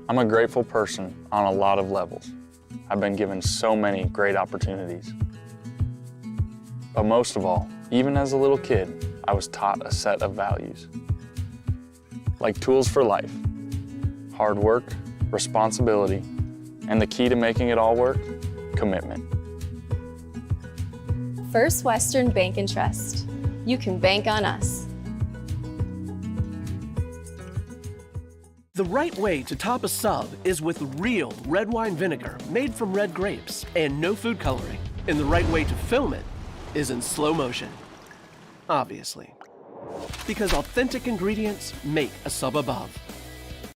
I'm a grateful person on a lot of levels. I've been given so many great opportunities. But most of all, even as a little kid, I was taught a set of values. Like tools for life, hard work, responsibility, and the key to making it all work, commitment. First Western Bank and Trust. You can bank on us. The right way to top a sub is with real red wine vinegar made from red grapes and no food coloring. And the right way to film it is in slow motion. Obviously. Because authentic ingredients make a sub above.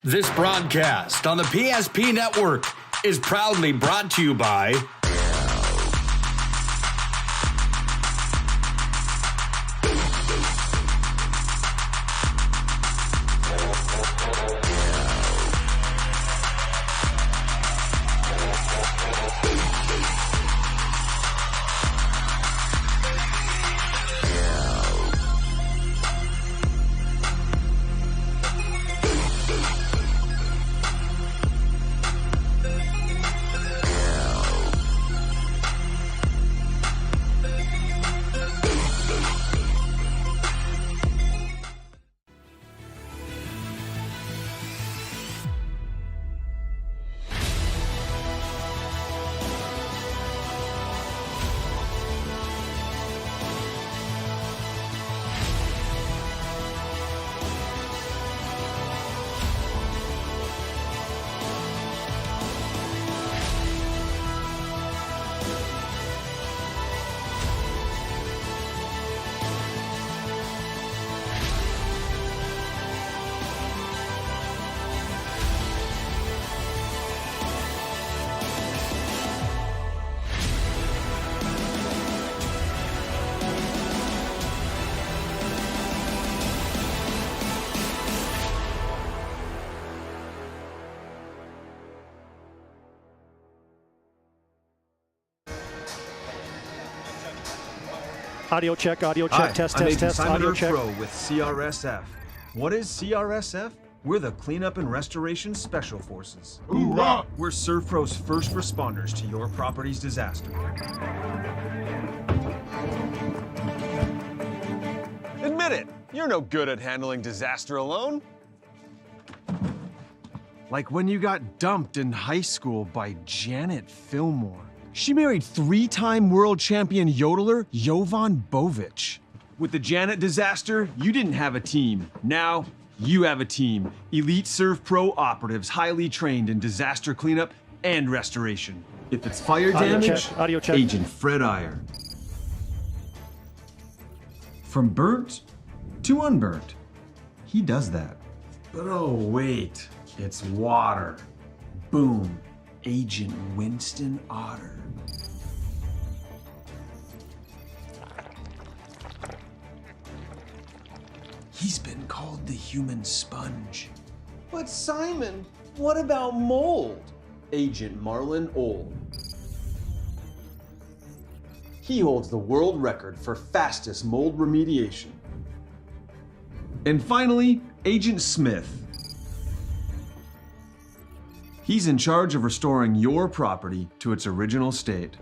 This broadcast on the PSP Network is proudly brought to you by Audio check, Hi, test, I'm test, Agent test, Simon audio check. Pro with CRSF. What is CRSF? We're the Cleanup and Restoration Special Forces. Hoorah! We're ServPro's first responders to your property's disaster. Admit it, you're no good at handling disaster alone. Like when you got dumped in high school by Janet Fillmore. She married 3-time world champion yodeler Jovan Bovic. With the Janet disaster, you didn't have a team. Now, you have a team. Elite ServPro operatives, highly trained in disaster cleanup and restoration. If it's fire damage, Audio check. Agent Fred Iyer. From burnt to unburnt, he does that. But oh wait, it's water. Boom, Agent Winston Otter. He's been called the human sponge. But Simon, what about mold? Agent Marlon Old. He holds the world record for fastest mold remediation. And finally, Agent Smith. He's in charge of restoring your property to its original state.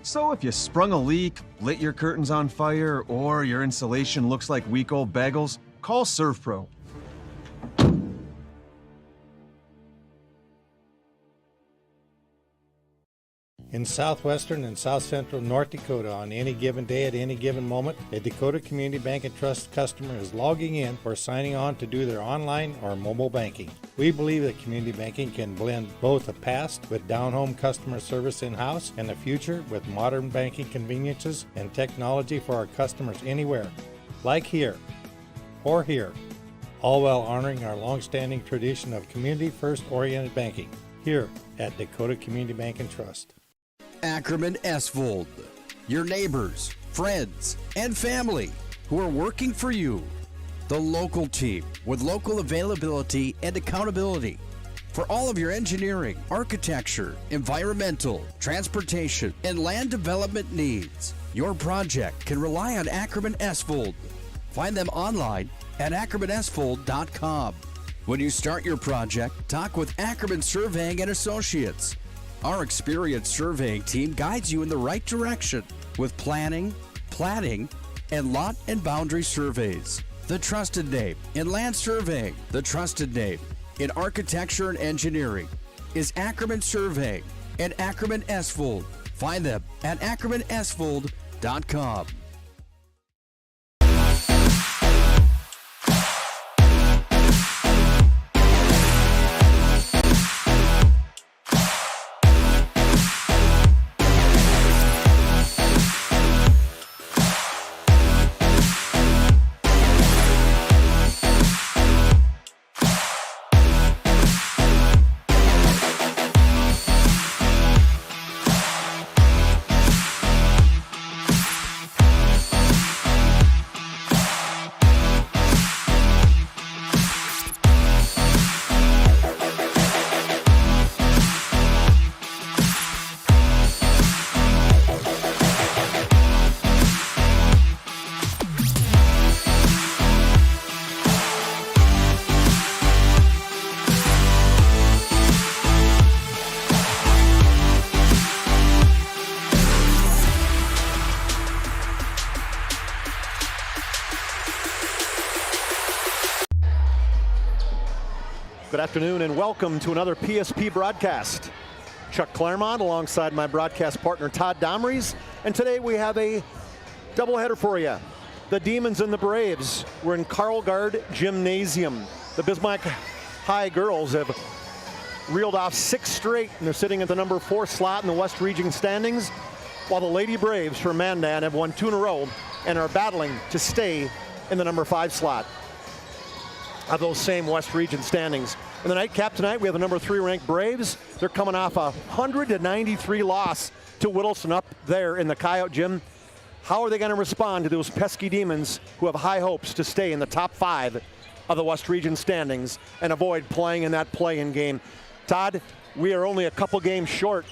So if you sprung a leak, lit your curtains on fire, or your insulation looks like week old bagels, call ServPro. In southwestern and south central North Dakota, on any given day at any given moment, a Dakota Community Bank and Trust customer is logging in or signing on to do their online or mobile banking. We believe that community banking can blend both the past with down-home customer service in-house and the future with modern banking conveniences and technology for our customers anywhere, like here or here, all while honoring our long-standing tradition of community-first oriented banking here at Dakota Community Bank and Trust. Ackerman Esvold, your neighbors, friends, and family who are working for you. The local team with local availability and accountability for all of your engineering, architecture, environmental, transportation, and land development needs. Your project can rely on Ackerman Esvold. Find them online at AckermanAsphalt.com. When you start your project, talk with Ackerman Surveying and Associates. Our experienced surveying team guides you in the right direction with planning, platting, and lot and boundary surveys. The trusted name in land surveying, the trusted name in architecture and engineering is Ackerman Surveying and Ackerman Asphalt. Find them at AckermanAsphalt.com. Good afternoon and welcome to another PSP broadcast. Chuck Claremont alongside my broadcast partner Todd Domries, and today we have a doubleheader for you. The Demons and the Braves were in Carlgard Gymnasium. The Bismarck High girls have reeled off 6 straight, and they're sitting at the number 4 slot in the West Region standings, while the Lady Braves from Mandan have won 2 in a row and are battling to stay in the number 5 slot of those same West Region standings. In the nightcap tonight, we have the number 3 ranked Braves. They're coming off a 100-93 loss to Whittleson up there in the Coyote Gym. How are they going to respond to those pesky Demons who have high hopes to stay in the top 5 of the West Region standings and avoid playing in that play-in game? Todd, we are only a couple games short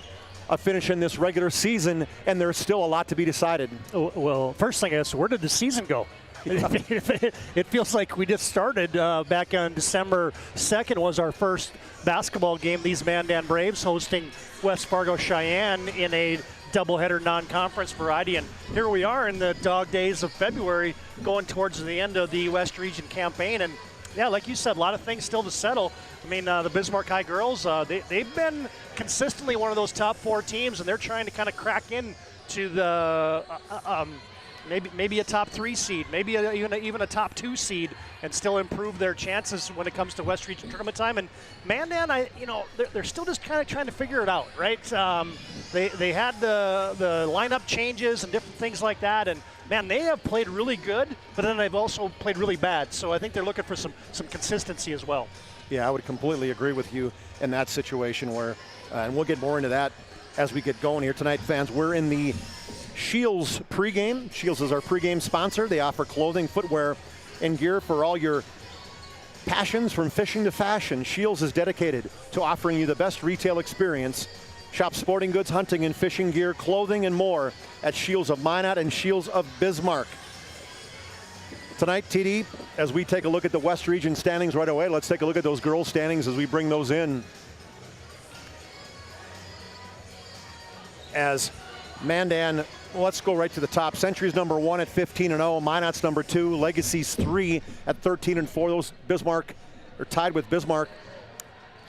of finishing this regular season, and there's still a lot to be decided. Well, first thing is, where did the season go? It feels like we just started back on December 2nd was our first basketball game. These Mandan Braves hosting West Fargo Cheyenne in a doubleheader non-conference variety. And here we are in the dog days of February going towards the end of the West Region campaign. And yeah, like you said, a lot of things still to settle. I mean, the Bismarck High girls, they've been consistently one of those top 4 teams, and they're trying to kind of crack into the maybe a top 3 seed, maybe even a top 2 seed, and still improve their chances when it comes to West Region tournament time. And Mandan, they're still just kind of trying to figure it out, right? They had the lineup changes and different things like that, and man, they have played really good, but then they've also played really bad. So I think they're looking for some consistency as well. Yeah, I would completely agree with you in that situation where, and we'll get more into that as we get going here tonight, fans. We're in the Shields pregame. Shields is our pregame sponsor. They offer clothing, footwear, and gear for all your passions from fishing to fashion. Shields is dedicated to offering you the best retail experience. Shop sporting goods, hunting and fishing gear, clothing, and more at Shields of Minot and Shields of Bismarck. Tonight, TD, as we take a look at the West Region standings right away, let's take a look at those girls' standings as we bring those in. As Mandan, let's go right to the top. Century's number 1 at 15-0. Minot's number 2. Legacy's 3 at 13-4. Those Bismarck are tied with Bismarck.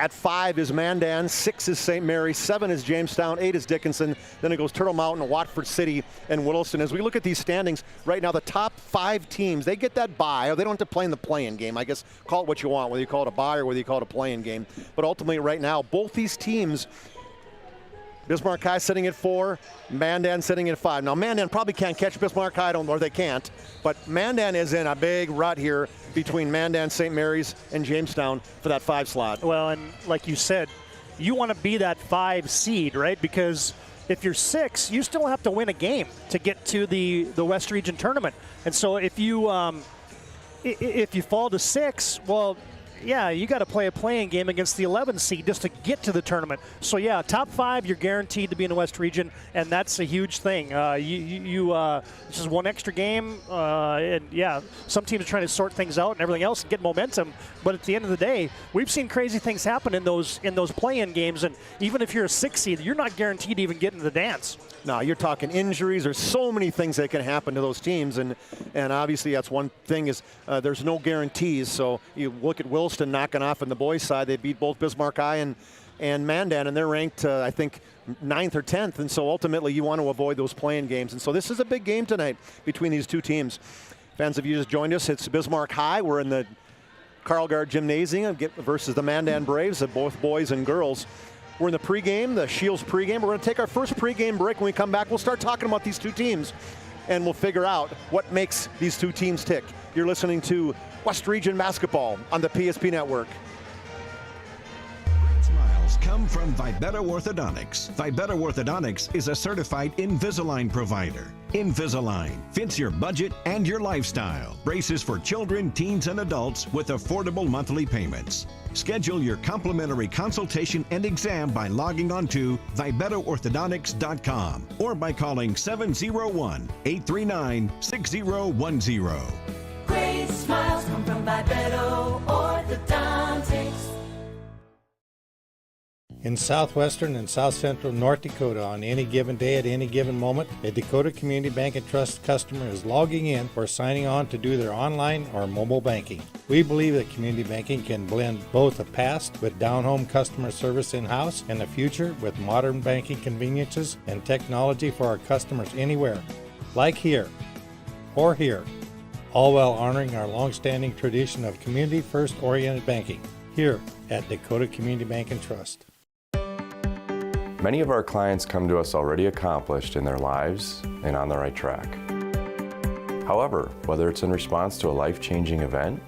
At 5 is Mandan, 6 is St. Mary, 7 is Jamestown, 8 is Dickinson. Then it goes Turtle Mountain, Watford City, and Whittleson. As we look at these standings right now, the top 5 teams, they get that bye. They don't have to play in the play-in game. I guess call it what you want, whether you call it a bye or whether you call it a play-in game. But ultimately right now, both these teams, Bismarck High sitting at 4, Mandan sitting at 5. Now Mandan probably can't catch Bismarck High, or they can't, but Mandan is in a big rut here between Mandan, St. Mary's, and Jamestown for that 5 slot. Well, and like you said, you want to be that 5 seed, right? Because if you're 6, you still have to win a game to get to the West Region tournament. And so if you fall to 6, well, yeah, you got to play a playing game against the 11 seed just to get to the tournament. So yeah, top 5, you're guaranteed to be in the West region, and that's a huge thing. This is one extra game, and yeah, some teams are trying to sort things out and everything else and get momentum. But at the end of the day, we've seen crazy things happen in those play-in games, and even if you're a 6 seed, you're not guaranteed to even get into the dance. No, you're talking injuries. There's so many things that can happen to those teams, and obviously that's one thing is there's no guarantees. So you look at Williston knocking off on the boys' side. They beat both Bismarck High and Mandan, and they're ranked, I think, 9th or 10th. And so ultimately you want to avoid those playing games. And so this is a big game tonight between these two teams. Fans, if you just joined us, it's Bismarck High. We're in the Carl Gard Gymnasium versus the Mandan Braves, both boys and girls. We're in the pregame, the Shields pregame. We're going to take our first pregame break. When we come back, we'll start talking about these two teams, and we'll figure out what makes these two teams tick. You're listening to West Region Basketball on the PSP Network. Smiles come from Vibetta Orthodontics. Vibetta Orthodontics is a certified Invisalign provider. Invisalign fits your budget and your lifestyle. Braces for children, teens, and adults with affordable monthly payments. Schedule your complimentary consultation and exam by logging on to VibettaOrthodontics.com or by calling 701-839-6010. Great smiles come from Vibetta Orthodontics. In southwestern and south central North Dakota, on any given day at any given moment, a Dakota Community Bank and Trust customer is logging in or signing on to do their online or mobile banking. We believe that community banking can blend both the past with down-home customer service in-house and the future with modern banking conveniences and technology for our customers anywhere, like here or here, all while honoring our long-standing tradition of community-first oriented banking here at Dakota Community Bank and Trust. Many of our clients come to us already accomplished in their lives and on the right track. However, whether it's in response to a life-changing event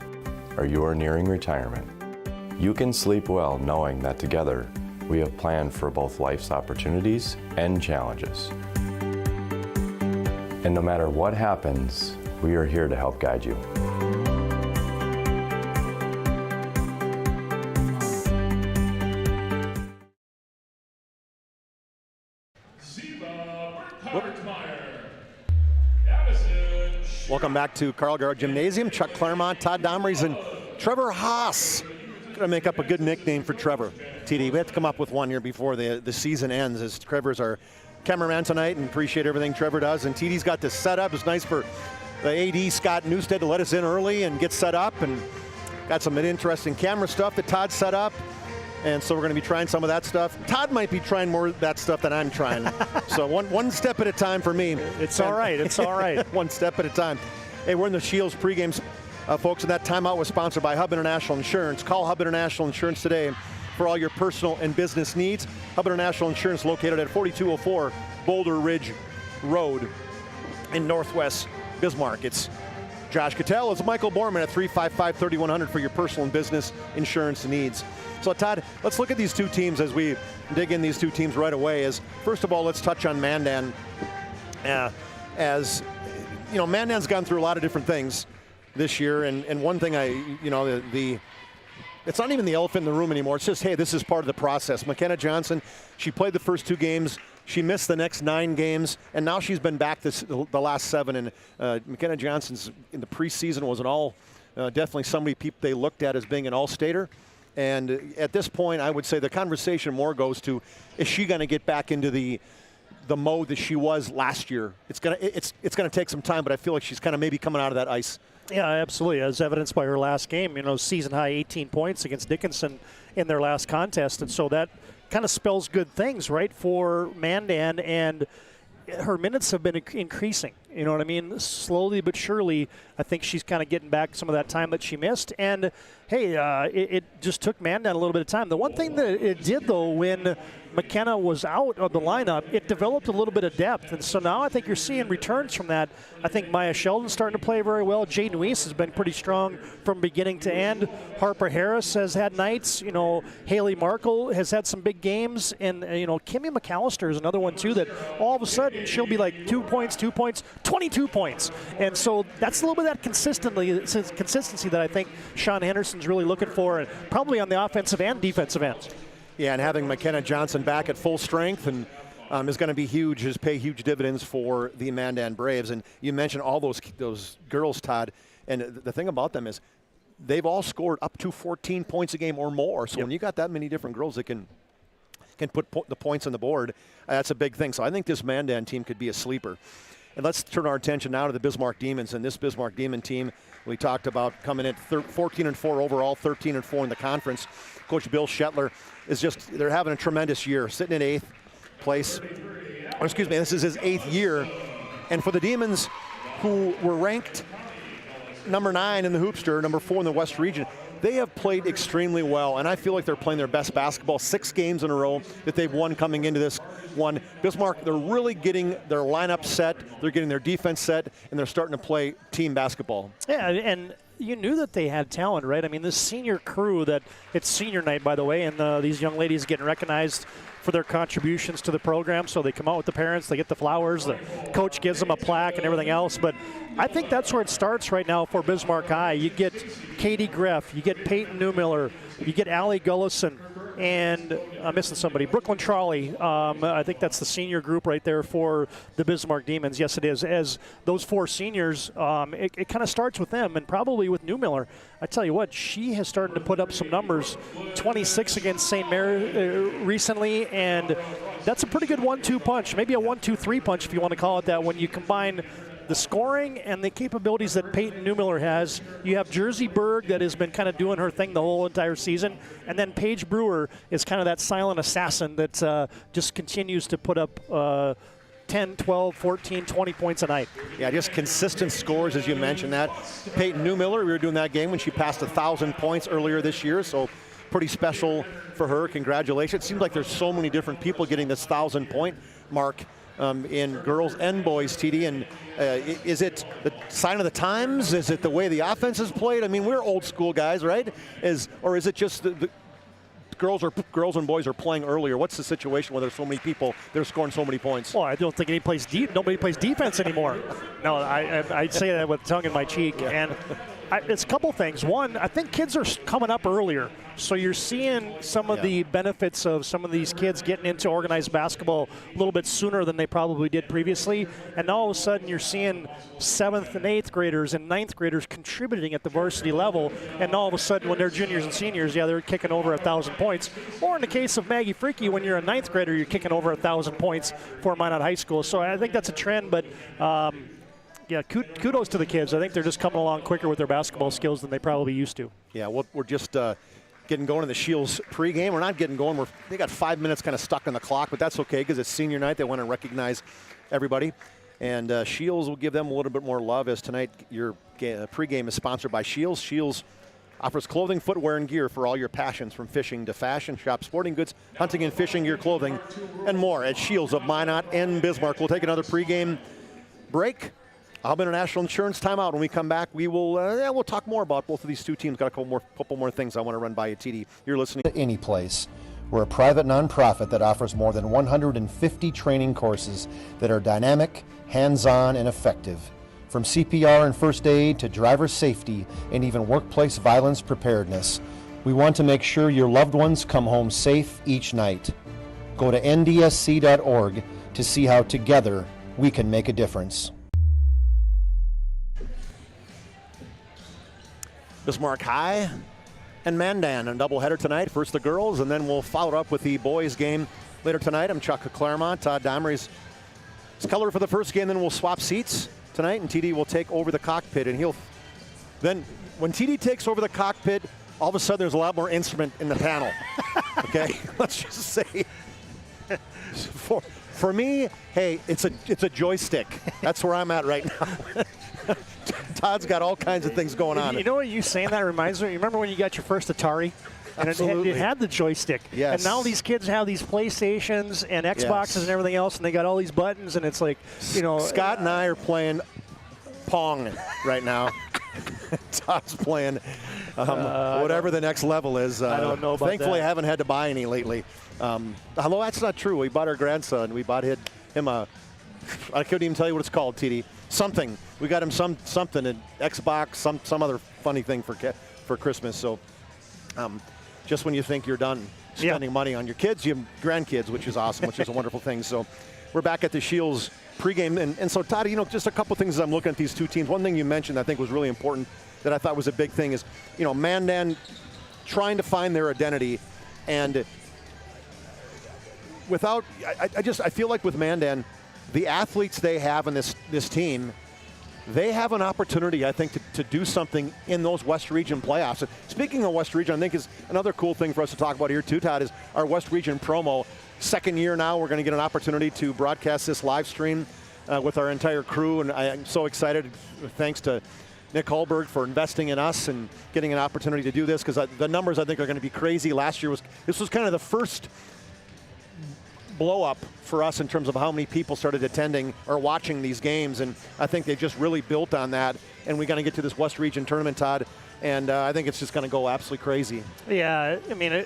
or you are nearing retirement, you can sleep well knowing that together we have planned for both life's opportunities and challenges. And no matter what happens, we are here to help guide you. Welcome back to Carl Gard Gymnasium. Chuck Claremont, Todd Domries, and Trevor Haas. Going to make up a good nickname for Trevor. TD, we have to come up with one here before the season ends, as Trevor's our cameraman tonight, and appreciate everything Trevor does. And TD's got this set up. It's nice for the AD, Scott Newstead, to let us in early and get set up, and got some interesting camera stuff that Todd set up. And so we're going to be trying some of that stuff. Todd might be trying more of that stuff than I'm trying. So one step at a time for me. It's all right. It's all right. One step at a time. Hey, we're in the Shields pregame, folks, and that timeout was sponsored by Hub International Insurance. Call Hub International Insurance today for all your personal and business needs. Hub International Insurance located at 4204 Boulder Ridge Road in Northwest Bismarck. It's Josh Cattell. It's Michael Borman at 355-3100 for your personal and business insurance needs. So Todd, let's look at these two teams as we dig in these two teams right away. First of all, let's touch on Mandan. As you know, Mandan's gone through a lot of different things this year, and one thing it's not even the elephant in the room anymore. It's just, hey, this is part of the process. McKenna Johnson, she played the first 2 games. She missed the next 9 games, and now she's been back the last 7. And McKenna Johnson's in the preseason was definitely somebody they looked at as being an all-stater. And at this point, I would say the conversation more goes to, is she going to get back into the mode that she was last year? It's gonna take some time, but I feel like she's kind of maybe coming out of that ice. Yeah, absolutely, as evidenced by her last game. You know, season high 18 points against Dickinson in their last contest, and so that kind of spells good things, right, for Mandan, and her minutes have been increasing. You know what I mean? Slowly but surely, I think she's kind of getting back some of that time that she missed. And, hey, it just took Mandan a little bit of time. The one thing that it did, though, when McKenna was out of the lineup, it developed a little bit of depth. And so now I think you're seeing returns from that. I think Maya Sheldon's starting to play very well. Jade Nuis has been pretty strong from beginning to end. Harper Harris has had nights. You know, Haley Markle has had some big games. And, you know, Kimmy McAllister is another one, too, that all of a sudden she'll be like 2 points, 2 points, 22 points. And so that's a little bit of that consistency that I think Sean Henderson's really looking for, and probably on the offensive and defensive ends. Yeah, and having McKenna Johnson back at full strength and is going to be huge, just pay huge dividends for the Mandan Braves. And you mentioned all those girls, Todd, and the thing about them is they've all scored up to 14 points a game or more. So when you got that many different girls that can put the points on the board, that's a big thing. So I think this Mandan team could be a sleeper. And let's turn our attention now to the Bismarck Demons. And this Bismarck Demon team, we talked about coming in 14-4 overall, 13-4 in the conference. Coach Bill Shetler is they're having a tremendous year, sitting in 8th place. Or excuse me, this is his 8th year. And for the Demons, who were ranked number 9 in the Hoopster, number 4 in the West region, they have played extremely well, and I feel like they're playing their best basketball. 6 games in a row that they've won coming into this one. Bismarck, they're really getting their lineup set, they're getting their defense set, and they're starting to play team basketball. Yeah, and you knew that they had talent, right? I mean, this senior crew it's senior night, by the way, and these young ladies getting recognized for their contributions to the program. So they come out with the parents, they get the flowers, the coach gives them a plaque and everything else. But I think that's where it starts right now for Bismarck High. You get Katie Greff, you get Peyton Newmiller, you get Allie Gullison, and I'm missing somebody, Brooklyn Trolley. I think that's the senior group right there for the Bismarck Demons. Yes, it is. As those 4 seniors, it kind of starts with them, and probably with Newmiller. I tell you what, she has started to put up some numbers. 26 against St. Mary recently, and that's a pretty good 1-2 punch, maybe a 1-2-3 punch if you want to call it that, when you combine the scoring and the capabilities that Peyton Newmiller has. You have Jersey Berg that has been kind of doing her thing the whole entire season, and then Paige Brewer is kind of that silent assassin that just continues to put up 10, 12, 14, 20 points a night. Yeah, just consistent scores, as you mentioned that. Peyton Newmiller, we were doing that game when she passed 1,000 points earlier this year, so pretty special for her. Congratulations. It seems like there's so many different people getting this 1,000-point mark in girls and boys, TD. And is it the sign of the times? Is it the way the offense is played? I mean, we're old school guys, right? Or is it just the girls and boys are playing earlier? What's the situation where there's so many people, they're scoring so many points? Well, I don't think nobody plays defense anymore. No, I say that with tongue in my cheek. Yeah. And it's a couple things. One, I think kids are coming up earlier. So you're seeing some of the benefits of some of these kids getting into organized basketball a little bit sooner than they probably did previously. And now all of a sudden you're seeing 7th and 8th graders and 9th graders contributing at the varsity level. And all of a sudden when they're juniors and seniors, they're kicking over 1,000 points. Or in the case of Maggie Freaky, when you're a 9th grader, you're kicking over 1,000 points for Minot High School. So I think that's a trend, but yeah, kudos to the kids. I think they're just coming along quicker with their basketball skills than they probably used to. Yeah, we're just getting going in the Shields pregame. We're not getting going. They got 5 minutes kind of stuck on the clock, but that's okay because it's senior night. They want to recognize everybody. And Shields will give them a little bit more love, as tonight your pregame is sponsored by Shields. Shields offers clothing, footwear, and gear for all your passions, from fishing to fashion. Shop sporting goods, hunting and fishing gear, clothing, and more at Shields of Minot and Bismarck. We'll take another pregame break. Hub International Insurance timeout. When we come back, we'll talk more about both of these two teams. Got a couple more things I want to run by you, TD. You're listening to Any Place. We're a private nonprofit that offers more than 150 training courses that are dynamic, hands-on, and effective. From CPR and first aid to driver safety and even workplace violence preparedness, we want to make sure your loved ones come home safe each night. Go to ndsc.org to see how together we can make a difference. Bismarck High and Mandan, a doubleheader tonight. First the girls, and then we'll follow up with the boys game later tonight. I'm Chuck Claremont. Todd Domery's color for the first game, then we'll swap seats tonight, and TD will take over the cockpit. And then when TD takes over the cockpit, all of a sudden there's a lot more instrument in the panel. Okay, let's just say for me, hey, it's a joystick. That's where I'm at right now. Todd's got all kinds of things going on. You know what you saying that reminds me? You remember when you got your first Atari? And it had the joystick. Yes. And now these kids have these PlayStations and Xboxes and everything else, and they got all these buttons, and it's like, Scott and I are playing Pong right now. Todd's playing whatever the next level is. I don't know about Thankfully, that. I haven't had to buy any lately. Although that's not true. We bought our grandson. We bought him a I couldn't even tell you what it's called, TD. Something. We got him something, an Xbox, some other funny thing for Christmas. So just when you think you're done spending money on your kids, you have grandkids, which is awesome, which is a wonderful thing. So we're back at the Shields pregame. And so, Todd, just a couple things as I'm looking at these two teams. One thing you mentioned I think was really important that I thought was a big thing is, Mandan trying to find their identity. And I feel like with Mandan, the athletes they have in this team, they have an opportunity, I think, to do something in those West Region playoffs. And speaking of West Region, I think is another cool thing for us to talk about here too, Todd, is our West Region promo. Second year now, we're going to get an opportunity to broadcast this live stream with our entire crew, and I'm so excited. Thanks to Nick Holberg for investing in us and getting an opportunity to do this, because the numbers I think are going to be crazy. Last year this was kind of the first blow up for us in terms of how many people started attending or watching these games, and I think they just really built on that. And we're going to get to this West Region tournament, Todd, and I think it's just going to go absolutely crazy. Yeah, I mean,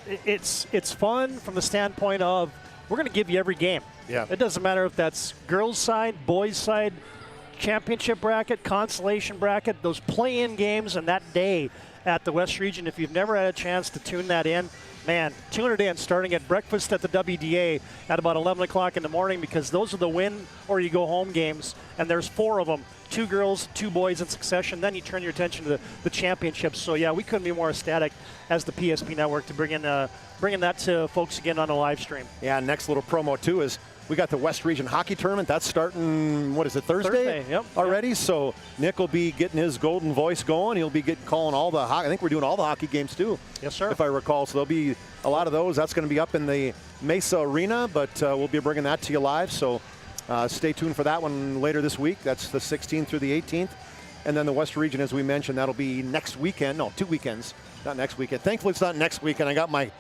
it's fun from the standpoint of we're going to give you every game. Yeah. It doesn't matter if that's girls' side, boys' side, championship bracket, consolation bracket, those play-in games, and that day at the West Region. If you've never had a chance to tune that in, man, tune it in starting at breakfast at the WDA at about 11 o'clock in the morning, because those are the win or you go home games, and there's 4 of them, 2 girls, 2 boys in succession. Then you turn your attention to the championships. So yeah, we couldn't be more ecstatic as the PSP Network to bringing that to folks again on a live stream. Yeah, next little promo too is we got the West Region Hockey Tournament. That's starting, what is it, Thursday? Yep. Already. Yep. So Nick will be getting his golden voice going. He'll be calling all the hockey. I think we're doing all the hockey games too. Yes, sir. If I recall. So there'll be a lot of those. That's going to be up in the Mesa Arena, but we'll be bringing that to you live. So stay tuned for that one later this week. That's the 16th through the 18th. And then the West Region, as we mentioned, that'll be next weekend. No, 2 weekends. Not next weekend. Thankfully, it's not next weekend. I got my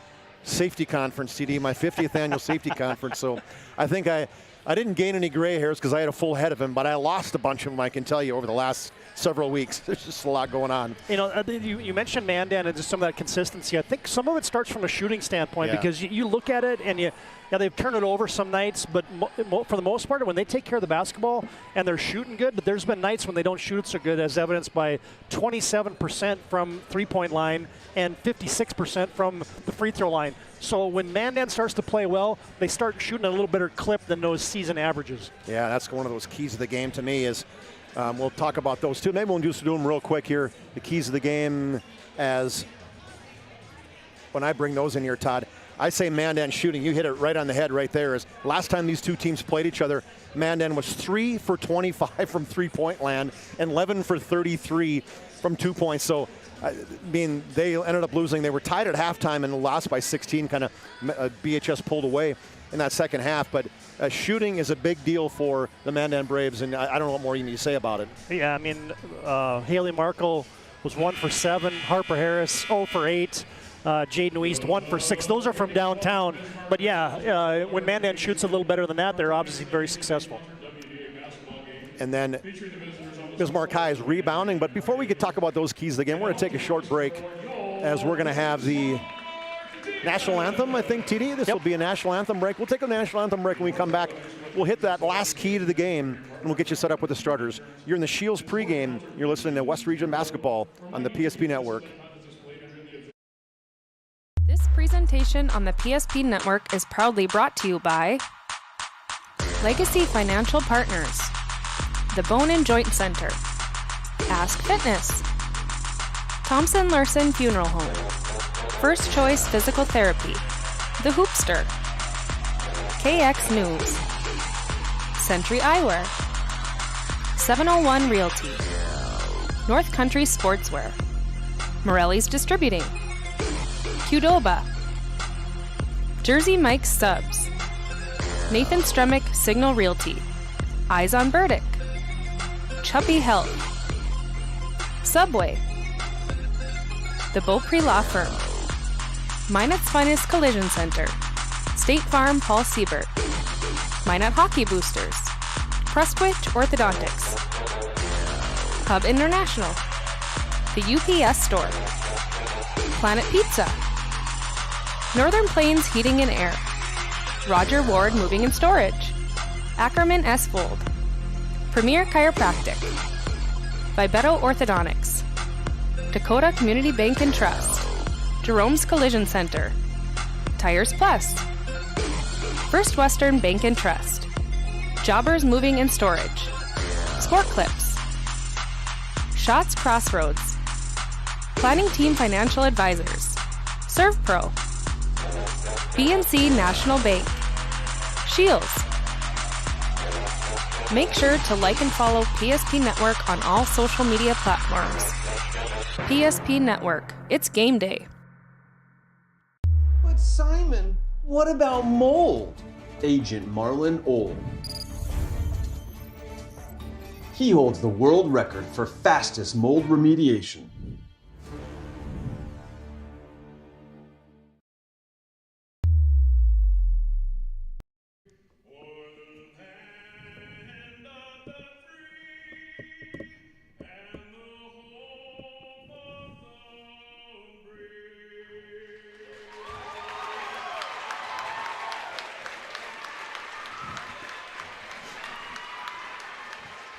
safety conference, TD, my 50th annual safety conference. So I think I didn't gain any gray hairs because I had a full head of them, but I lost a bunch of them, I can tell you, over the last several weeks. There's just a lot going on. You mentioned Mandan and just some of that consistency. I think some of it starts from a shooting standpoint, because you look at it and they've turned it over some nights, but for the most part, when they take care of the basketball and they're shooting good, but there's been nights when they don't shoot so good, as evidenced by 27% from three-point line and 56% from the free throw line. So when Mandan starts to play well, they start shooting at a little better clip than those season averages. Yeah, that's one of those keys of the game to me is we'll talk about those too. Maybe we'll just do them real quick here. The keys of the game, as when I bring those in here, Todd, I say Mandan shooting. You hit it right on the head right there. Is last time these two teams played each other, Mandan was 3 for 25 from three-point land and 11 for 33 from 2 points. So, they ended up losing. They were tied at halftime and lost by 16. Kind of BHS pulled away in that second half. But shooting is a big deal for the Mandan Braves, and I don't know what more you need to say about it. Yeah, I mean, Haley Markle was 1 for 7. Harper Harris 0 for 8. Jaden East 1 for 6. Those are from downtown. But yeah, when Mandan shoots a little better than that, they're obviously very successful. And then Bismarck High is rebounding. But before we could talk about those keys of the game, we're going to take a short break as we're going to have the national anthem, I think, TD. This will be a national anthem break. We'll take a national anthem break when we come back. We'll hit that last key to the game, and we'll get you set up with the starters. You're in the Shields pregame. You're listening to West Region Basketball on the PSP Network. This presentation on the PSP Network is proudly brought to you by Legacy Financial Partners, the Bone and Joint Center, Ask Fitness, Thompson Larson Funeral Home, First Choice Physical Therapy, The Hoopster, KX News, Century Eyewear, 701 Realty, North Country Sportswear, Morelli's Distributing, Qdoba, Jersey Mike's Subs, Nathan Stremick Signal Realty, Eyes on Burdick, Chubby Health, Subway, The Beaupre Law Firm, Minot's Finest Collision Center, State Farm Paul Siebert, Minot Hockey Boosters, Prestwich Orthodontics, Hub International, The UPS Store, Planet Pizza, Northern Plains Heating and Air, Roger Ward Moving and Storage, Ackerman S. Vold, Premier Chiropractic, Vibeto Orthodontics, Dakota Community Bank and Trust, Jerome's Collision Center, Tires Plus, First Western Bank and Trust, Jobbers Moving and Storage, Sport Clips, Shots Crossroads, Planning Team Financial Advisors, ServPro, BNC National Bank, Shields. Make sure to like and follow PSP Network on all social media platforms. PSP Network, it's game day. But Simon, what about mold? Agent Marlon Old. He holds the world record for fastest mold remediation.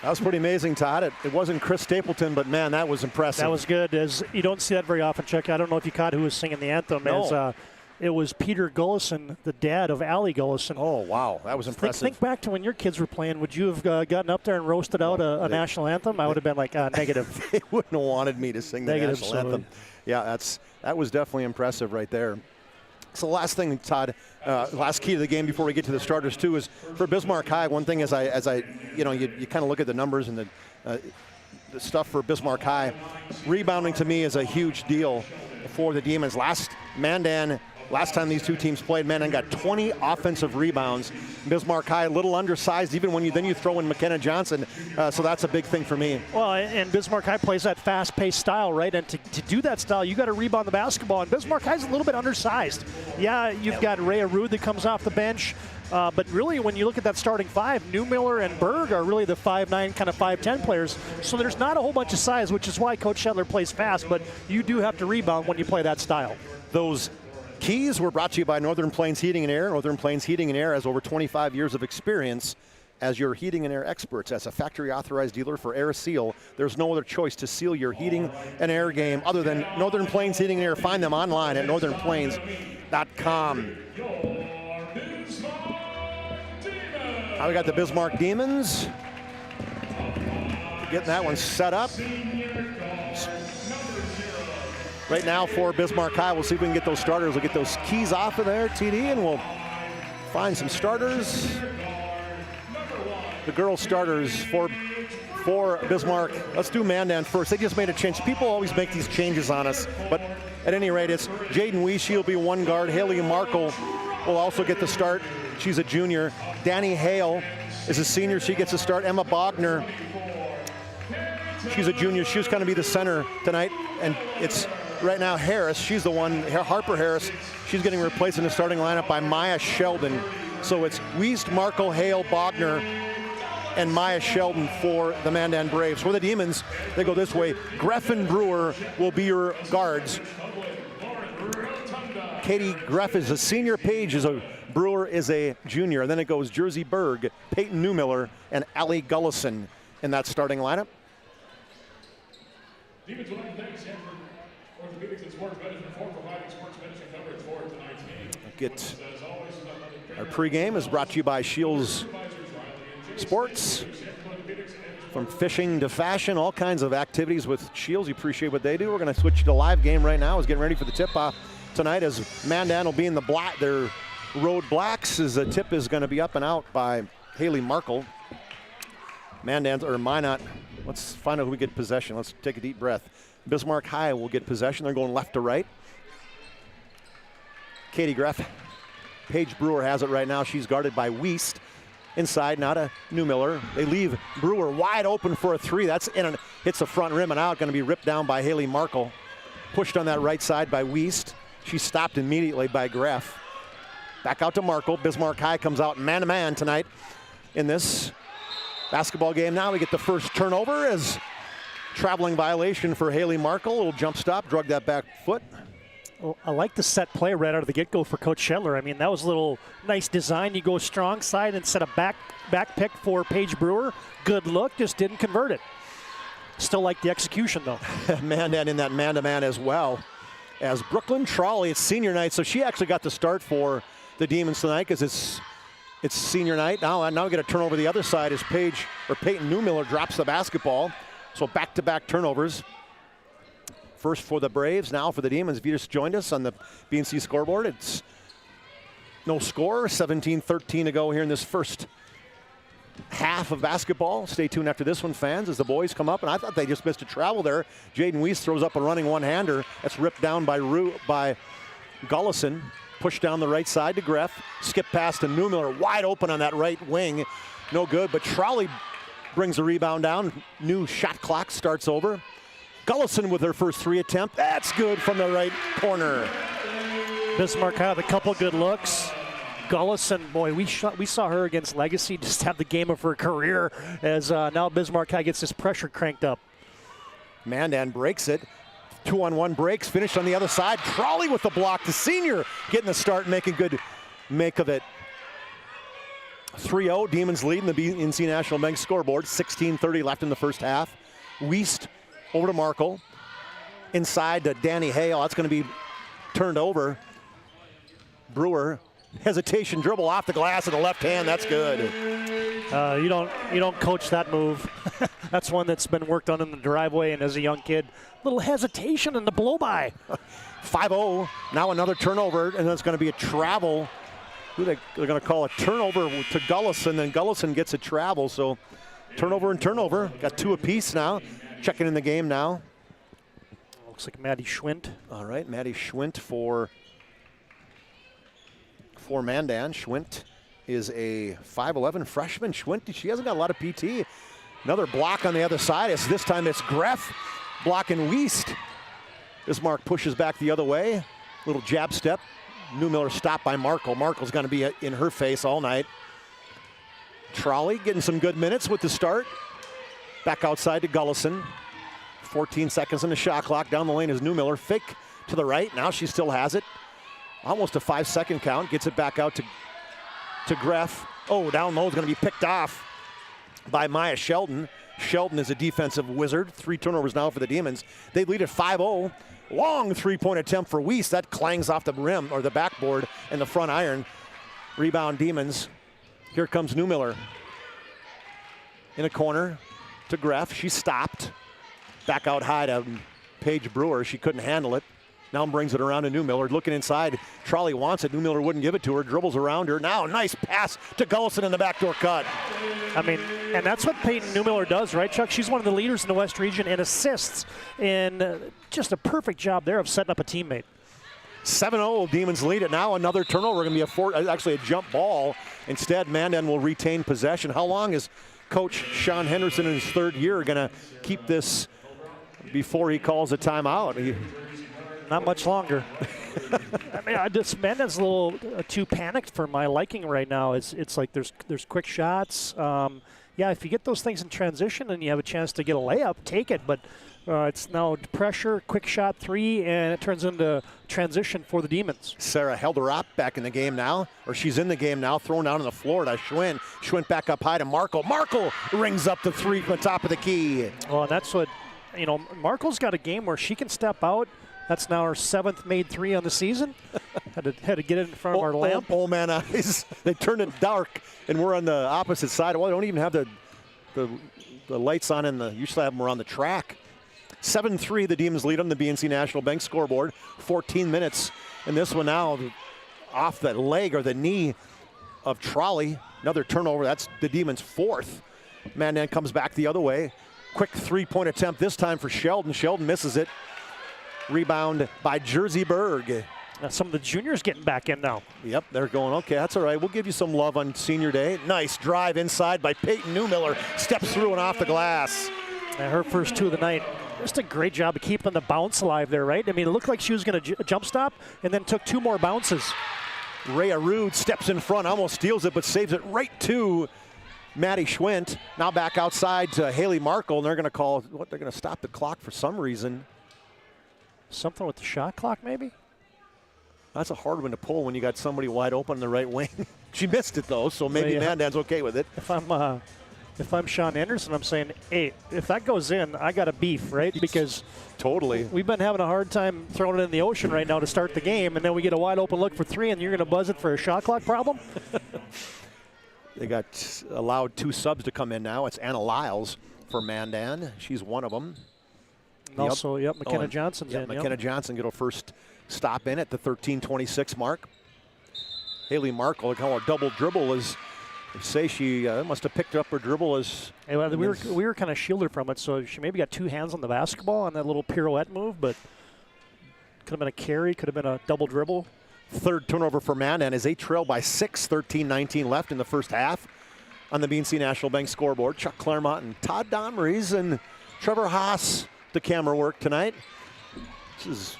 That was pretty amazing, Todd. It wasn't Chris Stapleton, but man, that was impressive. That was good. As you don't see that very often, Chuck. I don't know if you caught who was singing the anthem. No. As, it was Peter Gullison, the dad of Allie Gullison. Oh, wow. That was impressive. Think back to when your kids were playing. Would you have gotten up there and roasted out a national anthem? I would have been like, negative. They wouldn't have wanted me to sing the Negative, national anthem. Yeah, that was definitely impressive right there. So the last thing, Todd, last key to the game before we get to the starters too is for Bismarck High. One thing as I you kind of look at the numbers and the stuff for Bismarck High, rebounding to me is a huge deal for the Demons. Last time these two teams played, Mandan got 20 offensive rebounds. Bismarck High a little undersized, even when you throw in McKenna Johnson. So that's a big thing for me. Well, and Bismarck High plays that fast-paced style, right? And to do that style, you got to rebound the basketball. And Bismarck High's a little bit undersized. Yeah, you've got Ray Arud that comes off the bench. But really, when you look at that starting five, Newmiller and Berg are really the 5'9", kind of 5'10" players. So there's not a whole bunch of size, which is why Coach Shedler plays fast. But you do have to rebound when you play that style. Those keys were brought to you by Northern Plains Heating and Air. Northern Plains Heating and Air has over 25 years of experience as your heating and air experts. As a factory authorized dealer for Air Seal, there's no other choice to seal your heating and air game other than Northern Plains Heating and Air. Find them online at northernplains.com. Now we got the Bismarck Demons getting that one set up. Right now for Bismarck High, we'll see if we can get those starters. We'll get those keys off of there, TD, and we'll find some starters. The girls starters for Bismarck. Let's do Mandan first. They just made a change. People always make these changes on us, but at any rate, it's Jaden Weeshe will be one guard. Haley Markle will also get the start. She's a junior. Danny Hale is a senior. She gets a start. Emma Bogner, she's a junior. She's going to be the center tonight, and it's right now Harris. She's the one, Harper Harris. She's getting replaced in the starting lineup by Maya Sheldon. So it's Wiest, Markle, Hale, Bogner, and Maya Sheldon for the Mandan Braves. For the Demons, they go this way. Greff Brewer will be your guards. Katie Greff is a senior. Brewer is a junior. And then it goes Jersey Berg, Peyton Newmiller, and Allie Gullison in that starting lineup. Demons would like to thank Sanford Orthopedics and Sports Medicine for providing sports medicine coverage for tonight's game. Our pregame is brought to you by Shields Sports. From fishing to fashion, all kinds of activities with Shields. You appreciate what they do. We're going to switch to live game right now. Is getting ready for the tip-off tonight as Mandan will be in their road blacks as the tip is going to be up and out by Haley Markle. Mandan, or Minot, let's find out who we get possession. Let's take a deep breath. Bismarck High will get possession. They're going left to right. Katie Greff. Paige Brewer has it right now. She's guarded by Wiest. Inside, not a Newmiller. They leave Brewer wide open for a three. That's in and hits the front rim and out. Going to be ripped down by Haley Markle. Pushed on that right side by Wiest. She's stopped immediately by Greff. Back out to Markle. Bismarck High comes out man-to-man tonight in this basketball game. Now we get the first turnover as traveling violation for Haley Markle. A little jump stop, drug that back foot. Well, I like the set play right out of the get-go for Coach Schedler. I mean, that was a little nice design. You go strong side instead of back pick for Paige Brewer. Good look, just didn't convert it. Still like the execution, though. Mandan in that man-to-man as well as Brooklyn Trolley. It's senior night, so she actually got the start for the Demons tonight because it's senior night. Now we get a turnover the other side as Peyton Newmiller drops the basketball. So back-to-back turnovers. First for the Braves, now for the Demons. If you just joined us on the BNC scoreboard, it's no score, 17-13 to go here in this first half of basketball. Stay tuned after this one, fans, as the boys come up. And I thought they just missed a travel there. Jaden Weiss throws up a running one-hander. That's ripped down by Gullison. Pushed down the right side to Greff. Skip pass to Newmiller, wide open on that right wing. No good, but Trolley brings the rebound down. New shot clock starts over. Gullison with her first 3 attempt. That's good from the right corner. Bismarck had a couple good looks. Gullison, boy, we saw her against Legacy just have the game of her career as now Bismarck gets this pressure cranked up. Mandan breaks it. 2-on-1 breaks, finished on the other side. Trolley with the block. The senior getting the start, making good make of it. 3-0, Demons lead in the BNC National Bank scoreboard. 16:30 left in the first half. Wiest over to Markle. Inside to Danny Hale. That's going to be turned over. Brewer, hesitation dribble off the glass in the left hand. That's good. You don't coach that move. That's one that's been worked on in the driveway and as a young kid. Little hesitation in the blow-by. 5-0. Now another turnover, and that's going to be a travel. They're going to call a turnover to Gullison, and Gullison gets a travel. So turnover and turnover. Got 2 apiece now. Checking in the game now. Looks like Maddie Schwint. All right, Maddie Schwint for Mandan. Schwint is a 5'11 freshman. Schwint, she hasn't got a lot of PT. Another block on the other side. This time it's Greff blocking Wiest. Bismarck pushes back the other way. Little jab step. Newmiller stopped by Markle. Markle's going to be in her face all night. Trolley getting some good minutes with the start. Back outside to Gullison. 14 seconds on the shot clock. Down the lane is Newmiller. Fake to the right. Now she still has it. Almost a 5-second count. Gets it back out to Greff. Oh, down low is going to be picked off by Maya Sheldon. Sheldon is a defensive wizard. 3 turnovers now for the Demons. They lead at 5-0. Long 3-point attempt for Wiest. That clangs off the rim or the backboard and the front iron. Rebound Demons. Here comes Newmiller. In a corner to Greff. She stopped. Back out high to Paige Brewer. She couldn't handle it. Now brings it around to Newmiller. Looking inside. Trolley wants it. Newmiller wouldn't give it to her. Dribbles around her. Now nice pass to Gullison in the backdoor cut. I mean, and that's what Peyton Newmiller does, right, Chuck? She's one of the leaders in the West region in assists. And just a perfect job there of setting up a teammate. 7-0, Demons lead it. Now another turnover. Going to be actually a jump ball. Instead, Mandan will retain possession. How long is Coach Sean Henderson in his 3rd year going to keep this before he calls a timeout? Not much longer. I mean, Mandan's a little too panicked for my liking right now. It's like there's quick shots. Yeah, if you get those things in transition and you have a chance to get a layup, take it. But it's now pressure, quick shot 3, and it turns into transition for the Demons. Sarah Helderop back in the game now, or she's in the game now, thrown down on the floor to Schwint. Schwint back up high to Markle. Markle rings up the 3 from the top of the key. Well, and that's what, Markle's got a game where she can step out. That's now her 7th made 3 on the season. had to get it in front of our lamp. Oh man, eyes. They turned it dark, and we're on the opposite side. Well, they don't even have the lights on in the. Usually have them around the track. 7-3, the Demons lead on the BNC National Bank scoreboard. 14 minutes, and this one now off the leg or the knee of Trolley. Another turnover. That's the Demons' 4th. Mandan comes back the other way. Quick 3-point attempt this time for Sheldon. Sheldon misses it. Rebound by Jersey Berg. Now some of the juniors getting back in now. Yep, they're going, okay, that's all right. We'll give you some love on senior day. Nice drive inside by Peyton Newmiller. Steps through and off the glass. And her first 2 of the night. Just a great job of keeping the bounce alive there, right? I mean, it looked like she was going to jump stop and then took 2 more bounces. Rhea Rude steps in front, almost steals it, but saves it right to Maddie Schwint. Now back outside to Haley Markle, and they're going to stop the clock for some reason. Something with the shot clock, maybe? That's a hard one to pull when you got somebody wide open in the right wing. She missed it though, so maybe Mandan's okay with it. If I'm Sean Anderson, I'm saying, hey, if that goes in, I got a beef, right? Because totally, we've been having a hard time throwing it in the ocean right now to start the game, and then we get a wide open look for 3, and you're going to buzz it for a shot clock problem? They got allowed 2 subs to come in now. It's Anna Lyles for Mandan. She's one of them. And also, McKenna Johnson's in. McKenna Johnson get her first stop in at the 13:26 mark. Haley Markle, they call her double dribble, as they say she must have picked up her dribble as. Hey, well, we were kind of shielded from it, so she maybe got 2 hands on the basketball on that little pirouette move, but could have been a carry, could have been a double dribble. Third turnover for Mandan as they trail by 6, 13-19 left in the first half. On the BNC National Bank scoreboard, Chuck Claremont and Todd Domries and Trevor Haas, the camera work tonight. This is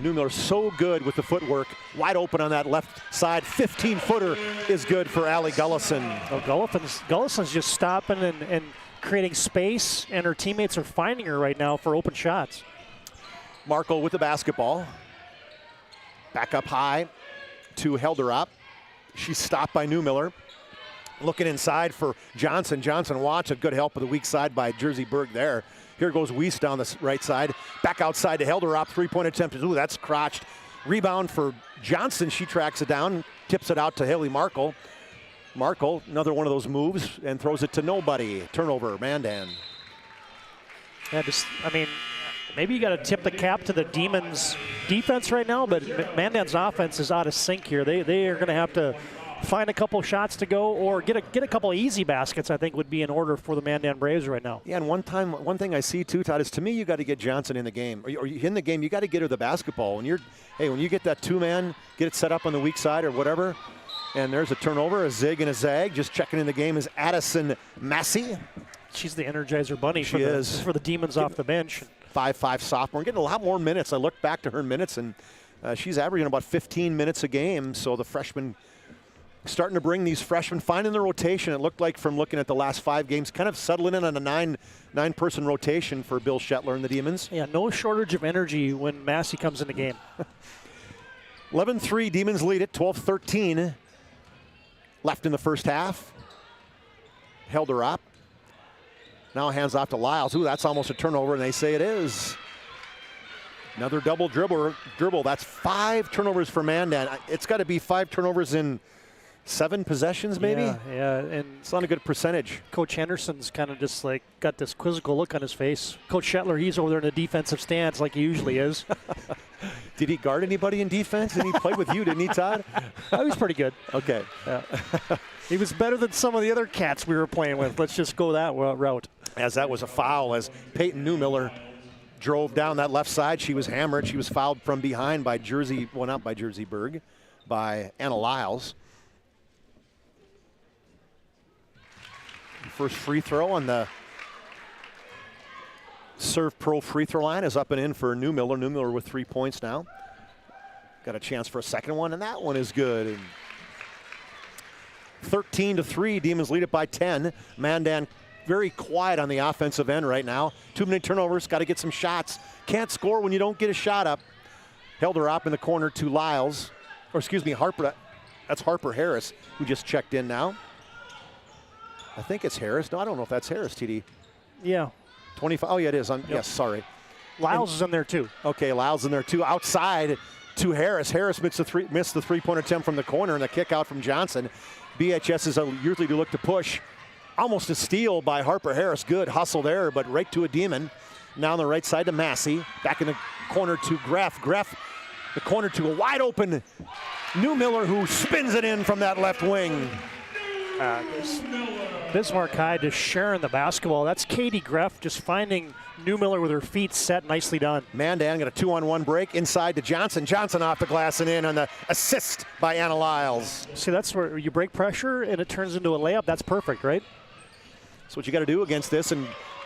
Newmiller so good with the footwork. Wide open on that left side. 15-footer is good for Allie Gullison. Oh, Gullison's just stopping and creating space, and her teammates are finding her right now for open shots. Markle with the basketball. Back up high to Helderop. She's stopped by Newmiller. Looking inside for Johnson. Johnson watch a good help with the weak side by Jersey Berg there. Here goes Weiss down the right side. Back outside to Helderop. 3-point attempt. Ooh, that's crotched. Rebound for Johnson. She tracks it down. Tips it out to Haley Markle. Markle, another one of those moves, and throws it to nobody. Turnover, Mandan. Yeah, maybe you got to tip the cap to the Demons' defense right now, but Mandan's offense is out of sync here. They are going to have to find a couple shots to go or get a couple easy baskets, I think, would be in order for the Mandan Braves right now. Yeah, and one thing I see too, Todd, is to me you got to get Johnson in the game. Or in the game, you got to get her the basketball. When you get that 2-man, get it set up on the weak side or whatever, and there's a turnover, a zig and a zag. Just checking in the game is Addison Massey. She's the Energizer Bunny for the Demons off the bench. 5'5" sophomore, getting a lot more minutes. I looked back to her minutes, and she's averaging about 15 minutes a game. So the freshman starting to bring these freshmen, finding the rotation. It looked like from looking at the last 5 games, kind of settling in on a nine-person rotation for Bill Shetler and the Demons. Yeah, no shortage of energy when Massey comes in the game. 11-3, Demons lead it, 12-13 left in the first half. Helderop. Now hands off to Lyles. Ooh, that's almost a turnover, and they say it is. Another double dribble. That's 5 turnovers for Mandan. It's got to be 5 turnovers in 7 possessions, maybe? Yeah, and it's not a good percentage. Coach Henderson's kind of just like got this quizzical look on his face. Coach Shetler, he's over there in the defensive stance like he usually is. Did he guard anybody in defense? Didn't he play with you, didn't he, Todd? He was pretty good. Okay. Yeah. He was better than some of the other cats we were playing with. Let's just go that route. As that was a foul, as Peyton Newmiller drove down that left side. She was hammered. She was fouled from behind by not by Jersey Berg, by Anna Lyles. First free throw on the Serve Pro free throw line is up and in for Newmiller. Newmiller with 3 points now. Got a chance for a second one, and that one is good. And 13-3, Demons lead it by 10. Mandan very quiet on the offensive end right now. 2 minute turnovers, got to get some shots. Can't score when you don't get a shot up. Helderop in the corner to Lyles, or excuse me, Harper. That's Harper Harris, who just checked in now. I think it's Harris. No, I don't know if that's Harris, TD. Yeah. 25. Oh, yeah, it is. Yes, sorry. Lyles is in there, too. Okay, Lyles in there, too. Outside to Harris. Harris missed the three-point attempt from the corner and the kick out from Johnson. BHS is usually to look to push. Almost a steal by Harper Harris. Good hustle there, but right to a Demon. Now on the right side to Massey. Back in the corner to Greff. Greff, the corner to a wide-open Newmiller, who spins it in from that left wing. Bismarck High just sharing the basketball. That's Katie Greff just finding Newmiller with her feet set. Nicely done. Mandan got a 2-on-1 break inside to Johnson. Johnson off the glass and in on the assist by Anna Lyles. See, that's where you break pressure and it turns into a layup. That's perfect, right? That's what you got to do against this. And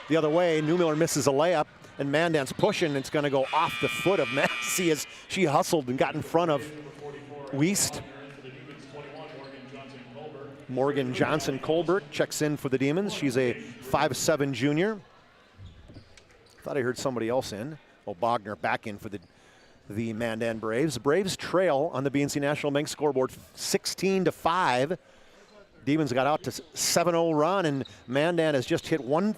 the other way, Newmiller misses a layup and Mandan's pushing. It's going to go off the foot of Massey as she hustled and got in front of Weist. Morgan Johnson Colbert checks in for the Demons. She's a 5'7" junior. Thought I heard somebody else in. Well, Bogner back in for the the Mandan Braves. Braves trail on the BNC National Bank scoreboard 16-5. Demons got out to 7-0 run, and Mandan has just hit one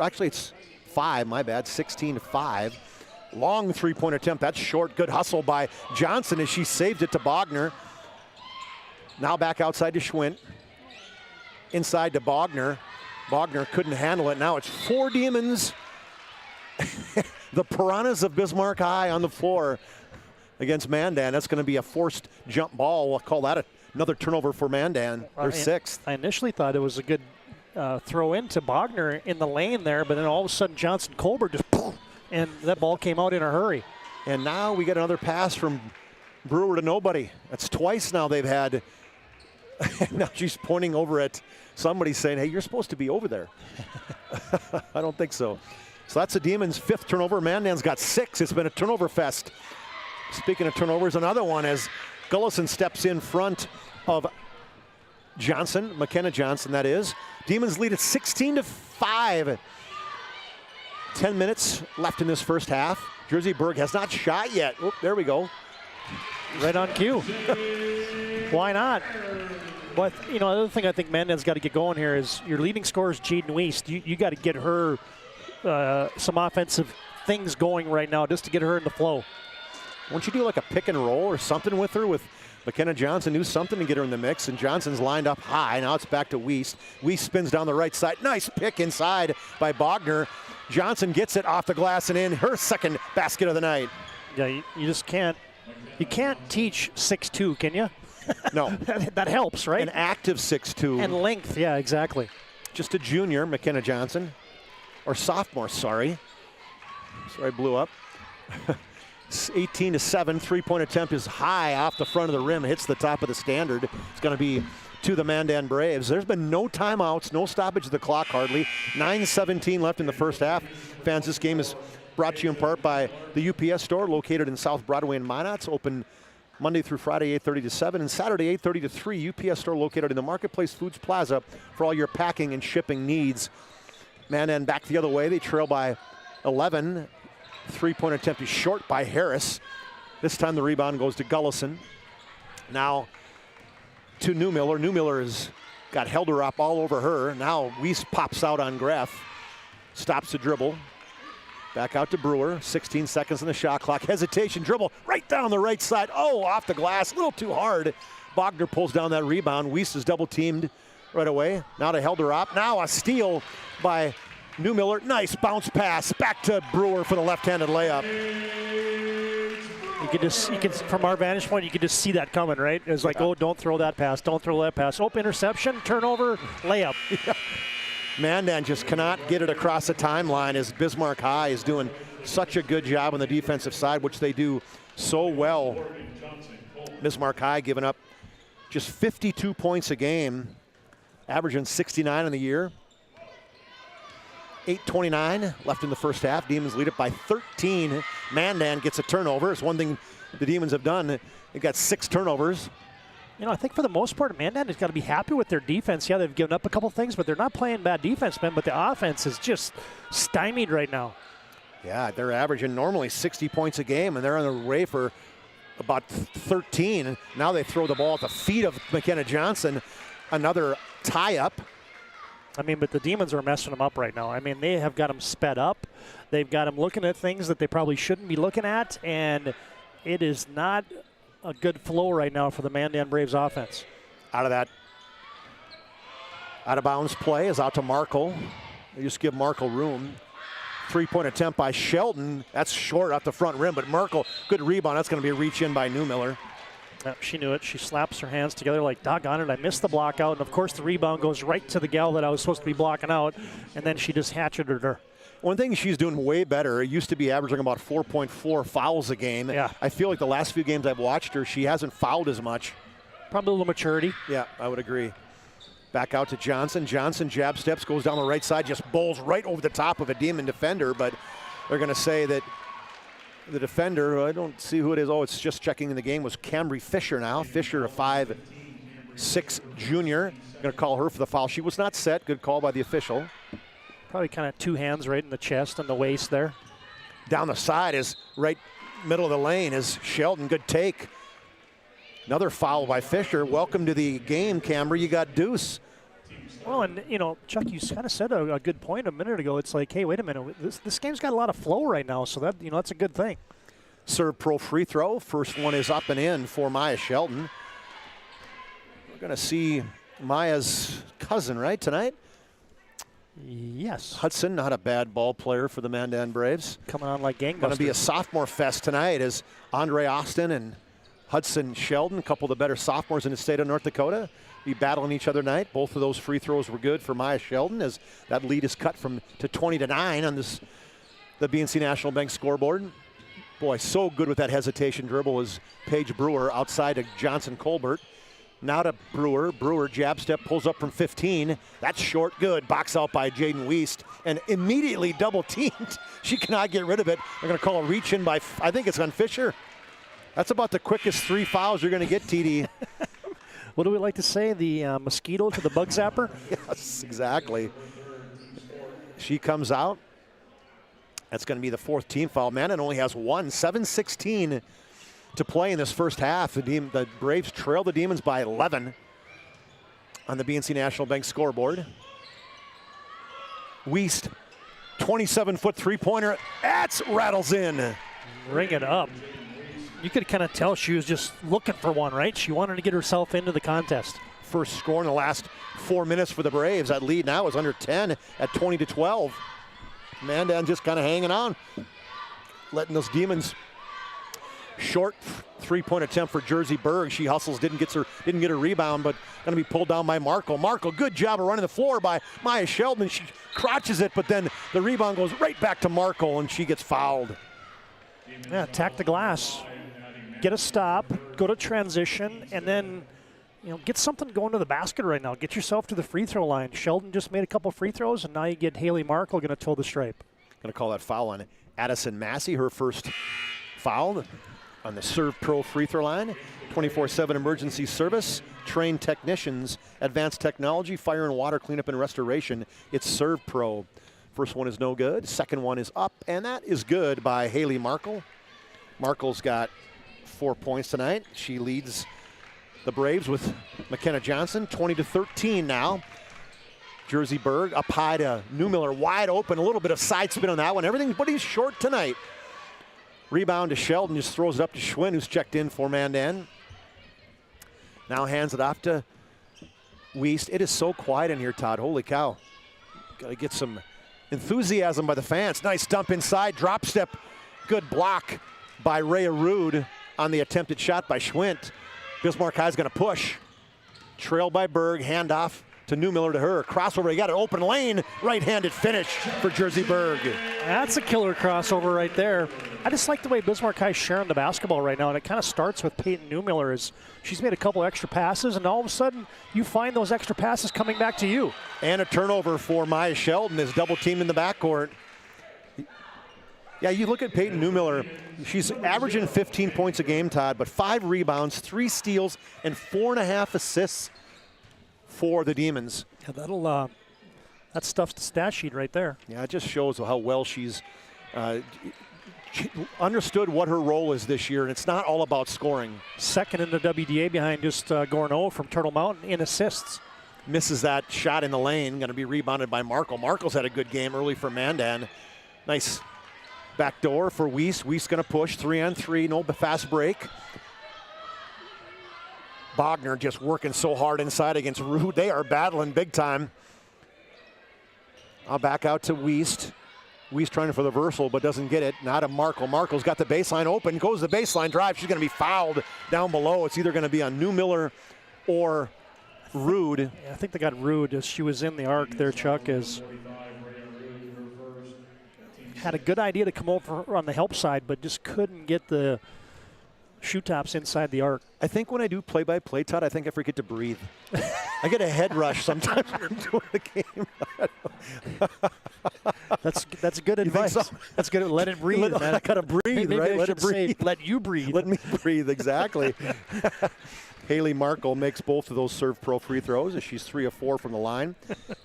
actually it's 5, my bad, 16-5. Long three-point attempt, that's short. Good hustle by Johnson as she saved it to Bogner. Now back outside to Schwint. Inside to Bogner. Bogner couldn't handle it. Now it's 4 Demons. The Piranhas of Bismarck High on the floor against Mandan. That's going to be a forced jump ball. We'll call that another turnover for Mandan. They're 6th. I initially thought it was a good throw into Bogner in the lane there, but then all of a sudden Johnson Colbert just and that ball came out in a hurry. And now we get another pass from Brewer to nobody. That's twice now they've had. Now she's pointing over at somebody saying, hey, you're supposed to be over there. I don't think so. So that's the Demons' 5th turnover. Mandan's got 6. It's been a turnover fest. Speaking of turnovers, another one as Gullison steps in front of Johnson, McKenna Johnson, that is. Demons lead at 16-5. 10 minutes left in this first half. Jersey Berg has not shot yet. Oh, there we go. Right on cue. Why not? But, you know, another thing I think Mandan's got to get going here is your leading scorer is Jaden Weist. You got to get her some offensive things going right now just to get her in the flow. Won't you do like a pick and roll or something with her, with McKenna Johnson? Do something to get her in the mix, and Johnson's lined up high. Now it's back to Weist. Weist spins down the right side. Nice pick inside by Bogner. Johnson gets it off the glass and in. Her second basket of the night. Yeah, you just can't. You can't teach 6'2", can you? No. That helps, right? An active 6'2". And length, yeah, exactly. Just a junior, McKenna Johnson. Or sophomore, sorry. Sorry, blew up. 18-7, three-point attempt is high off the front of the rim, hits the top of the standard. It's going to be to the Mandan Braves. There's been no timeouts, no stoppage of the clock hardly. 9:17 left in the first half. Fans, this game is brought to you in part by the UPS store located in South Broadway in Minot. Open Monday through Friday, 8:30 to 7, and Saturday, 8:30 to 3. UPS store located in the Marketplace Foods Plaza for all your packing and shipping needs. Mandan back the other way. They trail by 11. Three-point attempt is short by Harris. This time the rebound goes to Gullison. Now to Newmiller. Newmiller has got Helder up all over her. Now Weiss pops out on Greff. Stops the dribble. Back out to Brewer. 16 seconds on the shot clock. Hesitation dribble right down the right side. Oh, off the glass. A little too hard. Bogner pulls down that rebound. Weiss is double teamed right away. Now to Helder up. Now a steal by Newmiller. Nice bounce pass back to Brewer for the left-handed layup. You can, from our vantage point, you can just see that coming, right? It's like, oh, don't throw that pass, don't throw that pass. Oh, interception, turnover, layup. Yeah. Mandan just cannot get it across the timeline as Bismarck High is doing such a good job on the defensive side, which they do so well. Bismarck High giving up just 52 points a game, averaging 69 in the year. 8:29 left in the first half. Demons lead it by 13. Mandan gets a turnover. It's one thing the Demons have done. They've got 6 turnovers. You know, I think for the most part, Mandan has got to be happy with their defense. Yeah, they've given up a couple things, but they're not playing bad defense, man. But the offense is just stymied right now. Yeah, they're averaging normally 60 points a game, and they're on the way for about 13. And now they throw the ball at the feet of McKenna Johnson. Another tie-up. I mean, but the Demons are messing them up right now. I mean, they have got them sped up. They've got them looking at things that they probably shouldn't be looking at, and it is not a good flow right now for the Mandan Braves offense. Out of bounds play is out to Markle. They just give Markle room. Three-point attempt by Sheldon. That's short off the front rim, but Markle, good rebound. That's going to be a reach in by Newmiller. Yep, she knew it. She slaps her hands together like, doggone it, I missed the block out. And, of course, the rebound goes right to the gal that I was supposed to be blocking out, and then she just hatcheted her. One thing she's doing way better, it used to be averaging about 4.4 fouls a game. Yeah. I feel like the last few games I've watched her, she hasn't fouled as much. Probably a little maturity. Yeah, I would agree. Back out to Johnson. Johnson jab steps, goes down the right side, just bowls right over the top of a Demon defender, but they're going to say that the defender, I don't see who it is. Oh, it's just checking in the game, was Camry Fisher now. Fisher, a 5'6" junior. Going to call her for the foul. She was not set. Good call by the official. Probably kind of 2 hands right in the chest and the waist there. Down the side is right middle of the lane is Sheldon. Good take. Another foul by Fisher. Welcome to the game, Camber. You got deuce. Well, and, Chuck, you kind of said a good point a minute ago. It's like, hey, wait a minute. This game's got a lot of flow right now, so that that's a good thing. Serve pro free throw. First one is up and in for Maya Sheldon. We're going to see Maya's cousin, right, tonight? Yes. Hudson, not a bad ball player for the Mandan Braves. Coming on like gangbusters. Going to be a sophomore fest tonight as Andre Austin and Hudson Sheldon, a couple of the better sophomores in the state of North Dakota, be battling each other tonight. Both of those free throws were good for Maya Sheldon as that lead is cut to 20-9 on the BNC National Bank scoreboard. Boy, so good with that hesitation dribble is Paige Brewer outside of Johnson Colbert. Now to Brewer. Brewer jab step, pulls up from 15. That's short, good. Box out by Jaden Wiest and immediately double teamed. She cannot get rid of it. They're going to call a reach in by, I think it's on Fisher. That's about the quickest 3 fouls you're going to get, TD. What do we like to say? The mosquito to the bug zapper? Yes, exactly. She comes out. That's going to be the 4th team foul. Mandan only has 1. 7:16 to play in this first half. The Braves trail the Demons by 11 on the BNC National Bank scoreboard. Wiest, 27-foot three-pointer. That's rattles in. Ring it up. You could kind of tell she was just looking for one, right? She wanted to get herself into the contest. First score in the last 4 minutes for the Braves. That lead now is under 10 at 20-12. Mandan just kind of hanging on, letting those Demons. Short three-point attempt for Jersey Berg. She hustles, didn't get her rebound, but going to be pulled down by Markle. Markle, good job of running the floor by Maya Sheldon. She crotches it, but then the rebound goes right back to Markle, and she gets fouled. Yeah, attack the glass. Get a stop, go to transition, and then get something going to the basket right now. Get yourself to the free throw line. Sheldon just made a couple free throws, and now you get Haley Markle going to toe the stripe. Going to call that foul on Addison Massey, her first foul on the Serve Pro free throw line. 24/7 emergency service, trained technicians, advanced technology, fire and water cleanup and restoration. It's Serve Pro. First one is no good. Second one is up, and that is good by Haley Markle. Markle's got 4 points tonight. She leads the Braves with McKenna Johnson, 20-13 now. Jersey Berg up high to Newmiller, wide open, a little bit of side spin on that one. Everybody's short tonight. Rebound to Sheldon, just throws it up to Schwinn, who's checked in for Mandan. Now hands it off to Wiest. It is so quiet in here, Todd. Holy cow. Got to get some enthusiasm by the fans. Nice dump inside, drop step. Good block by Rhea Rude on the attempted shot by Schwint. Bismarck High's going to push. Trail by Berg, handoff to Newmiller to her. Crossover, you got an open lane. Right-handed finish for Jersey Berg. That's a killer crossover right there. I just like the way Bismarck High's sharing the basketball right now, and it kind of starts with Peyton Newmiller as she's made a couple extra passes, and all of a sudden you find those extra passes coming back to you. And a turnover for Maya Sheldon is double teamed in the backcourt. Yeah, you look at Peyton Newmiller, she's averaging 15 points a game, Todd, but 5 rebounds, 3 steals, and 4.5 assists for the Demons. Yeah, that stuff's the stat sheet right there. Yeah, it just shows how well she's she understood what her role is this year, and it's not all about scoring. Second in the WDA behind just Gorno from Turtle Mountain in assists. Misses that shot in the lane, going to be rebounded by Markle. Markle's had a good game early for Mandan. Nice backdoor for Wiest. Wiest going to push 3-on-3, no fast break. Bogner just working so hard inside against Rude. They are battling big time. I'll back out to Wiest. Wiest trying for the reversal, but doesn't get it. Now to Markle. Markle's got the baseline open, goes the baseline drive. She's going to be fouled down below. It's either going to be on Newmiller or Rude. Yeah, I think they got Rude as she was in the arc there, Chuck, as had a good idea to come over on the help side, but just couldn't get the shoe tops inside the arc. I think when I do play-by-play, Todd, I think I forget to breathe. I get a head rush sometimes when I'm doing the game. That's good advice. So? That's good. Let it breathe, man. I gotta breathe, maybe right? I Let it breathe. Let you breathe. Let me breathe, exactly. Haley Markle makes both of those Serve Pro free throws as she's 3 of 4 from the line.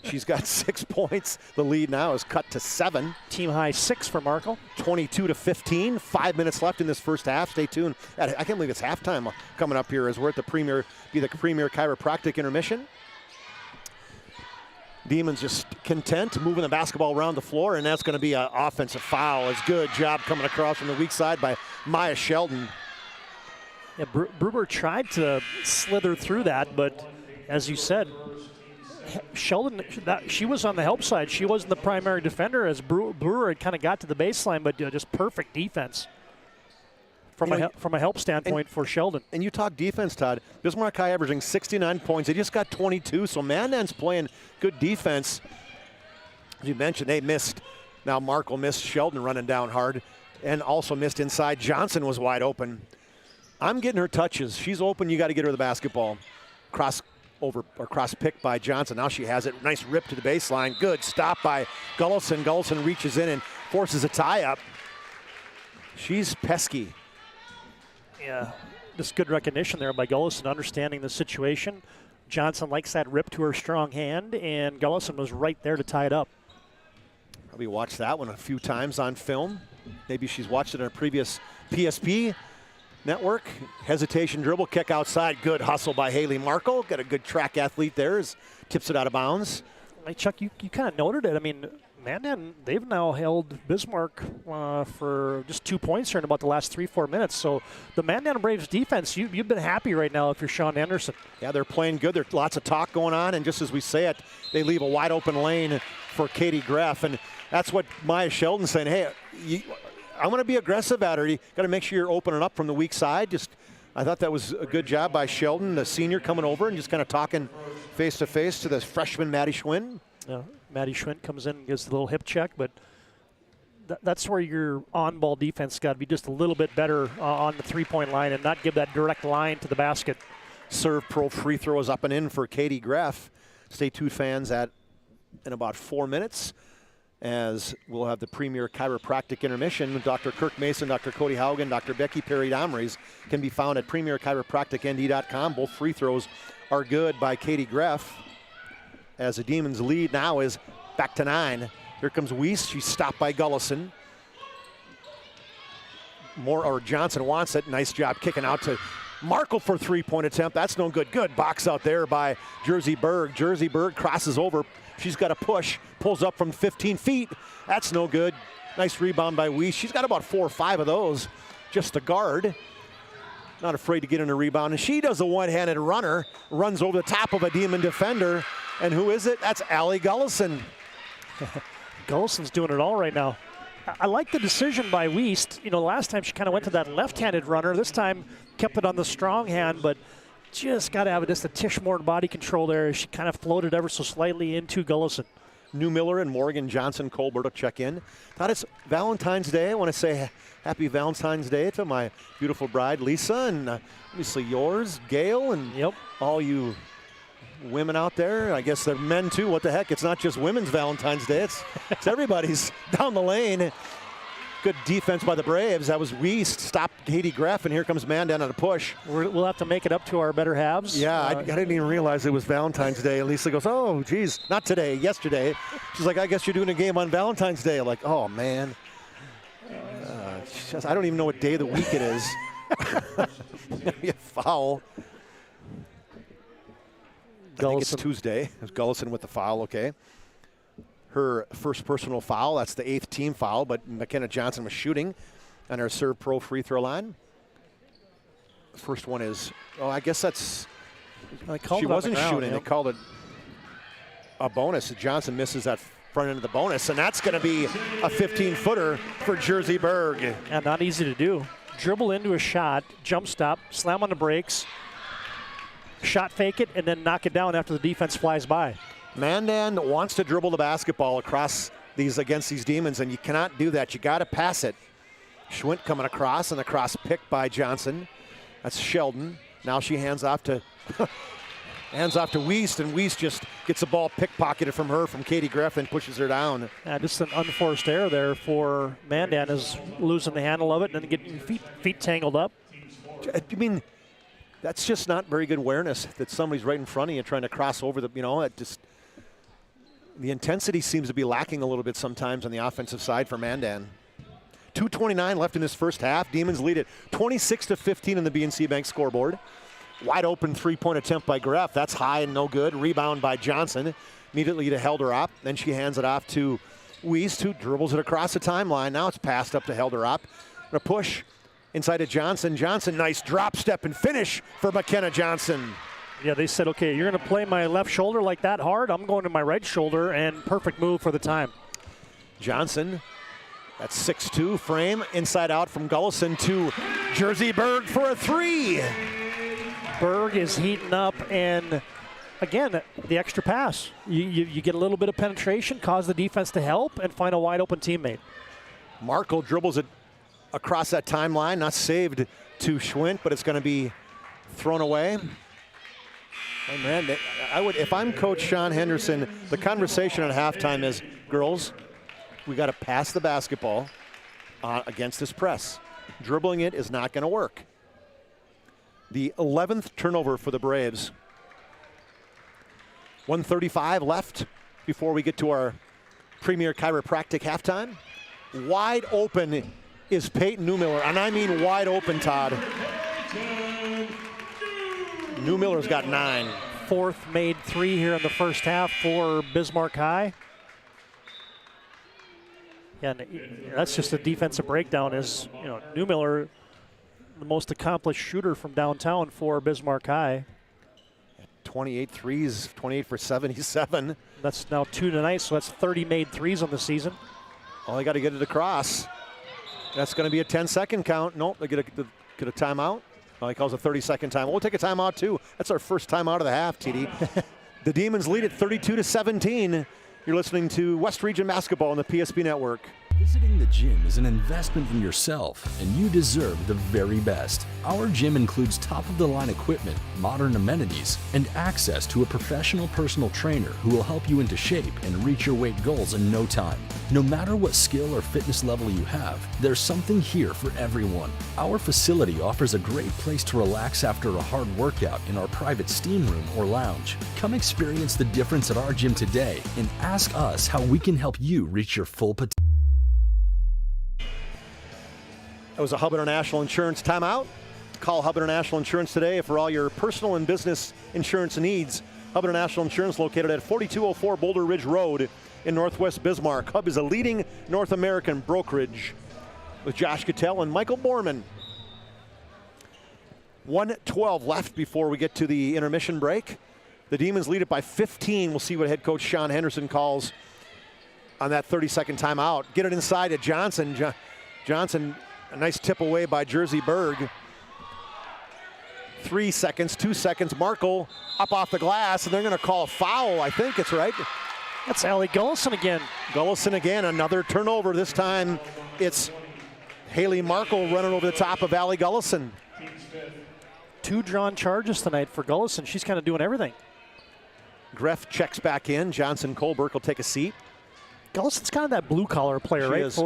She's got 6 points. The lead now is cut to 7. Team high 6 for Markle. 22-15. 5 minutes left in this first half. Stay tuned. I can't believe it's halftime coming up here as we're at the Premier Chiropractic intermission. Demons just content, moving the basketball around the floor, and that's going to be an offensive foul. It's good job coming across from the weak side by Maya Sheldon. Yeah, Brewer tried to slither through that, but as you said, Sheldon, she was on the help side. She wasn't the primary defender as Brewer had kind of got to the baseline, but just perfect defense from a help standpoint for Sheldon. And you talk defense, Todd. Bismarck High averaging 69 points. They just got 22, so Mandan's playing good defense. As you mentioned, they missed. Now Markle missed Sheldon running down hard and also missed inside. Johnson was wide open. I'm getting her touches. She's open. You got to get her the basketball. Cross pick by Johnson. Now she has it. Nice rip to the baseline. Good stop by Gullison. Gullison reaches in and forces a tie-up. She's pesky. Yeah, just good recognition there by Gullison, understanding the situation. Johnson likes that rip to her strong hand, and Gullison was right there to tie it up. Probably watched that one a few times on film. Maybe she's watched it on a previous PSP network. Hesitation dribble, kick outside. Good hustle by Haley Markle. Got a good track athlete there. Tips it out of bounds. Hey, Chuck, you kind of noted it. I mean, Mandan, they've now held Bismarck for just 2 points here in about the last 3-4 minutes. So the Mandan Braves defense, you've been happy right now if you're Sean Anderson. Yeah, they're playing good. There's lots of talk going on, and just as we say it, they leave a wide open lane for Katie Greff, and that's what Maya Sheldon's saying. Hey, I'm going to be aggressive at her. You got to make sure you're opening up from the weak side. I thought that was a good job by Sheldon, the senior, coming over and just kind of talking face to face to the freshman Maddie Schwinn. Yeah, Maddie Schwinn comes in and gives a little hip check, but that's where your on-ball defense got to be just a little bit better on the three-point line and not give that direct line to the basket. Serve Pro free throws up and in for Katie Greff. Stay tuned, fans, in about 4 minutes, as we'll have the Premier Chiropractic intermission. Dr. Kirk Mason, Dr. Cody Haugen, Dr. Becky Perry-Domries can be found at premierchiropracticnd.com. Both free throws are good by Katie Greff, as the Demons' lead now is back to 9. Here comes Weiss. She's stopped by Gullison. Johnson wants it. Nice job kicking out to Markle for a three-point attempt. That's no good. Good box out there by Jersey Berg. Jersey Berg crosses over. She's got a push, pulls up from 15 feet. That's no good. Nice rebound by Weiss. She's got about 4 or 5 of those. Just the guard. Not afraid to get in a rebound. And she does a one-handed runner, runs over the top of a Demon defender. And who is it? That's Allie Gullison. Gullison's doing it all right now. I like the decision by Weiss. Last time she kind of went to that left-handed runner. This time kept it on the strong hand, but just got to have just a tish more body control there. She kind of floated ever so slightly into Gullison. New Miller and Morgan Johnson Colbert will check in. Thought it's Valentine's Day. I want to say happy Valentine's Day to my beautiful bride, Lisa, and obviously yours, Gail, and all you women out there. I guess they're men too. What the heck? It's not just women's Valentine's Day. It's everybody's down the lane. Good defense by the Braves. That was Weiss. Stopped Katie Greff, and here comes Mandan on a push. We'll have to make it up to our better halves. Yeah, I didn't even realize it was Valentine's Day. And Lisa goes, oh, geez, not today, yesterday. She's like, I guess you're doing a game on Valentine's Day. I'm like, oh, man. I don't even know what day of the week it is. Be a foul. I think it's Tuesday. It's Gullison with the foul, okay. Her first personal foul. That's the 8th team foul, but McKenna Johnson was shooting on her Serve Pro free throw line. First one is, I guess that's, she wasn't shooting. They called it a bonus. Johnson misses that front end of the bonus, and that's going to be a 15-footer for Jersey Berg. Yeah, not easy to do. Dribble into a shot, jump stop, slam on the brakes, shot fake it, and then knock it down after the defense flies by. Mandan wants to dribble the basketball against these Demons, and you cannot do that. You got to pass it. Schwint coming across, and the cross pick by Johnson. That's Sheldon. Now she hands off to Weiss, and Weiss just gets the ball pickpocketed from her, from Katie Greff, and pushes her down. Just an unforced error there for Mandan, is losing the handle of it and then getting feet tangled up. I mean, That's just not very good awareness that somebody's right in front of you trying to cross over the, it just, the intensity seems to be lacking a little bit sometimes on the offensive side for Mandan. 2:29 left in this first half. Demons lead it 26-15 in the BNC Bank scoreboard. Wide open three-point attempt by Greff. That's high and no good. Rebound by Johnson. Immediately to Helderop. Then she hands it off to Wiest, who dribbles it across the timeline. Now it's passed up to Helderop. A push inside of Johnson. Johnson, nice drop step and finish for McKenna Johnson. Yeah, they said, okay, you're going to play my left shoulder like that hard. I'm going to my right shoulder, and perfect move for the time. Johnson, that's 6'2", frame, inside out from Gullison to Jersey Berg for a three. Berg is heating up, and again, the extra pass. You get a little bit of penetration, cause the defense to help, and find a wide open teammate. Markle dribbles it across that timeline, not saved to Schwint, but it's going to be thrown away. Oh man, I would, if I'm Coach Sean Henderson, the conversation at halftime is, girls, we got to pass the basketball against this press. Dribbling it is not going to work. The 11th turnover for the Braves. 1:35 left before we get to our Premier Chiropractic halftime. Wide open is Peyton Newmiller, and I mean wide open, Todd. Newmiller's got 9. Fourth made three here in the first half for Bismarck High. Yeah, and that's just a defensive breakdown. Is Newmiller, the most accomplished shooter from downtown for Bismarck High. 28 threes, 28 for 77. That's now 2 tonight, so that's 30 made threes on the season. All they got to get it across. That's going to be a 10-second count. Nope, they get a timeout. He calls a 30-second timeout. We'll take a timeout too. That's our first timeout of the half, TD. The Demons lead it 32-17. You're listening to West Region Basketball on the PSP Network. Visiting the gym is an investment in yourself, and you deserve the very best. Our gym includes top-of-the-line equipment, modern amenities, and access to a professional personal trainer who will help you into shape and reach your weight goals in no time. No matter what skill or fitness level you have, there's something here for everyone. Our facility offers a great place to relax after a hard workout in our private steam room or lounge. Come experience the difference at our gym today and ask us how we can help you reach your full potential. That was a Hub International Insurance timeout. Call Hub International Insurance today for all your personal and business insurance needs. Hub International Insurance located at 4204 Boulder Ridge Road in Northwest Bismarck. Hub is a leading North American brokerage with Josh Cattell and Michael Borman. 1:12 left before we get to the intermission break. The Demons lead it by 15. We'll see what head coach Sean Henderson calls on that 30-second timeout. Get it inside to Johnson. Johnson, a nice tip away by Jersey Berg. 3 seconds, 2 seconds. Markle up off the glass, and they're going to call a foul. I think it's right. That's Allie Gullison again. Gullison again, another turnover. This time it's Haley Markle running over the top of Allie Gullison. 2 drawn charges tonight for Gullison. She's kind of doing everything. Greff checks back in. Johnson Colberg will take a seat. Gullison's kind of that blue-collar player, She right? is.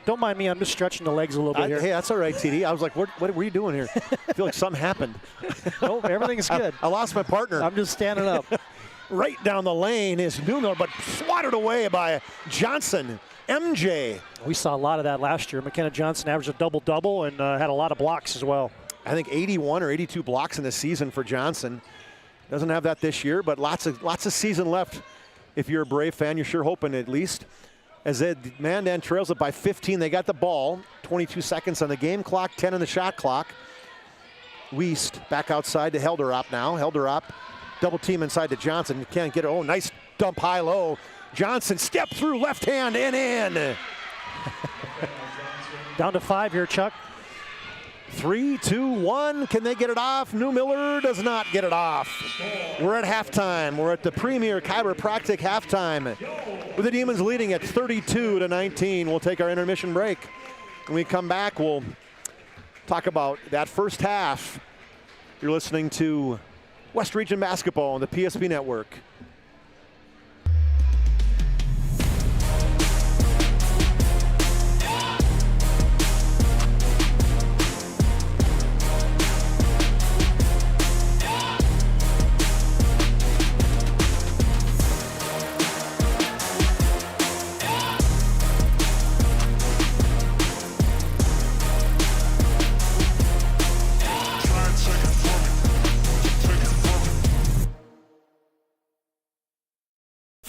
Don't mind me, I'm just stretching the legs a little bit here. Hey, that's all right, TD. I was like, what were you doing here? I feel like something happened. No, everything's good. I lost my partner. I'm just standing up. Right down the lane is Newmiller, but swatted away by Johnson. MJ. We saw a lot of that last year. McKenna Johnson averaged a double-double and had a lot of blocks as well. I think 81 or 82 blocks in the season for Johnson. Doesn't have that this year, but lots of season left. If you're a Brave fan, you're sure hoping at least. As Mandan trails it by 15, they got the ball. 22 seconds on the game clock, 10 on the shot clock. Wiest back outside to Helderop now. Helderop double team inside to Johnson. You can't get it. Oh, nice dump high low. Johnson step through left hand and in. Down to 5 here, Chuck. 3, 2, 1. Can they get it off? Newmiller does not get it off. We're at halftime. We're at the Premier Chiropractic halftime with the Demons leading at 32-19. We'll take our intermission break. When we come back, we'll talk about that first half. You're listening to West Region Basketball on the PSP Network.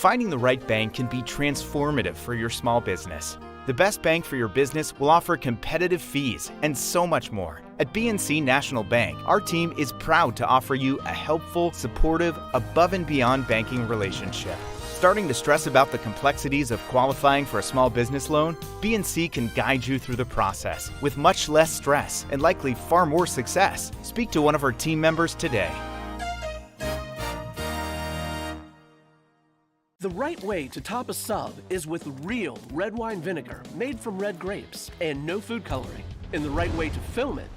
Finding the right bank can be transformative for your small business. The best bank for your business will offer competitive fees and so much more. At BNC National Bank, our team is proud to offer you a helpful, supportive, above and beyond banking relationship. Starting to stress about the complexities of qualifying for a small business loan? BNC can guide you through the process with much less stress and likely far more success. Speak to one of our team members today. The right way to top a sub is with real red wine vinegar made from red grapes and no food coloring. And the right way to film it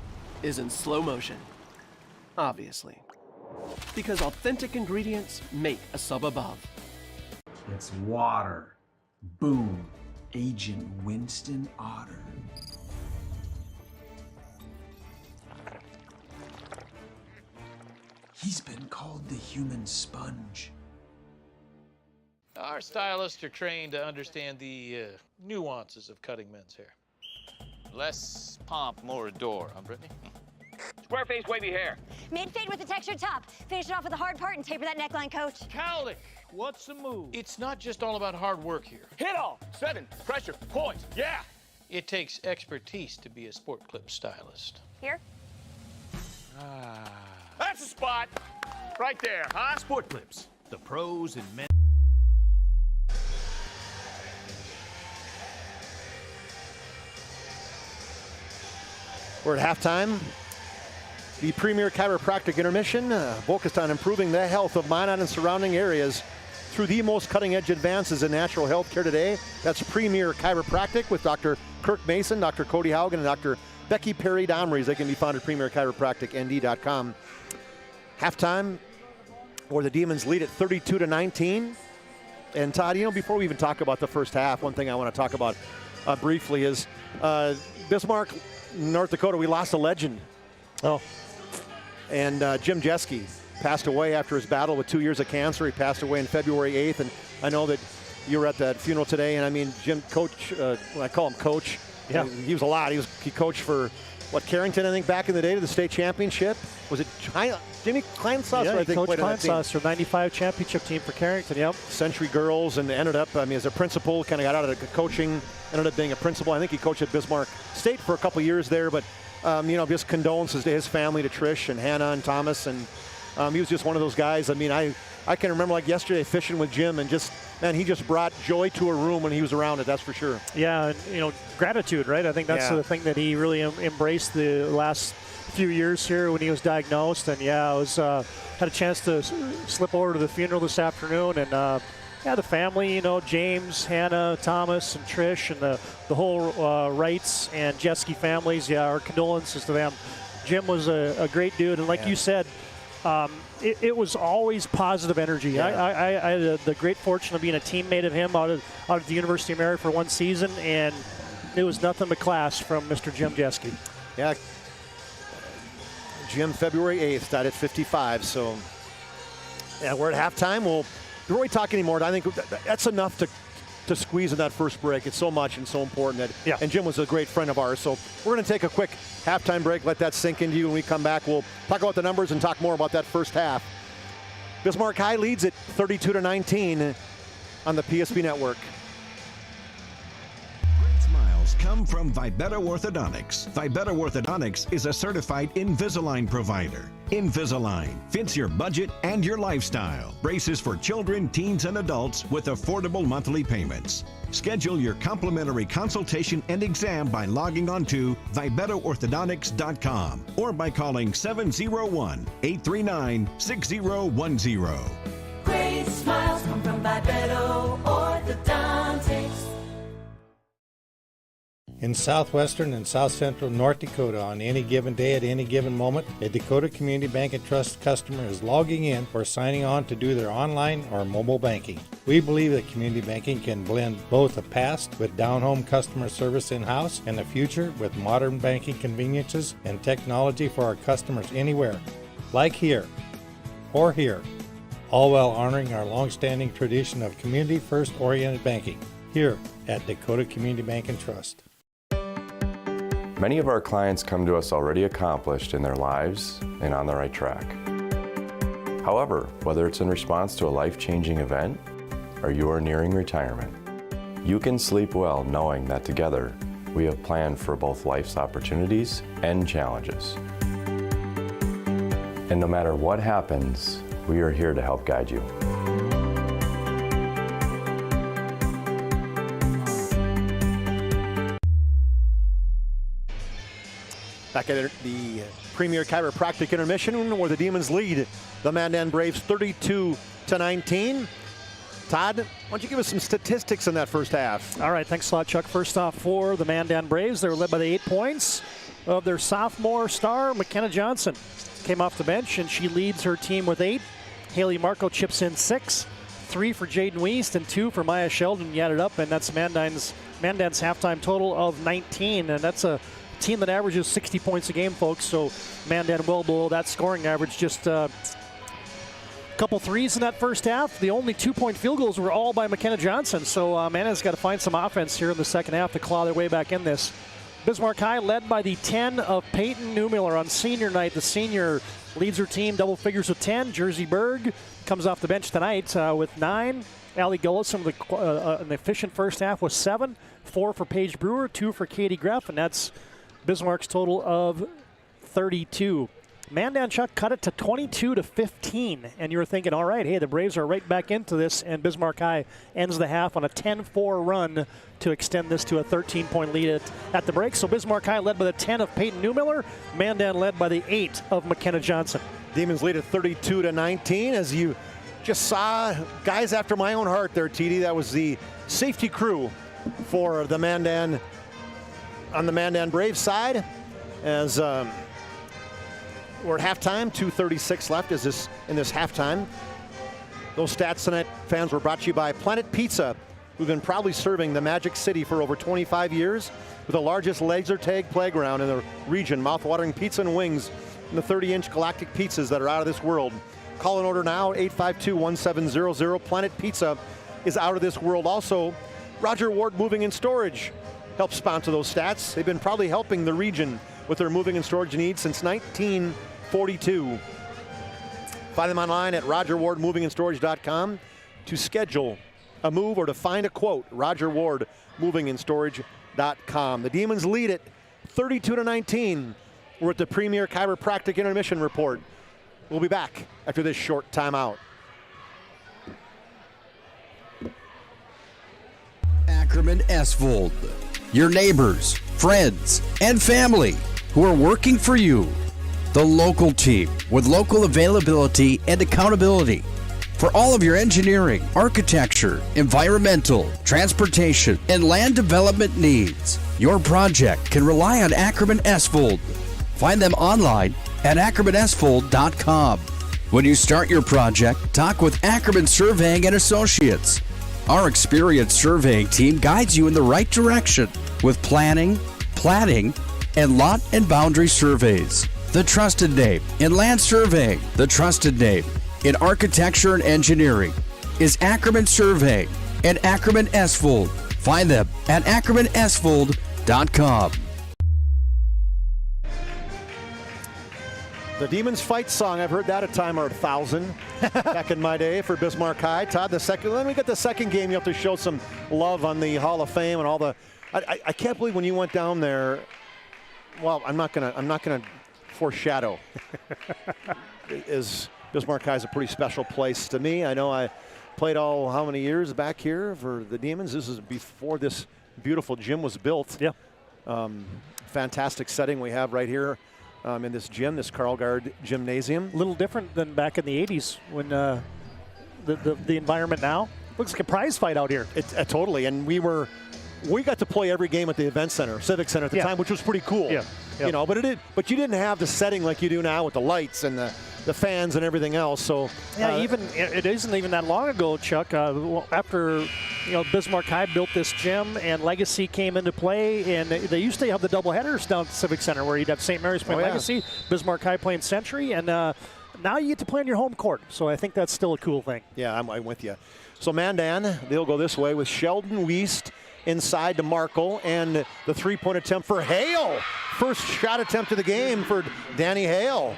is in slow motion. Obviously. Because authentic ingredients make a sub above. It's water. Boom. Agent Winston Otter. He's been called the human sponge. Our stylists are trained to understand the nuances of cutting men's hair. Less pomp, more adore, huh, Brittany? Square face, wavy hair. Mid-fade with a textured top. Finish it off with a hard part and taper that neckline, coach. Cowlick, what's the move? It's not just all about hard work here. Hit all. 7. Pressure. Points. Yeah. It takes expertise to be a sport clip stylist. Here? That's the spot. Right there, huh? Sport clips. The pros and men. We're at halftime. The premier chiropractic intermission focused on improving the health of Minot and surrounding areas through the most cutting-edge advances in natural health care today. That's Premier Chiropractic with Dr. Kirk Mason, Dr. Cody Haugen, and Dr. Becky Perry Domries. They can be found at premierchiropracticnd.com. Halftime, where the Demons lead at 32-19. And Todd, before we even talk about the first half, one thing I want to talk about briefly is Bismarck, North Dakota. We lost a legend. Oh. And Jim Jeske passed away after his battle with 2 years of cancer. He passed away on February 8th. And I know that you were at that funeral today. And I mean, Jim, Coach, I call him Coach. Yeah. He was a lot. He coached for, Carrington, I think, back in the day to the state championship. Was it Jimmy Kleinsasser? Yeah, I think Coach played on that team. Kleinsasser, 95 championship team for Carrington, yep. Century Girls, and ended up, as a principal, kind of got out of the coaching, ended up being a principal. I think he coached at Bismarck State for a couple years there, but just condolences to his family, to Trish and Hannah and Thomas, and he was just one of those guys. I mean, I can remember like yesterday fishing with Jim, and he just brought joy to a room when he was around it, that's for sure. Yeah, and, gratitude, right? I think that's the thing that he really embraced the last few years here when he was diagnosed. And I was had a chance to slip over to the funeral this afternoon, and the family, James, Hannah, Thomas, and Trish, and the whole Wrights and Jeske families, our condolences to them. Jim was a great dude, and like you said, it was always positive energy. Yeah. I had the great fortune of being a teammate of him out of the University of Mary for one season, and it was nothing but class from Mr. Jim Jeske. Yeah. Jim, February 8th, died at 55. So, we're at halftime. Before we talk anymore, I think that's enough to squeeze in that first break. It's so much and so important. And Jim was a great friend of ours. So we're going to take a quick halftime break. Let that sink into you. When we come back, we'll talk about the numbers and talk more about that first half. Bismarck High leads at 32-19 on the PSP Network. Come from Vibetta Orthodontics. Vibetta Orthodontics is a certified Invisalign provider. Invisalign fits your budget and your lifestyle. Braces for children, teens, and adults with affordable monthly payments. Schedule your complimentary consultation and exam by logging on to VibettaOrthodontics.com or by calling 701-839-6010. Great smiles come from Vibetta Orthodontics. In southwestern and south central North Dakota, on any given day at any given moment, a Dakota Community Bank and Trust customer is logging in or signing on to do their online or mobile banking. We believe that community banking can blend both the past with down-home customer service in-house and the future with modern banking conveniences and technology for our customers anywhere, like here or here, all while honoring our long-standing tradition of community-first oriented banking here at Dakota Community Bank and Trust. Many of our clients come to us already accomplished in their lives and on the right track. However, whether it's in response to a life-changing event, or you are nearing retirement, you can sleep well knowing that together we have planned for both life's opportunities and challenges. And no matter what happens, we are here to help guide you. Back at the Premier Chiropractic Intermission, where the Demons lead the Mandan Braves 32-19. Todd, why don't you give us some statistics in that first half? All right, thanks a lot, Chuck. First off, for the Mandan Braves, they were led by the 8 points of their sophomore star, McKenna Johnson. Came off the bench, and she leads her team with 8. Haley Marco chips in 6, 3 for Jaden Wiest, and 2 for Maya Sheldon. You add it up, and that's Mandan's halftime total of 19, and that's a team that averages 60 points a game, folks, so Mandan well below that scoring average. Just couple threes in that first half. The only 2-point field goals were all by McKenna Johnson. So Mandan's got to find some offense here in the second half to claw their way back in this. Bismarck High led by the 10 of Peyton Newmiller on senior night. The senior leads her team double figures with 10. Jersey Berg comes off the bench tonight with 9. Allie Gullison with an efficient first half with 7. 4 for Paige Brewer, 2 for Katie Greff, and that's Bismarck's total of 32. Mandan, Chuck, cut it to 22-15, and you were thinking, all right, hey, the Braves are right back into this, and Bismarck High ends the half on a 10-4 run to extend this to a 13-point lead at the break. So Bismarck High led by the 10 of Peyton Newmiller, Mandan led by the 8 of McKenna Johnson. Demons lead at 32-19, as you just saw guys after my own heart there, TD. That was the safety crew for the Mandan, on the Mandan Braves side, as we're at halftime, 2:36 left in this halftime. Those stats tonight, fans, were brought to you by Planet Pizza, who've been proudly serving the Magic City for over 25 years with the largest laser tag playground in the region, mouth-watering pizza and wings, and the 30-inch galactic pizzas that are out of this world. Call and order now, 852-1700. Planet Pizza is out of this world. Also, Roger Ward Moving and Storage helps sponsor those stats. They've been proudly helping the region with their moving and storage needs since 1942. Find them online at rogerwardmovingandstorage.com to schedule a move or to find a quote. rogerwardmovingandstorage.com. The Demons lead it 32-19. We're at the Premier Chiropractic Intermission Report. We'll be back after this short timeout. Ackerman Esvold, your neighbors, friends, and family who are working for you. The local team with local availability and accountability for all of your engineering, architecture, environmental, transportation, and land development needs. Your project can rely on Ackerman Esvold. Find them online at ackermanesvold.com. When you start your project, talk with Ackerman Surveying and Associates. Our experienced surveying team guides you in the right direction with planning, platting, and lot and boundary surveys. The trusted name in land surveying, the trusted name in architecture and engineering is Ackerman Surveying and Ackerman Esvold. Find them at ackermanesvold.com. The Demons fight song, I've heard that a time or 1,000 back in my day for Bismarck High. Todd, then we got the second game. You have to show some love on the Hall of Fame and all the. I can't believe when you went down there. Well, I'm not gonna foreshadow. Bismarck High is a pretty special place to me. I know I played how many years back here for the Demons. This is before this beautiful gym was built. Yeah. Fantastic setting we have right here. In this gym, this Carl Gard Gymnasium. A little different than back in the 80s when the environment now looks like a prize fight out here. Totally, and we got to play every game at the event center, Civic Center at the time, which was pretty cool. Yeah. You know, but you didn't have the setting like you do now with the lights and the fans and everything else. So it isn't even that long ago, Chuck. After Bismarck High built this gym and Legacy came into play, and they used to have the doubleheaders down at Civic Center where you'd have St. Mary's playing Legacy, Bismarck High playing Century, and now you get to play on your home court. So I think that's still a cool thing. Yeah, I'm with you. So Mandan, they'll go this way with Sheldon Wiest inside to Markle, and the three-point attempt for Hale. First shot attempt of the game for Danny Hale.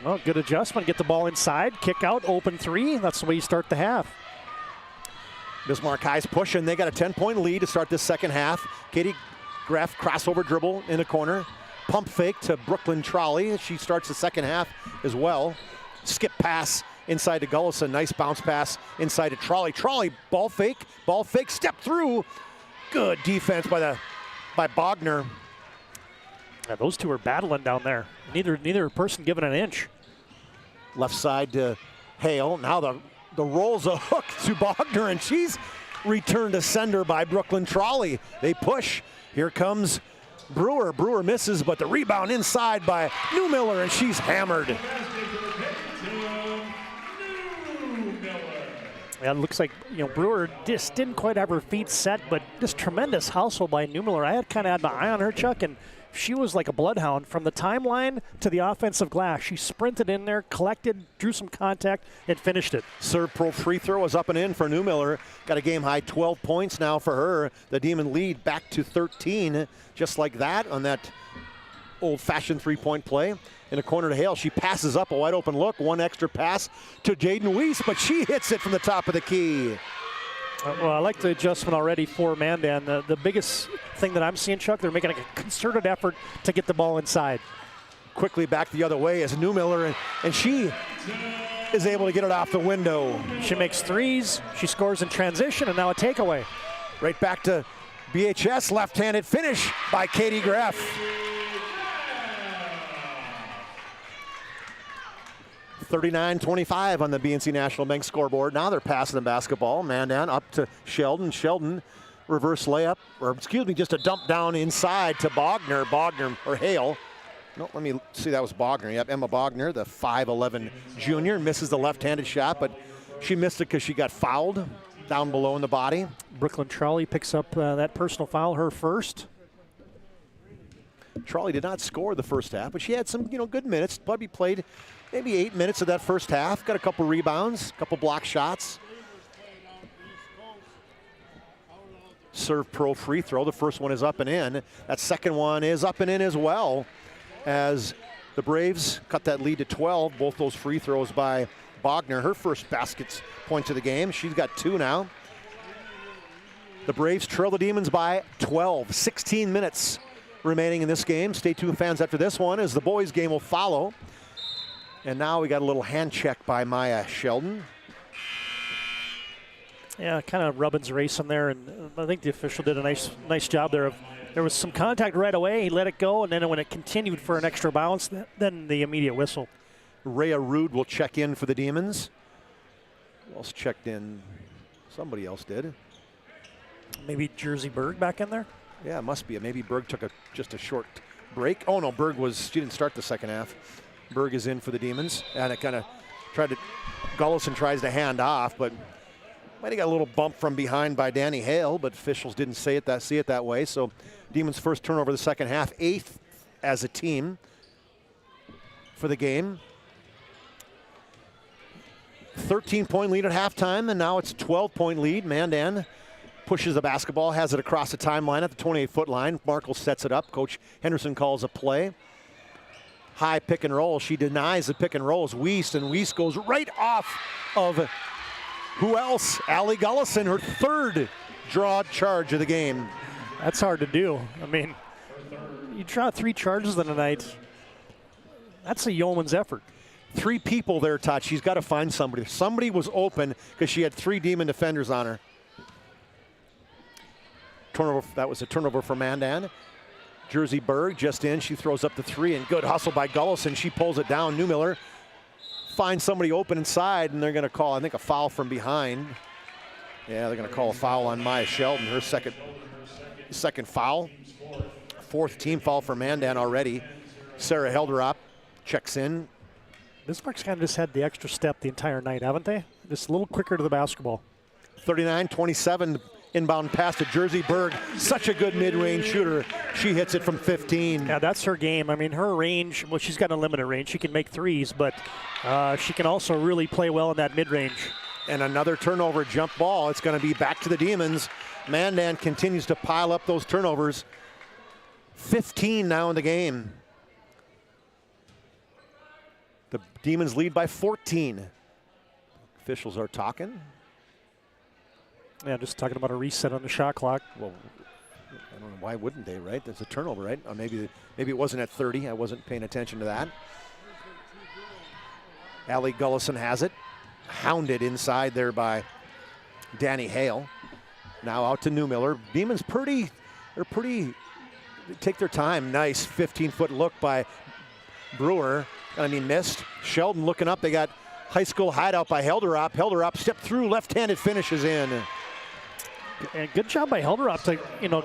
Well, good adjustment. Get the ball inside, kick out, open three. That's the way you start the half. Bismarck High's pushing. They got a 10-point lead to start this second half. Katie Graff crossover dribble in the corner. Pump fake to Brooklyn Trolley. She starts the second half as well. Skip pass inside to Gullison. Nice bounce pass inside to Trolley. Trolley ball fake, step through. Good defense by Bogner. Yeah, those two are battling down there. Neither person giving an inch. Left side to Hale. Now the roll's a hook to Bogner, and she's returned to sender by Brooklyn Trolley. They push. Here comes Brewer. Brewer misses, but the rebound inside by Newmiller, and she's hammered. Yeah, it looks like Brewer just didn't quite have her feet set, but just tremendous hustle by Newmiller. I had kind of had my eye on her, Chuck, and she was like a bloodhound from the timeline to the offensive glass. She sprinted in there, collected, drew some contact, and finished it. Serve pro free throw was up and in for Newmiller. Got a game high 12 points now for her. The Demon lead back to 13, just like that on that old-fashioned three-point play. In a corner to Hale, she passes up a wide open look. One extra pass to Jaden Weiss, but she hits it from the top of the key. Well, I like the adjustment already for Mandan. The biggest thing that I'm seeing, Chuck, they're making a concerted effort to get the ball inside. Quickly back the other way is Newmiller, and she is able to get it off the window. She makes threes, she scores in transition, and now a takeaway. Right back to BHS, left-handed finish by Katie Graff. $39-25 on the BNC National Bank scoreboard. Now they're passing the basketball. Mandan up to Sheldon. Sheldon, reverse layup, or excuse me, just a dump down inside to Bogner. Bogner, or Hale. No, let me see, that was Bogner. Yep, Emma Bogner, the 5'11 junior, misses the left-handed shot, but she missed it because she got fouled down below in the body. Brooklyn Trolley picks up that personal foul, her first. Trolley did not score the first half, but she had some, good minutes. Probably played maybe 8 minutes of that first half. Got a couple rebounds, a couple block shots. Serve pro free throw. The first one is up and in. That second one is up and in as well, as the Braves cut that lead to 12. Both those free throws by Bogner. Her first points of the game. She's got 2 now. The Braves trail the Demons by 12. 16 minutes remaining in this game. Stay tuned, fans, after this one, as the boys' game will follow. And now we got a little hand check by Maya Sheldon. Yeah, kind of Rubbins racing there, and I think the official did a nice job there. There was some contact right away. He let it go, and then when it continued for an extra bounce, then the immediate whistle. Rhea Rude will check in for the Demons. Who else checked in? Somebody else did. Maybe Jersey Berg back in there? Yeah, it must be. Maybe Berg took just a short break. Oh, no, she didn't start the second half. Berg is in for the Demons, and it kind of Gullison tries to hand off, but might have got a little bump from behind by Danny Hale, but officials didn't see it that way. So Demons' first turnover of the second half, 8th as a team for the game. 13-point lead at halftime, and now it's a 12-point lead. Mandan pushes the basketball, has it across the timeline at the 28-foot line. Markle sets it up. Coach Henderson calls a play. High pick and roll. She denies the pick and roll as Weiss, and Weiss goes right off of who else? Allie Gullison, her third draw charge of the game. That's hard to do. I mean, you draw 3 charges in a night. That's a yeoman's effort. 3 people there, Todd. She's got to find somebody. Somebody was open because she had 3 Demon defenders on her. Turnover. That was a turnover for Mandan. Jersey Berg just in. She throws up the 3, and good hustle by Gullison. She pulls it down. Newmiller finds somebody open inside, and they're going to call, I think, a foul from behind. Yeah, they're going to call a foul on Maya Sheldon, her second foul. 4th team foul for Mandan already. Sarah Helderop checks in. Bismarck's kind of just had the extra step the entire night, haven't they? Just a little quicker to the basketball. 39-27. Inbound pass to Jersey Berg. Such a good mid-range shooter. She hits it from 15. Yeah, that's her game. I mean, her range, well, she's got a limited range. She can make threes, but she can also really play well in that mid-range. And another turnover jump ball. It's going to be back to the Demons. Mandan continues to pile up those turnovers. 15 now in the game. The Demons lead by 14. Officials are talking. Yeah, just talking about a reset on the shot clock. Well, I don't know, why wouldn't they, right? That's a turnover, right? Or maybe it wasn't at 30. I wasn't paying attention to that. Allie Gullison has it. Hounded inside there by Danny Hale. Now out to Newmiller. Demons they take their time. Nice 15-foot look by Brewer. Missed. Sheldon looking up. They got high school hideout by Helderop. Helderop stepped through, left-handed finishes in. And good job by Helderop to,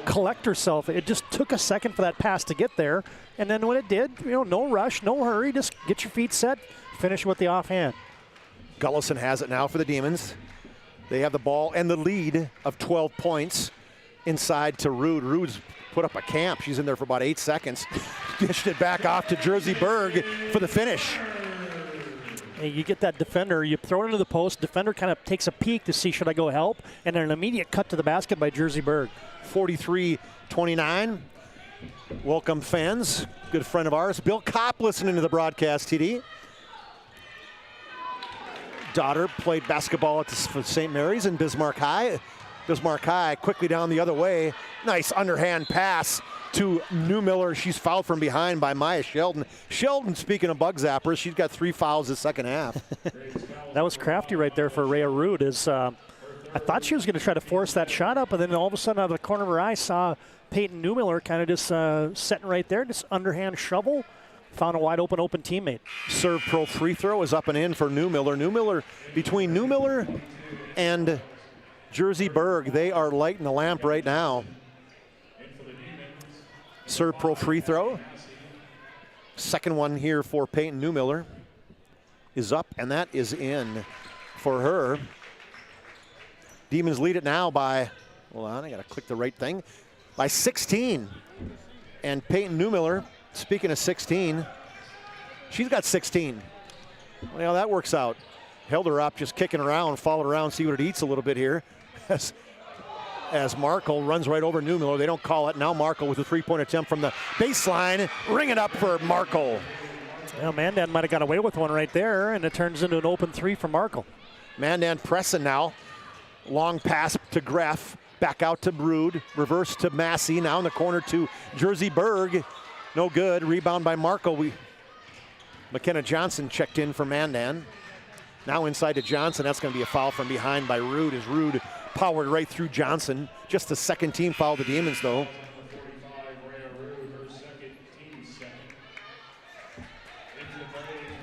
collect herself. It just took a second for that pass to get there. And then when it did, no rush, no hurry. Just get your feet set, finish with the offhand. Gullison has it now for the Demons. They have the ball and the lead of 12 points inside to Rude. Rude's put up a camp. She's in there for about 8 seconds. Dished it back off to Jersey Berg for the finish. Hey, you get that defender, you throw it into the post, defender kind of takes a peek to see should I go help, and then an immediate cut to the basket by Jersey Berg. 43-29. Welcome fans. Good friend of ours, Bill Kopp, listening to the broadcast, TD. Daughter played basketball at St. Mary's and Bismarck High. Bismarck High quickly down the other way. Nice underhand pass to Newmiller. She's fouled from behind by Maya Sheldon. Sheldon, speaking of bug zappers, she's got 3 fouls the second half. That was crafty right there for Rhea Rude. I thought she was going to try to force that shot up, and then all of a sudden out of the corner of her eye saw Peyton Newmiller kind of just sitting right there, just underhand shovel. Found a wide open teammate. Serve pro free throw is up and in for Newmiller. Between Newmiller and Jersey Berg, they are lighting the lamp right now. Serve pro free throw. Second one here for Peyton Newmiller is up, and that is in for her. Demons lead it now by, hold on, I gotta click the right thing, by 16. And Peyton Newmiller, speaking of 16, she's got 16. Well, that works out. Helderop just kicking around, following around, see what it eats a little bit here. As Markle runs right over Newmiller. They don't call it. Now Markle with a three-point attempt from the baseline. Ring it up for Markle. Well, Mandan might have got away with one right there, and it turns into an open three for Markle. Mandan pressing now. Long pass to Greff. Back out to Brood. Reverse to Massey. Now in the corner to Jersey Berg. No good. Rebound by Markle. McKenna Johnson checked in for Mandan. Now inside to Johnson. That's going to be a foul from behind by Rude as Rude powered right through Johnson. Just the second team foul the Demons, though.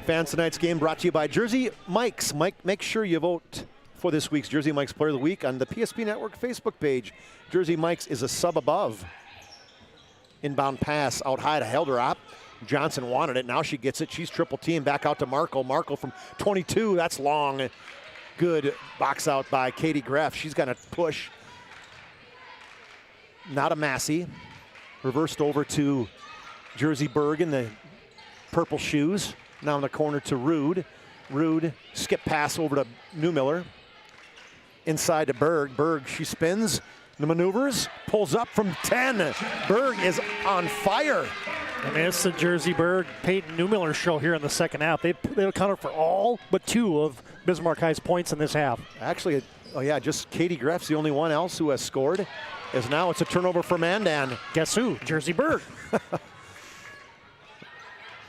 Fans, tonight's game brought to you by Jersey Mike's. Make sure you vote for this week's Jersey Mike's Player of the Week on the PSP Network Facebook page. Jersey Mike's is a sub above. Inbound pass out high to Helderop. Johnson wanted it. Now she gets it. She's triple team. Back out to Markle. Markle from 22. That's long. Good box out by Katie Greff. She's going to push. Now to Massey. Reversed over to Jersey Berg in the purple shoes. Now in the corner to Rude. Rude, skip pass over to Newmiller. Inside to Berg. Berg, she spins. The maneuvers, pulls up from 10. Berg is on fire. I mean, it's the Jersey Berg, Peyton Newmiller show here in the second half. They accounted for all but 2 of Bismarck High's points in this half. Actually, just Katie Greff's the only one else who has scored. As now it's a turnover for Mandan. Guess who? Jersey Berg.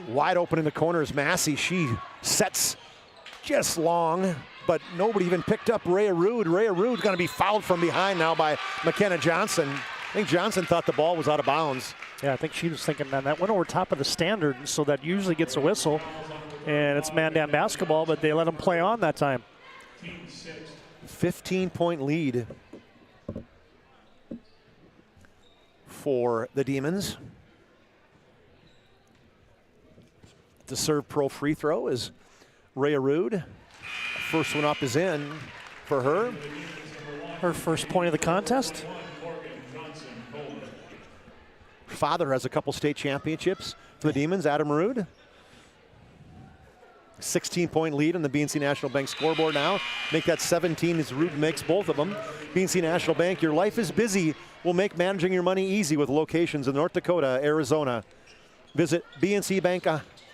Wide open in the corner is Massey. She sets just long, but nobody even picked up Rhea Rude. Rhea Rude's going to be fouled from behind now by McKenna Johnson. I think Johnson thought the ball was out of bounds. Yeah, I think she was thinking that went over top of the standard, so that usually gets a whistle. And it's Mandan basketball, but they let them play on that time. 15-point lead for the Demons. To serve pro free throw is Rhea Rude. First one up is in for her. Her first point of the contest. Her father has a couple state championships for the Demons, Adam Rude. 16-point lead on the BNC National Bank scoreboard now. Make that 17 as Rude makes both of them. BNC National Bank, your life is busy. We'll make managing your money easy with locations in North Dakota, Arizona. Visit BNC Bank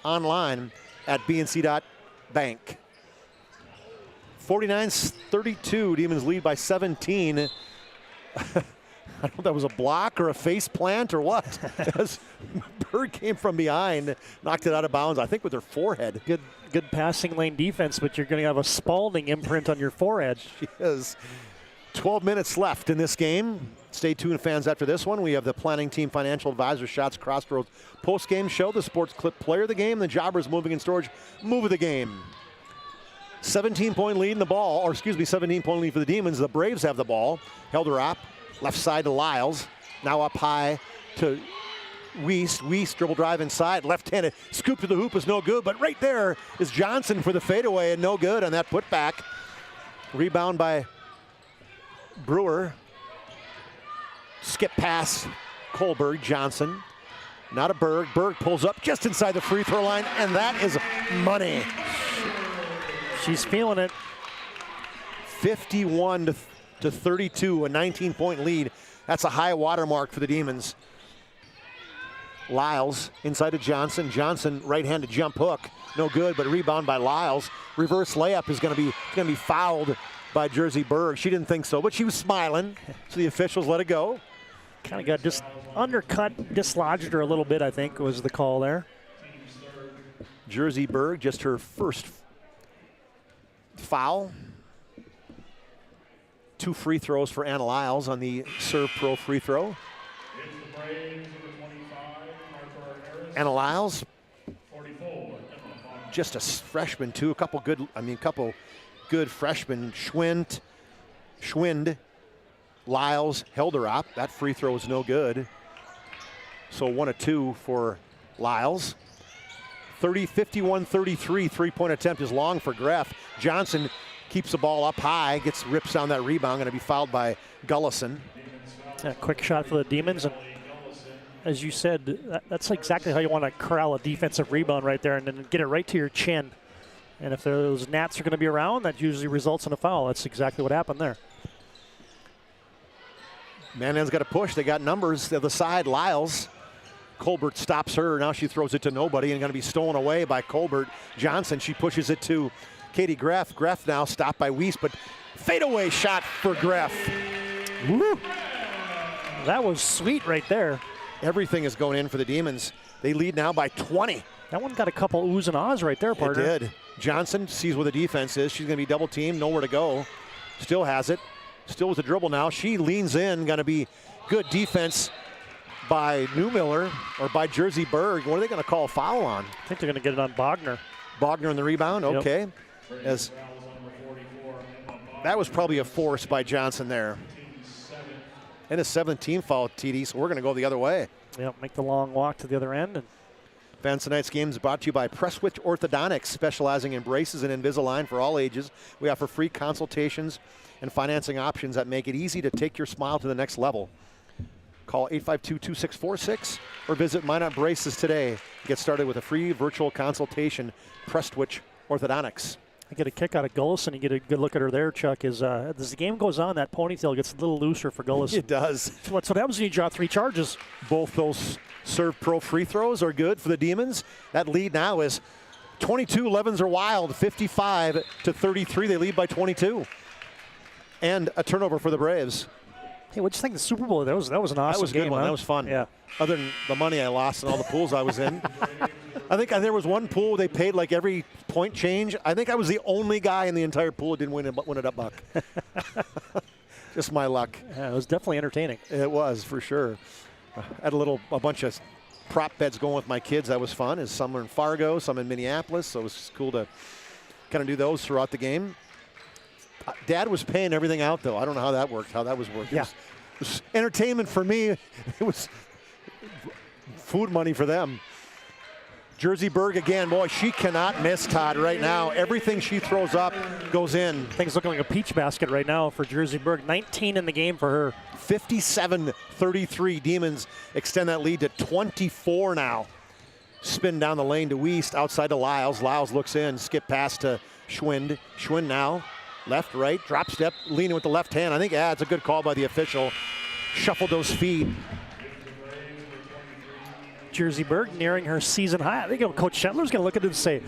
online at bnc.bank. 49-32, Demons lead by 17. I don't know if that was a block or a face plant or what. As Berg came from behind, knocked it out of bounds, I think with her forehead. Good passing lane defense, but you're going to have a Spalding imprint on your forehead. She is. 12 minutes left in this game. Stay tuned, fans, after this one. We have the planning team, financial advisor, Shots Crossroads post-game show, the sports clip player of the game, the Jobbers moving and storage move of the game. 17-point lead in the ball, or excuse me, 17-point lead for the Demons. The Braves have the ball. Held her up, left side to Lyles. Now up high to Weiss. Weiss dribble drive inside, left-handed. Scoop to the hoop is no good, but right there is Johnson for the fadeaway and no good on that putback. Rebound by Brewer. Skip pass, Kohlberg, Johnson. Not a Berg. Berg pulls up just inside the free throw line, and that is money. She's feeling it. 51 to 32, a 19-point lead. That's a high water mark for the Demons. Lyles inside to Johnson. Johnson right-handed jump hook, no good, but a rebound by Lyles. Reverse layup is going to be fouled by Jersey Berg. She didn't think so, but she was smiling, so the officials let it go. Kind of got just undercut, dislodged her a little bit, I think, was the call there. Jersey Berg, just her first foul. 2 free throws for Anna Lyles on the serve pro free throw. Anna Lyles, just a freshman too. A couple good freshmen. Schwind, Lyles held her up. That free throw is no good. So 1 of 2 for Lyles. 51-33, three-point attempt is long for Greff. Johnson keeps the ball up high, rips down that rebound, going to be fouled by Gullison. Yeah, quick shot for the Demons, and as you said, that's exactly how you want to corral a defensive rebound right there, and then get it right to your chin. And if those gnats are going to be around, that usually results in a foul. That's exactly what happened there. Mandan's got to push. They got numbers. The other side, Lyles. Colbert stops her. Now she throws it to nobody and going to be stolen away by Colbert. Johnson, she pushes it to Katie Greff. Greff now stopped by Weiss, but fadeaway shot for Greff. Woo. That was sweet right there. Everything is going in for the Demons. They lead now by 20. That one got a couple oohs and ahs right there, partner. It did. Johnson sees where the defense is. She's going to be double teamed, nowhere to go. Still has it. Still with the dribble now. She leans in, going to be good defense by Newmiller or by Jersey Berg. What are they going to call a foul on? I think they're going to get it on Bogner. Bogner on the rebound? Okay. Yep. As that was probably a force by Johnson there. And a 17 foul, TD, so we're going to go the other way. Yep, make the long walk to the other end. And fans, tonight's game is brought to you by Presswich Orthodontics, specializing in braces and Invisalign for all ages. We offer free consultations and financing options that make it easy to take your smile to the next level. Call 852-2646 or visit Minot Braces today. Get started with a free virtual consultation. Prestwich Orthodontics. I get a kick out of Gullison. You get a good look at her there, Chuck. As the game goes on, that ponytail gets a little looser for Gullison. It does. That's what happens when you draw 3 charges. Both those serve pro free throws are good for the Demons. That lead now is 22. 11s are wild. 55-33. They lead by 22. And a turnover for the Braves. Hey, what'd you think of the Super Bowl? That was an awesome game. That was a good one. Huh? That was fun. Yeah. Other than the money I lost and all the pools I was in. I think there was one pool they paid like every point change. I think I was the only guy in the entire pool who didn't win it up buck. Just my luck. Yeah, it was definitely entertaining. It was, for sure. I had a bunch of prop bets going with my kids. That was fun. Some were in Fargo, some in Minneapolis, so it was cool to kind of do those throughout the game. Dad was paying everything out, though. I don't know how that worked, how that was working. Yeah. It was entertainment for me. It was food money for them. Jersey Berg again. Boy, she cannot miss, Todd, right now. Everything she throws up goes in. Things looking like a peach basket right now for Jersey Berg. 19 in the game for her. 57-33. Demons extend that lead to 24 now. Spin down the lane to Weiss, outside to Lyles. Lyles looks in, skip pass to Schwind. Schwind now. Left, right, drop step, leaning with the left hand. I think, it's a good call by the official. Shuffled those feet. Jersey Berg nearing her season high. I think Coach Shetler's going to look at it and say,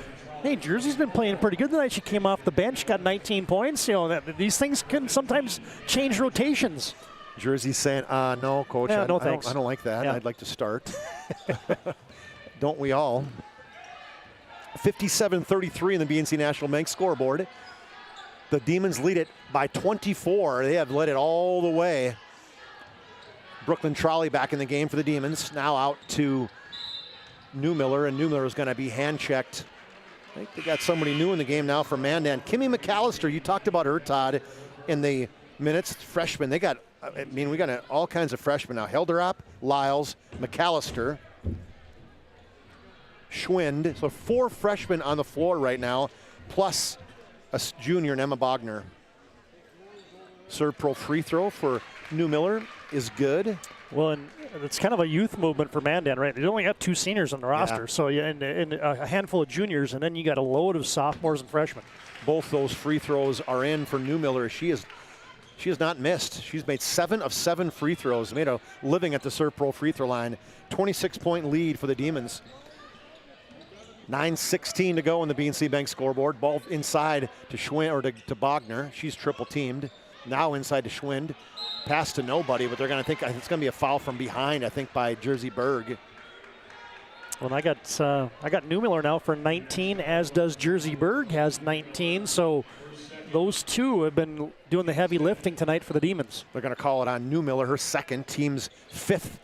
Hey, Jersey's been playing pretty good tonight. She came off the bench, got 19 points. You know, these things can sometimes change rotations. Jersey's saying, no, Coach, Yeah, no I thanks. don't like that. Yeah. I'd like to start. Don't we all? 57-33 in the BNC National Bank scoreboard. The Demons lead it by 24. They have led it all the way. Brooklyn Trolley back in the game for the Demons. Now out to Newmiller, and Newmiller is going to be hand-checked. I think they got somebody new in the game now for Mandan. Kimmy McAllister, you talked about her, Todd, in the minutes. Freshman, we got all kinds of freshmen now. Helderop, Lyles, McAllister, Schwind. So 4 freshmen on the floor right now, plus a junior, Emma Bogner. Serve pro free throw for Newmiller is good. Well, and it's kind of a youth movement for Mandan, right? They only got 2 seniors on the roster, so and a handful of juniors, and then you got a load of sophomores and freshmen. Both those free throws are in for Newmiller. She has not missed. She's made 7 of 7 free throws, made a living at the Serve Pro free throw line. 26-point lead for the Demons. 9:16 to go on the BNC Bank scoreboard. Ball inside to Schwind, or to Bogner. She's triple teamed. Now inside to Schwind. Pass to nobody, but they're going to think it's going to be a foul from behind, I think, by Jersey Berg. Well, I got Newmiller now for 19, as does Jersey Berg has 19. So those two have been doing the heavy lifting tonight for the Demons. They're going to call it on Newmiller, her second, team's 5th.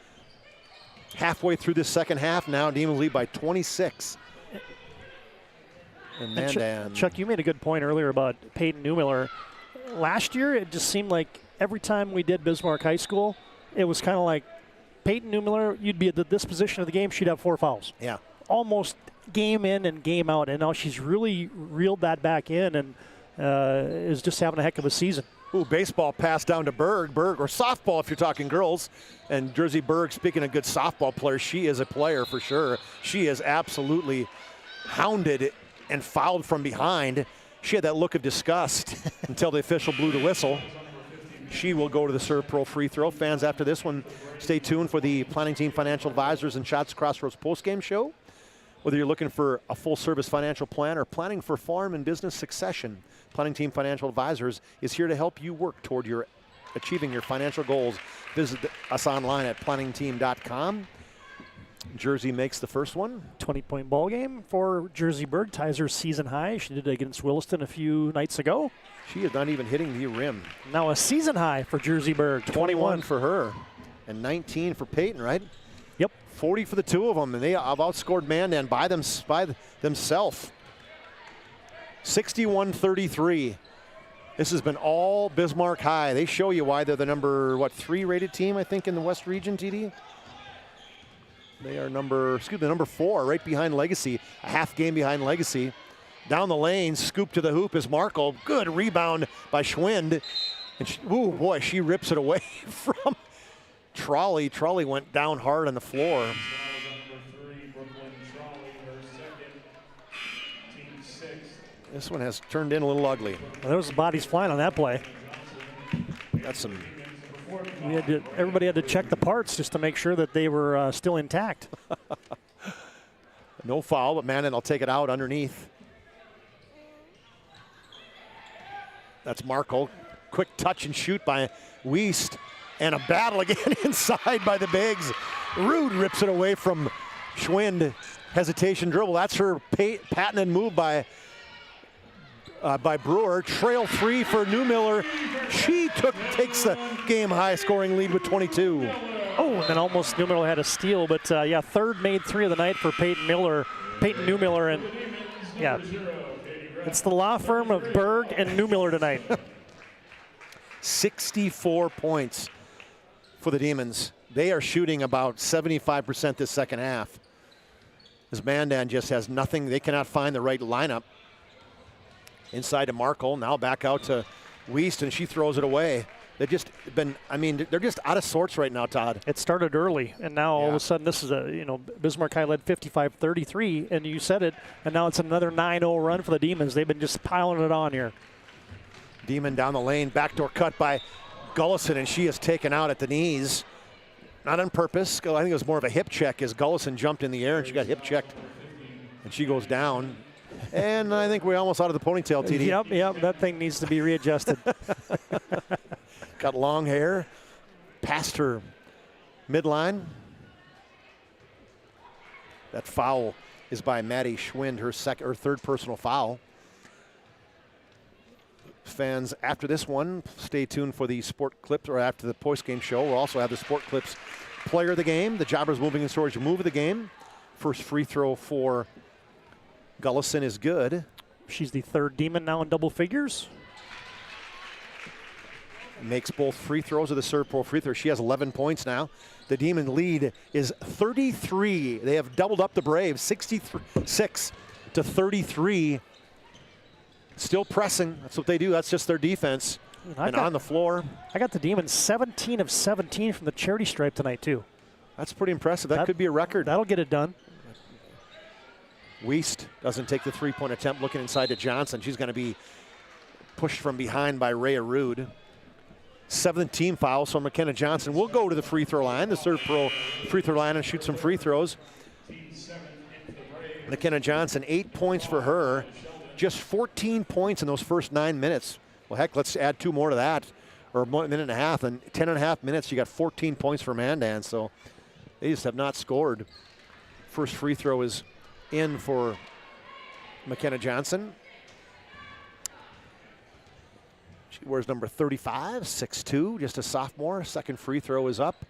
Halfway through this second half now, Demons lead by 26. And Mandan. Chuck, you made a good point earlier about Peyton Newmiller. Last year, it just seemed like every time we did Bismarck High School, it was kind of like Peyton Newmiller, you'd be at this position of the game, she'd have 4 fouls. Yeah. Almost game in and game out. And now she's really reeled that back in and is just having a heck of a season. Ooh, baseball pass down to Berg, or softball if you're talking girls. And Jersey Berg, speaking of good softball players, she is a player for sure. She is absolutely hounded and fouled from behind. She had that look of disgust until the official blew the whistle. She will go to the Serve Pro free throw. Fans, after this one, stay tuned for the Planning Team Financial Advisors and Shots Crossroads postgame show. Whether you're looking for a full-service financial plan or planning for farm and business succession, Planning Team Financial Advisors is here to help you work toward achieving your financial goals. Visit us online at planningteam.com. Jersey makes the first one. 20-point ball game for Jersey Berg. Ties her season high. She did it against Williston a few nights ago. She is not even hitting the rim. Now a season high for Jersey Berg. 21 for her and 19 for Peyton, right? Yep. 40 for the two of them, and they have outscored Mandan by themselves. 61-33. This has been all Bismarck High. They show you why they're the number, 3 rated team, I think, in the West Region, TD? They are number 4, right behind Legacy, a half game behind Legacy. Down the lane, scoop to the hoop is Markle. Good rebound by Schwind. And she rips it away from Trolley. Trolley went down hard on the floor. This one has turned in a little ugly. Well, there was bodies flying on that play. That's some. Everybody had to check the parts just to make sure that they were still intact. No foul, but Mandan will take it out underneath. That's Markle. Quick touch and shoot by Wiest. And a battle again inside by the bigs. Rude rips it away from Schwind. Hesitation dribble. That's her patented move by Brewer. Trail 3 for Newmiller. She takes the game high scoring lead with 22. Oh, and then almost Newmiller had a steal, but third made 3 of the night for Peyton Newmiller, and it's the law firm of Berg and Newmiller tonight. 64 points for the Demons. They are shooting about 75% this second half. As Mandan just has nothing. They cannot find the right lineup. Inside to Markle, now back out to Wiest, and she throws it away. They've just been, they're just out of sorts right now, Todd. It started early, and now all of a sudden this is Bismarck High led 55-33, and you said it, and now it's another 9-0 run for the Demons. They've been just piling it on here. Demon down the lane, backdoor cut by Gullison, and she is taken out at the knees. Not on purpose. I think it was more of a hip check as Gullison jumped in the air, and she got hip checked, and she goes down. And I think we're almost out of the ponytail, TD. Yep, that thing needs to be readjusted. Got long hair, past her midline. That foul is by Maddie Schwind, her third personal foul. Fans, after this one, stay tuned for the Sport Clips, or after the post-game show. We'll also have the Sport Clips player of the game, the Jobbers Moving and Storage move of the game. First free throw for Gullison is good. She's the third Demon now in double figures. Makes both free throws of the serve pro free throw. She has 11 points now. The Demon lead is 33. They have doubled up the Braves, 66 to 33. Still pressing. That's what they do. That's just their defense. And on the floor. I got the Demons 17 of 17 from the charity stripe tonight, too. That's pretty impressive. That could be a record. That'll get it done. Wiest doesn't take the three-point attempt, looking inside to Johnson. She's going to be pushed from behind by Rhea Rude. 17 fouls, so McKenna Johnson will go to the free throw line, the third pro free throw line, and shoot some free throws. McKenna Johnson, 8 points for her. Just 14 points in those first 9 minutes. Well, heck, let's add 2 more to that, or a minute and a half. And 10 and a half minutes, you got 14 points for Mandan, so they just have not scored. First free throw is in for McKenna Johnson. She wears number 35, 6'2", just a sophomore. Second free throw is up,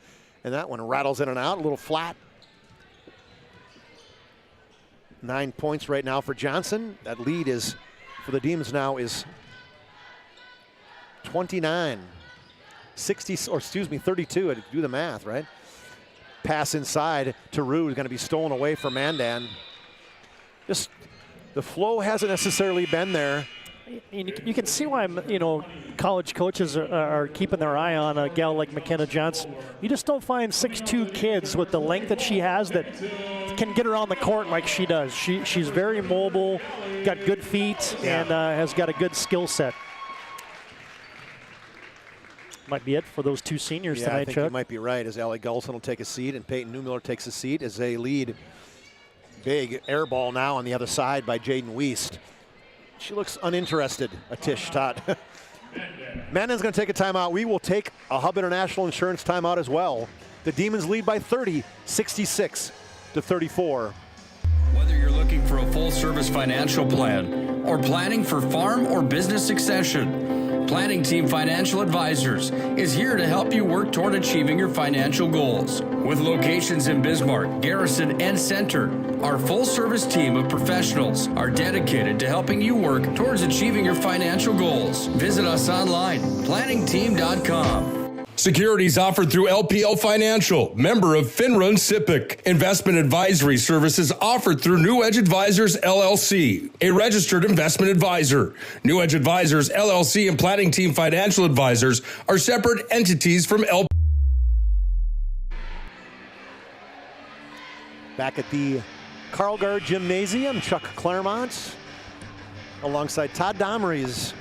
and that one rattles in and out, a little flat. 9 points right now for Johnson. That lead is, for the Demons now, is 29. 32. I do the math, right? Pass inside to Rude, going to be stolen away from Mandan. Just the flow hasn't necessarily been there. You can see why, college coaches are keeping their eye on a gal like McKenna Johnson. You just don't find 6'2" kids with the length that she has that can get around the court like she does. She's very mobile, got good feet, and has got a good skill set. Might be it for those two seniors tonight, I think Chuck. you might be right, as Allie Gullison will take a seat and Peyton Newmiller takes a seat as they lead. Big air ball now on the other side by Jaden Wiest. She looks uninterested, Atish Todd. Mandan's going to take a timeout. We will take a Hub International Insurance timeout as well. The Demons lead by 30, 66 to 34. Whether you're looking for a full-service financial plan or planning for farm or business succession, Planning Team Financial Advisors is here to help you work toward achieving your financial goals. With locations in Bismarck, Garrison, and Center, our full-service team of professionals are dedicated to helping you work towards achieving your financial goals. Visit us online, planningteam.com. Securities offered through LPL Financial, member of FINRA and SIPC. Investment advisory services offered through New Edge Advisors, LLC, a registered investment advisor. New Edge Advisors, LLC, and Planning Team Financial Advisors are separate entities from LPL. Back at the Carlgard Gymnasium, Chuck Claremont alongside Todd Domrys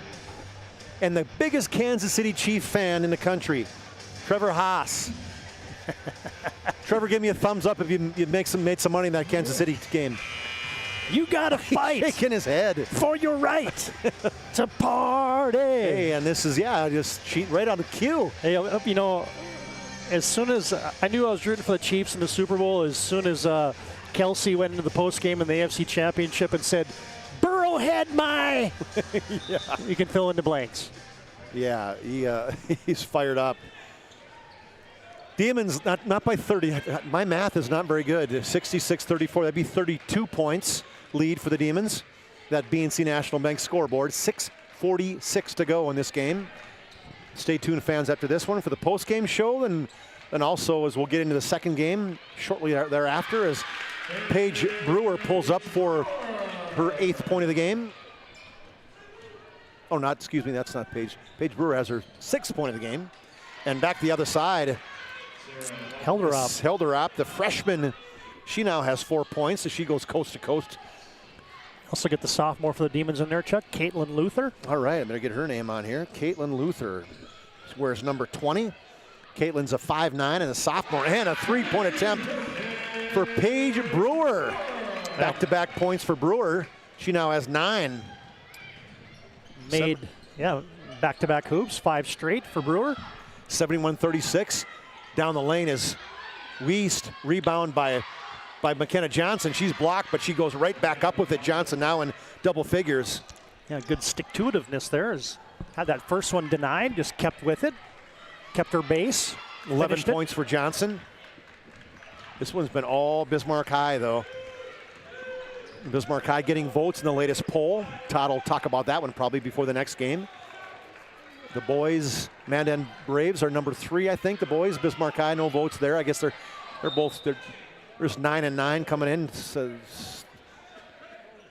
and the biggest Kansas City Chief fan in the country, Trevor Haas. Trevor, give me a thumbs up if you made some money in that Kansas City game. You got to fight. He's shaking his head. For your right to party. Hey, and this is, just cheat right out of cue. Hey, as soon as I knew I was rooting for the Chiefs in the Super Bowl, as soon as Kelsey went into the postgame in the AFC Championship and said, Burrowhead my. You can fill in the blanks. Yeah, he's fired up. Demons, not by 30. My math is not very good. 66-34, that'd be 32 points lead for the Demons. That BNC National Bank scoreboard, 6:46 to go in this game. Stay tuned, fans, after this one for the post-game show, and also as we'll get into the second game shortly thereafter as Paige Brewer pulls up for her 8th point of the game. Oh, that's not Paige. Paige Brewer has her 6th point of the game. And back the other side, Helderop, the freshman, she now has 4 points as she goes coast to coast. Also get the sophomore for the Demons in there, Chuck, Caitlin Luther. All right, I'm going to get her name on here. Caitlin Luther wears number 20. Caitlin's a 5'9" and a sophomore, and a 3-point attempt for Paige Brewer. Back-to-back points for Brewer. She now has 9. Made, back-to-back hoops, 5 straight for Brewer. 71-36. Down the lane is Wiest, rebound by McKenna Johnson. She's blocked, but she goes right back up with it. Johnson now in double figures. Yeah, good stick-to-itiveness there. Had that first one denied, just kept with it, kept her base. 11 points for Johnson. This one's been all Bismarck High, though. Bismarck High getting votes in the latest poll. Todd will talk about that one probably before the next game. The boys, Mandan Braves are number 3, I think. The boys, Bismarck High, no votes there. I guess they're both, there's 9 and 9 coming in. So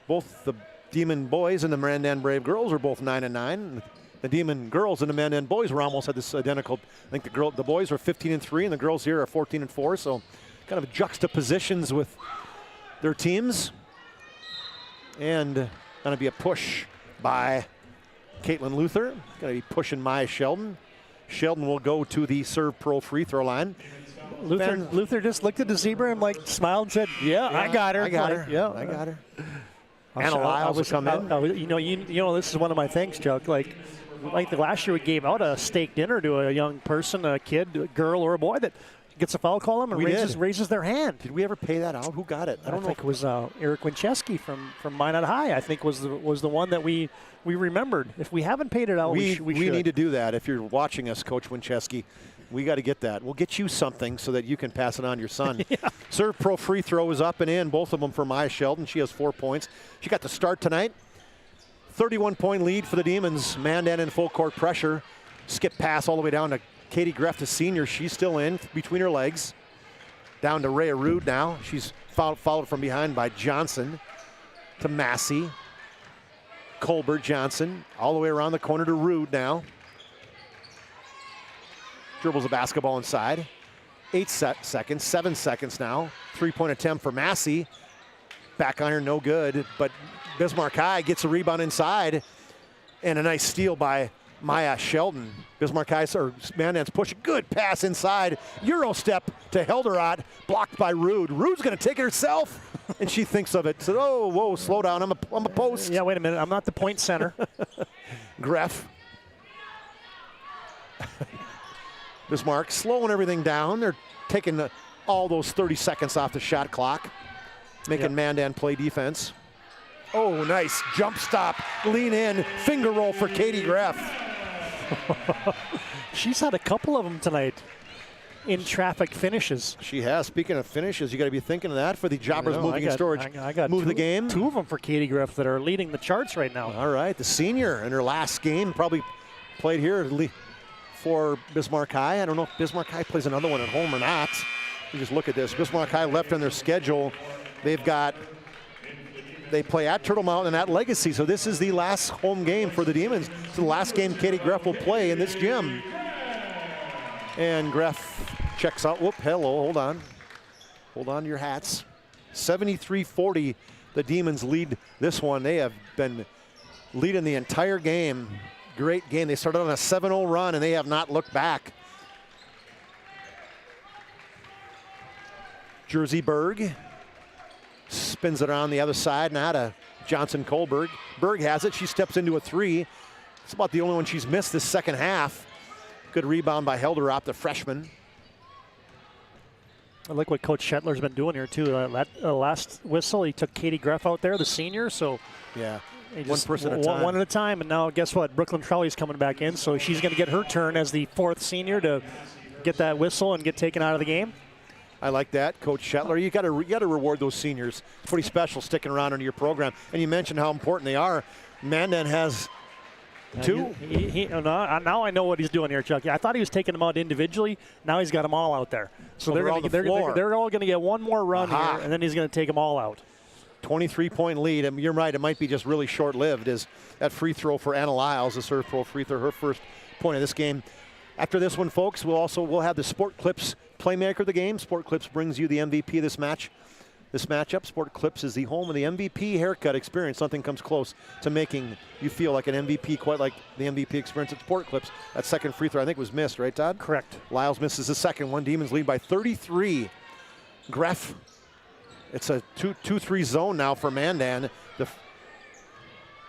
both the Demon boys and the Mandan Brave girls are both 9 and 9. The Demon girls and the Mandan boys were almost at this identical. I think the boys were 15 and 3, and the girls here are 14 and 4. So kind of juxtapositions with their teams. And going to be a push by Caitlin Luther. Going to be pushing Maya Sheldon. Sheldon will go to the serve pro free throw line. Luther just looked at the zebra and smiled and said, "Yeah, I got her. I got her. Yeah, I got her." Anna Lyles will come in. You know, this is one of my things, Chuck. Like the last year we gave out a steak dinner to a young person, a kid, a girl, or a boy that gets a foul call and raises their hand. Did we ever pay that out? Who got it? I don't know. It was Eric Winchesky from Minot High. I think was the one that we remembered. If we haven't paid it out, we should. We need to do that. If you're watching us, Coach Winchesky, we got to get that. We'll get you something so that you can pass it on to your son. Yeah. Serve pro free throw is up and in, both of them for Maya Sheldon. She has 4 points. She got the start tonight. 31-point lead for the Demons. Mandan in full court pressure. Skip pass all the way down to Katie Greff, the senior. She's still in between her legs. Down to Rhea Rude now. She's followed from behind by Johnson to Massey. Colbert Johnson all the way around the corner to Rude now. Dribbles a basketball inside. 8 seconds, 7 seconds now. 3-point attempt for Massey. Back iron, no good. But Bismarck High gets a rebound inside. And a nice steal by Maya Sheldon. Bismarck High, or Mandan's push. Good pass inside. Euro step to Helderot. Blocked by Rude. Rude's going to take it herself. And she thinks of it. Said, oh, whoa, slow down. I'm a post. Yeah, wait a minute. I'm not the point center. Greff. Bismarck slowing everything down. They're taking all those 30 seconds off the shot clock, making Mandan play defense. Oh, nice jump stop, lean in, finger roll for Katie Greff. She's had a couple of them tonight in traffic finishes. She has. Speaking of finishes, you got to be thinking of that for the Jobbers Moving and Storage. I got Move the game. 2 of them for Katie Greff that are leading the charts right now. All right, the senior in her last game probably played here for Bismarck High. I don't know if Bismarck High plays another one at home or not. You just look at this. Bismarck High left on their schedule. They play at Turtle Mountain and at Legacy. So this is the last home game for the Demons. It's the last game Katie Greff will play in this gym. And Greff checks out. Whoop, hello, hold on. Hold on to your hats. 73-40, the Demons lead this one. They have been leading the entire game. Great game. They started on a 7-0 run, and they have not looked back. Jersey Berg spins it around the other side now to Johnson Kohlberg. Berg has it. She steps into a 3. It's about the only one she's missed this second half. Good rebound by Helderop, the freshman. I like what Coach Shetler's been doing here, too. Last whistle, he took Katie Greff out there, the senior, so yeah. One person at a time. One at a time, and now guess what? Brooklyn Trelly's coming back in, so she's going to get her turn as the 4th senior to get that whistle and get taken out of the game. I like that, Coach Shetler. You got to reward those seniors. It's pretty special sticking around in your program. And you mentioned how important they are. Mandan has 2. Now I know what he's doing here, Chuck. I thought he was taking them out individually. Now he's got them all out there. So they're all going to get one more run here, and then he's going to take them all out. 23-point lead. And you're right, it might be just really short-lived. Is that free throw for Anna Lyles, the serve pro free throw, her first point of this game. After this one, folks, we'll have the Sport Clips Playmaker of the game. Sport Clips brings you the MVP of this matchup. Sport Clips is the home of the MVP haircut experience. Something comes close to making you feel like an MVP, quite like the MVP experience at Sport Clips. That second free throw, I think, was missed, right, Todd? Correct. Lyles misses the second one. Demons lead by 33. Greff, it's a 2-3 zone now for Mandan.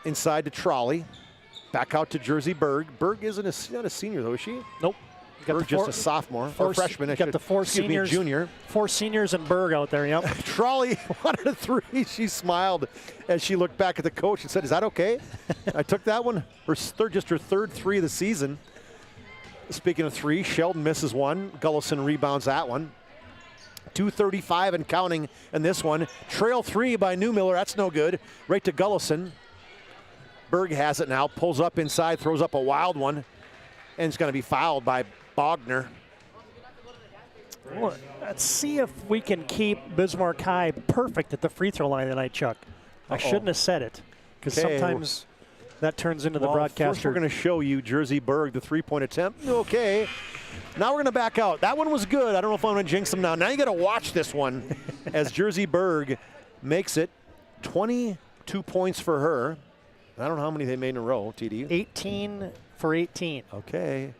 Inside to Trolley. Back out to Jersey Berg. Berg not a senior, though, is she? Nope. Berg just a sophomore, or freshman. Got the four seniors, junior. 4 seniors and Berg out there, yep. Trolley wanted a 3. She smiled as she looked back at the coach and said, "Is that okay?" I took that one. Just her third 3 of the season. Speaking of 3, Sheldon misses one. Gullison rebounds that one. 2:35 and counting in this one. Trail 3 by Newmiller. That's no good. Right to Gullison. Berg has it now. Pulls up inside, throws up a wild one. And it's going to be fouled by Bogner. Well, let's see if we can keep Bismarck High perfect at the free throw line tonight, Chuck. I shouldn't have said it, because sometimes that turns into the broadcaster. First we're going to show you Jersey Berg, the 3-point attempt. Okay. Now we're going to back out. That one was good. I don't know if I'm going to jinx them now. Now you got to watch this one as Jersey Berg makes it 22 points for her. I don't know how many they made in a row, TD. 18 for 18. Okay.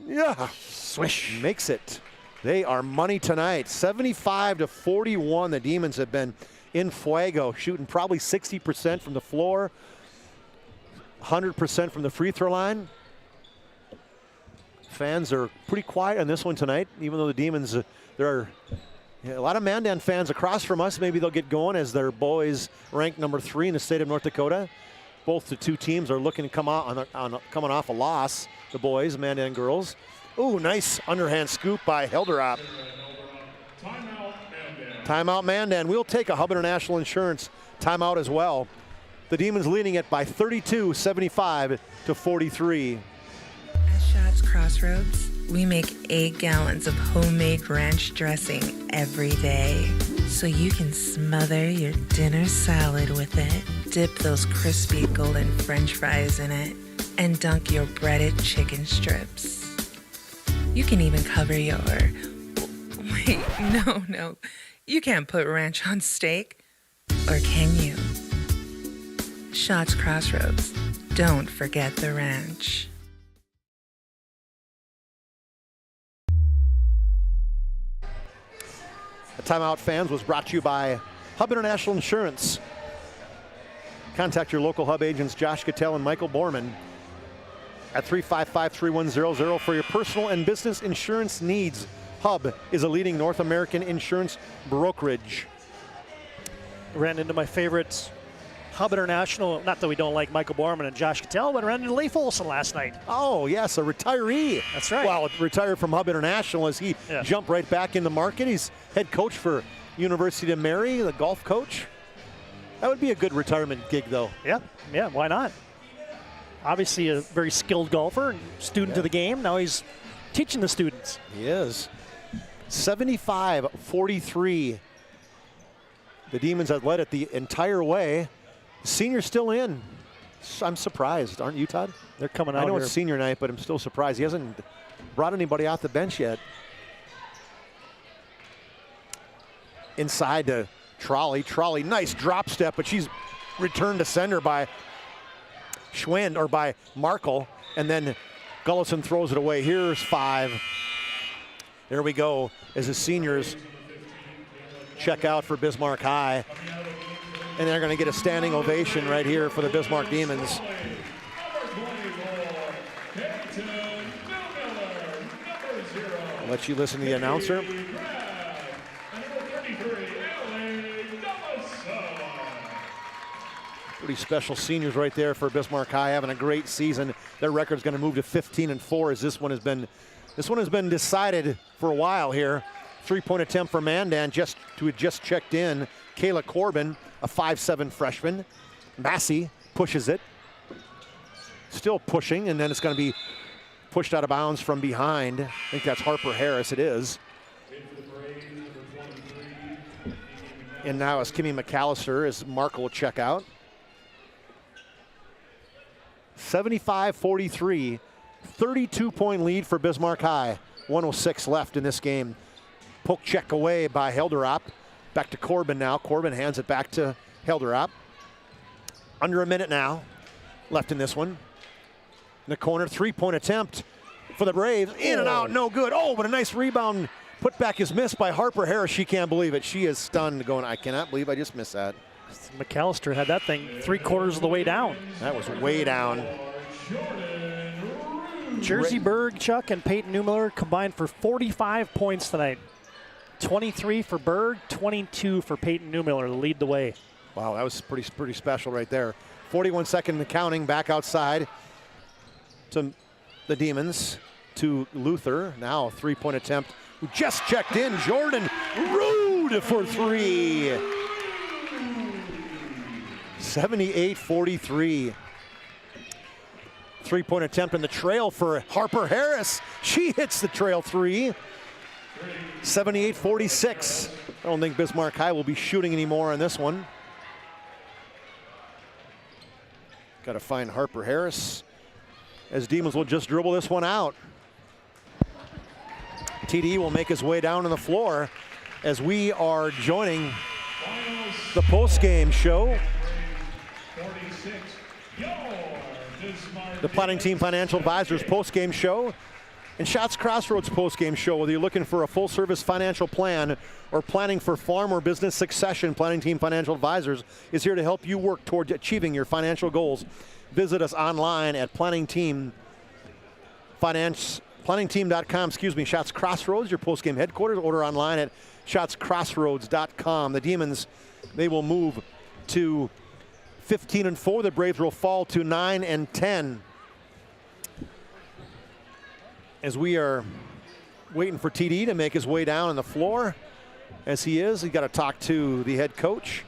Yeah. Swish. Makes it. They are money tonight. 75-41. The Demons have been in fuego, shooting probably 60% from the floor, 100% from the free throw line. Fans are pretty quiet on this one tonight, even though the Demons, there are a lot of Mandan fans across from us. Maybe they'll get going as their boys ranked number 3 in the state of North Dakota. Both the two teams are looking to come out coming off a loss, the boys, Mandan girls. Ooh, nice underhand scoop by Helderop. Timeout Mandan. We'll take a Hub International Insurance timeout as well. The Demons leading it by 32, 75-43. At Shots Crossroads, we make 8 gallons of homemade ranch dressing every day, so you can smother your dinner salad with it, dip those crispy golden French fries in it, and dunk your breaded chicken strips. You can even cover your... Wait, no. You can't put ranch on steak. Or can you? Shots Crossroads. Don't forget the ranch. The Timeout Fans was brought to you by Hub International Insurance. Contact your local Hub agents, Josh Cattell and Michael Borman, at 355-3100 for your personal and business insurance needs. Hub is a leading North American insurance brokerage. Ran into my favorites, Hub International. Not that we don't like Michael Borman and Josh Cattell, but ran into Leif Olson last night. Oh, yes, a retiree. That's right. Well, retired from Hub International as he jumped right back in the market. He's head coach for University of Mary, the golf coach. That would be a good retirement gig, though. Yeah, why not? Obviously a very skilled golfer and student of the game. Now he's teaching the students. He is. 75-43. The Demons have led it the entire way. Senior's still in. I'm surprised, aren't you, Todd? They're coming out. I know here. It's senior night, but I'm still surprised. He hasn't brought anybody off the bench yet. Inside to Trolley. Trolley, nice drop step, but she's returned to sender by Schwind, or by Markle, and then Gullison throws it away. Here's 5. There we go as the seniors check out for Bismarck High. And they're going to get a standing ovation right here for the Bismarck Demons. I'll let you listen to the announcer. Pretty special seniors right there for Bismarck High, having a great season. Their record's going to move to 15-4 as this one has been decided for a while here. 3-point attempt for Mandan who had just checked in. Kayla Corbin, a 5'7" freshman. Massey pushes it. Still pushing, and then it's going to be pushed out of bounds from behind. I think that's Harper Harris. It is. And now it's Kimmy McAllister as Markle will check out. 75-43, 32-point lead for Bismarck High. 1:06 left in this game. Poke check away by Helderop. Back to Corbin now. Corbin hands it back to Helderop. Under a minute now left in this one. In the corner, 3-point attempt for the Braves. In and out, no good. Oh, but a nice rebound. Put back is missed by Harper Harris. She can't believe it. She is stunned, going, I cannot believe I just missed that. McAllister had that thing 3/4 of the way down. That was way down. Jersey Berg, Chuck, and Peyton Newmiller combined for 45 points tonight. 23 for Berg, 22 for Peyton Newmiller to lead the way. Wow, that was pretty special right there. 41 seconds and counting, back outside to the Demons, to Luther. Now a three-point attempt, who just checked in. Jordan Rude for three. 78-43. Three-point attempt in the trail for Harper Harris. She hits the trail three. 78-46. I don't think Bismarck High will be shooting anymore on this one. Got to find Harper Harris, as Demons will just dribble this one out. TD will make his way down on the floor as we are joining the post-game show. The Planning Team Financial Advisors post-game show and Shots Crossroads post-game show. Whether you're looking for a full-service financial plan or planning for farm or business succession, Planning Team Financial Advisors is here to help you work towards achieving your financial goals. Visit us online at planningteam.com, Shots Crossroads, your post-game headquarters. Order online at shotscrossroads.com. The Demons, they will move to 15-4. The Braves will fall to 9-10. As we are waiting for TD to make his way down on the floor, as he is, he's got to talk to the head coach,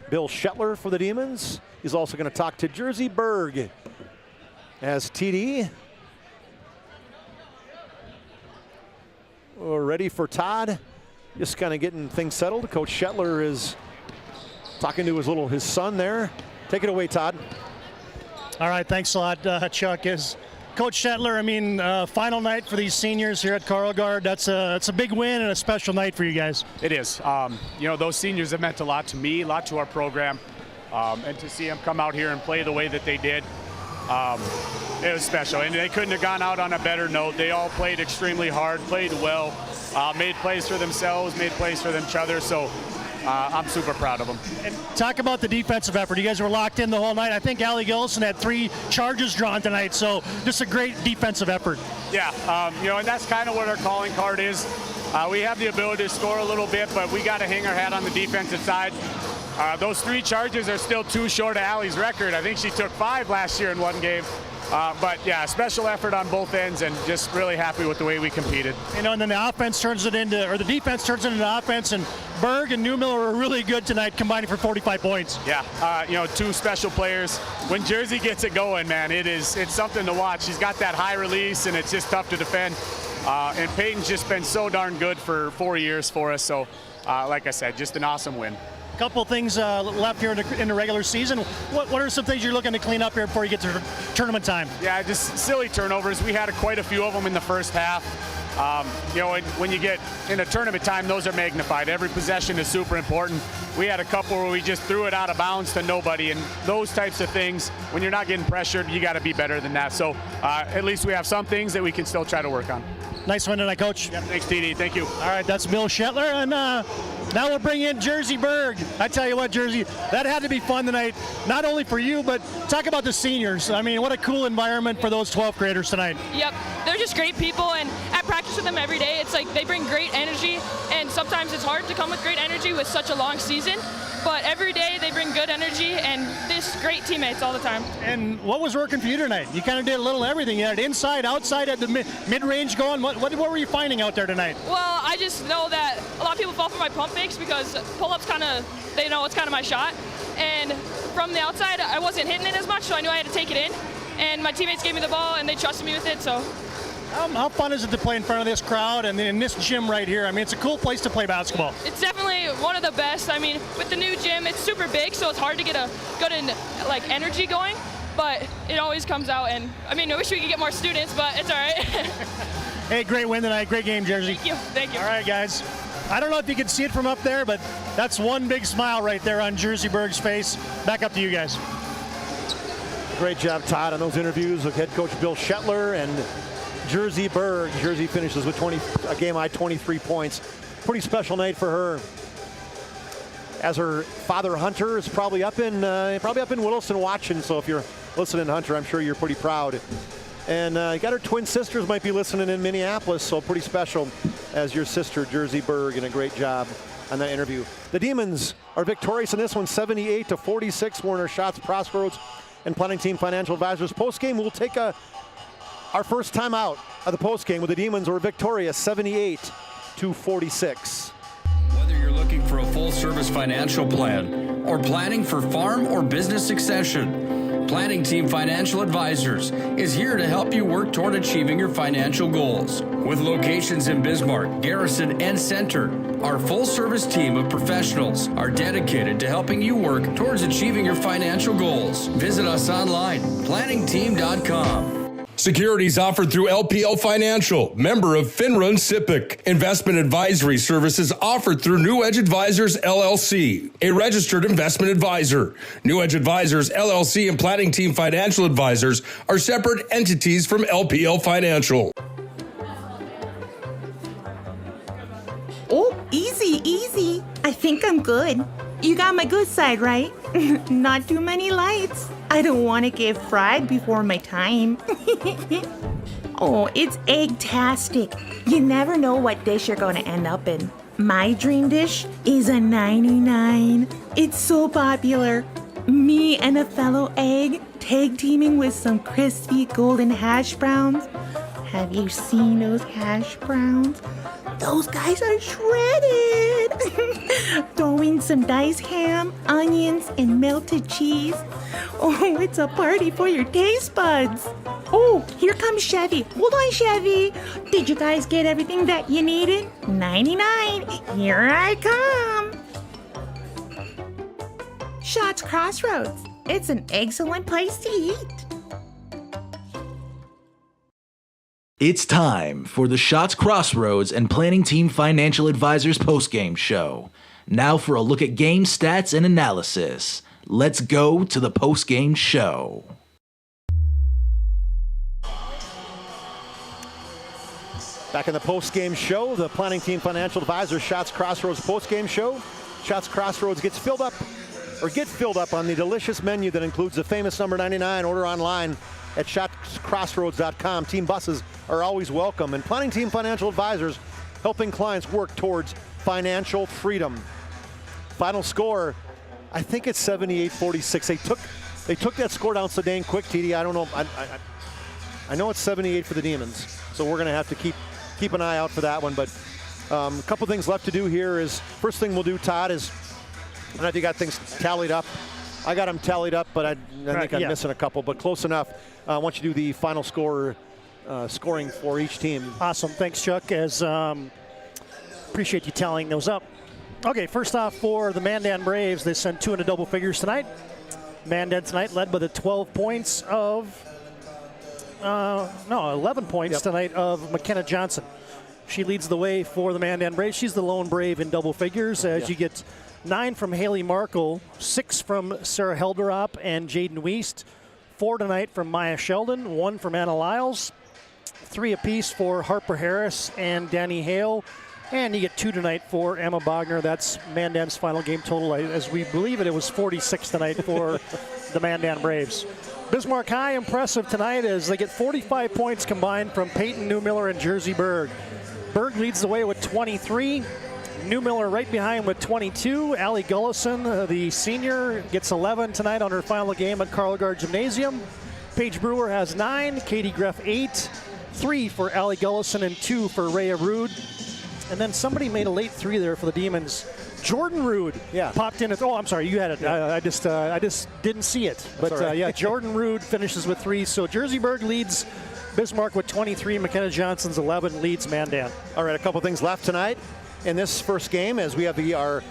Bill Shetler, for the Demons. He's also going to talk to Jersey Berg as TD. We're ready for Todd. Just kind of getting things settled. Coach Shetler is talking to his son there. Take it away, Todd. All right, thanks a lot, Chuck. As Coach Shetler, I mean, final night for these seniors here at Carl Guard. That's a big win and a special night for you guys. It is. Those seniors have meant a lot to me, a lot to our program, and to see them come out here and play the way that they did, it was special. And they couldn't have gone out on a better note. They all played extremely hard, played well, made plays for themselves, made plays for each other. So I'm super proud of them. And talk about the defensive effort. You guys were locked in the whole night. I think Allie Gillison had 3 charges drawn tonight, so just a great defensive effort. Yeah, and that's kind of what our calling card is. We have the ability to score a little bit, but we got to hang our hat on the defensive side. Those 3 charges are still 2 short of Allie's record. I think she took 5 last year in one game. But yeah, special effort on both ends, and just really happy with the way we competed. And then the offense turns it into, or the defense turns it into offense, and Berg and Newmiller were really good tonight, combining for 45 points. Yeah, 2 special players. When Jersey gets it going, man, it's something to watch. She's got that high release, and it's just tough to defend. And Peyton's just been so darn good for 4 years for us. So, like I said, just an awesome win. Couple things left here in the regular season. What are some things you're looking to clean up here before you get to tournament time? Yeah, just silly turnovers. We had quite a few of them in the first half. When you get into tournament time, those are magnified. Every possession is super important. We had a couple where we just threw it out of bounds to nobody, and those types of things, when you're not getting pressured, you got to be better than that. So at least we have some things that we can still try to work on. Nice win tonight, Coach. Yep, thanks, TD. Thank you. All right, that's Bill Shetler, and now we'll bring in Jersey Berg. I tell you what, Jersey, that had to be fun tonight, not only for you, but talk about the seniors. I mean, what a cool environment for those 12th graders tonight. Yep, they're just great people, and at practice with them every day, it's like they bring great energy, and sometimes it's hard to come with great energy with such a long season, but every day they bring good energy and just great teammates all the time. And what was working for you tonight? You kind of did a little everything. You had it inside, outside, at the mid-range going. What were you finding out there tonight? Well, I just know that a lot of people fall for my pump fakes because pull-ups they know it's kind of my shot. And from the outside, I wasn't hitting it as much, so I knew I had to take it in. And my teammates gave me the ball, and they trusted me with it, so. How fun is it to play in front of this crowd and in this gym right here? I mean, it's a cool place to play basketball. It's definitely one of the best. I mean, with the new gym, it's super big, so it's hard to get a good energy going. But it always comes out, and I mean, I wish we could get more students, but it's all right. Hey, great win tonight. Great game, Jersey. Thank you. Thank you. All right, guys. I don't know if you can see it from up there, but that's one big smile right there on Jersey Berg's face. Back up to you guys. Great job, Todd, on those interviews with head coach Bill Shetler and Jersey Berg. Jersey finishes with a game-high 23 points. Pretty special night for her. as her father Hunter is probably up in Williston watching. So if you're listening, Hunter, I'm sure you're pretty proud. And you got her twin sisters might be listening in Minneapolis, so pretty special as your sister, Jersey Berg, and a great job on that interview. The Demons are victorious in this one, 78-46. We're in our Shots Crossroads and Planning Team Financial Advisors postgame. We'll take our first time out of the postgame with the Demons were victorious, 78-46. Whether you're looking for a full-service financial plan or planning for farm or business succession, Planning Team Financial Advisors is here to help you work toward achieving your financial goals. With locations in Bismarck, Garrison, and Center, our full-service team of professionals are dedicated to helping you work towards achieving your financial goals. Visit us online, planningteam.com. Securities offered through LPL Financial, member of Finrun SIPC. Investment advisory services offered through New Edge Advisors, LLC, a registered investment advisor. New Edge Advisors, LLC, and Planning Team Financial Advisors are separate entities from LPL Financial. Oh, easy, easy. I think I'm good. You got my good side, right? Not too many lights. I don't want to get fried before my time. Oh, it's egg-tastic. You never know what dish you're going to end up in. My dream dish is a 99. It's so popular. Me and a fellow egg tag teaming with some crispy golden hash browns. Have you seen those hash browns? Those guys are shredded. Throw in some diced ham, onions, and melted cheese. Oh, it's a party for your taste buds. Oh, here comes Chevy. Hold on, Chevy. Did you guys get everything that you needed? 99. Here I come. Shots Crossroads. It's an excellent place to eat. It's time for the Shots Crossroads and Planning Team Financial Advisors postgame show. Now for a look at game stats and analysis. Let's go to the postgame show. Back in the postgame show, the Planning Team Financial Advisors Shots Crossroads postgame show. Shots Crossroads get filled up on the delicious menu that includes the famous number 99. Order online at shotscrossroads.com. Team buses are always welcome. And Planning Team Financial Advisors helping clients work towards financial freedom. Final score, I think it's 78-46. They took that score down so dang quick, TD. I don't know. I know it's 78 for the Demons, so we're going to have to keep an eye out for that one. But a couple things left to do here is, first thing we'll do, Todd, is, I don't know if you got things tallied up. I got them tallied up, but I think I'm missing a couple, but close enough. I want you to do the final score scoring for each team. Awesome. Thanks, Chuck. Appreciate you tallying those up. Okay, first off for the Mandan Braves, they sent 2 into double figures tonight. Mandan tonight led by the 11 points tonight of McKenna Johnson. She leads the way for the Mandan Braves. She's the lone Brave in double figures as you get 9 from Haley Markle, 6 from Sarah Helderop and Jaden Wiest, 4 tonight from Maya Sheldon, 1 from Anna Lyles, 3 apiece for Harper Harris and Danny Hale, and you get 2 tonight for Emma Bogner. That's Mandan's final game total, as we believe it was 46 tonight for the Mandan Braves. Bismarck High impressive tonight as they get 45 points combined from Peyton Newmiller and Jersey Berg. Berg leads the way with 23. Newmiller right behind with 22. Allie Gullison, the senior, gets 11 tonight on her final game at Carlgard Gymnasium. Paige Brewer has 9. Katie Greff 8. 3 for Allie Gullison and 2 for Rhea Rude. And then somebody made a late 3 there for the Demons. Jordan Rude popped in. I'm sorry, you had it. Yeah. I just didn't see it. But right. Jordan Rude finishes with 3. So Jersey Berg leads Bismarck with 23. McKenna Johnson's 11 leads Mandan. All right, a couple things left tonight in this first game as we have our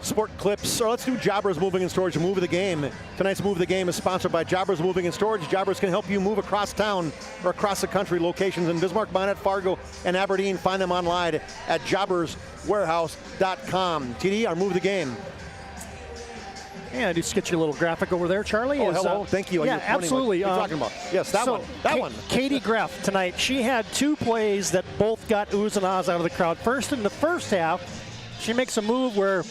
sport clips. Or let's do Jobbers Moving and Storage, Move of the Game. Tonight's Move of the Game is sponsored by Jobbers Moving and Storage. Jobbers can help you move across town or across the country. Locations in Bismarck, Minot, Fargo, and Aberdeen. Find them online at jobberswarehouse.com. TD, our Move of the Game. Yeah, just get you a little graphic over there, Charlie. Oh, hello. Thank you. Yeah, absolutely. What are you talking about? Yes, that one. Katie Greff tonight, she had 2 plays that both got oohs and ahs out of the crowd. First, in the first half, she makes a move where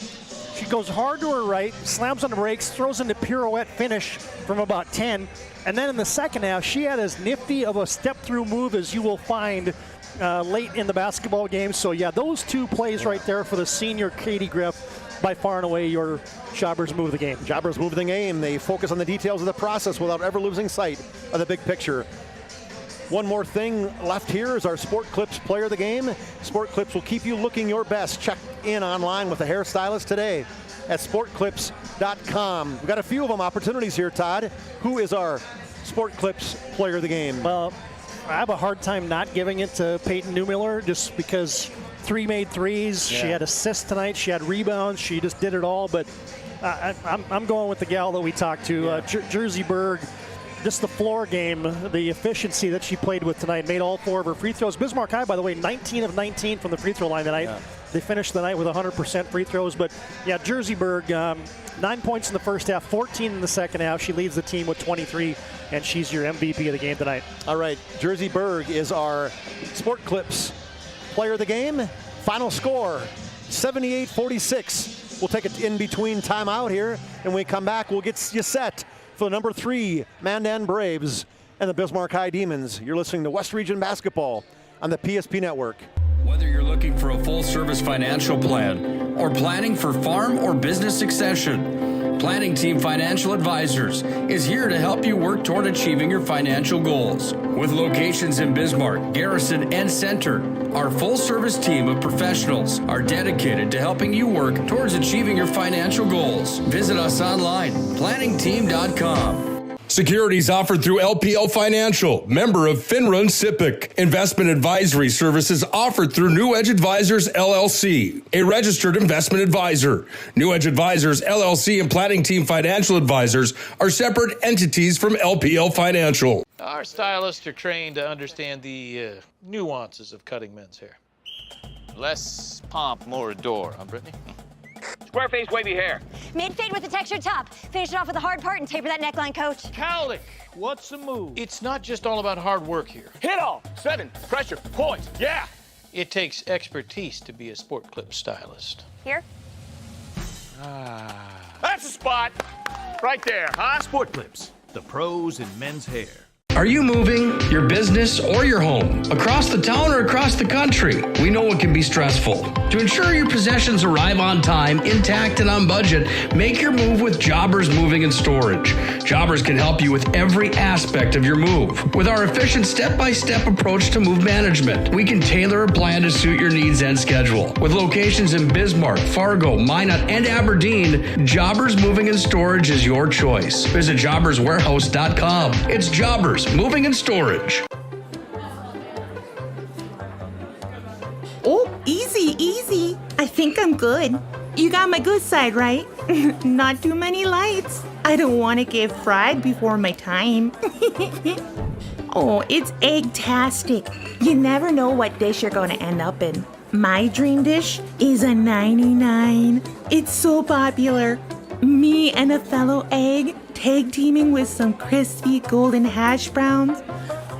She goes hard to her right, slams on the brakes, throws into pirouette finish from about 10. And then in the second half, she had as nifty of a step-through move as you will find late in the basketball game. So, yeah, those two plays right there for the senior Katie Griff, by far and away your Jobbers move of the game. Jobbers move of the game. They focus on the details of the process without ever losing sight of the big picture. One more thing left here is our Sport Clips player of the game. Sport Clips will keep you looking your best. Check in online with a hairstylist today at sportclips.com. We've got a few of them opportunities here, Todd. Who is our Sport Clips player of the game? Well, I have a hard time not giving it to Peyton Newmiller just because 3 made threes. Yeah. She had assists tonight. She had rebounds. She just did it all. But I'm going with the gal that we talked to, Jersey Berg. Just the floor game, the efficiency that she played with tonight, made all 4 of her free throws. Bismarck High, by the way, 19 of 19 from the free throw line tonight. Yeah. They finished the night with 100% free throws. But, yeah, Jersey Berg, 9 points in the first half, 14 in the second half. She leads the team with 23, and she's your MVP of the game tonight. All right, Jersey Berg is our Sport Clips player of the game. Final score, 78-46. We'll take it in between timeout here, and when we come back, we'll get you set for the number 3 Mandan Braves and the Bismarck High Demons. You're listening to West Region Basketball on the PSP Network. Whether you're looking for a full-service financial plan or planning for farm or business succession, Planning Team Financial Advisors is here to help you work toward achieving your financial goals. With locations in Bismarck, Garrison, and Center, our full-service team of professionals are dedicated to helping you work towards achieving your financial goals. Visit us online, planningteam.com. Securities offered through LPL Financial, member of FINRA and SIPC. Investment advisory services offered through New Edge Advisors, LLC, a registered investment advisor. New Edge Advisors, LLC, and Planning Team Financial Advisors are separate entities from LPL Financial. Our stylists are trained to understand the nuances of cutting men's hair. Less pomp, more adore, huh, Brittany? Square face, wavy hair. Mid-fade with a textured top. Finish it off with the hard part and taper that neckline, coach. Cowlick, what's the move? It's not just all about hard work here. Hit all. 7. Pressure. Points. Yeah. It takes expertise to be a Sport Clip stylist. Here? That's the spot. Right there, huh? Sport Clips, the pros in men's hair. Are you moving your business or your home across the town or across the country? We know it can be stressful. To ensure your possessions arrive on time, intact, and on budget, make your move with Jobbers Moving and Storage. Jobbers can help you with every aspect of your move. With our efficient step-by-step approach to move management, we can tailor a plan to suit your needs and schedule. With locations in Bismarck, Fargo, Minot, and Aberdeen, Jobbers Moving and Storage is your choice. Visit jobberswarehouse.com. It's Jobbers Moving and Storage. Oh, easy, easy. I think I'm good. You got my good side, right? Not too many lights. I don't want to get fried before my time. Oh, it's egg-tastic. You never know what dish you're going to end up in. My dream dish is a 99. It's so popular. Me and a fellow egg tag teaming with some crispy golden hash browns.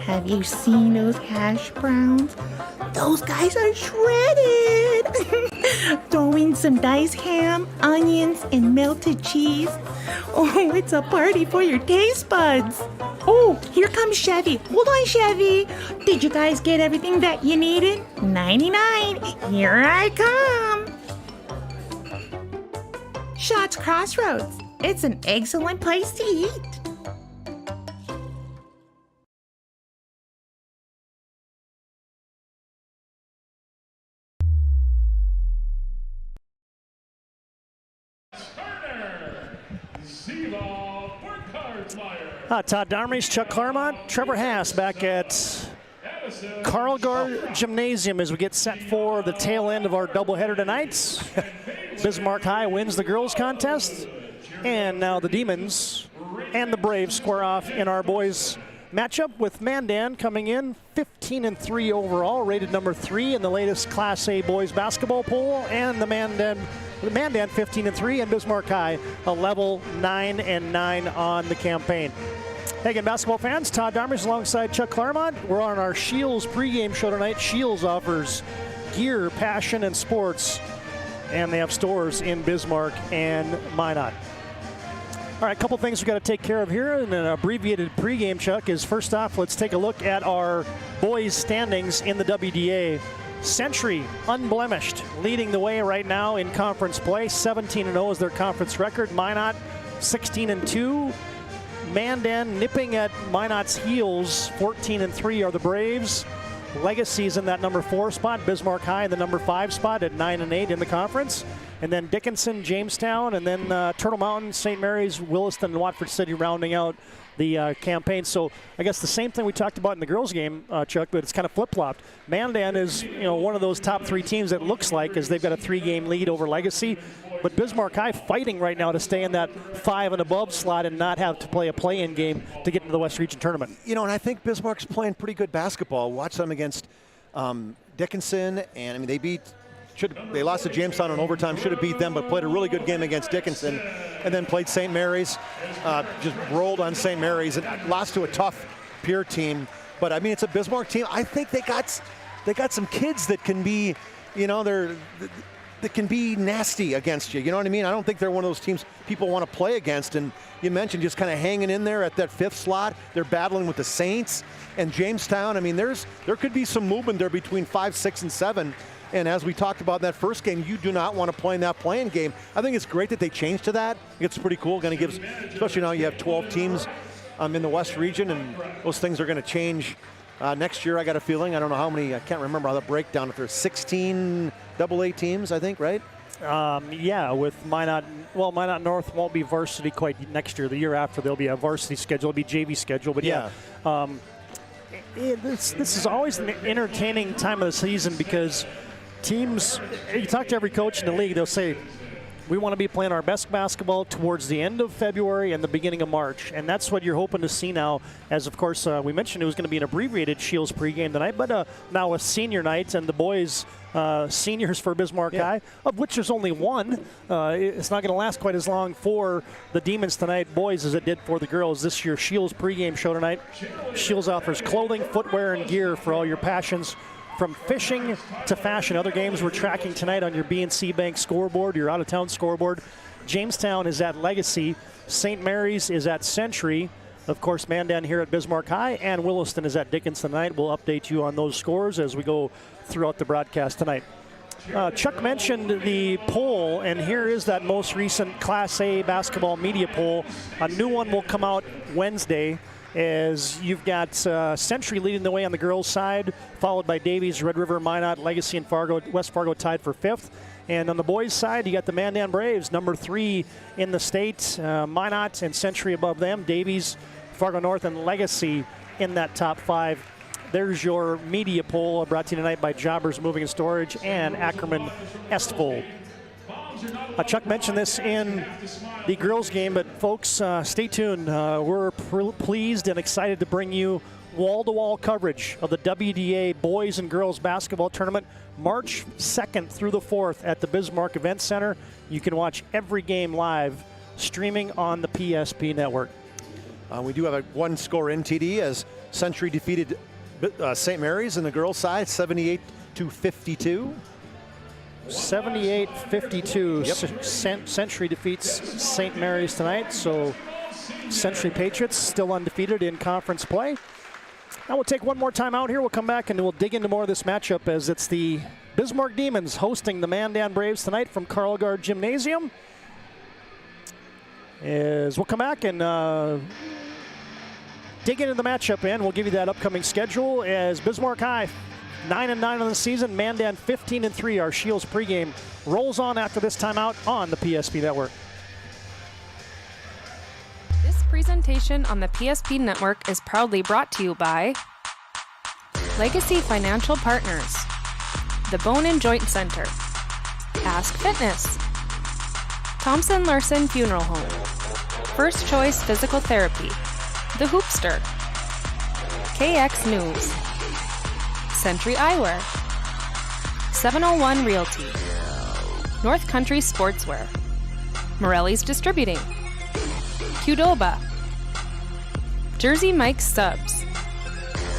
Have you seen those hash browns? Those guys are shredded. Throw in some diced ham, onions, and melted cheese. Oh, it's a party for your taste buds. Oh, here comes Chevy. Hold on, Chevy. Did you guys get everything that you needed? 99. Here I come. Shots Crossroads. It's an excellent place to eat. Todd Darmries, Chuck Claremont, Trevor Haas back at Carlgard Gymnasium as we get set for the tail end of our doubleheader tonight. Bismarck High wins the girls contest, and now the Demons and the Braves square off in our boys matchup, with Mandan coming in 15-3 overall, rated number 3 in the latest Class A boys basketball poll, and the Mandan 15-3, and Bismarck High a level 9-9 on the campaign. Hey again, basketball fans, Todd Darmries alongside Chuck Claremont. We're on our Shields pregame show tonight. Shields offers gear, passion, and sports. and they have stores in Bismarck and Minot. All right, a couple things we've got to take care of here in an abbreviated pregame, Chuck, is first off, let's take a look at our boys' standings in the WDA. Century, unblemished, leading the way right now in conference play. 17-0 is their conference record. Minot, 16-2. Mandan nipping at Minot's heels. 14-3 are the Braves. Legacy's in that number 4 spot. Bismarck High in the number 5 spot at 9-8 in the conference. And then Dickinson, Jamestown, and then Turtle Mountain, St. Mary's, Williston, and Watford City rounding out the campaign. So I guess the same thing we talked about in the girls' game, Chuck, but it's kind of flip-flopped. Mandan is, one of those top 3 teams that looks like, as they've got a 3-game lead over Legacy. But Bismarck High fighting right now to stay in that 5 and above slot and not have to play a play-in game to get into the West Region tournament. And I think Bismarck's playing pretty good basketball. Watch them against Dickinson, and they lost to Jamestown in overtime, should have beat them, but played a really good game against Dickinson, and then played St. Mary's, just rolled on St. Mary's and lost to a tough Pierre team. But it's a Bismarck team. I think they got some kids that can be, that can be nasty against you. You know what I mean? I don't think they're one of those teams people want to play against. And you mentioned just kind of hanging in there at that 5th slot. They're battling with the Saints and Jamestown. There could be some movement there between 5, 6, and 7. And as we talked about in that first game, you do not want to play in that play-in game. I think it's great that they changed to that. It's pretty cool. Going to give, especially now you have 12 teams in the West region, and those things are going to change next year. I got a feeling. I don't know how many. I can't remember how the breakdown. If there's 16 AA teams, I think, right? Yeah, with Minot. Well, Minot North won't be varsity quite next year. The year after, there'll be a varsity schedule. It'll be JV schedule. But yeah. This is always an entertaining time of the season because teams, you talk to every coach in the league, they'll say, we want to be playing our best basketball towards the end of February and the beginning of March. And that's what you're hoping to see now, as of course we mentioned it was going to be an abbreviated Shields pregame tonight, but now a senior night, and the boys seniors for Bismarck High, of which there's only one. It's not going to last quite as long for the Demons tonight, boys, as it did for the girls. This year's Shields pregame show tonight. Shields offers clothing, footwear, and gear for all your passions, from fishing to fashion. Other games we're tracking tonight on your BNC Bank scoreboard, your out-of-town scoreboard. Jamestown is at Legacy. St. Mary's is at Century. Of course, Mandan here at Bismarck High, and Williston is at Dickinson tonight. We'll update you on those scores as we go throughout the broadcast tonight. Chuck mentioned the poll, and here is that most recent Class A basketball media poll. A new one will come out Wednesday, as you've got Century leading the way on the girls' side, followed by Davies, Red River, Minot, Legacy, and West Fargo tied for 5th. And on the boys' side, you got the Mandan Braves, number 3 in the state. Minot and Century above them. Davies, Fargo North, and Legacy in that top 5. There's your media poll brought to you tonight by Jobbers Moving and Storage and Ackerman Estvold. Chuck mentioned this in the girls' game, but folks, stay tuned. We're pleased and excited to bring you wall-to-wall coverage of the WDA boys and girls basketball tournament, March 2nd through the 4th at the Bismarck Event Center. You can watch every game live, streaming on the PSP network. We do have a one-score NTD as Century defeated St. Mary's in the girls' side, 78-52. 78-52. Century defeats St. Mary's tonight, so Century Patriots still undefeated in conference play. Now we'll take one more time out here. We'll come back and we'll dig into more of this matchup, as it's the Bismarck Demons hosting the Mandan Braves tonight from Carlgard Gymnasium. As we'll come back and dig into the matchup, and we'll give you that upcoming schedule as Bismarck High 9-9 on the season, Mandan 15-3. Our Shields pregame rolls on after this timeout on the PSP Network. This presentation on the PSP Network is proudly brought to you by Legacy Financial Partners, the Bone and Joint Center, Ask Fitness, Thompson Larson Funeral Home, First Choice Physical Therapy, The Hoopster, KX News, Century Eyewear, 701 Realty, North Country Sportswear, Morelli's Distributing, Qdoba, Jersey Mike's Subs,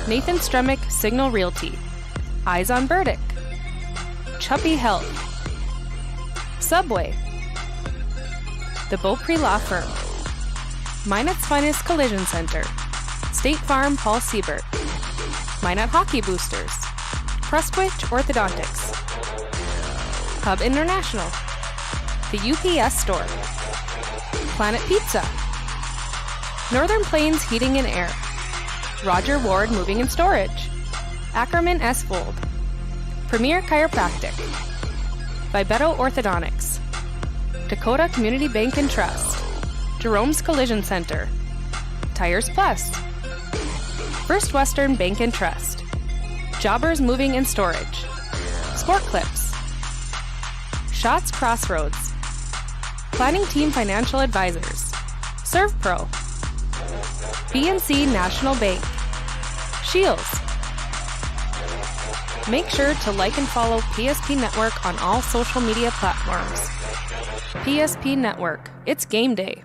Nathan Stremick Signal Realty, Eyes on Burdick, Chuppy Health, Subway, the Beaupre Law Firm, Minot's Finest Collision Center, State Farm Paul Siebert, Minot Hockey Boosters, Prestwich Orthodontics, Hub International, the UPS Store, Planet Pizza, Northern Plains Heating and Air, Roger Ward Moving and Storage, Ackerman S. Vold, Premier Chiropractic, Vibeto Orthodontics, Dakota Community Bank and Trust, Jerome's Collision Center, Tires Plus, First Western Bank and Trust, Jobbers Moving and Storage, Sport Clips, Shots Crossroads, Planning Team Financial Advisors, ServPro, BNC National Bank, Shields. Make sure to like and follow PSP Network on all social media platforms. PSP Network, it's game day.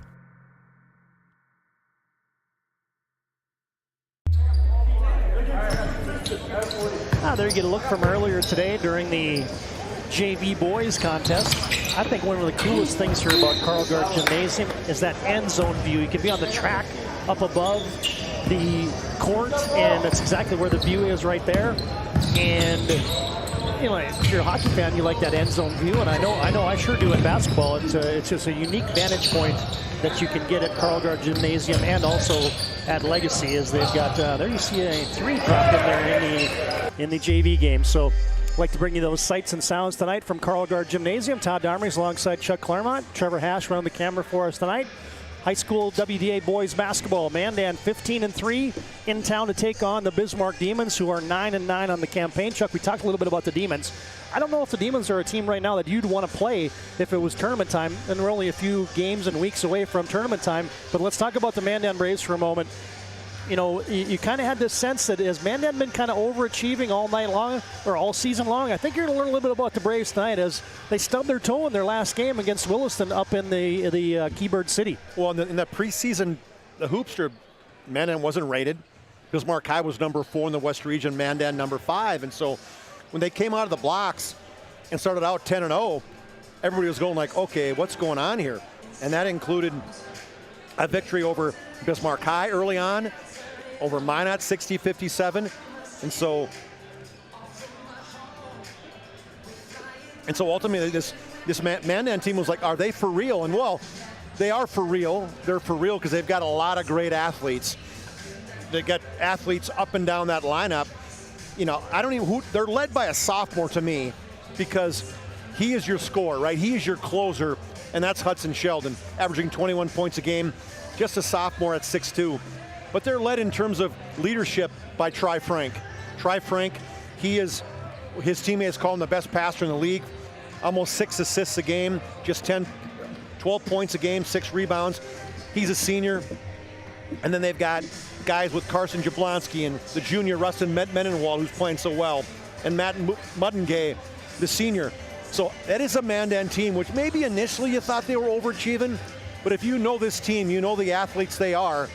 There you get a look from earlier today during the JV Boys contest. I think one of the coolest things here about Carl Gard Gymnasium is that end zone view. You can be on the track up above the court, and that's exactly where the view is right there. And you know, if you're a hockey fan, you like that end zone view, and I know I sure do in basketball. It's just a unique vantage point that you can get at Carl Gard Gymnasium and also at Legacy, as they've got there you see a 3 dropped in there in the JV game. So I'd like to bring you those sights and sounds tonight from Carl Gard Gymnasium. Todd Domrey's alongside Chuck Claremont. Trevor Hash around the camera for us tonight. High school WDA boys basketball. Mandan 15-3 in town to take on the Bismarck Demons, who are 9-9 on the campaign. Chuck, we talked a little bit about the Demons. I don't know if the Demons are a team right now that you'd want to play if it was tournament time, and we're only a few games and weeks away from tournament time. But let's talk about the Mandan Braves for a moment. You know, you kind of had this sense that has Mandan been kind of overachieving all night long or all season long? I think you're going to learn a little bit about the Braves tonight as they stubbed their toe in their last game against Williston up in the Keybird City. Well, in the preseason, the Hoopster, Mandan wasn't rated. Bismarck High was number 4 in the West Region, Mandan number 5. And so when they came out of the blocks and started out 10-0, everybody was going like, okay, what's going on here? And that included a victory over Bismarck High early on, over Minot 60-57. And so ultimately this Mandan team was like, are they for real? And well, they are for real. They're for real because they've got a lot of great athletes. They've got athletes up and down that lineup. You know, I don't even who they're led by a sophomore to me, because he is your scorer, right? He is your closer, and that's Hudson Sheldon, averaging 21 points a game, just a sophomore at 6'2". But they're led in terms of leadership by Tri Frank. Tri Frank, his teammates call him the best passer in the league. Almost 6 assists a game, just 12 points a game, 6 rebounds. He's a senior. And then they've got guys with Carson Jablonski and the junior Rustin Mendenwald, who's playing so well, and Matt Muddengay, the senior. So that is a Mandan team, which maybe initially you thought they were overachieving, but if you know this team, you know the athletes they are,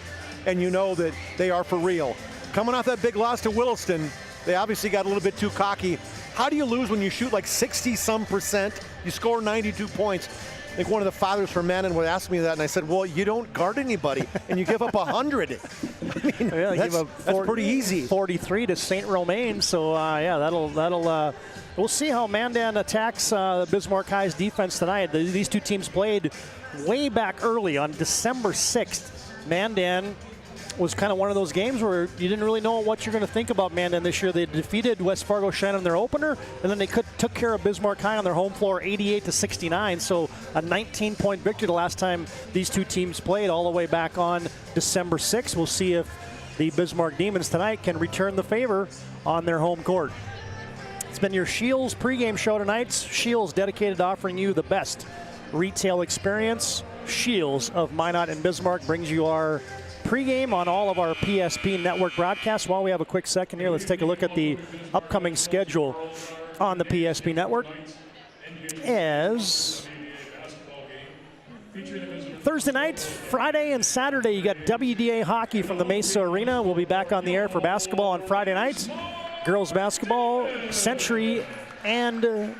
and you know that they are for real. Coming off that big loss to Williston, they obviously got a little bit too cocky. How do you lose when you shoot like 60-some%? You score 92 points. I think one of the fathers from Mandan would ask me that, and I said, well, you don't guard anybody, and you give up 100. I mean, that's pretty easy. 43 to St. Romain, so yeah, that'll we'll see how Mandan attacks Bismarck High's defense tonight. These two teams played way back early on December 6th. Mandan was kind of one of those games where you didn't really know what you're going to think about Mandan this year. They defeated West Fargo Shannon in their opener, and then they took care of Bismarck High on their home floor 88-69. So a 19-point victory the last time these two teams played, all the way back on December 6th. We'll see if the Bismarck Demons tonight can return the favor on their home court. It's been your Shields pregame show tonight. Shields dedicated to offering you the best retail experience. Shields of Minot and Bismarck brings you our pregame on all of our PSP network broadcasts. While we have a quick second here, let's take a look at the upcoming schedule on the PSP network. As Thursday night, Friday, and Saturday, you got WDA hockey from the Mesa Arena. We'll be back on the air for basketball on Friday nights. Girls basketball, Century and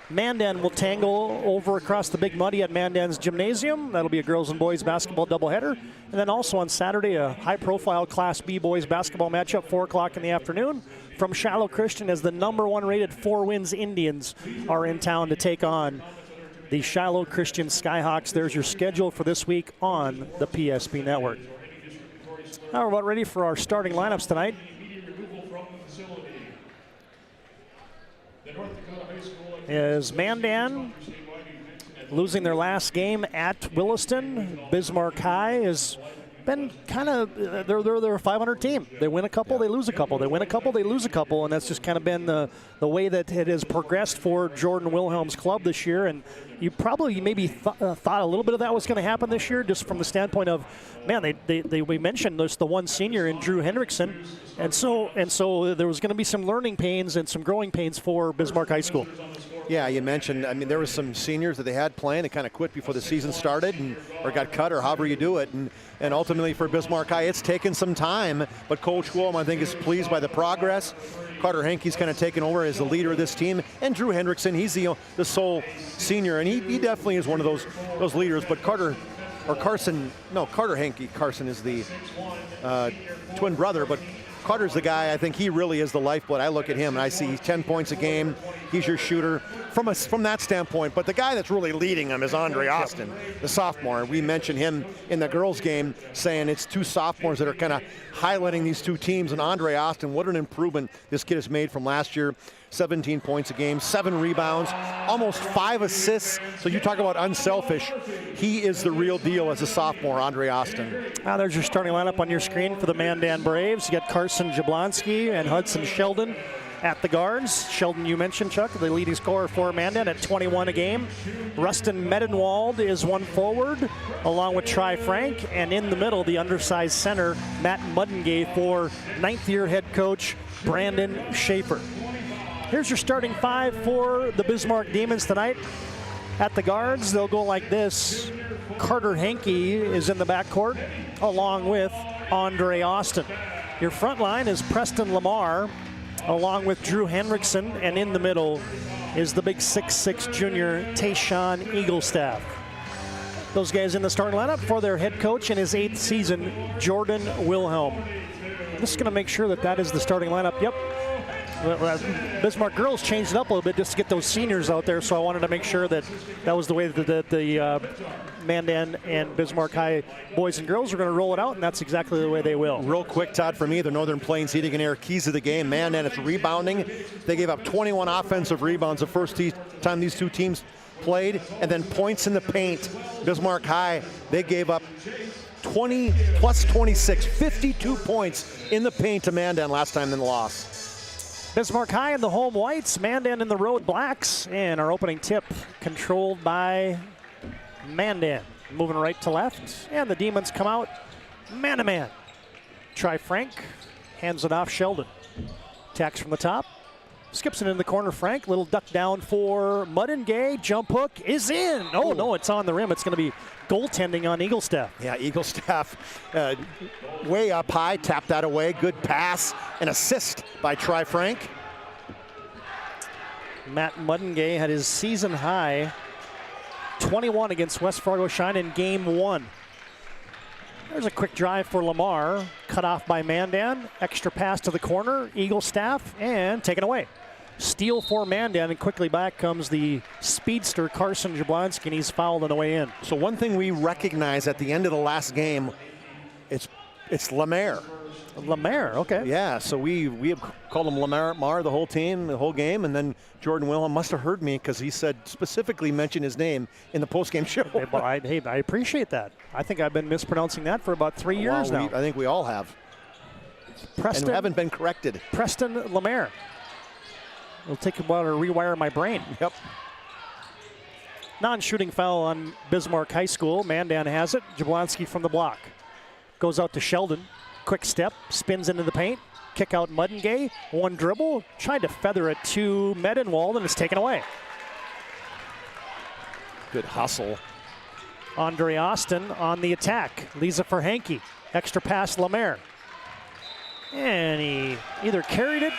Mandan will tangle over across the Big Muddy at Mandan's Gymnasium. That'll be a girls and boys basketball doubleheader. And then also on Saturday, a high-profile Class B boys basketball matchup, 4 o'clock in the afternoon. From Shiloh Christian, as the #1 rated Four Winds Indians are in town to take on the Shiloh Christian Skyhawks. There's your schedule for this week on the PSP Network. Now we're about ready for our starting lineups tonight. Is Mandan losing their last game at Williston. Bismarck High has been kind of, they're a 500 team. They win a couple, they lose a couple. They win a couple, they lose a couple, and that's just kind of been the way that it has progressed for Jordan Wilhelm's club this year. And you probably maybe thought a little bit of that was going to happen this year, just from the standpoint of, man, we mentioned there's the one senior in Drew Hendrickson, and so there was going to be some learning pains and some growing pains for Bismarck High School. Yeah, you mentioned, I mean, there was some seniors that they had playing that kind of quit before the season started or got cut, or however you do it. And ultimately for Bismarck High, it's taken some time, but Coach Wilhelm, I think, is pleased by the progress. Carter Henke's kind of taken over as the leader of this team. And Drew Hendrickson, he's the sole senior, and he definitely is one of those leaders. But Carter Henke, Carson is the twin brother, but Carter's the guy, I think he really is the lifeblood. I look at him and I see he's 10 points a game. He's your shooter from that standpoint. But the guy that's really leading them is Andre Austin, the sophomore. We mentioned him in the girls' game, saying it's two sophomores that are kind of highlighting these two teams. And Andre Austin, what an improvement this kid has made from last year. 17 points a game, 7 rebounds, almost 5 assists. So you talk about unselfish. He is the real deal as a sophomore, Andre Austin. Now there's your starting lineup on your screen for the Mandan Braves. You got Carson Jablonski and Hudson Sheldon at the guards. Sheldon, you mentioned, Chuck, the leading scorer for Mandan at 21 a game. Rustin Medenwald is one forward, along with Tri Frank. And in the middle, the undersized center, Matt Muddengay, for 9th-year head coach Brandon Schaefer. Here's your starting 5 for the Bismarck Demons tonight. At the guards, they'll go like this. Carter Henke is in the backcourt, along with Andre Austin. Your front line is Preston Lamar, along with Drew Hendrickson, and in the middle is the big 6'6" junior Tayshawn Eaglestaff. Those guys in the starting lineup for their head coach in his 8th season, Jordan Wilhelm. I'm just going to make sure that is the starting lineup. Yep. Bismarck girls changed it up a little bit just to get those seniors out there, so I wanted to make sure that was the way that the Mandan and Bismarck High boys and girls are going to roll it out, and that's exactly the way they will. Real quick, Todd, for me, the Northern Plains Heating and Air keys of the game. Mandan, it's rebounding. They gave up 21 offensive rebounds the first time these two teams played, and then points in the paint. Bismarck High, they gave up 20 plus 26, 52 points in the paint to Mandan last time in the loss. Bismarck High in the home whites, Mandan in the road blacks, and our opening tip controlled by Mandan. Moving right to left, and the Demons come out man-to-man. Try Frank, hands it off Sheldon. Attacks from the top, skips it in the corner. Frank, little duck down for Muddengay. Jump hook is in. Oh, no, it's on the rim. It's going to be goaltending on Eaglestaff. Yeah, Eaglestaff way up high, tapped that away. Good pass, an assist by Tri Frank. Matt Muddengay had his season high 21 against West Fargo Shine in game 1. There's a quick drive for Lamar, cut off by Mandan. Extra pass to the corner, Eaglestaff, and taken away. Steal for Mandan, and quickly back comes the speedster Carson Jablonski, and he's fouled on the way in. So one thing we recognize at the end of the last game, it's Lamar. Lamar, okay. Yeah, so we have called him Lamar the whole team, the whole game, and then Jordan Wilhelm must have heard me because he said specifically mentioned his name in the postgame show. I appreciate that. I think I've been mispronouncing that for about 3 years now. I think we all have. Preston, and haven't been corrected. Preston Lamar. It'll take a while to rewire my brain. Yep. Non-shooting foul on Bismarck High School. Mandan has it. Jablonski from the block. Goes out to Sheldon. Quick step, spins into the paint. Kick out Muddengay. One dribble. Tried to feather it to Medenwald, and it's taken away. Good hustle. Andre Austin on the attack. Lisa for Henke. Extra pass, Lamar. And he either carried it,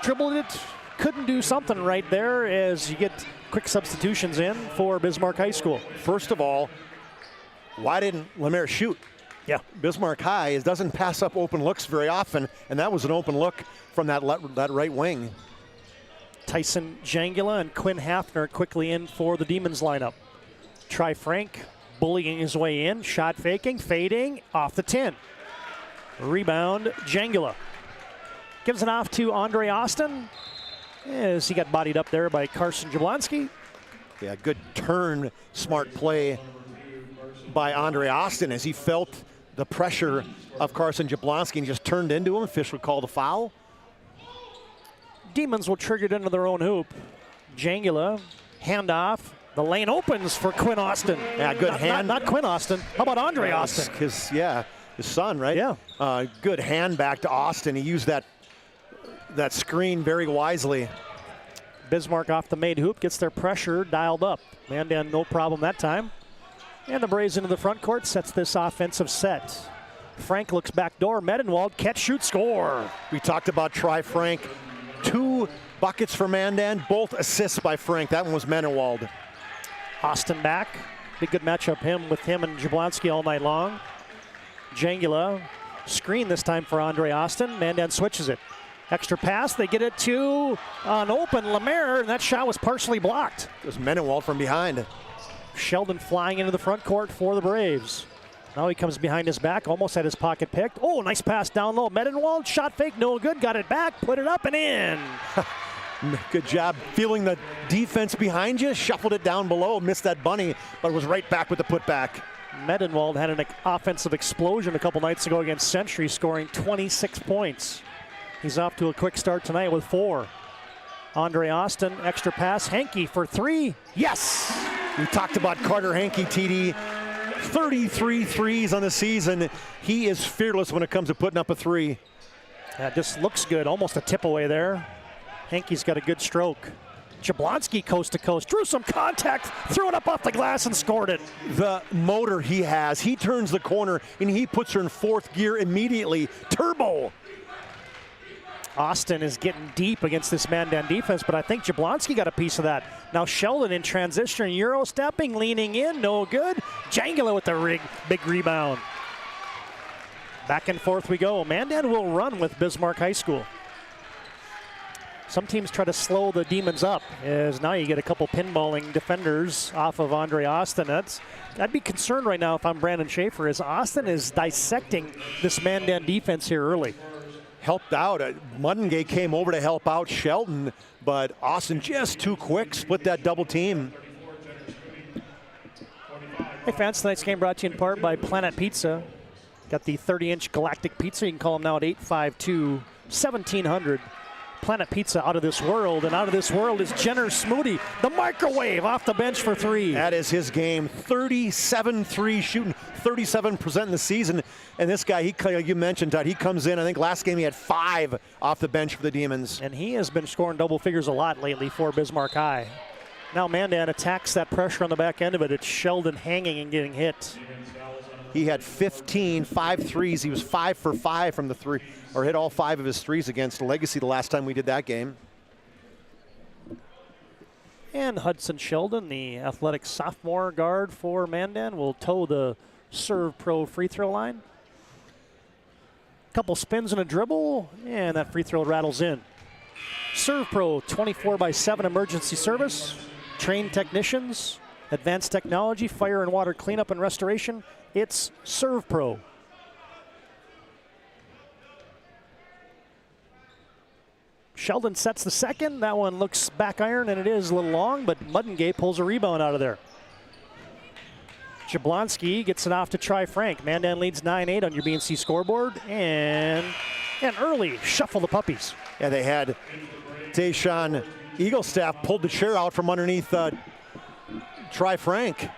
dribbled it, couldn't do something right there as you get quick substitutions in for Bismarck High School. First of all, why didn't Lemaire shoot? Yeah. Bismarck High doesn't pass up open looks very often, and that was an open look from that right wing. Tyson Jangula and Quinn Hafner quickly in for the Demons lineup. Try Frank bullying his way in, shot faking, fading, off the 10. Rebound, Jangula. Gives it off to Andre Austin as he got bodied up there by Carson Jablonski. Yeah, good turn, smart play by Andre Austin as he felt the pressure of Carson Jablonski and just turned into him. Fish would call the foul. Demons will trigger it into their own hoop. Jangula, handoff. The lane opens for Quinn Austin. Yeah, good hand. Not Quinn Austin. How about Andre Austin? His son, right? Yeah. Good hand back to Austin. He used that screen very wisely. Bismarck off the made hoop, gets their pressure dialed up. Mandan no problem that time. And the Braves into the front court, sets this offensive set. Frank looks back door, Medenwald, catch, shoot, score. We talked about Try Frank. 2 buckets for Mandan, both assists by Frank. That one was Medenwald. Austin back. Big good matchup with him and Jablonski all night long. Jangula, screen this time for Andre Austin. Mandan switches it. Extra pass, they get it to an open Lemaire, and that shot was partially blocked. It was Medenwald from behind. Sheldon flying into the front court for the Braves. Now he comes behind his back, almost had his pocket picked. Oh, nice pass down low. Medenwald, shot fake, no good. Got it back, put it up and in. Good job feeling the defense behind you. Shuffled it down below, missed that bunny, but was right back with the putback. Medenwald had an offensive explosion a couple nights ago against Century, scoring 26 points. He's off to a quick start tonight with 4. Andre Austin, extra pass. Hankey for 3. Yes! We talked about Carter Hankey, TD. 33 threes on the season. He is fearless when it comes to putting up a 3. That just looks good. Almost a tip away there. Hankey's got a good stroke. Jablonski coast to coast. Drew some contact. Threw it up off the glass and scored it. The motor he has. He turns the corner and he puts her in 4th gear immediately. Turbo. Austin is getting deep against this Mandan defense, but I think Jablonski got a piece of that. Now Sheldon in transition, Euro stepping, leaning in, no good. Jangula with the big rebound. Back and forth we go. Mandan will run with Bismarck High School. Some teams try to slow the Demons up, as now you get a couple pinballing defenders off of Andre Austin. I'd be concerned right now if I'm Brandon Schaefer, as Austin is dissecting this Mandan defense here early. Helped out. Muddengate came over to help out Sheldon, but Austin just too quick, split that double team. Hey fans, tonight's game brought to you in part by Planet Pizza. Got the 30-inch Galactic Pizza. You can call them now at 852-1700. Planet Pizza, out of this world, and out of this world is Jenner Smoody, the microwave off the bench for 3. That is his game. 37 threes, shooting 37% in the season. And this guy, you mentioned, Todd, he comes in, I think last game he had 5 off the bench for the Demons. And he has been scoring double figures a lot lately for Bismarck High. Now Mandan attacks that pressure on the back end of it. It's Sheldon hanging and getting hit. He had 5 threes. He was 5 for 5 from the 3, or hit all 5 of his threes against Legacy the last time we did that game. And Hudson Sheldon, the athletic sophomore guard for Mandan, will toe the Serve Pro free throw line. Couple spins and a dribble, and that free throw rattles in. Serve Pro 24/7 emergency service, trained technicians, advanced technology, fire and water cleanup and restoration. It's Serve Pro. Sheldon sets the second. That one looks back iron, and it is a little long, but Muddengate pulls a rebound out of there. Jablonski gets it off to Try Frank. Mandan leads 9-8 on your BNC scoreboard, and an early shuffle the puppies. Yeah, they had Deshaun Eaglestaff pulled the chair out from underneath Try Frank.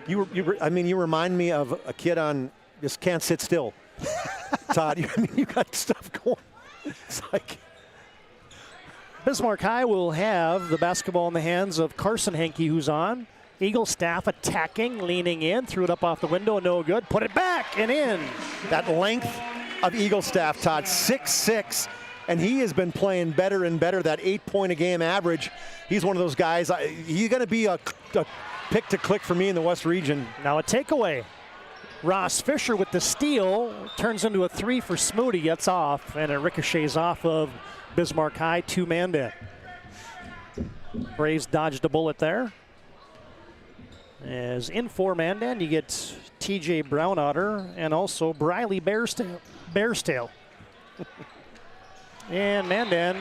You remind me of a kid on Just Can't Sit Still. Todd, you got stuff going. It's like Bismarck High will have the basketball in the hands of Carson Hankey, who's on. Eaglestaff attacking, leaning in, threw it up off the window, no good. Put it back and in. That length of Eagle Staff, Todd. 6'6", and he has been playing better and better, that 8-point-a-game average. He's one of those guys. He's going to be a pick to click for me in the West Region. Now a takeaway. Ross Fisher with the steal, turns into a 3 for Smoody, gets off, and it ricochets off of Bismarck High to Mandan. Braves dodged a bullet there. As in for Mandan, you get TJ Brownotter and also Briley Bearstail. And Mandan,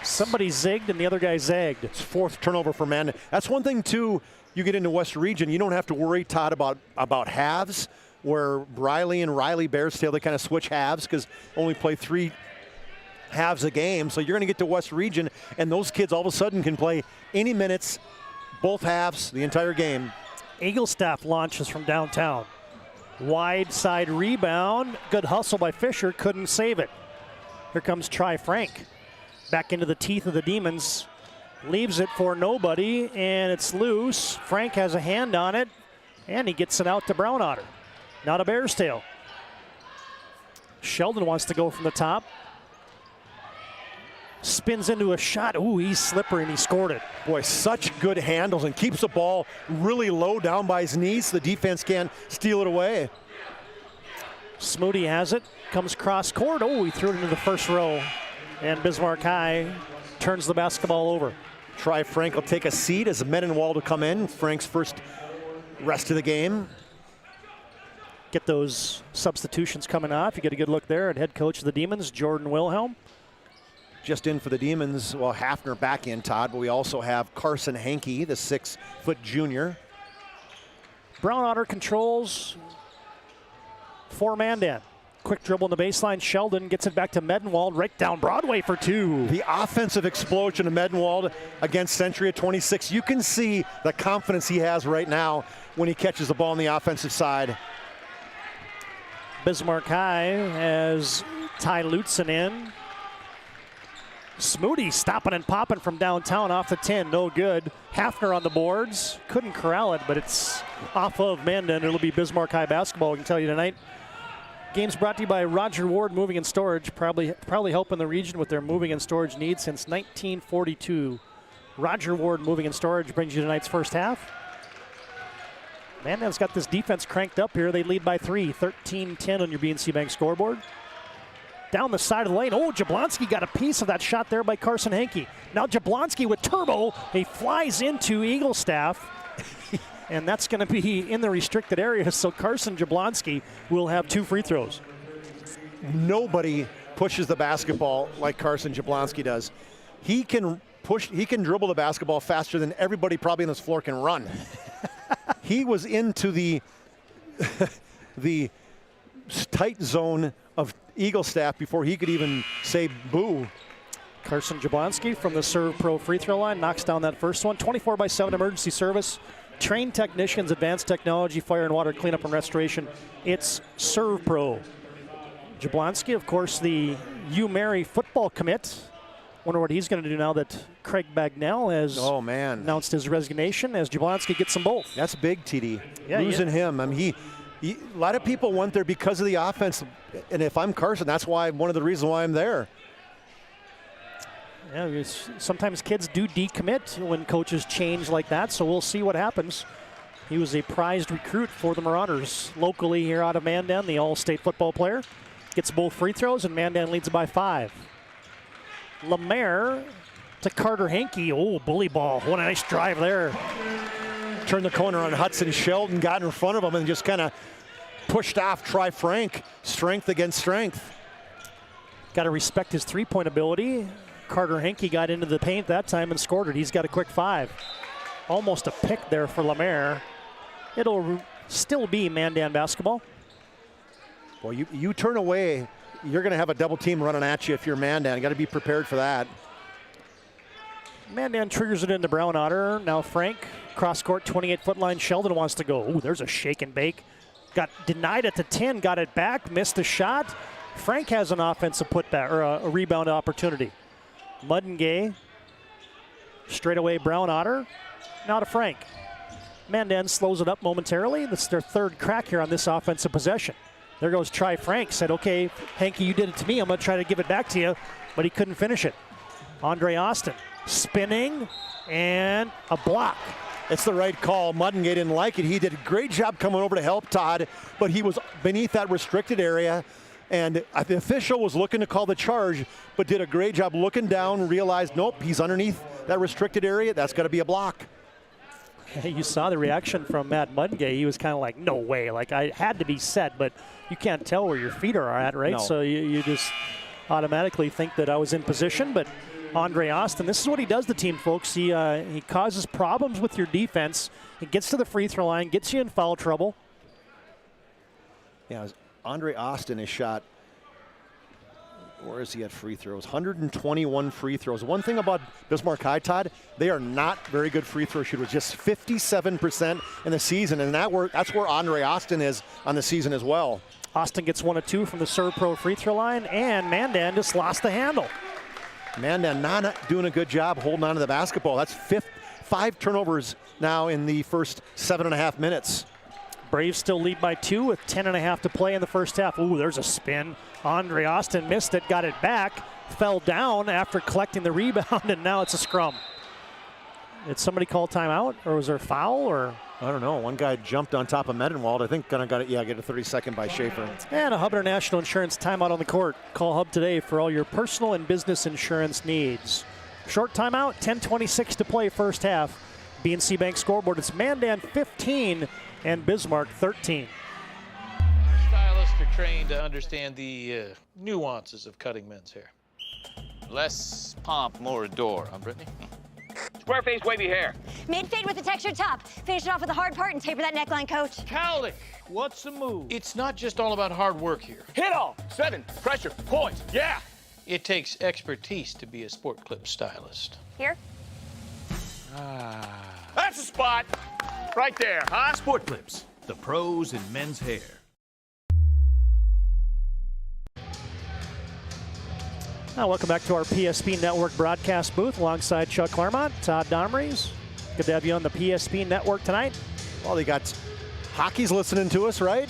somebody zigged and the other guy zagged. It's 4th turnover for Mandan. That's one thing, too, you get into West Region, you don't have to worry, Todd, about halves, where Briley and Riley Bearstail, they kind of switch halves because only play 3 halves a game. So you're going to get to West Region, and those kids all of a sudden can play any minutes, both halves, the entire game. Eagle Staff launches from downtown. Wide side rebound. Good hustle by Fisher. Couldn't save it. Here comes Tri Frank. Back into the teeth of the Demons. Leaves it for nobody, and it's loose. Frank has a hand on it, and he gets it out to Brownotter. Now to Bearstail. Sheldon wants to go from the top. Spins into a shot. Ooh, he's slippery, and he scored it. Boy, such good handles, and keeps the ball really low down by his knees so the defense can't steal it away. Smoody has it. Comes cross court. Oh, he threw it into the first row. And Bismarck High turns the basketball over. Tri Frank will take a seat as Mendenwald will come in. Frank's first rest of the game. Get those substitutions coming off. You get a good look there at head coach of the Demons, Jordan Wilhelm. Just in for the Demons, well, Hafner back in, Todd, but we also have Carson Hankey, the 6-foot junior. Brownotter controls for Mandan. Quick dribble in the baseline. Sheldon gets it back to Medenwald, right down Broadway for 2. The offensive explosion of Medenwald against Century at 26. You can see the confidence he has right now when he catches the ball on the offensive side. Bismarck High has Ty Lutzen in. Smoody stopping and popping from downtown off the 10, no good. Hafner on the boards, couldn't corral it, but it's off of Mandan. It'll be Bismarck High basketball, I can tell you tonight. Game's brought to you by Roger Ward Moving and Storage, probably helping the region with their moving and storage needs since 1942. Roger Ward Moving and Storage brings you tonight's first half. Mandan's got this defense cranked up here. They lead by 3, 13-10 on your BNC Bank scoreboard. Down the side of the lane. Oh, Jablonski got a piece of that shot there by Carson Hankey. Now Jablonski with turbo. He flies into Eagle Staff. And that's going to be in the restricted area, so Carson Jablonski will have 2 free throws. Nobody pushes the basketball like Carson Jablonski does. He can dribble the basketball faster than everybody probably on this floor can run. He was into the tight zone of Eagle Staff before he could even say boo. Carson Jablonski from the Serve Pro free throw line knocks down that first one. 24/7 emergency service. Trained technicians, advanced technology, fire and water cleanup and restoration. It's Serve Pro. Jablonski, of course, the U-Mary football commit. Wonder what he's going to do now that Craig Bagnell has announced his resignation as Jablonski gets them both. That's big, TD. Yeah, losing him. I mean, a lot of people went there because of the offense. And if I'm Carson, that's why one of the reasons why I'm there. Yeah, sometimes kids do decommit when coaches change like that, so we'll see what happens. He was a prized recruit for the Marauders locally here out of Mandan, the all-state football player. Gets both free throws, and Mandan leads by 5. Lemaire to Carter Hankey. Oh, bully ball. What a nice drive there. Turned the corner on Hudson. Sheldon got in front of him and just kind of pushed off Tri Frank. Strength against strength. Got to respect his three-point ability. Carter Hankey got into the paint that time and scored it. He's got a quick 5. Almost a pick there for Lemaire. It'll still be Mandan basketball. Well, you turn away, you're going to have a double team running at you if you're Mandan. You got to be prepared for that. Mandan triggers it into Brownotter. Now Frank, cross-court, 28-foot line. Sheldon wants to go. Ooh, there's a shake and bake. Got denied at the 10, got it back, missed the shot. Frank has an offensive putback, or a rebound opportunity. Muddengay, straight away Brownotter. Now to Frank. Mandan slows it up momentarily. That's their 3rd crack here on this offensive possession. There goes Try Frank. Said, okay, Hanky, you did it to me. I'm going to try to give it back to you. But he couldn't finish it. Andre Austin spinning and a block. It's the right call. Muddingate didn't like it. He did a great job coming over to help Todd, but he was beneath that restricted area. And the official was looking to call the charge, but did a great job looking down, realized, nope, he's underneath that restricted area. That's got to be a block. You saw the reaction from Matt Mudgate. He was kind of like, no way. Like, I had to be set, but you can't tell where your feet are at, right? No. So you just automatically think that I was in position. But Andre Austin, this is what he does to team, folks. He causes problems with your defense. He gets to the free throw line, gets you in foul trouble. Yeah, Andre Austin is shot. Where is he at free throws? 121 free throws. One thing about Bismarck High, Todd, they are not very good free throw shooters, just 57% in the season, and that's where Andre Austin is on the season as well. Austin gets 1 of 2 from the Serve Pro free throw line, and Mandan just lost the handle. Mandan not doing a good job holding on to the basketball. That's 5 turnovers now in the first 7.5 minutes. Braves still lead by 2 with 10.5 to play in the first half. Ooh, there's a spin. Andre Austin missed it, got it back, fell down after collecting the rebound, and now it's a scrum. Did somebody call timeout, or was there a foul, or? I don't know. One guy jumped on top of Medenwald. I think got it. Yeah, get a 30-second by Schaefer. And a Hub International Insurance timeout on the court. Call Hub today for all your personal and business insurance needs. Short timeout, 10:26 to play first half. BNC Bank scoreboard, it's Mandan 15 and Bismarck 13. Stylists are trained to understand the nuances of cutting men's hair. Less pomp, more adore, huh, Brittany? Square face, wavy hair. Mid-fade with a textured top. Finish it off with the hard part and taper that neckline, coach. Cowlick, what's the move? It's not just all about hard work here. Hit all. 7, pressure, points, yeah. It takes expertise to be a sport clip stylist. Here? That's the spot. Right there, huh? Sport Clips, the pros in men's hair. Now, welcome back to our PSP Network broadcast booth alongside Chuck Claremont, Todd Domrys. Good to have you on the PSP Network tonight. Well, they got hockey's listening to us, right?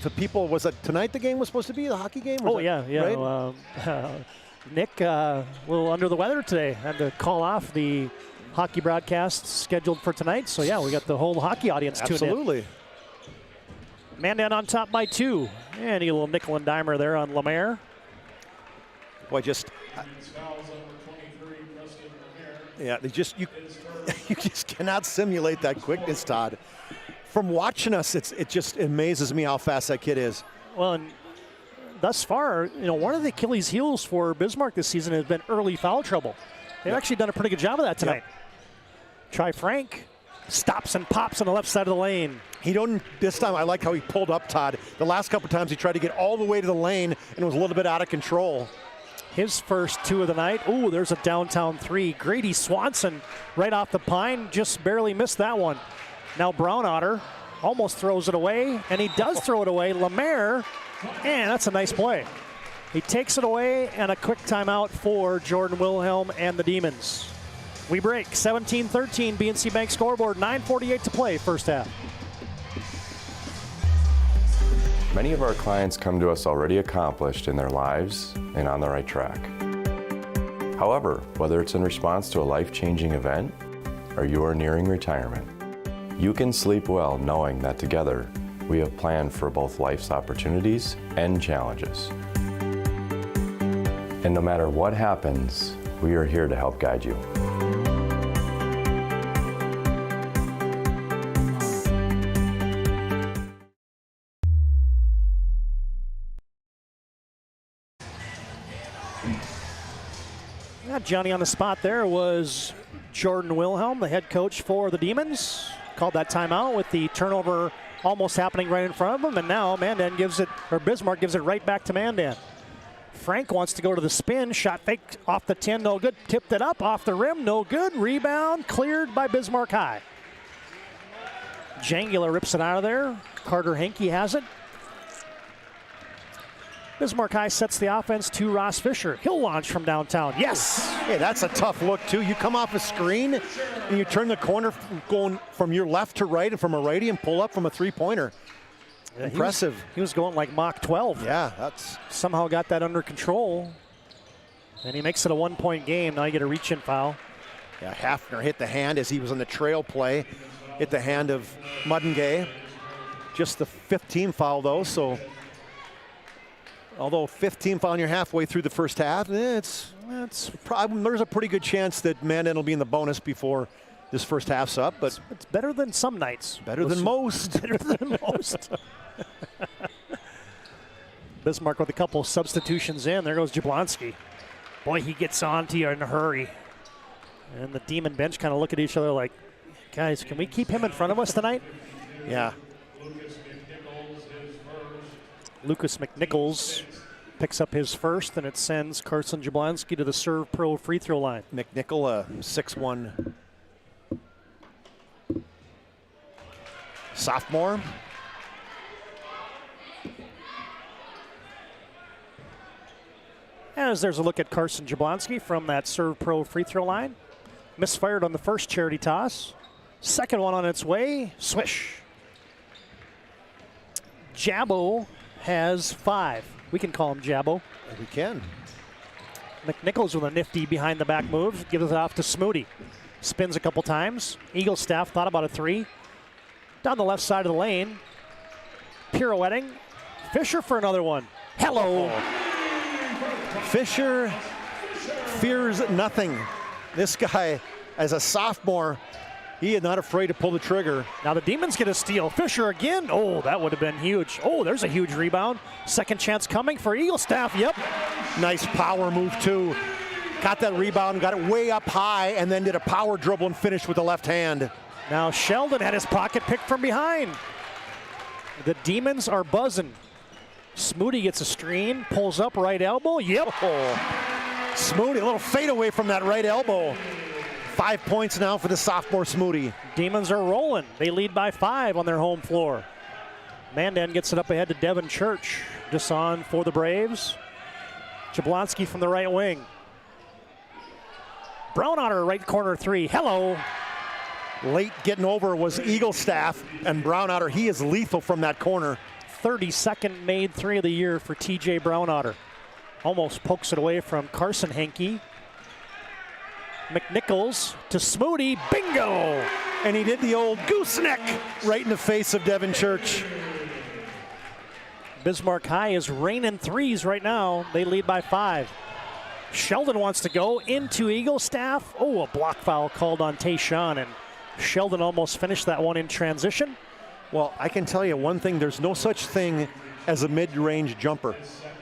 The people, was it tonight the game was supposed to be, the hockey game? Oh, yeah. Right? Nick, a little under the weather today. Had to call off the hockey broadcast scheduled for tonight. So, yeah, we got the whole hockey audience tuned in. Absolutely. Mandan on top by 2. And a little nickel and dimer there on Lemaire. Boy, just yeah, you just cannot simulate that quickness, Todd. From watching us, it just amazes me how fast that kid is. Well, and thus far, one of the Achilles' heels for Bismarck this season has been early foul trouble. They've actually done a pretty good job of that tonight. Try Frank, stops and pops on the left side of the lane. He don't, this time I like how he pulled up, Todd. The last couple times he tried to get all the way to the lane and was a little bit out of control. His first 2 of the night. Ooh, there's a downtown 3. Grady Swanson right off the pine, just barely missed that one. Now Brown Otter almost throws it away, and he does throw it away. Lemaire, and that's a nice play. He takes it away, and a quick timeout for Jordan Wilhelm and the Demons. We break 17-13, BNC Bank scoreboard, 9:48 to play first half. Many of our clients come to us already accomplished in their lives and on the right track. However, whether it's in response to a life-changing event or you are nearing retirement, you can sleep well knowing that together we have planned for both life's opportunities and challenges. And no matter what happens, we are here to help guide you. Johnny on the spot there was Jordan Wilhelm, the head coach for the Demons. Called that timeout with the turnover almost happening right in front of him, and now Bismarck gives it right back to Mandan. Frank wants to go to the spin, shot fake off the 10, no good. Tipped it up off the rim, no good. Rebound cleared by Bismarck High. Jangula rips it out of there. Carter Henke has it. Bismarck High sets the offense to Ross Fisher. He'll launch from downtown. Yes! Hey, that's a tough look, too. You come off a screen, and you turn the corner going from your left to right and from a righty and pull up from a three-pointer. Impressive. He was going like Mach 12. Yeah, that's somehow got that under control. And he makes it a 1-point game. Now you get a reach-in foul. Yeah, Hafner hit the hand as he was on the trail play. Hit the hand of Muddengay. Just the 5th team foul, though, so although 15 foul, you're halfway through the first half, there's a pretty good chance that Mandan will be in the bonus before this first half's up. But it's better than some nights. Better than most. Better than most. Bismarck with a couple substitutions in. There goes Jablonski. Boy, he gets on to you in a hurry. And the Demon bench kind of look at each other like, guys, can we keep him in front of us tonight? Yeah. Lucas McNichols picks up his first, and it sends Carson Jablonski to the Serve Pro free throw line. McNichol, 6'1" sophomore. As there's a look at Carson Jablonski from that Serve Pro free throw line. Misfired on the first charity toss. Second one on its way. Swish. Jabbo has 5. We can call him Jabbo. We can. McNichols with a nifty behind the back move. Gives it off to Smoody. Spins a couple times. Eagle staff thought about a 3. Down the left side of the lane. Pirouetting. Fisher for another one. Hello. Fisher fears nothing. This guy, as a sophomore, he is not afraid to pull the trigger. Now the Demons get a steal. Fisher again. Oh, that would have been huge. Oh, there's a huge rebound. Second chance coming for Eagle staff. Yep. Nice power move, too. Got that rebound, got it way up high, and then did a power dribble and finished with the left hand. Now Sheldon had his pocket picked from behind. The Demons are buzzing. Smoody gets a screen, pulls up right elbow. Yep. Oh. Smoody, a little fade away from that right elbow. 5 points now for the sophomore Smoody. Demons are rolling. They lead by 5 on their home floor. Mandan gets it up ahead to Devin Church. Just on for the Braves. Jablonski from the right wing. Brownotter right corner 3. Hello. Late getting over was Eagle staff, and Brownotter, he is lethal from that corner. 32nd made 3 of the year for TJ Brownotter. Almost pokes it away from Carson Henke. McNichols to Smoody, bingo! And he did the old gooseneck right in the face of Devin Church. Bismarck High is raining 3s right now. They lead by 5. Sheldon wants to go into Eagle staff. Oh, a block foul called on Tayshawn, and Sheldon almost finished that one in transition. Well, I can tell you one thing, there's no such thing as a mid-range jumper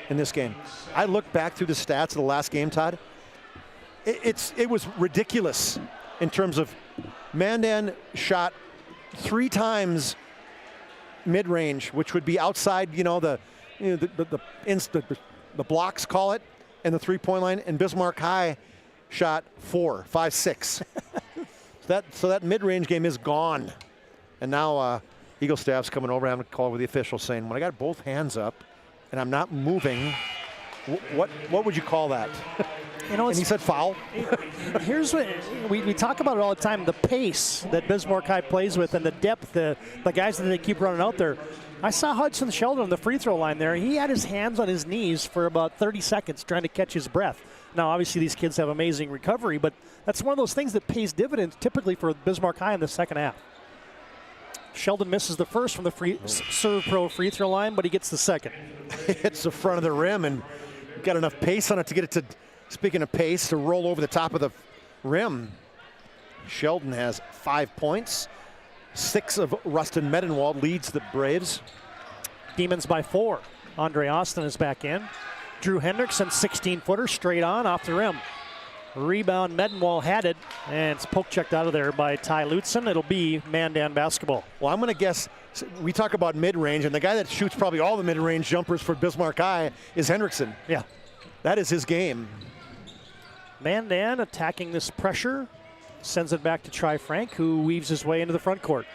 in this game. I looked back through the stats of the last game, Todd. It was ridiculous in terms of Mandan shot 3 times mid-range, which would be outside, the blocks, call it, and the three-point line, and Bismarck High shot 4, 5, 6. So that mid-range game is gone. And now Eagle staff's coming over, having a call with the official saying, when I got both hands up and I'm not moving, what would you call that? And he said foul. Here's what we talk about it all the time, the pace that Bismarck High plays with and the depth, the guys that they keep running out there. I saw Hudson Sheldon on the free throw line there. He had his hands on his knees for about 30 seconds trying to catch his breath. Now, obviously, these kids have amazing recovery, but that's one of those things that pays dividends typically for Bismarck High in the second half. Sheldon misses the first from the Serve Pro free throw line, but he gets the second. Hits the front of the rim and got enough pace on it to get it to, speaking of pace, to roll over the top of the rim. Sheldon has 5 points. 6 of Rustin Medenwald leads the Braves. Demons by 4. Andre Austin is back in. Drew Hendrickson, 16-footer, straight on, off the rim. Rebound, Medenwald had it, and it's poke checked out of there by Ty Lutzen. It'll be Mandan basketball. Well, I'm going to guess, we talk about mid-range, and the guy that shoots probably all the mid-range jumpers for Bismarck High is Hendrickson. Yeah. That is his game. Mandan attacking this pressure. Sends it back to Tri Frank, who weaves his way into the front court.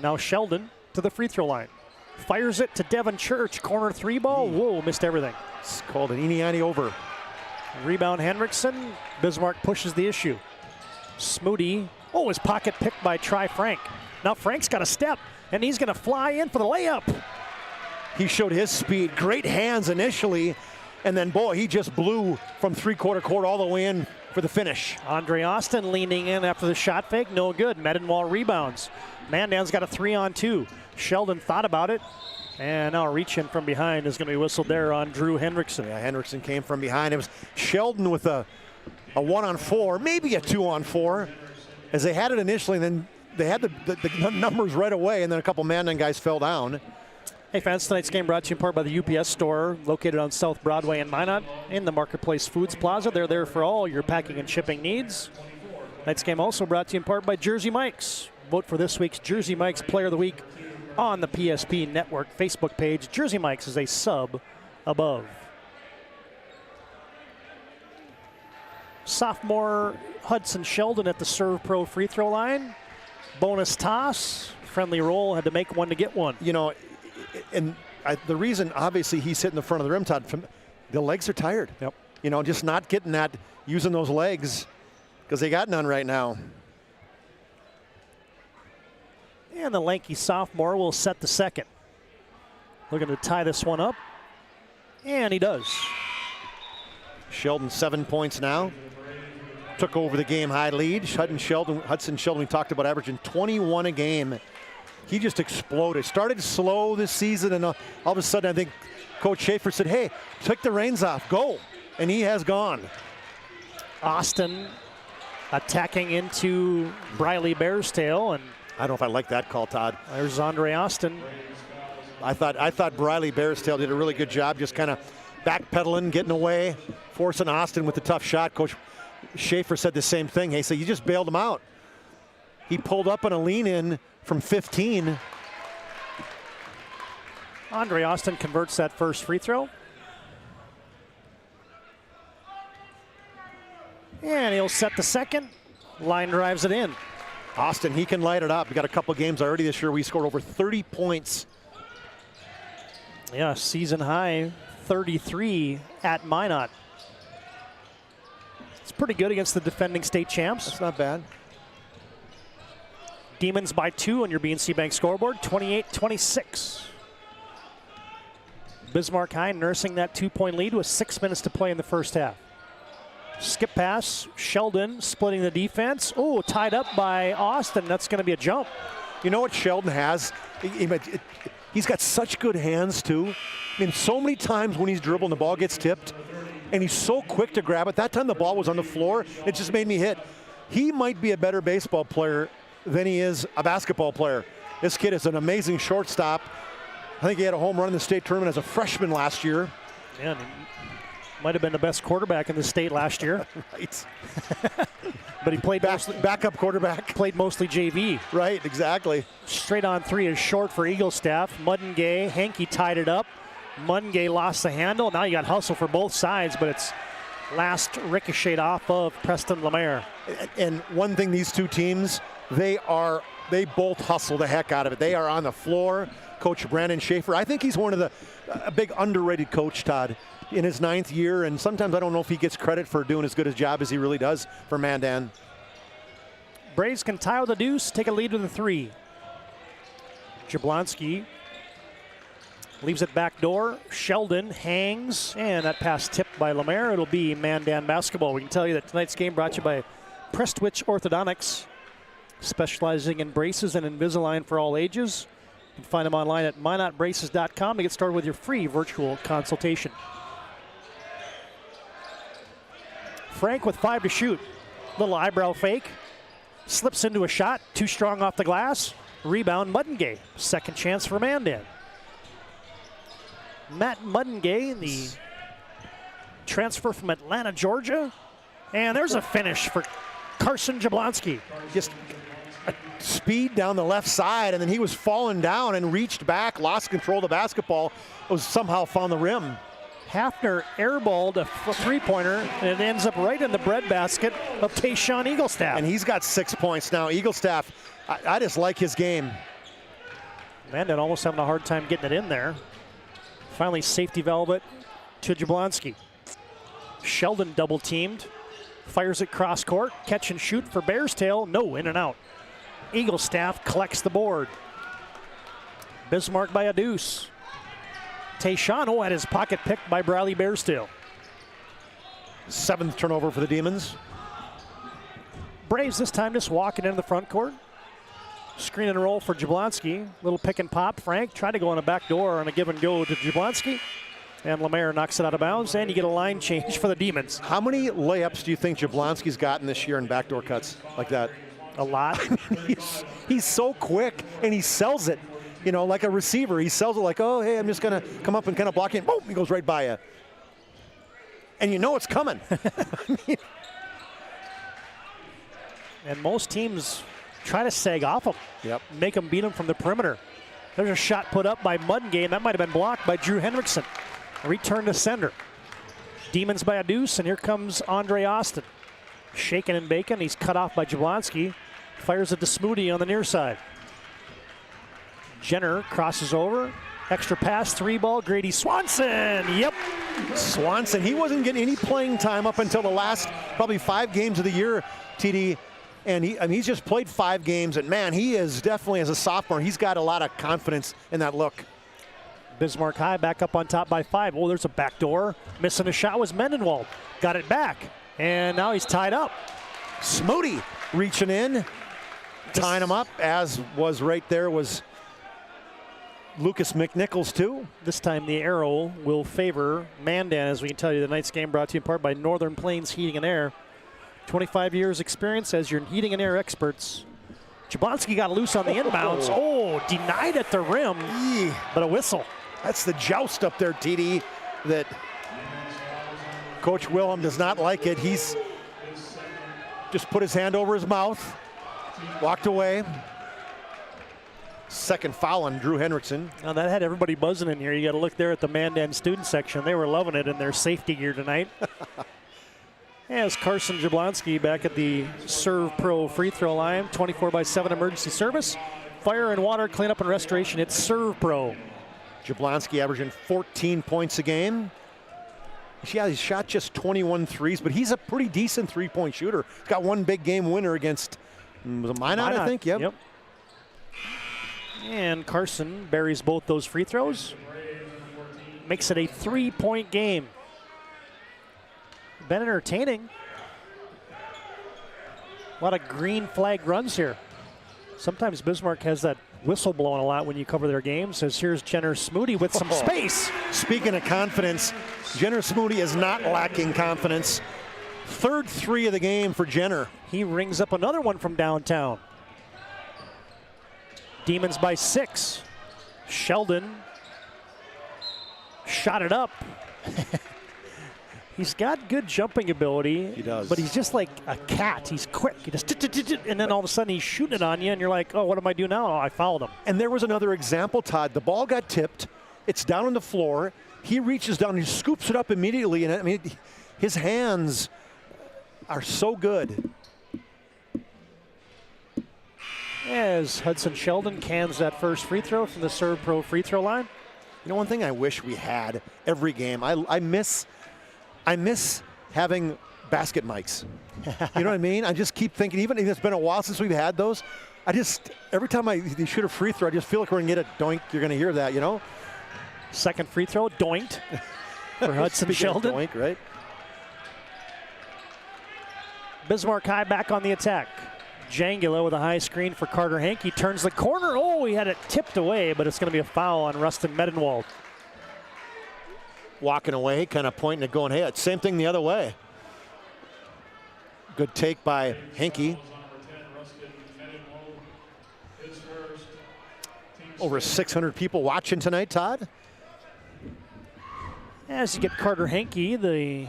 Now Sheldon to the free throw line. Fires it to Devin Church. Corner 3 ball. Whoa, missed everything. It's called an Iniani over. Rebound Hendrickson. Bismarck pushes the issue. Smoody. Oh, his pocket picked by Tri Frank. Now Frank's got a step, and he's going to fly in for the layup. He showed his speed, great hands initially, and then boy, he just blew from three-quarter court all the way in for the finish. Andre Austin leaning in after the shot fake, no good. Medenwall rebounds. Mandan's got a 3-on-2. Sheldon thought about it, and now a reach in from behind is going to be whistled there on Drew Hendrickson. Yeah, Hendrickson came from behind. It was Sheldon with a 1-on-4, maybe a 2-on-4, as they had it initially, and then they had the numbers right away, and then a couple Mandan guys fell down. Hey fans, tonight's game brought to you in part by the UPS store located on South Broadway in Minot in the Marketplace Foods Plaza. They're there for all your packing and shipping needs. Tonight's game also brought to you in part by Jersey Mike's. Vote for this week's Jersey Mike's Player of the Week on the PSP Network Facebook page. Jersey Mike's is a sub above. Sophomore Hudson Sheldon at the Serve Pro free throw line. Bonus toss. Friendly roll, had to make one to get one. You know, and the reason, obviously, he's hitting the front of the rim, Todd, the legs are tired. Yep. You know, just not getting that, using those legs, because they got none right now. And the lanky sophomore will set the second. Looking to tie this one up. And he does. Sheldon 7 points now. Took over the game high lead. Hudson Sheldon, we talked about averaging 21 a game. He just exploded. Started slow this season, and all of a sudden, I think Coach Schaefer said, hey, take the reins off, go. And he has gone. Austin attacking into Briley Bearstail, and I don't know if I like that call, Todd. There's Andre Austin. I thought Briley Bearstail did a really good job just kind of backpedaling, getting away, forcing Austin with the tough shot. Coach Schaefer said the same thing. Hey, so you just bailed him out. He pulled up on a lean-in from 15. Andre Austin converts that first free throw. And he'll set the second. Line drives it in. Austin, he can light it up. We got a couple games already this year. We scored over 30 points. Yeah, season high 33 at Minot. It's pretty good against the defending state champs. That's not bad. Demons by 2 on your BNC Bank scoreboard, 28-26. Bismarck High nursing that 2-point lead with 6 minutes to play in the first half. Skip pass, Sheldon splitting the defense. Oh, tied up by Austin. That's going to be a jump. You know what Sheldon has? He's got such good hands, too. I mean, so many times when he's dribbling, the ball gets tipped, and he's so quick to grab it. That time the ball was on the floor. It just made me hit. He might be a better baseball player than he is a basketball player. This kid is an amazing shortstop. I think he had a home run in the state tournament as a freshman last year. Yeah, might have been the best quarterback in the state last year. Right. But he played backup quarterback. Played mostly JV. Right, exactly. Straight on 3 is short for Eaglestaff. Muddengay, Hankey tied it up. Muddengay lost the handle. Now you got hustle for both sides, but it's last ricocheted off of Preston Lemaire. And one thing, these two teams, they both hustle the heck out of it. They are on the floor. Coach Brandon Schaefer, I think he's one of a big underrated coach, Todd, in his 9th year, and sometimes I don't know if he gets credit for doing as good a job as he really does for Mandan. Braves can tie with a deuce, take a lead with a 3. Jablonski leaves it back door. Sheldon hangs, and that pass tipped by Lemaire. It'll be Mandan basketball. We can tell you that tonight's game brought to you by Prestwich Orthodontics, specializing in braces and Invisalign for all ages. You can find them online at minotbraces.com to get started with your free virtual consultation. Frank with 5 to shoot. Little eyebrow fake. Slips into a shot. Too strong off the glass. Rebound Muddengay. Second chance for Mandan. Matt Muddengay, the transfer from Atlanta, Georgia. And there's a finish for Carson Jablonski. Just speed down the left side, and then he was falling down and reached back, lost control of the basketball, was somehow found the rim. Hafner airballed a three-pointer, and it ends up right in the breadbasket of Tayshawn Eaglestaff. And he's got 6 points now. Eaglestaff, I just like his game. Mandan almost having a hard time getting it in there. Finally, safety valve it to Jablonski. Sheldon double-teamed, fires it cross-court, catch and shoot for Bearstail. No, in and out. Eaglestaff collects the board. Bismarck by a deuce. Tayshawn had his pocket picked by Bradley Bairstill. 7th turnover for the Demons. Braves this time just walking into the front court. Screen and roll for Jablonski. Little pick and pop. Frank tried to go on a back door on a give and go to Jablonski. And Lemaire knocks it out of bounds, and you get a line change for the Demons. How many layups do you think Jablonski's gotten this year in backdoor cuts like that? A lot. He's so quick, and he sells it. You know, like a receiver. He sells it like, oh, hey, I'm just going to come up and kind of block it. Boom, he goes right by you. And you know it's coming. And most teams try to sag off him. Yep. Make him beat him from the perimeter. There's a shot put up by Mudgate. That might have been blocked by Drew Hendrickson. A return to sender. Demons by a deuce, and here comes Andre Austin. Shaking and baking. He's cut off by Jablonski. Fires it to Smoody on the near side. Jenner crosses over. Extra pass, 3-ball. Grady Swanson. Yep. Swanson, he wasn't getting any playing time up until the last probably 5 games of the year, TD. And he's just played 5 games, and man, he is definitely, as a sophomore, he's got a lot of confidence in that look. Bismarck High back up on top by 5. Oh, there's a backdoor. Missing a shot was Mendenwald. Got it back, and now he's tied up. Smoody reaching in, tying him up, as was right there was Lucas McNichols too. This time the arrow will favor Mandan, as we can tell you. Tonight's game brought to you in part by Northern Plains Heating and Air. 25 years experience as your heating and air experts. Jablonski got loose on the inbounds. Oh, denied at the rim, but a whistle. That's the joust up there, TD, that Coach Wilhelm does not like it. He's just put his hand over his mouth, walked away. Second foul on Drew Hendrickson. Now that had everybody buzzing in here. You got to look there at the Mandan student section. They were loving it in their safety gear tonight. As Carson Jablonski back at the Serve Pro free throw line. 24/7 emergency service. Fire and water cleanup and restoration. It's Serve Pro. Jablonski averaging 14 points a game. Yeah, he's shot just 21 threes, but he's a pretty decent three-point shooter. He's got one big game winner against, was it Minot, I think? Yep. And Carson buries both those free throws. Makes it a 3-point game. Been entertaining. A lot of green flag runs here. Sometimes Bismarck has that whistle blowing a lot when you cover their games. As here's Jenner Smoody with some space. Speaking of confidence, Jenner Smoody is not lacking confidence. 3rd 3 of the game for Jenner. He rings up another one from downtown. Demons by 6. Sheldon shot it up. He's got good jumping ability. He does. But he's just like a cat. He's quick. He just and then all of a sudden he's shooting it on you, and you're like, oh, what am I doing now? Oh, I fouled him. And there was another example, Todd. The ball got tipped. It's down on the floor. He reaches down, he scoops it up immediately, and I mean, his hands are so good. As Hudson Sheldon cans that first free throw from the Serve Pro free throw line. You know, one thing I wish we had every game, I miss having basket mics. You know what I mean? I just keep thinking, even if it's been a while since we've had those, every time they shoot a free throw, I just feel like we're going to get a doink. You're going to hear that, you know? Second free throw, doinked for Hudson Sheldon. Doink, right? Bismarck High back on the attack. Jangula with a high screen for Carter Hank. He turns the corner. Oh, he had it tipped away, but it's going to be a foul on Rustin Medenwald. Walking away, kind of pointing and going, hey, it's same thing the other way. Good take by Henke. Over 600 people watching tonight, Todd. As you get Carter Henke, the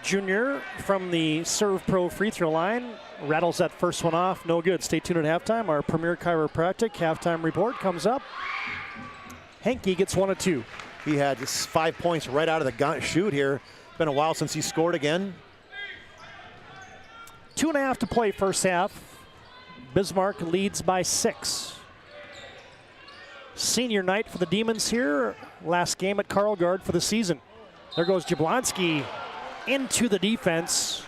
junior from the Serve Pro free throw line, rattles that first one off. No good. Stay tuned at halftime. Our Premier Chiropractic halftime report comes up. Henke gets 1 of 2. He had 5 points right out of the shoot here. Been a while since he scored again. 2.5 to play first half. Bismarck leads by 6. Senior night for the Demons here. Last game at Carl Guard for the season. There goes Jablonski into the defense.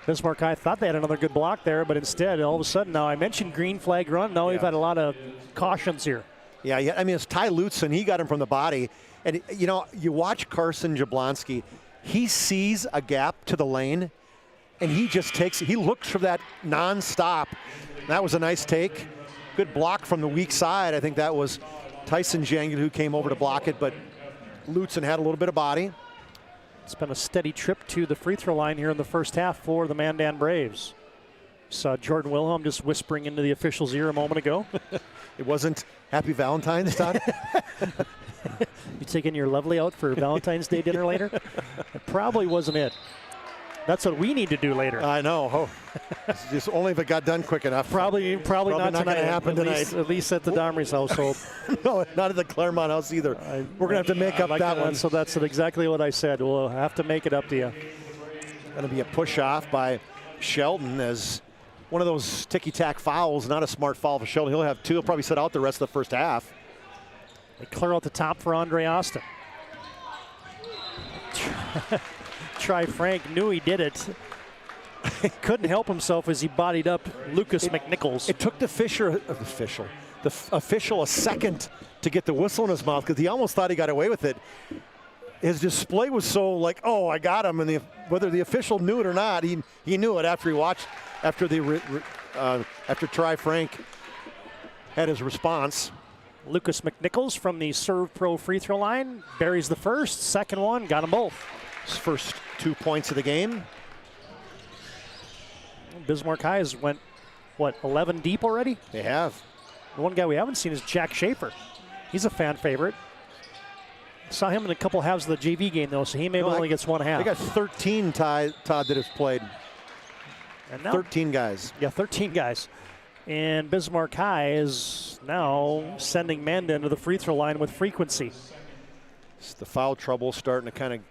Bismarck High thought they had another good block there, but instead, all of a sudden, now I mentioned green flag run. Now we've had a lot of cautions here. Yeah, I mean, it's Ty Lutzen. He got him from the body. And, you know, you watch Carson Jablonski, he sees a gap to the lane, and he just he looks for that nonstop. That was a nice take. Good block from the weak side. I think that was Tyson Jangen who came over to block it, but Lutzen had a little bit of body. It's been a steady trip to the free throw line here in the first half for the Mandan Braves. Saw Jordan Wilhelm just whispering into the official's ear a moment ago. It wasn't Happy Valentine's, Todd? You taking your lovely out for Valentine's Day dinner later? It probably wasn't it. That's what we need to do later. I know. Oh, it's just only if it got done quick enough. Probably not tonight. Going to happen tonight. At least at the Domrey's household. No, not at the Claremont house either. We're going to have to make up that one. So that's exactly what I said. We'll have to make it up to you. Going to be a push off by Shelton as one of those ticky-tack fouls. Not a smart foul for Shelton. He'll have two. He'll probably sit out the rest of the first half. They clear out the top for Andre Austin. Try Frank knew he did it. Couldn't help himself as he bodied up Lucas McNichols. It took the official a second to get the whistle in his mouth because he almost thought he got away with it. His display was so like, oh, I got him, and whether the official knew it or not, he knew it after he watched, after Try Frank had his response. Lucas McNichols from the Serve Pro free throw line buries the first, second one, got them both. His first 2 points of the game. Bismarck High has went, 11 deep already? They have. The one guy we haven't seen is Jack Schaefer. He's a fan favorite. Saw him in a couple halves of the JV game, though, so he maybe only gets one half. They got 13, Todd, that have played. And now, 13 guys. Yeah, 13 guys. And Bismarck High is now sending Mandan to the free throw line with frequency. It's the foul trouble starting to kind of,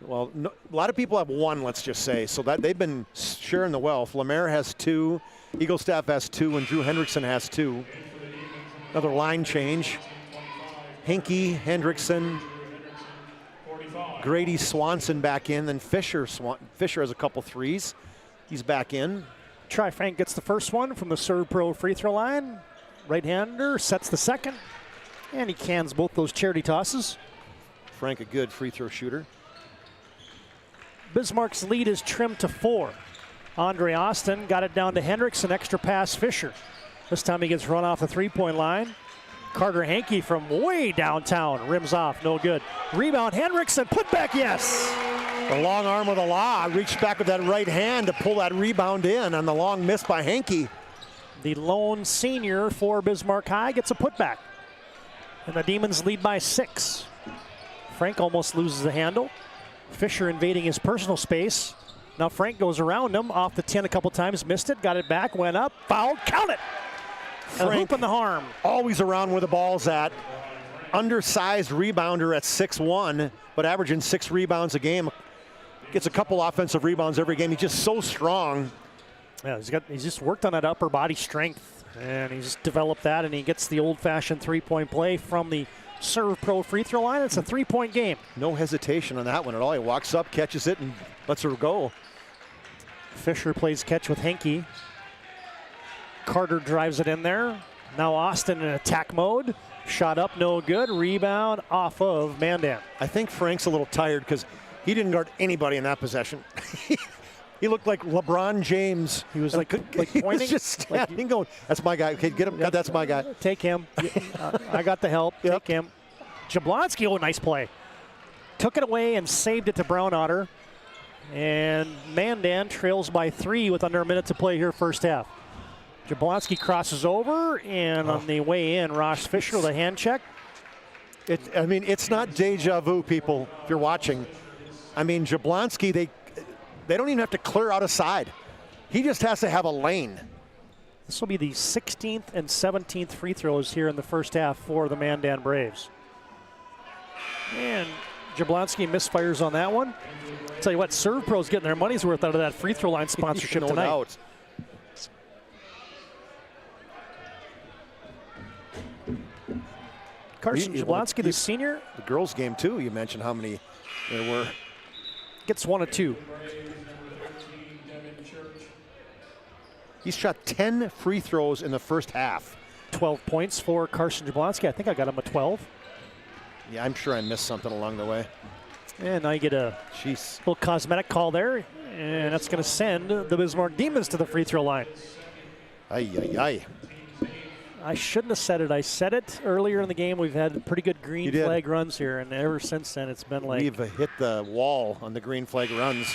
a lot of people have one, let's just say, so that they've been sharing the wealth. Lemaire has 2, Eaglestaff has 2, and Drew Hendrickson has 2. Another line change. Hinkie, Hendrickson, Grady Swanson back in, then Fisher has a couple threes. He's back in. Try Frank gets the first one from the Serve Pro free throw line. Right-hander sets the second, and he cans both those charity tosses. Frank, a good free throw shooter. Bismarck's lead is trimmed to 4. Andre Austin got it down to Hendrickson, extra pass Fisher. This time he gets run off the three-point line. Carter Hankey from way downtown, rims off, no good. Rebound, Hendrickson, put back, yes. The long arm of the law reached back with that right hand to pull that rebound in on the long miss by Hankey. The lone senior for Bismarck High gets a putback. And the Demons lead by 6. Frank almost loses the handle. Fisher invading his personal space. Now Frank goes around him, off the 10 a couple times, missed it, got it back, went up, fouled, count it. A hoop in the harm. Always around where the ball's at. Undersized rebounder at 6'1", but averaging 6 rebounds a game. Gets a couple offensive rebounds every game. He's just so strong. Yeah, he's just worked on that upper body strength, and he's developed that, and he gets the old-fashioned three-point play from the Serve Pro free throw line. It's a 3-point game. No hesitation on that one at all. He walks up, catches it, and lets her go. Fisher plays catch with Hankey. Carter drives it in there. Now Austin in attack mode. Shot up, no good. Rebound off of Mandan. I think Frank's a little tired because he didn't guard anybody in that possession. He looked like LeBron James. He was like he pointing. Was just standing going, that's my guy. Okay, get him. Yep. That's my guy. Take him. I got the help. Yep. Take him. Jablonski, oh, nice play. Took it away and saved it to Brown Otter. And Mandan trails by 3 with under a minute to play here first half. Jablonski crosses over, and on the way in, Ross Fisher with a hand check. It's not deja vu, people, if you're watching. I mean, Jablonski, they don't even have to clear out a side. He just has to have a lane. This will be the 16th and 17th free throws here in the first half for the Mandan Braves. And Jablonski misfires on that one. I'll tell you what, Serve Pro's getting their money's worth out of that free throw line sponsorship no tonight. Doubt. Carson Jablonski, the senior. The girls' game, too. You mentioned how many there were. Gets 1 of 2. He's shot 10 free throws in the first half. 12 points for Carson Jablonski. I think I got him a 12. Yeah, I'm sure I missed something along the way. And now you get a little cosmetic call there, and that's going to send the Bismarck Demons to the free throw line. Ay, ay, ay. I shouldn't have said it. I said it earlier in the game. We've had pretty good green flag runs here, and ever since then it's been like... We've hit the wall on the green flag runs.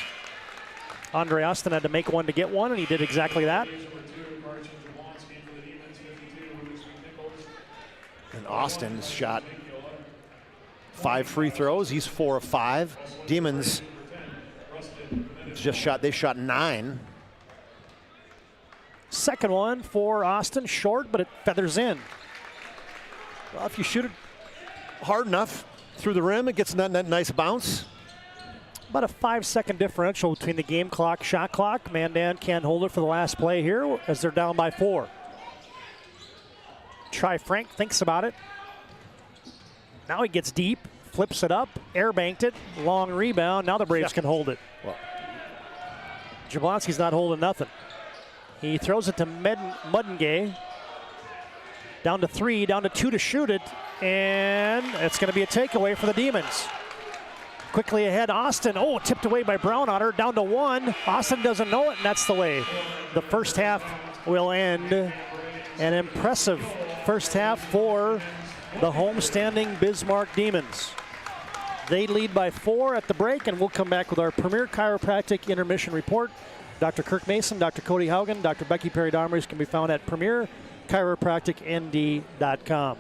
Andre Austin had to make one to get one, and he did exactly that. And Austin's shot 5 free throws. He's 4 of 5. Demons they shot 9. Second one for Austin, short, but it feathers in. Well, if you shoot it hard enough through the rim, it gets that nice bounce. About a 5-second differential between the game clock, shot clock. Mandan can't hold it for the last play here as they're down by 4. Frank thinks about it. Now he gets deep, flips it up, air banked it, long rebound. Now the Braves can hold it. Well, Jablonski's not holding nothing. He throws it to Muddengay. Down to 3, down to 2 to shoot it, and it's going to be a takeaway for the Demons. Quickly ahead, Austin. Oh, tipped away by Brownotter. Down to 1. Austin doesn't know it, and that's the way the first half will end. An impressive first half for the homestanding Bismarck Demons. They lead by 4 at the break, and we'll come back with our Premier Chiropractic Intermission Report. Dr. Kirk Mason, Dr. Cody Haugen, Dr. Becky Perry-Domers can be found at PremierChiropracticND.com.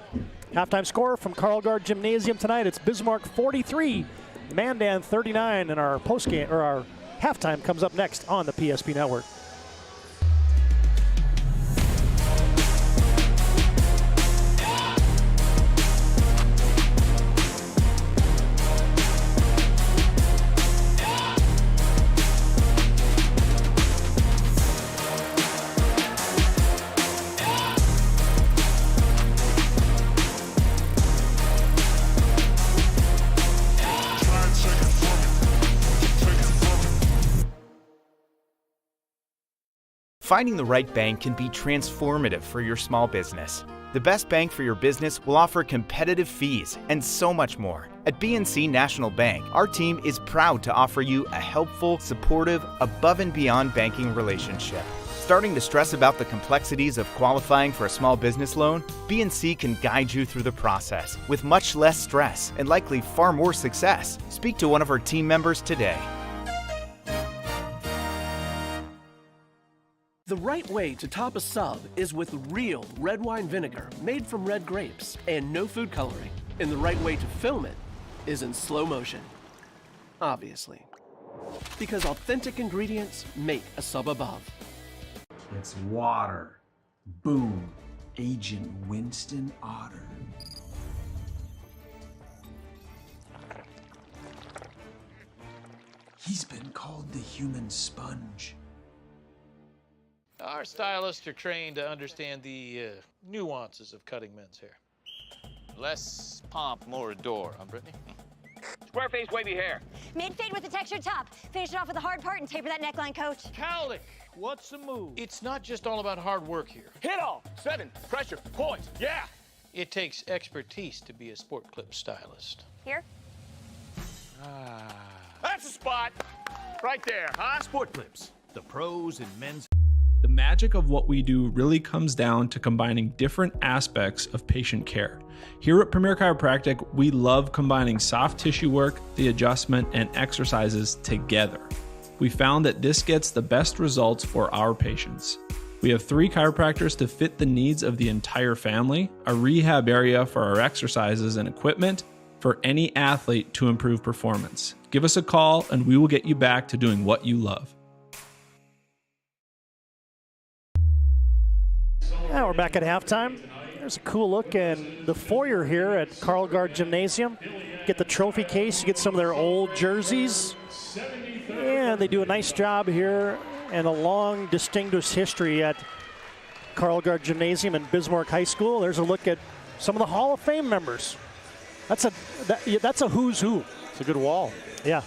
Halftime score from Carl Gard Gymnasium tonight. It's Bismarck 43, Mandan 39, and our postgame or our halftime comes up next on the PSP Network. Finding the right bank can be transformative for your small business. The best bank for your business will offer competitive fees and so much more. At BNC National Bank, our team is proud to offer you a helpful, supportive, above and beyond banking relationship. Starting to stress about the complexities of qualifying for a small business loan? BNC can guide you through the process with much less stress and likely far more success. Speak to one of our team members today. The right way to top a sub is with real red wine vinegar made from red grapes and no food coloring. And the right way to film it is in slow motion. Obviously. Because authentic ingredients make a sub above. It's water. Boom. Agent Winston Otter. He's been called the human sponge. Our stylists are trained to understand the nuances of cutting men's hair. Less pomp, more adore, huh, Brittany? Square face, wavy hair. Mid-fade with a textured top. Finish it off with the hard part and taper that neckline, coach. Cowlick, what's the move? It's not just all about hard work here. Hit all. 7. Pressure. Points. Yeah. It takes expertise to be a sport clip stylist. Here. That's the spot. Right there, huh? Sport clips. The pros in men's. The magic of what we do really comes down to combining different aspects of patient care. Here at Premier Chiropractic, we love combining soft tissue work, the adjustment, and exercises together. We found that this gets the best results for our patients. We have 3 chiropractors to fit the needs of the entire family, a rehab area for our exercises and equipment, for any athlete to improve performance. Give us a call and we will get you back to doing what you love. Yeah, we're back at halftime. There's a cool look in the foyer here at Carl Gard Gymnasium. Get the trophy case, you get some of their old jerseys. And they do a nice job here and a long distinguished history at Carl Gard Gymnasium and Bismarck High School. There's a look at some of the Hall of Fame members. That's a who's who. It's a good wall. Yeah.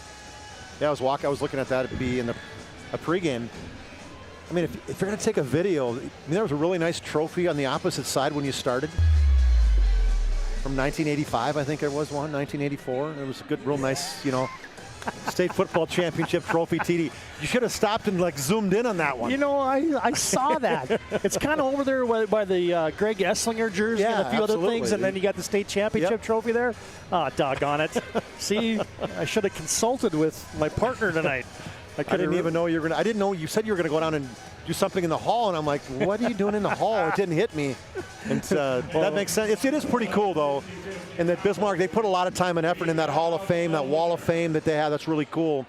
Yeah, I was looking at that. It'd be in a pregame. I mean, if you're going to take a video, there was a really nice trophy on the opposite side when you started. from 1985, I think there was one, 1984. It was a good, real nice, state football championship trophy, TD. You should have stopped and zoomed in on that one. I saw that. It's kind of over there by the Greg Esslinger jersey and a few other things, and then you got the state championship trophy there. Oh, doggone it. See, I should have consulted with my partner tonight. I didn't even know you were going to. I didn't know you said you were going to go down and do something in the hall, and I'm like, what are you doing in the hall? It didn't hit me. And that makes sense. It is pretty cool, though, and that Bismarck, they put a lot of time and effort in that Hall of Fame, that Wall of Fame that they have. That's really cool.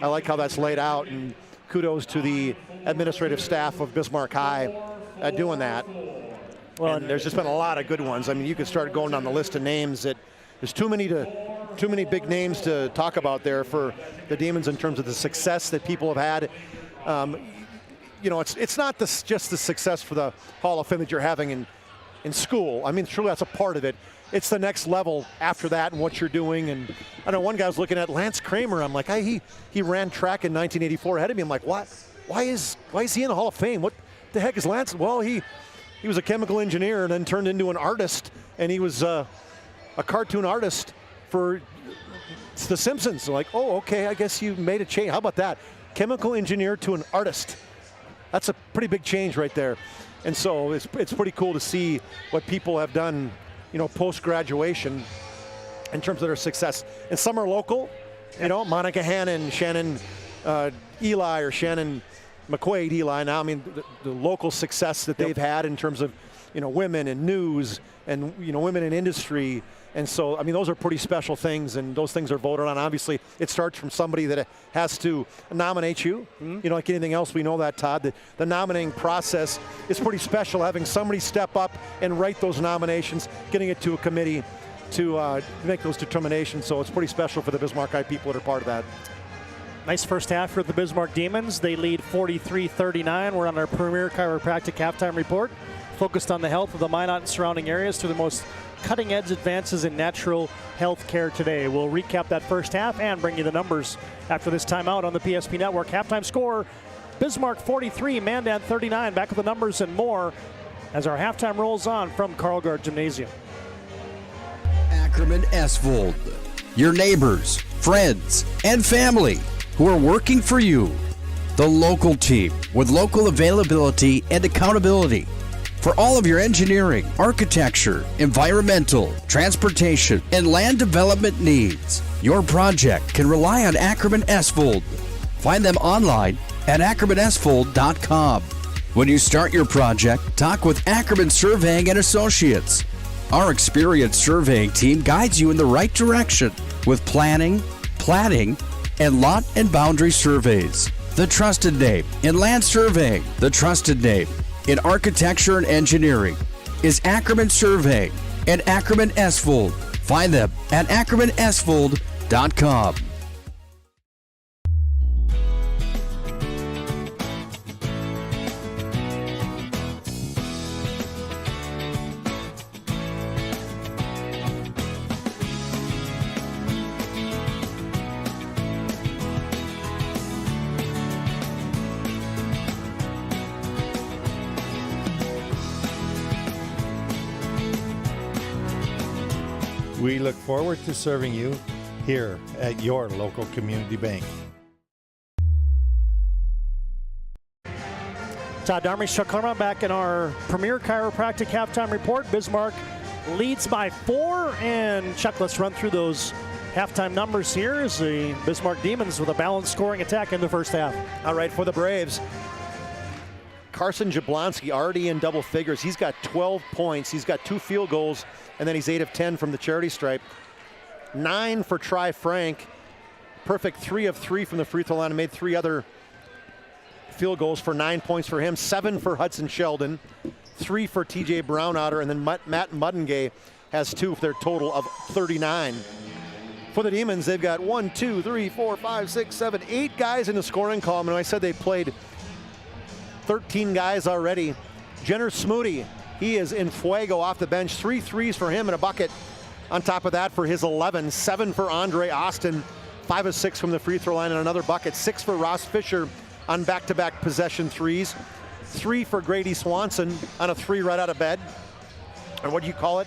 I like how that's laid out, and kudos to the administrative staff of Bismarck High at doing that. Well, and there's just been a lot of good ones. I mean, you could start going down the list of names that there's too many big names to talk about there for the Demons in terms of the success that people have had. It's not just the success for the Hall of Fame that you're having in school. I mean, surely that's a part of it. It's the next level after that and what you're doing. And I know one guy was looking at Lance Kramer. I'm like, he ran track in 1984 ahead of me. I'm like, what? Why is he in the Hall of Fame? What the heck is Lance? Well, he was a chemical engineer and then turned into an artist, and he was a cartoon artist for The Simpsons. Like, oh, okay, I guess you made a change. How about that? Chemical engineer to an artist. That's a pretty big change right there. And so it's pretty cool to see what people have done, post-graduation in terms of their success. And some are local, Monica Hannon, Shannon Eli, or Shannon McQuaid Eli now. I mean, the local success that they've had in terms of, women in news and, women in industry. And so, I mean, those are pretty special things, and those things are voted on. Obviously, it starts from somebody that has to nominate you. Like anything else, we know that, Todd. The nominating process is pretty special, having somebody step up and write those nominations, getting it to a committee to make those determinations. So it's pretty special for the Bismarck High people that are part of that. Nice first half for the Bismarck Demons. They lead 43-39. We're on our Premier Chiropractic halftime report, focused on the health of the Minot and surrounding areas through the most cutting-edge advances in natural health care today. We'll recap that first half and bring you the numbers after this timeout on the PSP Network. Halftime score, Bismarck 43, Mandan 39. Back with the numbers and more as our halftime rolls on from Karlgaard Gymnasium. Ackerman Esvold, your neighbors, friends, and family who are working for you. The local team with local availability and accountability. For all of your engineering, architecture, environmental, transportation, and land development needs, your project can rely on Ackerman Esvold. Find them online at ackermanesvold.com. When you start your project, talk with Ackerman Surveying and Associates. Our experienced surveying team guides you in the right direction with planning, platting, and lot and boundary surveys. The trusted name in land surveying, the trusted name in architecture and engineering is Ackerman Surveying and Ackerman Esvold. Find them at ackermanesvold.com. We look forward to serving you here at your local community bank. Todd Darmy's, Chuck Claremont back in our Premier Chiropractic halftime report. Bismarck leads by 4. And Chuck, let's run through those halftime numbers here as the Bismarck Demons with a balanced scoring attack in the first half. All right, for the Braves, Carson Jablonski already in double figures. He's got 12 points. He's got 2 field goals, and then he's 8 of 10 from the charity stripe. 9 for Tri Frank. Perfect 3 of 3 from the free throw line, and made 3 other field goals for 9 points for him. 7 for Hudson Sheldon. 3 for TJ Brownouter, and then Matt Muddengay has 2 for their total of 39. For the Demons, they've got 1, 2, 3, 4, 5, 6, 7, 8 guys in the scoring column, and I said they played 13 guys already. Jenner Smoody, he is in fuego off the bench. 3 threes for him and a bucket on top of that for his 11. 7 for Andre Austin. 5 of 6 from the free throw line and another bucket. 6 for Ross Fisher on back-to-back possession threes. 3 for Grady Swanson on a 3 right out of bed. And what do you call it?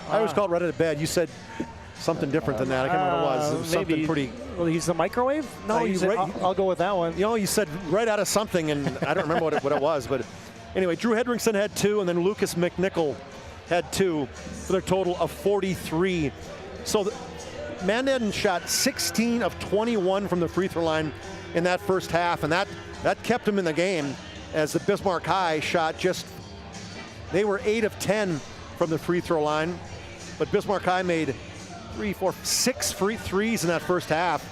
I always call it right out of bed. You said something different than that. I can't remember what it was. It was something pretty. Well, he's the microwave? No, I'll go with that one. You know, you said right out of something, and I don't remember what it was. But anyway, Drew Hedrickson had 2, and then Lucas McNichol had 2 for their total of 43. So Mandan shot 16 of 21 from the free throw line in that first half, and that kept them in the game as the Bismarck High shot they were 8 of 10 from the free throw line, but Bismarck High made 6 free threes in that first half.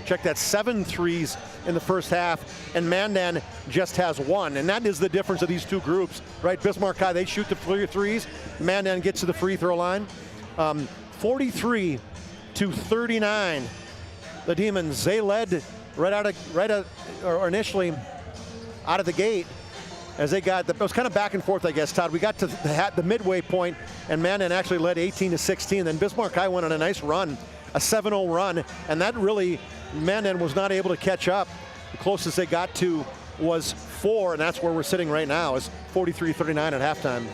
Check that, 7 threes in the first half, and Mandan just has 1, and that is the difference of these two groups, right? Bismarck High, they shoot the threes. Mandan gets to the free throw line. 43-39. The Demons, they led initially out of the gate as they got, it was kind of back and forth, I guess, Todd. We got to the midway point, and Mandan actually led 18-16. Then Bismarck High went on a nice run, a 7-0 run, and that really, Mandan was not able to catch up. The closest they got to was 4, and that's where we're sitting right now, is 43-39 at halftime.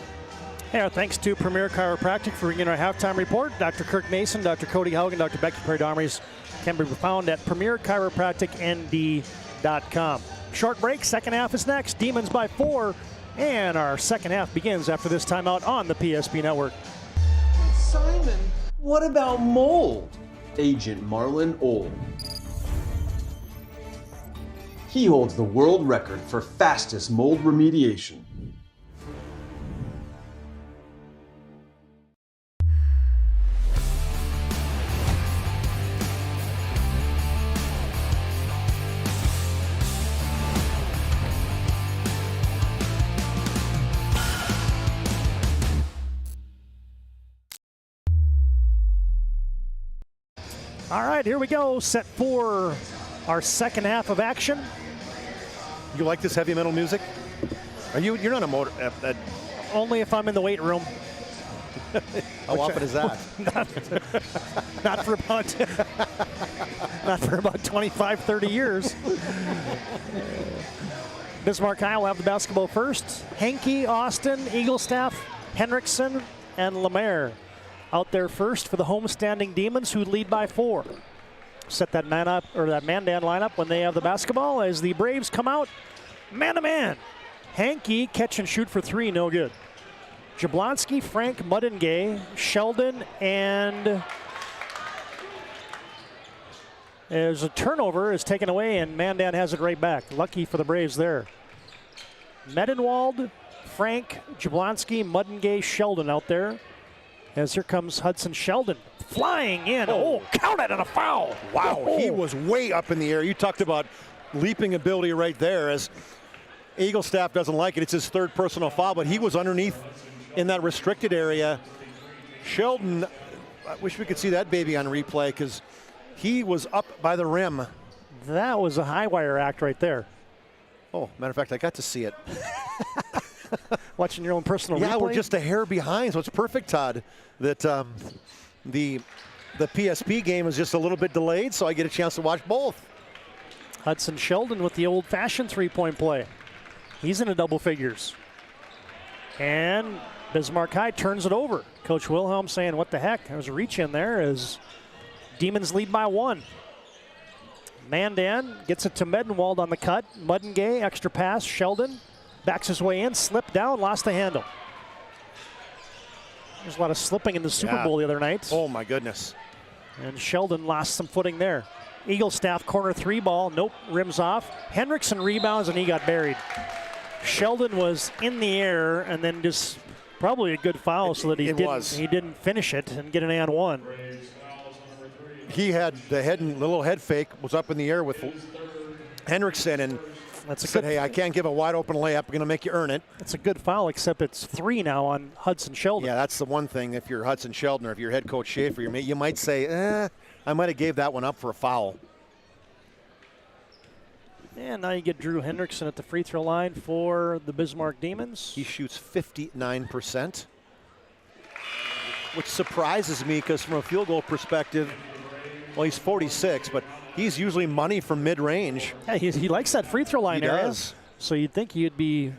Yeah, thanks to Premier Chiropractic for bringing our halftime report. Dr. Kirk Mason, Dr. Cody Haugen, Dr. Becky Perry-Domries can be found at premierchiropracticnd.com. Short break, second half is next. Demons by 4, and our second half begins after this timeout on the PSP Network. Simon, what about mold? Agent Marlon Old. He holds the world record for fastest mold remediation. All right, here we go. Set for our second half of action. You like this heavy metal music? You're not a motor. Only if I'm in the weight room. How often is that? Not for about 25, 30 years. Bismarck High will have the basketball first. Henke, Austin, Eaglestaff, Henriksen, and Lemaire out there first for the homestanding Demons, who lead by 4. Set that Mandan lineup when they have the basketball as the Braves come out man-to-man. Henke, catch and shoot for 3, no good. Jablonski, Frank, Muddingay, Sheldon, and there's a turnover is taken away, and Mandan has it right back. Lucky for the Braves there. Medenwald, Frank, Jablonski, Muddingay, Sheldon out there. As here comes Hudson Sheldon flying in. Oh, count it, and a foul. Wow, he was way up in the air. You talked about leaping ability right there, as Eaglestaff doesn't like it. It's his 3rd personal foul, but he was underneath in that restricted area. Sheldon, I wish we could see that baby on replay, because he was up by the rim. That was a high wire act right there. Oh, matter of fact, I got to see it. Watching your own personal replay? Yeah, we're just a hair behind, so it's perfect, Todd, that the PSP game is just a little bit delayed, so I get a chance to watch both. Hudson Sheldon with the old-fashioned three-point play. He's in the double figures. And Bismarck High turns it over. Coach Wilhelm saying, what the heck? There was a reach in there as Demons lead by 1. Mandan gets it to Medenwald on the cut. Muddingay, extra pass. Sheldon backs his way in, slipped down, lost the handle. There's a lot of slipping in the Super Bowl the other night. Oh, my goodness. And Sheldon lost some footing there. Eaglestaff corner 3 ball. Nope, rims off. Henriksen rebounds, and he got buried. Sheldon was in the air, and then just probably a good foul so that he didn't finish it and get an and 1. He had the little head fake, was up in the air with Henriksen, and said, hey, I can't give a wide open layup. I'm going to make you earn it. It's a good foul, except it's 3 now on Hudson Sheldon. Yeah, that's the one thing. If you're Hudson Sheldon or if you're head coach Schaefer, you might say, I might have gave that one up for a foul. And now you get Drew Henriksen at the free throw line for the Bismarck Demons. He shoots 59%, which surprises me because from a field goal perspective, well, he's 46, but he's usually money from mid-range. Yeah, he likes that free throw line area. He does. So you'd think he'd be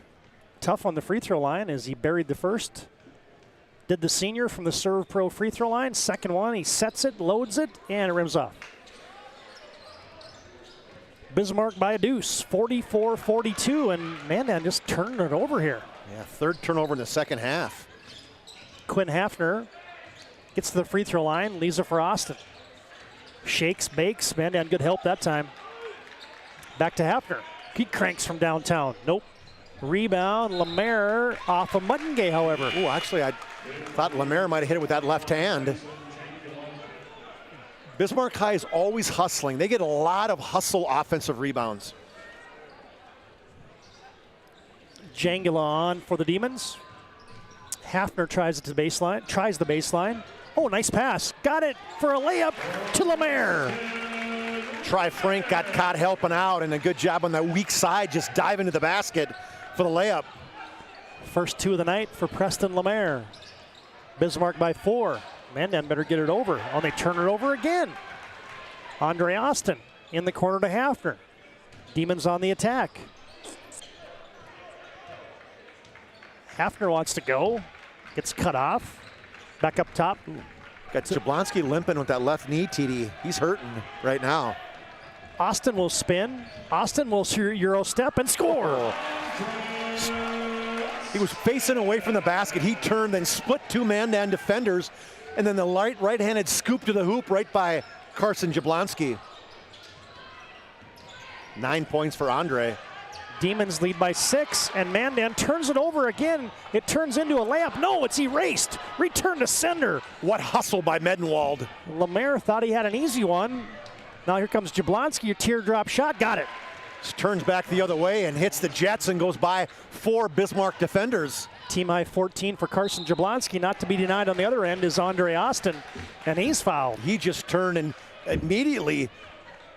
tough on the free throw line as he buried the first. Did the senior from the Serve Pro free throw line. Second one, he sets it, loads it, and it rims off. Bismarck by a deuce, 44-42, and Mandan just turned it over here. Yeah, third turnover in the second half. Quinn Hafner gets to the free throw line, leaves it for Austin. Shakes, bakes, Mandan good help that time. Back to Hafner. He cranks from downtown. Nope. Rebound, Lemaire off of Muttengay, however. Oh, actually, I thought Lemaire might have hit it with that left hand. Bismarck High is always hustling. They get a lot of hustle offensive rebounds. Jangula on for the Demons. Hafner tries the baseline. Oh, nice pass. Got it for a layup to Lemaire. Frank got caught helping out, and a good job on that weak side, just dive into the basket for the layup. First two of the night for Preston Lemaire. Bismarck by 4. Mandan better get it over. Oh, they turn it over again. Andre Austin in the corner to Hafner. Demons on the attack. Hafner wants to go. Gets cut off. Back up top. Got Jablonski limping with that left knee, TD. He's hurting right now. Austin will spin. Austin will Euro step and score. He was facing away from the basket. He turned, then split two Mandan defenders, and then the right-handed scoop to the hoop right by Carson Jablonski. 9 points for Andre. Demons lead by 6, and Mandan turns it over again. It turns into a layup. No, it's erased. Return to sender. What hustle by Medenwald. Lemaire thought he had an easy one. Now here comes Jablonski, your teardrop shot. Got it. Just turns back the other way and hits the Jets and goes by 4 Bismarck defenders. Team high 14 for Carson Jablonski. Not to be denied on the other end is Andre Austin, and he's fouled. He just turned and immediately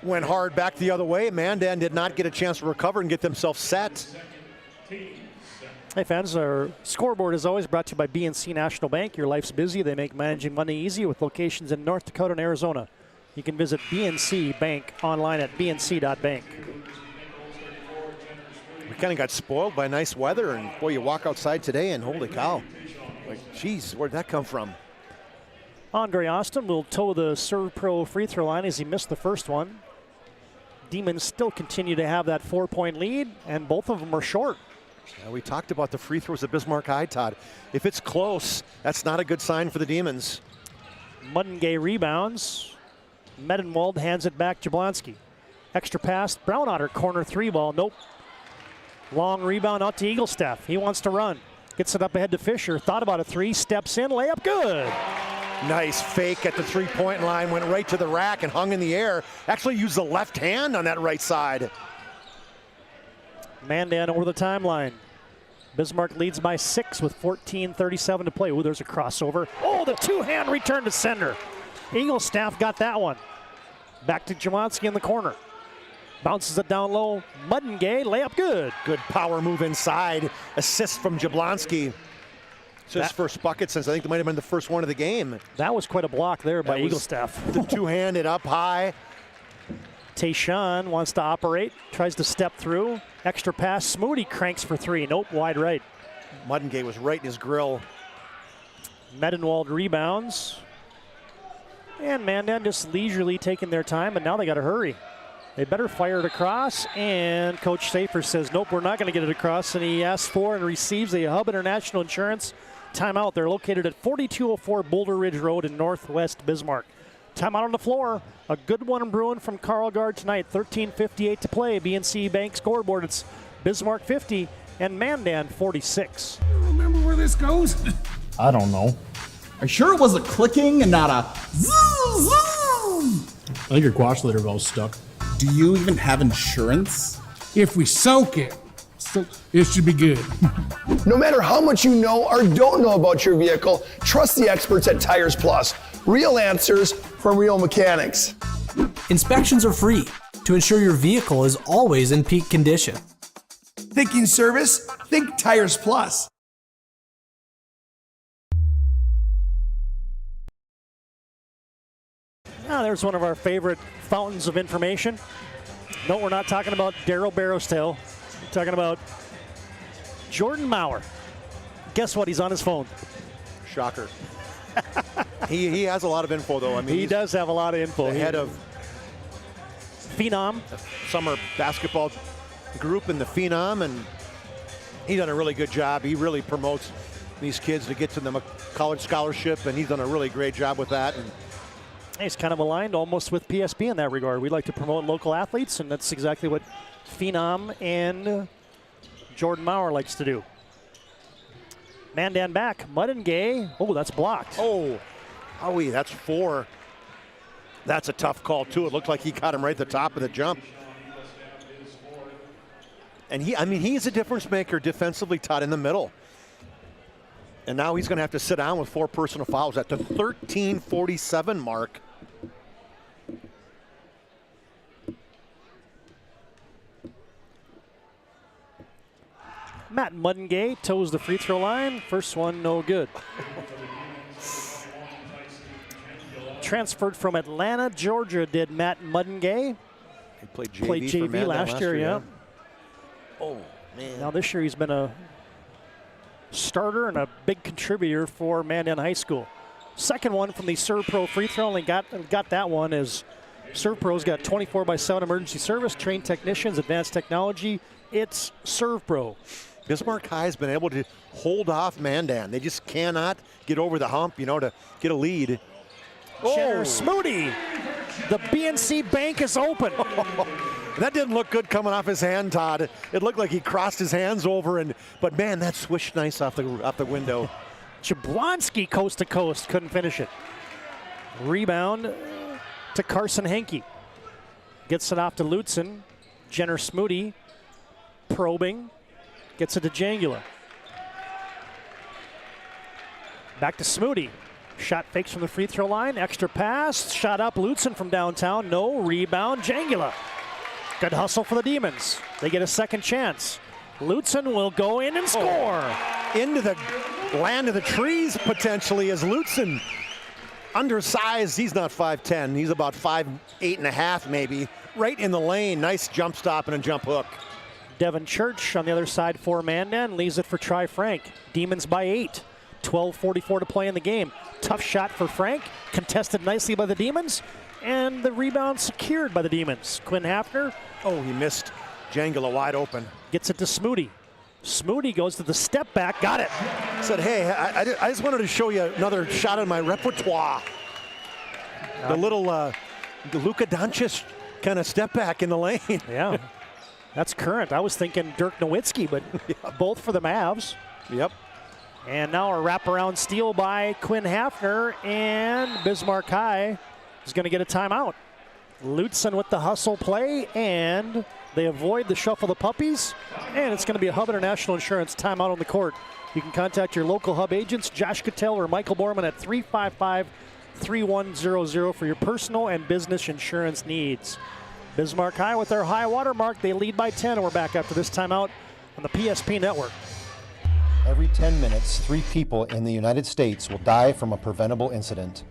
went hard back the other way. Mandan did not get a chance to recover and get themselves set. Hey fans, our scoreboard is always brought to you by BNC National Bank. Your life's busy. They make managing money easy with locations in North Dakota and Arizona. You can visit BNC Bank online at bnc.bank. We kind of got spoiled by nice weather, and boy, you walk outside today and holy cow. Like, geez, where'd that come from? Andre Austin will toe the Serve Pro free throw line as he missed the first one. Demons still continue to have that 4-point lead, and both of them are short. Yeah, we talked about the free throws at Bismarck High, Todd. If it's close, that's not a good sign for the Demons. Muttengay rebounds. Medenwald hands it back Jablonski. Extra pass, Brownotter, corner 3 ball, nope. Long rebound out to Eaglestaff. He wants to run. Gets it up ahead to Fisher. Thought about a 3, steps in, layup good. Nice fake at the 3-point line, went right to the rack and hung in the air. Actually used the left hand on that right side. Mandan over the timeline. Bismarck leads by 6 with 14:37 to play. Ooh, there's a crossover. Oh, the two-hand return to sender. Eaglestaff got that one. Back to Jablonski in the corner. Bounces it down low. Muttengay, layup good. Good power move inside. Assist from Jablonski. It's his first bucket since I think it might have been the first one of the game. That was quite a block there by Eaglestaff. The two-handed up high. Tayshawn wants to operate, tries to step through. Extra pass, Smoody cranks for 3. Nope, wide right. Muttengay was right in his grill. Medenwald rebounds. And Mandan just leisurely taking their time, and now they got to hurry. They better fire it across, and Coach Safer says, nope, we're not going to get it across, and he asks for and receives a Hub International Insurance timeout. They're located at 4204 Boulder Ridge Road in Northwest Bismarck. Timeout on the floor. A good one brewing from Carl Gard tonight. 13:58 to play. BNC Bank scoreboard. It's Bismarck 50 and Mandan 46. Remember where this goes? I don't know. Are you sure it was a clicking and not a zoom, zoom? I think your quash litter valve's stuck. Do you even have insurance? If we soak it, it should be good. No matter how much you know or don't know about your vehicle, trust the experts at Tires Plus. Real answers from real mechanics. Inspections are free to ensure your vehicle is always in peak condition. Thinking service? Think Tires Plus. Now there's one of our favorite fountains of information. No, we're not talking about Daryl Barrowstail. We're talking about Jordan Maurer. Guess what? He's on his phone. Shocker. he has a lot of info, though. I mean, he does have a lot of info. The head of Phenom summer basketball group in the Phenom, and he's done a really good job. He really promotes these kids to get to them a college scholarship, and he's done a really great job with that. And he's kind of aligned almost with PSP in that regard. We like to promote local athletes, and that's exactly what Phenom and Jordan Maurer likes to do. Mandan back, Muddingay. Oh, that's blocked. Oh, that's 4. That's a tough call, too. It looked like he caught him right at the top of the jump. And he's a difference maker defensively, Todd, in the middle. And now he's going to have to sit down with 4 personal fouls at the 13:47 mark. Matt Muddingay toes the free throw line. First one, no good. Transferred from Atlanta, Georgia, did Matt Muddingay. He played JV last year, yeah. Oh, man. Now this year he's been a starter and a big contributor for Mandan High School. Second one from the Serve Pro free throw, only got that one as Serve Pro's got 24/7 emergency service, trained technicians, advanced technology. It's Serve Pro. Bismarck High has been able to hold off Mandan. They just cannot get over the hump, to get a lead. Jenner Smoody. The BNC Bank is open. That didn't look good coming off his hand, Todd. It looked like he crossed his hands over, but man, that swished nice off the window. Jablonski coast to coast, couldn't finish it. Rebound to Carson Henke. Gets it off to Lutzen. Jenner Smoody probing. Gets it to Jangula. Back to Smoody. Shot fakes from the free throw line. Extra pass. Shot up Lutzen from downtown. No. Rebound. Jangula. Good hustle for the Demons. They get a second chance. Lutzen will go in and score. Into the land of the trees, potentially, as Lutzen, undersized. He's not 5'10". He's about 5'8.5", maybe. Right in the lane. Nice jump stop and a jump hook. Devin Church on the other side for Mandan. Leaves it for Tri Frank. Demons by 8. 12:44 to play in the game. Tough shot for Frank. Contested nicely by the Demons. And the rebound secured by the Demons. Quinn Hafner. Oh, he missed. Jangula wide open. Gets it to Smoody. Smoody goes to the step back. Got it. Said, hey, I just wanted to show you another shot in my repertoire. The little Luka Doncic kind of step back in the lane. Yeah. That's current. I was thinking Dirk Nowitzki, but both for the Mavs. Yep. And now a wraparound steal by Quinn Hafner, and Bismarck High is going to get a timeout. Lutzen with the hustle play, and they avoid the shuffle the puppies, and it's going to be a Hub International Insurance timeout on the court. You can contact your local Hub agents, Josh Cattell or Michael Borman at 355-3100 for your personal and business insurance needs. Bismarck High with their high water mark. They lead by 10, and we're back after this timeout on the PSP Network. Every 10 minutes, 3 people in the United States will die from a preventable incident.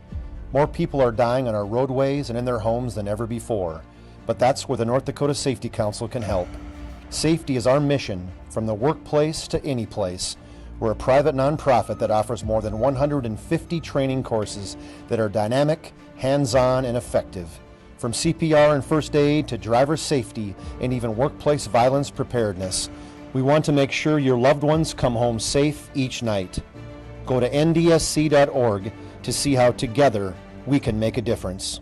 More people are dying on our roadways and in their homes than ever before, but that's where the North Dakota Safety Council can help. Safety is our mission, from the workplace to any place. We're a private nonprofit that offers more than 150 training courses that are dynamic, hands-on, and effective. From CPR and first aid to driver safety and even workplace violence preparedness, we want to make sure your loved ones come home safe each night. Go to ndsc.org to see how together we can make a difference.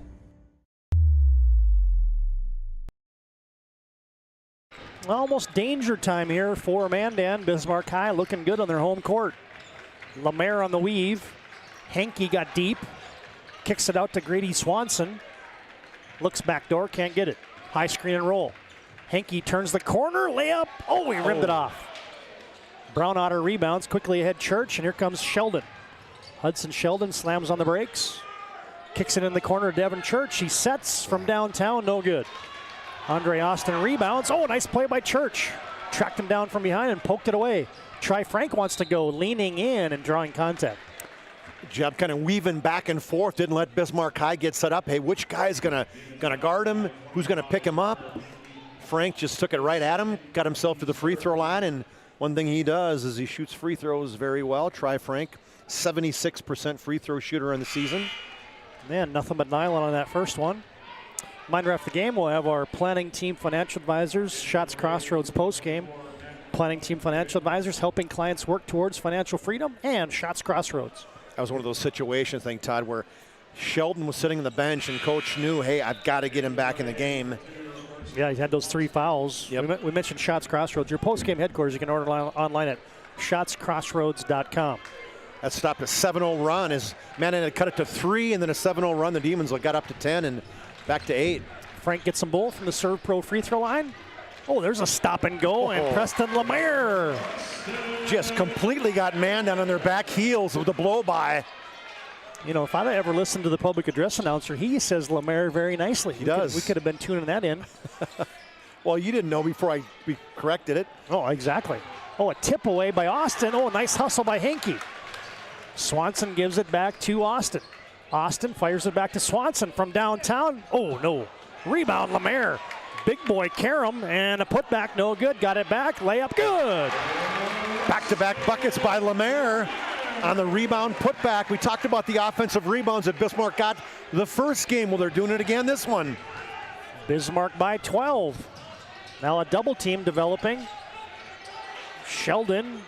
Almost danger time here for Mandan. Bismarck High looking good on their home court. Lemaire on the weave. Henke got deep. Kicks it out to Grady Swanson. Looks back door, can't get it. High screen and roll. Henke turns the corner, layup. Oh, he rimmed it off. Brown Otter rebounds, quickly ahead Church, and here comes Sheldon. Hudson Sheldon slams on the brakes. Kicks it in the corner, Devin Church. He sets from downtown, no good. Andre Austin rebounds. Oh, nice play by Church. Tracked him down from behind and poked it away. Tri Frank wants to go, leaning in and drawing contact. Jeb kind of weaving back and forth, didn't let Bismarck High get set up. Hey, which guy's gonna guard him? Who's gonna pick him up? Frank just took it right at him, got himself to the free throw line, and One thing he does is he shoots free throws very well. Try Frank, 76% free throw shooter in the season. Man, nothing but nylon on that first one. Reminder after the game, we'll have our planning team financial advisors, Shots Crossroads post-game. Planning team financial advisors helping clients work towards financial freedom, and Shots Crossroads. That was one of those situations, I think, Todd, where Sheldon was sitting on the bench and coach knew, hey, I've got to get him back in the game. Yeah, he had those 3 fouls. Yep. We mentioned Shots Crossroads. Your post-game headquarters, you can order online at shotscrossroads.com. That stopped a 7-0 run as Mandan had cut it to 3, and then a 7-0 run. The Demons got up to 10 and back to 8. Frank gets some ball from the Serve Pro free throw line. Oh, there's a stop and go, and Preston Lemaire just completely got Mandan on their back heels with the blow-by. You know, if I'd ever listened to the public address announcer, he says Lemaire very nicely. He does. We could have been tuning that in. Well, you didn't know before we corrected it. Oh, exactly. Oh, a tip away by Austin. Oh, a nice hustle by Henke. Swanson gives it back to Austin. Austin fires it back to Swanson from downtown. Oh, no. Rebound, Lemaire. Big boy Karam, and a putback, no good. Got it back, layup, good. Back-to-back buckets by Lemaire on the rebound putback. We talked about the offensive rebounds that Bismarck got the first game. Well, they're doing it again this one. Bismarck by 12. Now a double team developing. Sheldon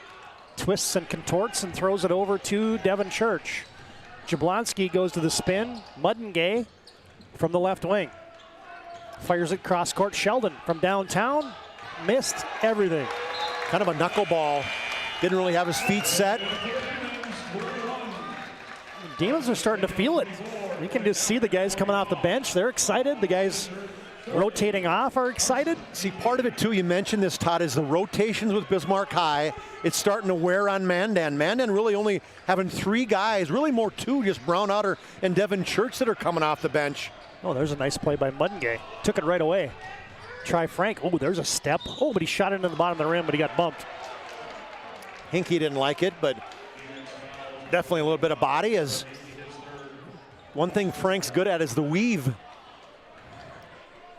twists and contorts and throws it over to Devin Church. Jablonski goes to the spin. Muddengay from the left wing. Fires it cross court. Sheldon from downtown. Missed everything. Kind of a knuckleball. Didn't really have his feet set. Demons are starting to feel it. You can just see the guys coming off the bench. They're excited. The guys rotating off are excited. See, part of it too, you mentioned this, Todd, is the rotations with Bismarck High. It's starting to wear on Mandan. Mandan really only having 3 guys, really more 2, just Brownouter and Devin Church that are coming off the bench. Oh, there's a nice play by Muddengay. Took it right away. Try Frank. Oh, there's a step. Oh, but he shot it into the bottom of the rim, but he got bumped. Henke didn't like it, but definitely a little bit of body. As one thing Frank's good at is the weave.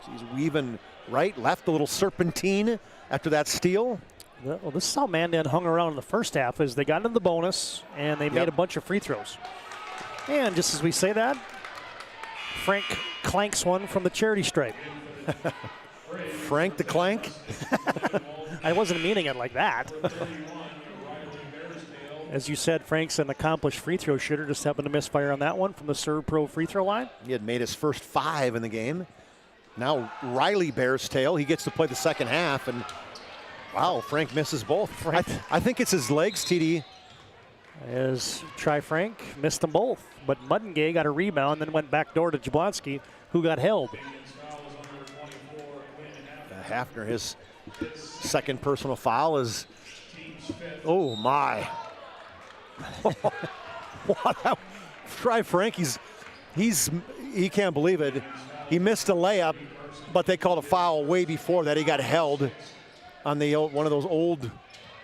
So he's weaving right, left, a little serpentine after that steal. Well, this is how Mandan hung around in the first half, is they got into the bonus and they made a bunch of free throws. And just as we say that, Frank clanks one from the charity stripe. Frank the clank? I wasn't meaning it like that. As you said, Frank's an accomplished free throw shooter. Just happened to misfire on that one from the Serve Pro free throw line. He had made his first 5 in the game. Now Riley bears tail. He gets to play the second half, and wow, Frank misses both. I think it's his legs, TD. As Try Frank missed them both, but Muddengay got a rebound, then went back door to Jablonski, who got held. Hafner, his second personal foul is, oh my. Try Frank, he can't believe it. He missed a layup, but they called a foul way before that. He got held on the one of those old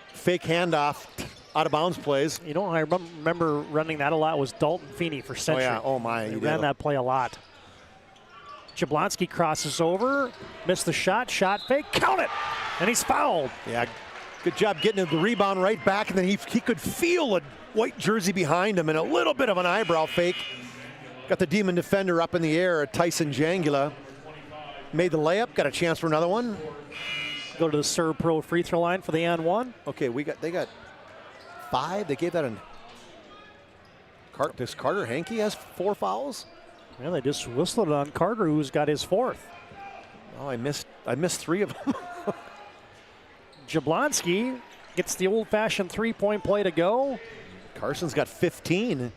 fake handoff out of bounds plays. You know, I remember running that a lot was Dalton Feeney for Century. Oh yeah, oh my. He ran that play a lot. Jablonski crosses over, missed the shot fake, count it, and he's fouled. Yeah, good job getting the rebound right back, and then he could feel a white jersey behind him and a little bit of an eyebrow fake. Got the Demon defender up in the air, Tyson Jangula. Made the layup, got a chance for another one. Go to the Serve Pro free throw line for the and one. Okay, they got 5. They gave that an. Does Carter Henke has 4 fouls? Yeah, they just whistled it on Carter, who's got his 4th. Oh, I missed 3 of them. Jablonski gets the old-fashioned three-point play to go. Carson's got 15.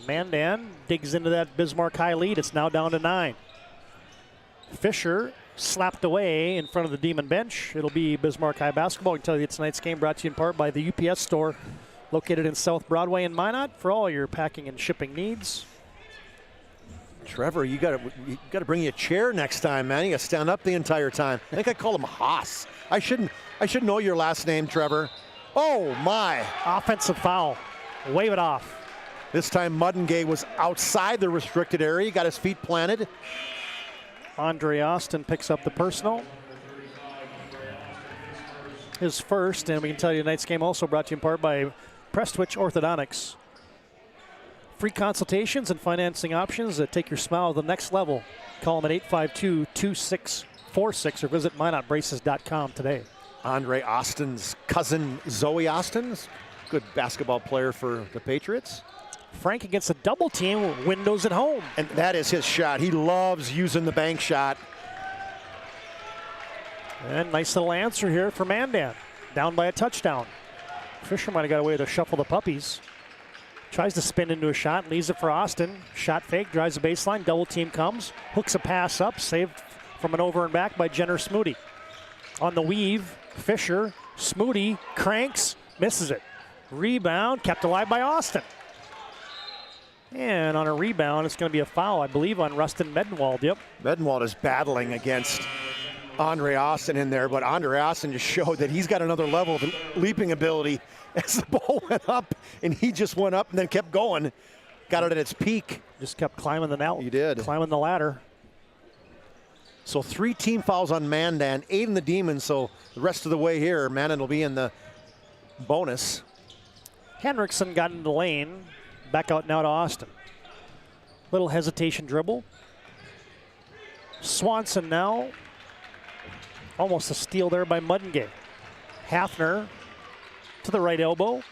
Mandan digs into that Bismarck High lead. It's now down to 9. Fisher slapped away in front of the Demon bench. It'll be Bismarck High basketball. I can tell you tonight's game brought to you in part by the UPS store located in South Broadway in Minot for all your packing and shipping needs. Trevor, you got to bring you a chair next time, man. You got to stand up the entire time. I think I call him Haas. I should know your last name, Trevor. Oh my! Offensive foul. Wave it off. This time Muddengay was outside the restricted area. He got his feet planted. Andre Austin picks up the personal. his first, and we can tell you tonight's game also brought to you in part by Prestwich Orthodontics. Free consultations and financing options that take your smile to the next level. Call them at 852-2646 or visit minotbraces.com today. Andre Austin's cousin, Zoe Austin's good basketball player for the Patriots. Frank against a double team, windows at home. And that is his shot. He loves using the bank shot. And nice little answer here for Mandan. Down by a touchdown. Fisher might have got away with a shuffle the puppies. Tries to spin into a shot, leaves it for Austin. Shot fake, drives the baseline, double team comes, hooks a pass up, saved from an over and back by Jenner Smoody. On the weave, Fisher, Smoody cranks, misses it. Rebound, kept alive by Austin. And on a rebound, it's going to be a foul, I believe, on Rustin Medenwald. Yep. Medenwald is battling against Andre Austin in there, but Andre Austin just showed that he's got another level of leaping ability as the ball went up, and he just went up and then kept going. Got it at its peak. Just kept climbing the net. He did. Climbing the ladder. So 3 team fouls on Mandan, 8 in the Demons, so the rest of the way here, Mandan will be in the bonus. Henriksen got in the lane. Back out now to Austin. Little hesitation dribble. Swanson now. Almost a steal there by Muddengate. Hafner to the right elbow.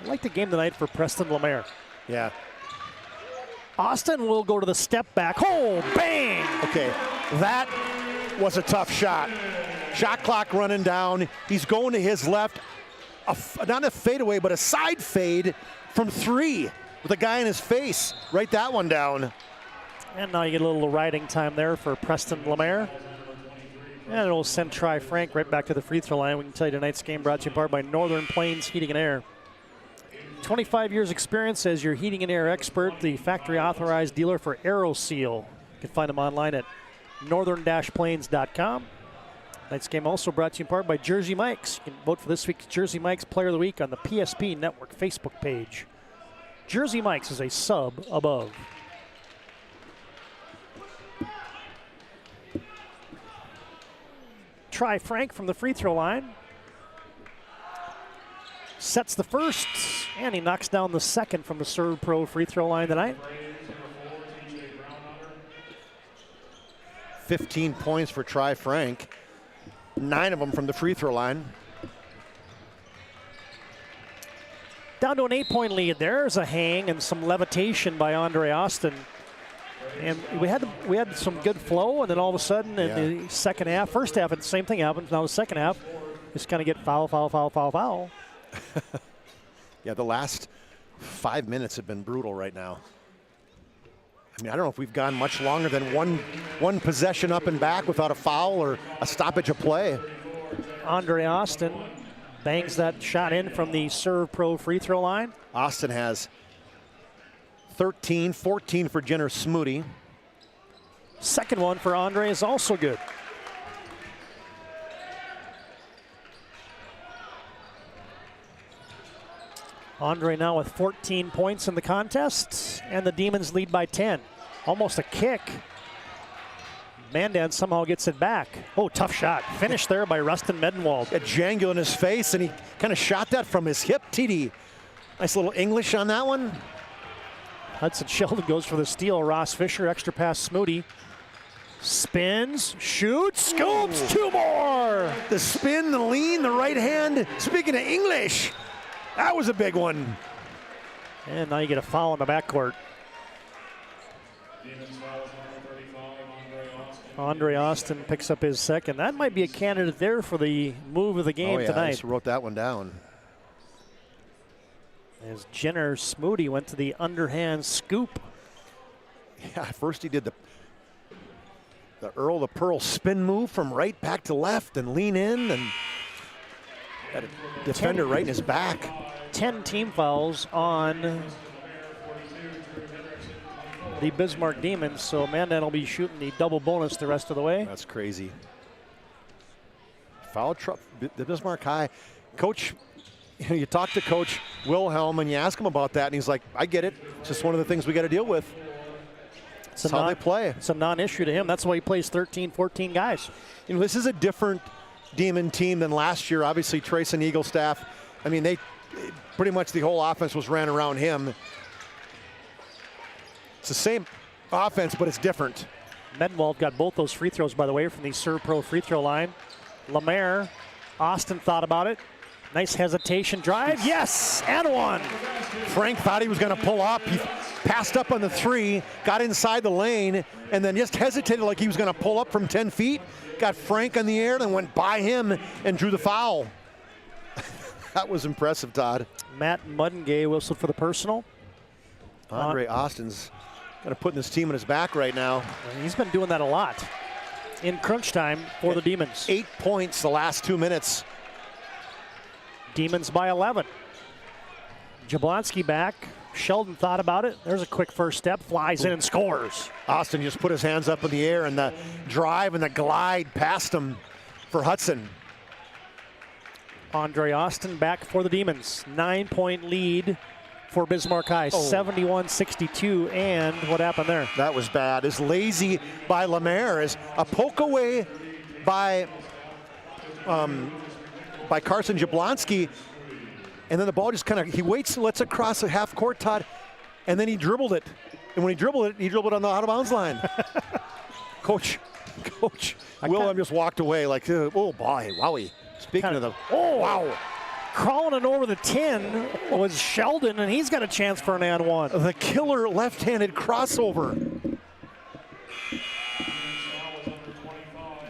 I like the game tonight for Preston Lemaire. Yeah. Austin will go to the step back. Oh, bang! Okay, that was a tough shot. Shot clock running down. He's going to his left. Not a fadeaway, but a side fade from 3 with a guy in his face. Write that one down. And now you get a little riding time there for Preston Lemaire. And it'll send Tri Frank right back to the free throw line. We can tell you tonight's game brought to you in part by Northern Plains Heating and Air. 25 years experience as your heating and air expert, the factory authorized dealer for AeroSeal. You can find them online at northern-plains.com. Tonight's game also brought to you in part by Jersey Mike's. You can vote for this week's Jersey Mike's Player of the Week on the PSP Network Facebook page. Jersey Mike's is a sub above. Try Frank from the free throw line. Sets the first, and he knocks down the second from the Serve Pro free throw line tonight. 15 points for Tri Frank. 9 of them from the free throw line. Down to an 8-point lead. There's a hang and some levitation by Andre Austin. And we had some good flow, and then all of a sudden in the second half, first half, the same thing happens. Now the second half, just kind of get foul. Yeah, the last 5 minutes have been brutal right now. I mean, I don't know if we've gone much longer than one possession up and back without a foul or a stoppage of play. Andre Austin bangs that shot in from the Serve Pro free throw line. Austin has 13, 14 for Jenner Smoody. Second one for Andre is also good. Andre now with 14 points in the contest, and the Demons lead by 10. Almost a kick. Mandan somehow gets it back. Oh, tough shot. Finished there by Rustin Medenwald. A jangle in his face, and he kind of shot that from his hip. TD. Nice little English on that one. Hudson Sheldon goes for the steal. Ross Fisher, extra pass, Smoody. Spins, shoots, scoops, 2 more. The spin, the lean, the right hand. Speaking of English, that was a big one. And now you get a foul in the backcourt. Andre Austin picks up his second. That might be a candidate there for the move of the game tonight. I just wrote that one down. As Jenner Smoody went to the underhand scoop. Yeah, first he did the Earl the Pearl spin move from right back to left and lean in, and got a defender right in his back. 10 team fouls on the Bismarck Demons, so Mandan will be shooting the double bonus the rest of the way. That's crazy. Foul trouble, the Bismarck High. Coach, you talk to Coach Wilhelm and you ask him about that, and he's like, I get it. It's just one of the things we got to deal with. That's how they play. It's a non-issue to him. That's why he plays 13, 14 guys. You know, this is a different Demon team than last year. Obviously, Trace and Eaglestaff, I mean, they pretty much the whole offense was ran around him. It's the same offense, but it's different. Medenwald got both those free throws, by the way, from the Serve Pro free throw line. Lemaire, Austin thought about it. Nice hesitation drive. Yes, and one. Frank thought he was going to pull up. He passed up on the three, got inside the lane, and then just hesitated like he was going to pull up from 10 feet. Got Frank in the air, then went by him and drew the foul. That was impressive, Todd. Matt Mudengay whistled for the personal. Andre Austin's got to put this team on his back right now. He's been doing that a lot in crunch time for the Demons. 8 points the last 2 minutes. Demons by 11. Jablonski back. Sheldon thought about it. There's a quick first step, flies in and scores. Austin just put his hands up in the air, and the drive and the glide past him for Hudson. Andre Austin back for the Demons. 9-point lead for Bismarck High, 71-62, and what happened there? That was bad. It's lazy by Lemaire. Is a poke away by Carson Jablonski, and then the ball just kind of, he waits and lets it cross the half court, Todd, and then he dribbled it. And when he dribbled it on the out of bounds line. Coach Willem just walked away like, oh boy, wowie. Speaking of the, oh wow. Crawling it over the 10 was Sheldon, and he's got a chance for an and one. The killer left-handed crossover.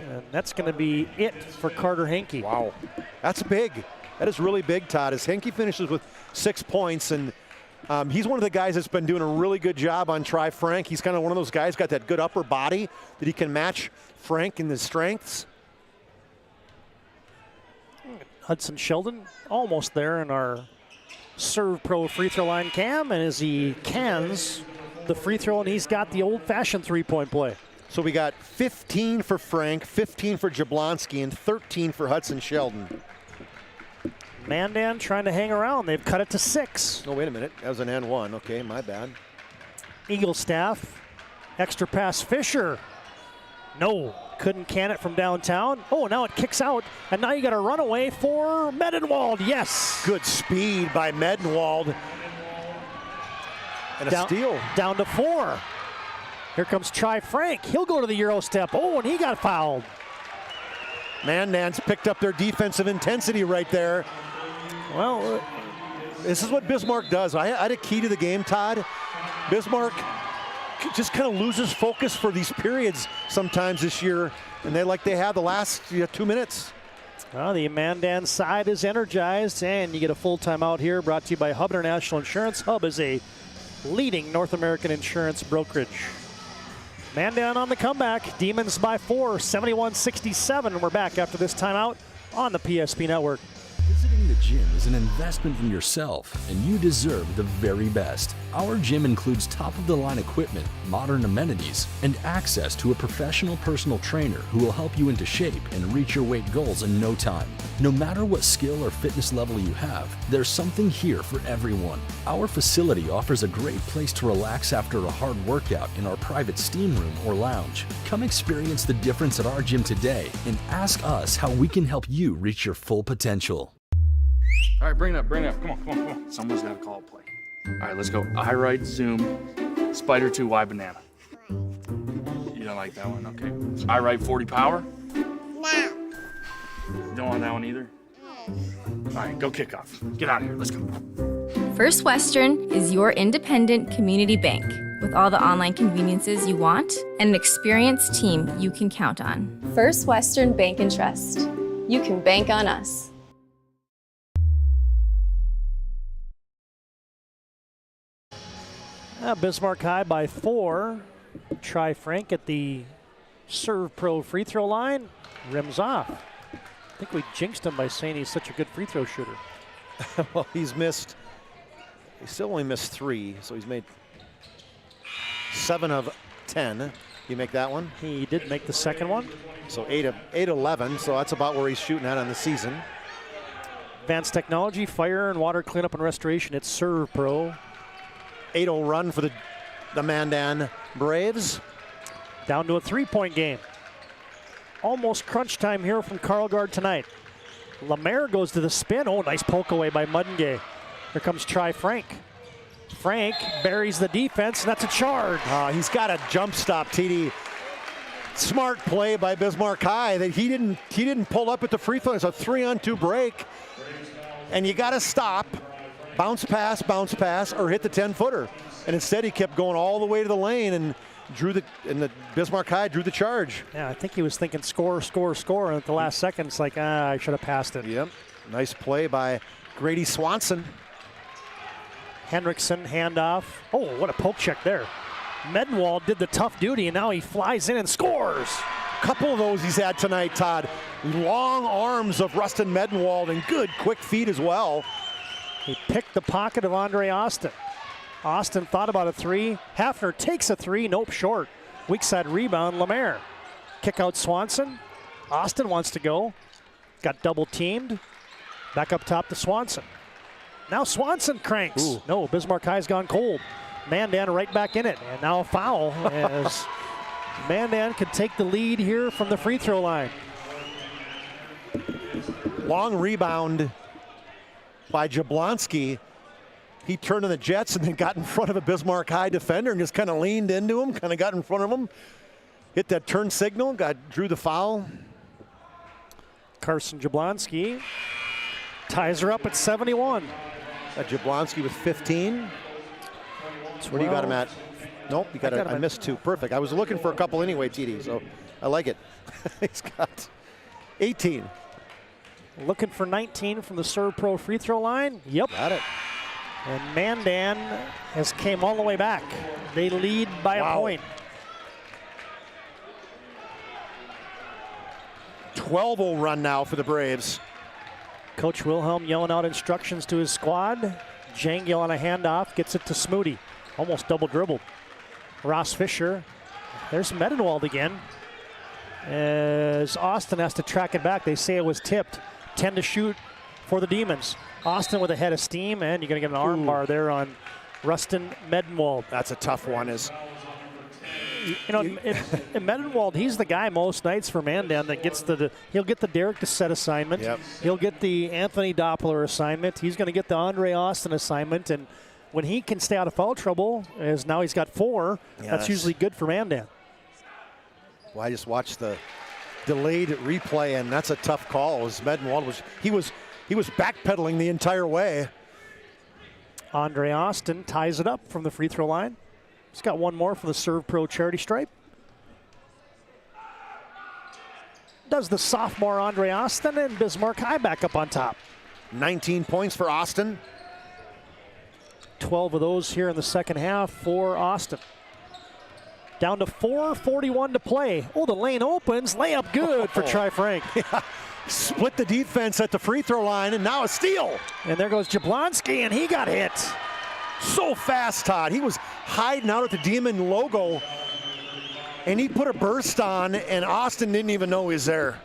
And that's going to be it for Carter Henke. Wow, that's big. That is really big, Todd, as Henke finishes with 6 points, and he's one of the guys that's been doing a really good job on Try Frank. He's kind of one of those guys, got that good upper body that he can match Frank in his strengths. Hudson Sheldon almost there in our Serve Pro free throw line cam, and as he cans the free throw, and he's got the old-fashioned three-point play. So we got 15 for Frank, 15 for Jablonski, and 13 for Hudson Sheldon. Mandan trying to hang around. They've cut it to 6. Oh, wait a minute. That was an and one. Okay, my bad. Eaglestaff, extra pass Fisher. No, couldn't can it from downtown. Oh, now it kicks out, and now you got a runaway for Medenwald. Yes. Good speed by Medenwald. And a steal. Down to 4. Here comes Try Frank. He'll go to the Euro step. Oh, and he got fouled. Mandan's picked up their defensive intensity right there. Well, this is what Bismarck does. I had a key to the game, Todd. Bismarck just kind of loses focus for these periods sometimes this year, and they have the last 2 minutes. Well, the Mandan side is energized, and you get a full timeout here, brought to you by Hub International Insurance. Hub is a leading North American insurance brokerage. Mandan on the comeback. Demons by 4, 71-67, and we're back after this timeout on the PSP Network. Visiting the gym is an investment in yourself, and you deserve the very best. Our gym includes top-of-the-line equipment, modern amenities, and access to a professional personal trainer who will help you into shape and reach your weight goals in no time. No matter what skill or fitness level you have, there's something here for everyone. Our facility offers a great place to relax after a hard workout in our private steam room or lounge. Come experience the difference at our gym today and ask us how we can help you reach your full potential. All right, bring it up. Come on. Someone's got to call a play. All right, let's go. I right, zoom, spider 2, Y banana. You don't like that one? Okay. I right, 40 power? No. You don't want that one either? All right, go kick off. Get out of here. Let's go. First Western is your independent community bank with all the online conveniences you want and an experienced team you can count on. First Western Bank and Trust. You can bank on us. Bismarck High by 4. Try Frank at the Serve Pro free throw line. Rims off. I think we jinxed him by saying he's such a good free throw shooter. Well, he still only missed 3, so he's made 7 of 10. You make that one? He did make the second one. So 8 of 11, so that's about where he's shooting at on the season. Advanced technology, fire and water cleanup and restoration. It's Serve Pro. 8-0 run for the Mandan Braves. Down to a 3-point game. almost crunch time here from Karlgaard tonight. Lemaire goes to the spin. Oh, nice poke away by Mudengay. Here comes Tri Frank. Frank buries the defense, and that's a charge. He's got a jump stop, TD. Smart play by Bismarck High that he didn't pull up at the free throw. It's a 3-on-2 break, and you got to stop, bounce pass, or hit the 10-footer. And instead, he kept going all the way to the lane and the Bismarck High drew the charge. Yeah, I think he was thinking score, and at the last second, it's like, I should have passed it. Yep, nice play by Grady Swanson. Henriksen, handoff. Oh, what a poke check there. Medenwald did the tough duty, and now he flies in and scores. A couple of those he's had tonight, Todd. Long arms of Rustin Medenwald and good quick feet as well. He picked the pocket of Andre Austin. Austin thought about a three. Hafner takes a three, nope, short. Weak side rebound, Lemaire. Kick out Swanson. Austin wants to go. Got double teamed. Back up top to Swanson. Now Swanson cranks. Ooh. No, Bismarck High's gone cold. Mandan right back in it. And now a foul as Mandan could take the lead here from the free throw line. Long rebound by Jablonski. He turned to the Jets and then got in front of a Bismarck High defender and just kind of leaned into him, kind of got in front of him. Hit that turn signal, drew the foul. Carson Jablonski ties her up at 71. Jablonski with 15. Where do you got him at? Nope, I missed two. Perfect. I was looking for a couple anyway, TD, so I like it. He's got 18. Looking for 19 from the Serve Pro free throw line. Yep. Got it. And Mandan has came all the way back. They lead by a point. 12-0 run now for the Braves. Coach Wilhelm yelling out instructions to his squad. Jangel on a handoff, gets it to Smoody. Almost double dribbled. Ross Fisher. There's Medenwald again. As Austin has to track it back. They say it was tipped. 10 to shoot for the Demons. Austin with a head of steam, and you're going to get an arm bar there on Rustin Medenwald. That's a tough one. In Medenwald, he's the guy most nights for Mandan that gets he'll get the Derek DeSette assignment. Yep. He'll get the Anthony Doppler assignment. He's going to get the Andre Austin assignment. And when he can stay out of foul trouble, as now he's got 4, that's usually good for Mandan. Well, I just watched the delayed replay, and that's a tough call. As Medenwald he was backpedaling the entire way. Andre Austin ties it up from the free throw line. He's got one more for the Serve Pro charity stripe. Does the sophomore Andre Austin, and Bismarck High back up on top. 19 points for Austin. 12 of those here in the second half for Austin. Down to 4:41 to play. Oh, the lane opens. Layup good for Tri Frank. Yeah. Split the defense at the free throw line, and now a steal. And there goes Jablonski, and he got hit. So fast, Todd. He was hiding out at the Demon logo, and he put a burst on, and Austin didn't even know he was there.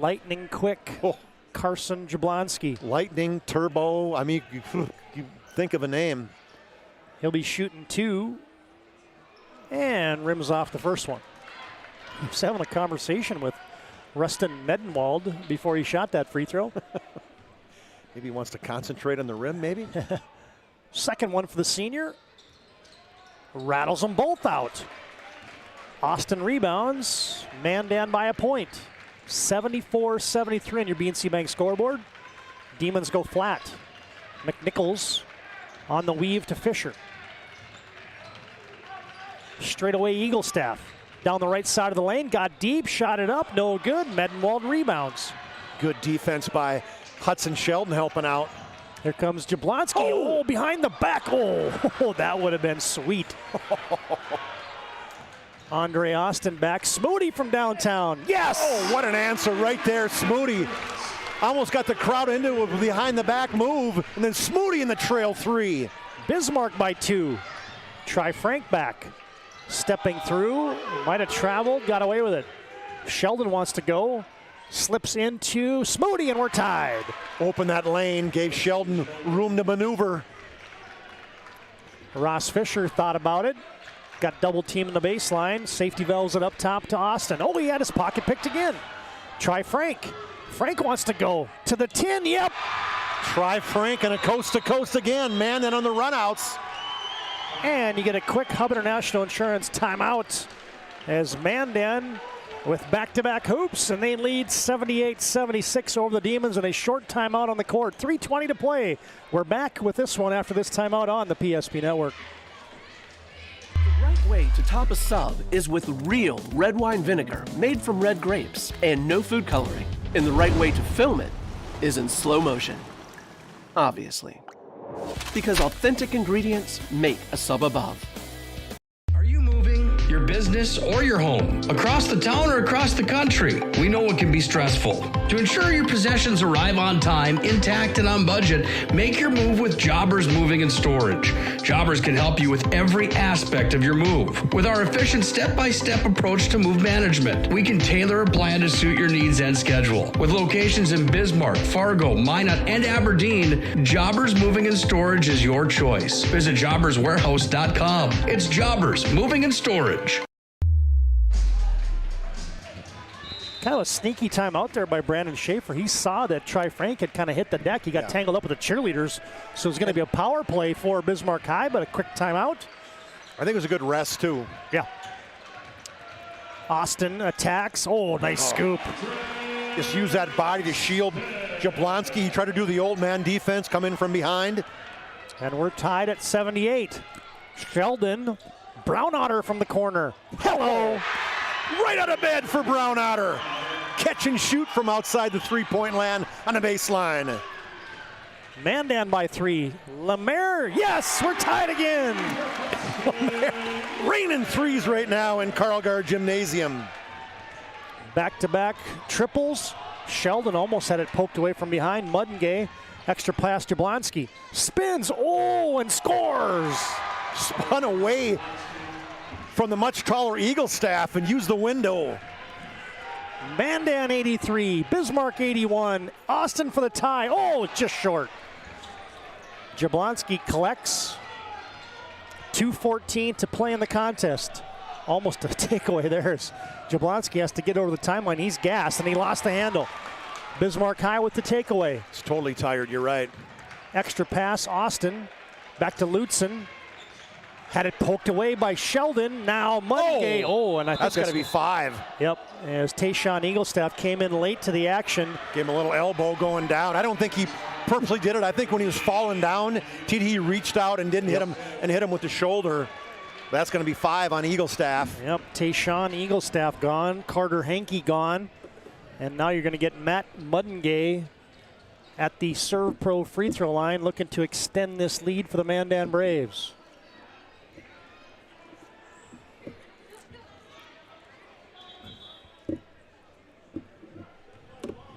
Lightning quick. Carson Jablonski. Lightning, turbo. I mean, you think of a name. He'll be shooting 2 and rims off the first one. He was having a conversation with Rustin Medenwald before he shot that free throw. Maybe he wants to concentrate on the rim, maybe? Second one for the senior. Rattles them both out. Austin rebounds. Mandan by a point. 74-73 on your BNC Bank scoreboard. Demons go flat. McNichols on the weave to Fisher. Straightaway Eaglestaff. Down the right side of the lane. Got deep. Shot it up. No good. Medenwald rebounds. Good defense by Hudson Sheldon helping out. Here comes Jablonski. Oh, behind the back. Oh, that would have been sweet. Andre Austin back. Smoody from downtown. Yes! Oh, what an answer right there, Smoody. Almost got the crowd into a behind the back move, and then Smoody in the trail 3. Bismarck by 2. Tri Frank back. Stepping through. Might have traveled. Got away with it. Sheldon wants to go. Slips into Smoody, and we're tied. Open that lane. Gave Sheldon room to maneuver. Ross Fisher thought about it. Got double team in the baseline. Safety valves it up top to Austin. Oh, he had his pocket picked again. Try Frank. Frank wants to go to the 10. Yep. Try Frank and a coast-to-coast again. Mandan on the runouts. And you get a quick Hub International Insurance timeout as Mandan with back-to-back hoops, and they lead 78-76 over the Demons in a short timeout on the court. 3:20 to play. We're back with this one after this timeout on the PSP Network. The right way to top a sub is with real red wine vinegar made from red grapes and no food coloring. And the right way to film it is in slow motion. Obviously. Because authentic ingredients make a sub above. Your business or your home, across the town or across the country. We know it can be stressful. To ensure your possessions arrive on time, intact, and on budget, make your move with Jobbers Moving and Storage. Jobbers can help you with every aspect of your move. With our efficient step-by-step approach to move management, we can tailor a plan to suit your needs and schedule. With locations in Bismarck, Fargo, Minot, and Aberdeen, Jobbers Moving and Storage is your choice. Visit jobberswarehouse.com. It's Jobbers Moving and Storage. Kind of a sneaky time out there by Brandon Schaefer. He saw that Try Frank had kind of hit the deck. He got tangled up with the cheerleaders. So it's going to be a power play for Bismarck High, but a quick timeout. I think it was a good rest, too. Yeah. Austin attacks. Oh, nice scoop. Just use that body to shield Jablonski. He tried to do the old man defense, come in from behind. And we're tied at 78. Sheldon, Brown Otter from the corner. Hello. Right out of bed for Brown Otter. Catch and shoot from outside the three-point land on the baseline. Mandan by 3. Lemaire, yes, we're tied again. Raining threes right now in Carlgard Gymnasium. Back-to-back triples. Sheldon almost had it poked away from behind. Mudengay, extra pass to Jablonski. Spins, oh, and scores. Spun away from the much taller Eagle staff and used the window. Mandan 83, Bismarck 81, Austin for the tie. Oh, just short. Jablonski collects. 2:14 to play in the contest. Almost a takeaway there. Jablonski has to get over the timeline. He's gassed and he lost the handle. Bismarck High with the takeaway. It's totally tired, you're right. Extra pass, Austin. Back to Lutzen. Had it poked away by Sheldon. Now Mudengay. Oh, and I think that's got to be 5. Yep. As Tayshawn Eaglestaff came in late to the action. Gave him a little elbow going down. I don't think he purposely did it. I think when he was falling down, TD reached out and didn't hit him and hit him with the shoulder. That's going to be 5 on Eaglestaff. Yep. Tayshawn Eaglestaff gone. Carter Hankey gone. And now you're going to get Matt Mudengay at the Serve Pro free throw line, looking to extend this lead for the Mandan Braves.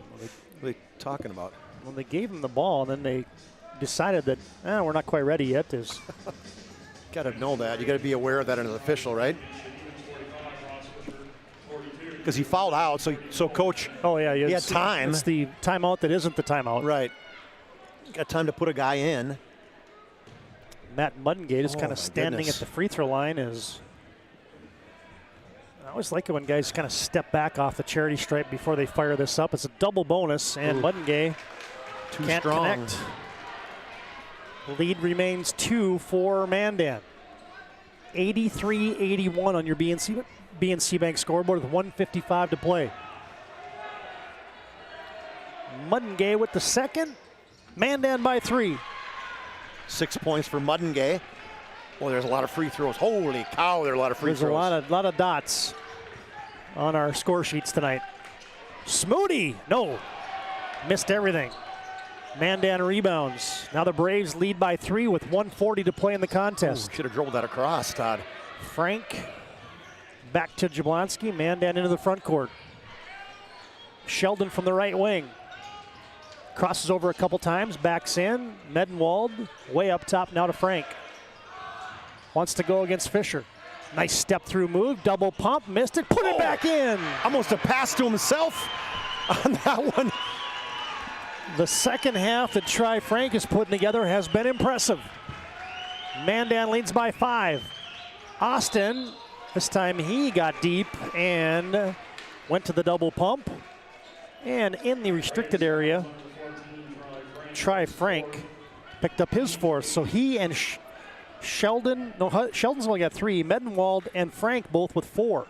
What are they talking about? Well, they gave him the ball, and then they decided that we're not quite ready yet. Got to know that. You got to be aware of that as an official, right? Because he fouled out, so coach. Oh yeah, he had time. It's the timeout that isn't the timeout. Right. Got time to put a guy in. Matt Mudengay is kind of standing at the free throw line. I always like it when guys kind of step back off the charity stripe before they fire this up. It's a double bonus, and Mudengay can't connect. Lead remains 2 for Mandan. 83-81 on your BNC Bank scoreboard with 1:55 to play. Mudengay with the second. Mandan by 3. 6 points for Mudengay. Well, there's a lot of free throws. Holy cow, there are a lot of free throws. There's a lot of dots on our score sheets tonight. Smoody, no, missed everything. Mandan rebounds. Now the Braves lead by 3 with 1:40 to play in the contest. Should have dribbled that across, Todd. Frank back to Jablonski. Mandan into the front court. Sheldon from the right wing. Crosses over a couple times, backs in. Medenwald way up top now to Frank. Wants to go against Fisher. Nice step through move, double pump, missed it, put it back in. Almost a pass to himself on that one. The second half that Try Frank is putting together has been impressive. Mandan leads by 5. Austin, this time he got deep and went to the double pump. And in the restricted area, Frank picked up his fourth. So he and Sheldon's only got 3. Medenwald and Frank both with 4.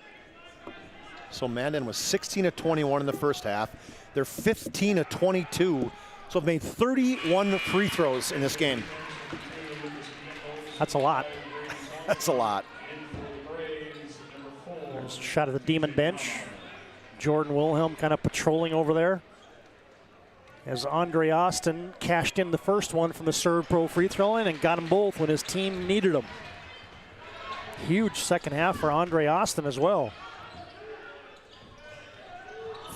So Mandan was 16 of 21 in the first half. They're 15 of 22. So they've made 31 free throws in this game. That's a lot. That's a lot. There's a shot of the Demon bench. Jordan Wilhelm kind of patrolling over there. As Andre Austin cashed in the first one from the Serve Pro free throw line and got them both when his team needed them. Huge second half for Andre Austin as well.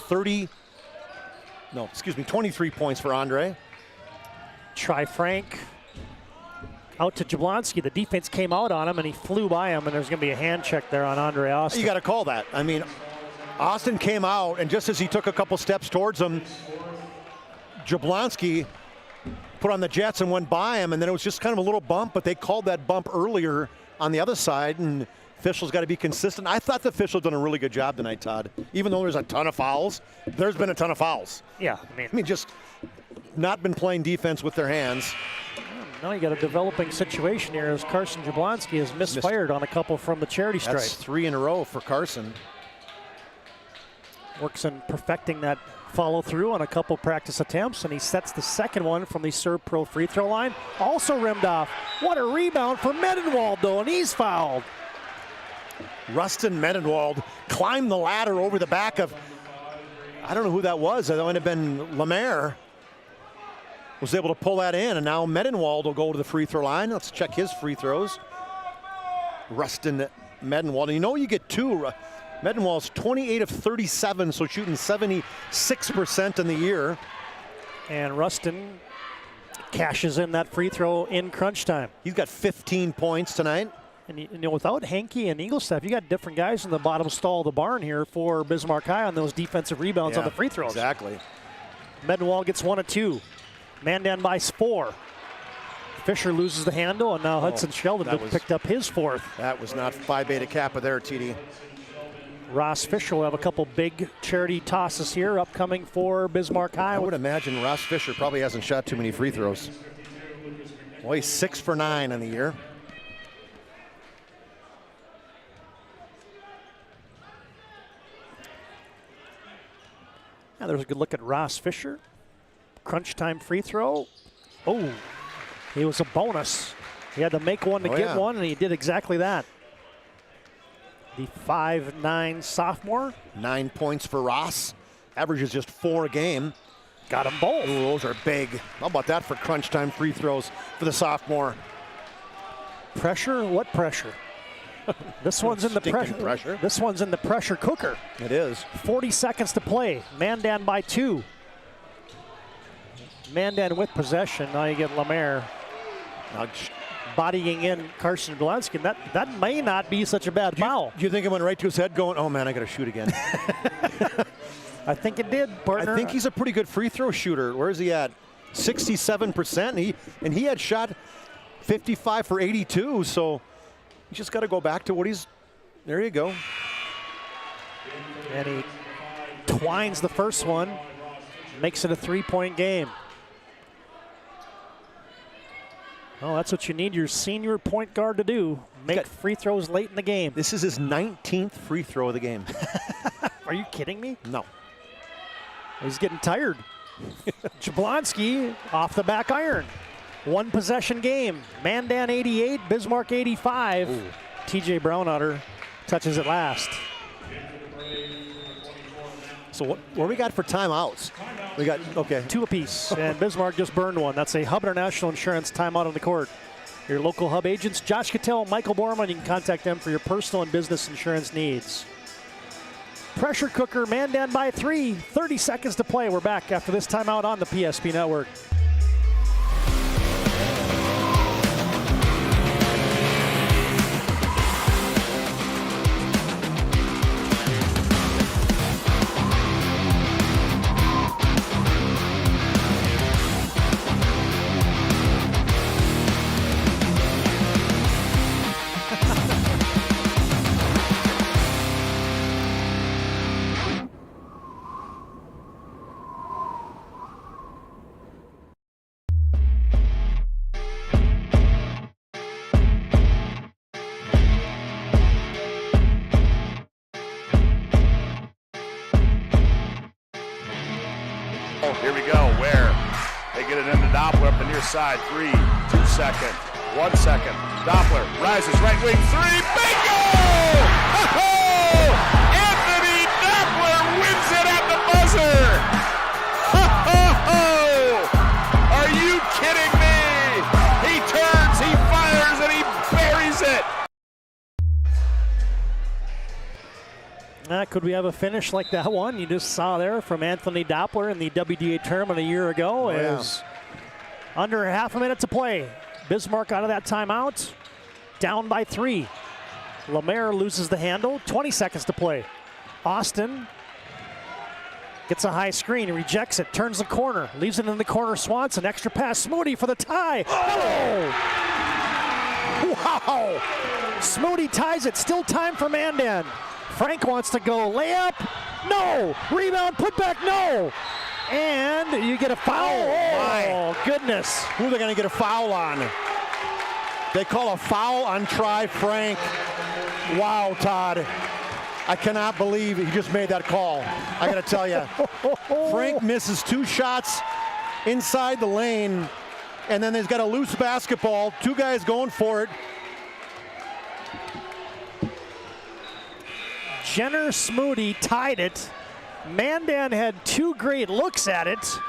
23 points for Andre. Frank out to Jablonski. The defense came out on him and he flew by him, and there's going to be a hand check there on Andre Austin. You got to call that. I mean, Austin came out, and just as he took a couple steps towards him, Jablonski put on the Jets and went by him, and then it was just kind of a little bump, but they called that bump earlier on the other side, and officials got to be consistent. I thought the officials done a really good job tonight, Todd. Even though there's a ton of fouls, there's been a ton of fouls. Yeah, I mean, just not been playing defense with their hands. Now you got a developing situation here as Carson Jablonski has misfired on a couple from the charity stripe. That's 3 in a row for Carson. Works in perfecting that follow through on a couple practice attempts, and he sets the second one from the Serve Pro free throw line. Also rimmed off. What a rebound for Medenwald though, and he's fouled. Rustin Medenwald climbed the ladder over the back of, I don't know who that was. That might have been Lemaire. Was able to pull that in, and now Medenwald will go to the free throw line. Let's check his free throws. Rustin Medenwald. And you know you get 2. Medenwald's 28 of 37, so shooting 76% in the year. And Rustin cashes in that free throw in crunch time. He's got 15 points tonight. And you know, without Henke and Eaglestaff, you got different guys in the bottom stall of the barn here for Bismarck High on those defensive rebounds on the free throws. Exactly. Medenwald gets 1 of 2. Mandan by 4. Fisher loses the handle, and now Hudson Sheldon picked up his 4th. That was not Phi Beta Kappa there, TD. Ross Fisher will have a couple big charity tosses here upcoming for Bismarck High. I would imagine Ross Fisher probably hasn't shot too many free throws. Well, he's 6 for 9 on the year. Now there's a good look at Ross Fisher. Crunch time free throw. Oh, he was a bonus. He had to make one to get one, and he did exactly that. The 5'9" sophomore. 9 points for Ross. Averages just 4 a game. Got them both. Ooh, those are big. How about that for crunch time free throws for the sophomore? Pressure? What pressure? This one's in the pressure. This one's in the pressure cooker. It is. 40 seconds to play. Mandan by 2. Mandan with possession. Now you get Lemaire bodying in Carson Jablonski. That may not be such a bad foul. Do you think it went right to his head going, oh man, I got to shoot again? I think it did, partner. I think he's a pretty good free throw shooter. Where is he at? 67%. And he had shot 55 for 82, so you just got to go back to what he's, there you go. And he twines the first one, makes it a 3-point game. Well, that's what you need your senior point guard to do. Make free throws late in the game. This is his 19th free throw of the game. Are you kidding me? No. He's getting tired. Jablonski off the back iron. 1 possession game. Mandan 88, Bismarck 85. Ooh. TJ Brownouter touches it last. So what we got for timeouts? We got, 2 apiece, and Bismarck just burned one. That's a Hub International Insurance timeout on the court. Your local Hub agents, Josh Cattell, Michael Borman, you can contact them for your personal and business insurance needs. Pressure cooker, Mandan by 3, 30 seconds to play. We're back after this timeout on the PSP Network. Oh, here we go. Where they get it into Doppler up the near side. 3, 2 second, 1 second. Doppler rises right wing 3. Bingo! Oh! Anthony Doppler wins it at the buzzer. Oh! Are you kidding me? He turns, he fires, and he buries it. Could we have a finish like that one you just saw there from Anthony Doppler in the WDA tournament a year ago? Under half a minute to play. Bismarck out of that timeout, down by 3. Lemaire loses the handle, 20 seconds to play. Austin gets a high screen, rejects it, turns the corner, leaves it in the corner. Swanson, extra pass, Smoody for the tie. Oh! Wow! Smoody ties it, still time for Mandan. Frank wants to go layup, no. Rebound, put back, no. And you get a foul. Oh, goodness. Who are they going to get a foul on? They call a foul on Try Frank. Wow, Todd. I cannot believe he just made that call. I got to tell you. Frank misses 2 shots inside the lane, and then he's got a loose basketball. 2 guys going for it. Jenner Smoody tied it. Mandan had 2 great looks at it.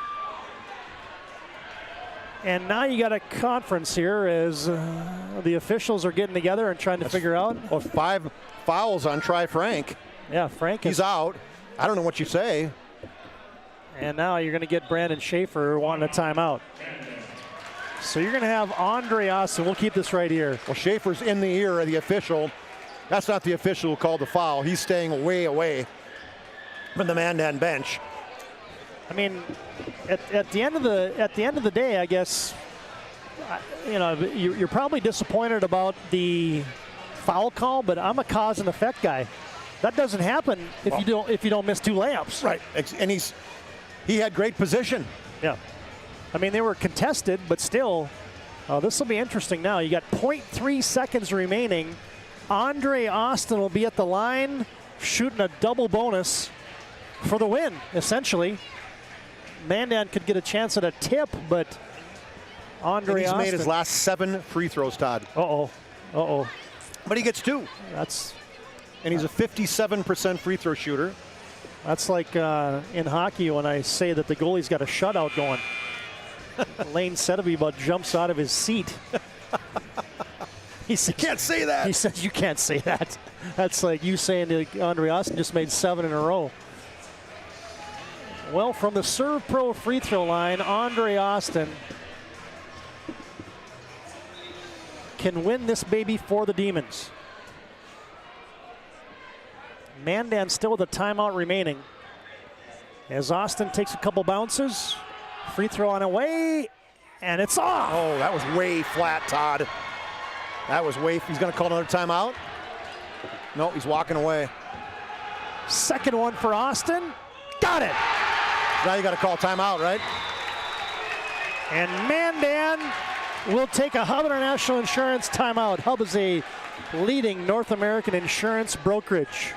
And now you got a conference here as the officials are getting together and trying to figure out. Well, 5 fouls on Try Frank. Yeah, Frank He's out. I don't know what you say. And now you're going to get Brandon Schaefer wanting a timeout. So you're going to have Andre Austin. We'll keep this right here. Well, Schaefer's in the ear of the official. That's not the official who called the foul. He's staying way away from the Mandan bench. I mean, at the end of the day, I guess, you know, you're probably disappointed about the foul call, but I'm a cause and effect guy. That doesn't happen if you don't miss 2 layups. Right, and he had great position. Yeah, I mean they were contested, but still, this will be interesting. Now you got 0.3 seconds remaining. Andre Austin will be at the line, shooting a double bonus for the win, essentially. Mandan could get a chance at a tip, but Andre Austin. He's made his last 7 free throws, Todd. Uh-oh. But he gets 2. And he's a 57% free throw shooter. That's like in hockey when I say that the goalie's got a shutout going. Lane Sedeby about jumps out of his seat. He said, "You can't say that." He says, "You can't say that." That's like you saying that Andre Austin just made 7 in a row. Well, from the Serve Pro free throw line, Andre Austin can win this baby for the Demons. Mandan still with a timeout remaining. As Austin takes a couple bounces, free throw on the way, and it's off. Oh, that was way flat, Todd. That was way. He's going to call another timeout. No, he's walking away. Second one for Austin. Got it. Now you got to call timeout, right? And Mandan will take a Hub International Insurance timeout. Hub is a leading North American insurance brokerage.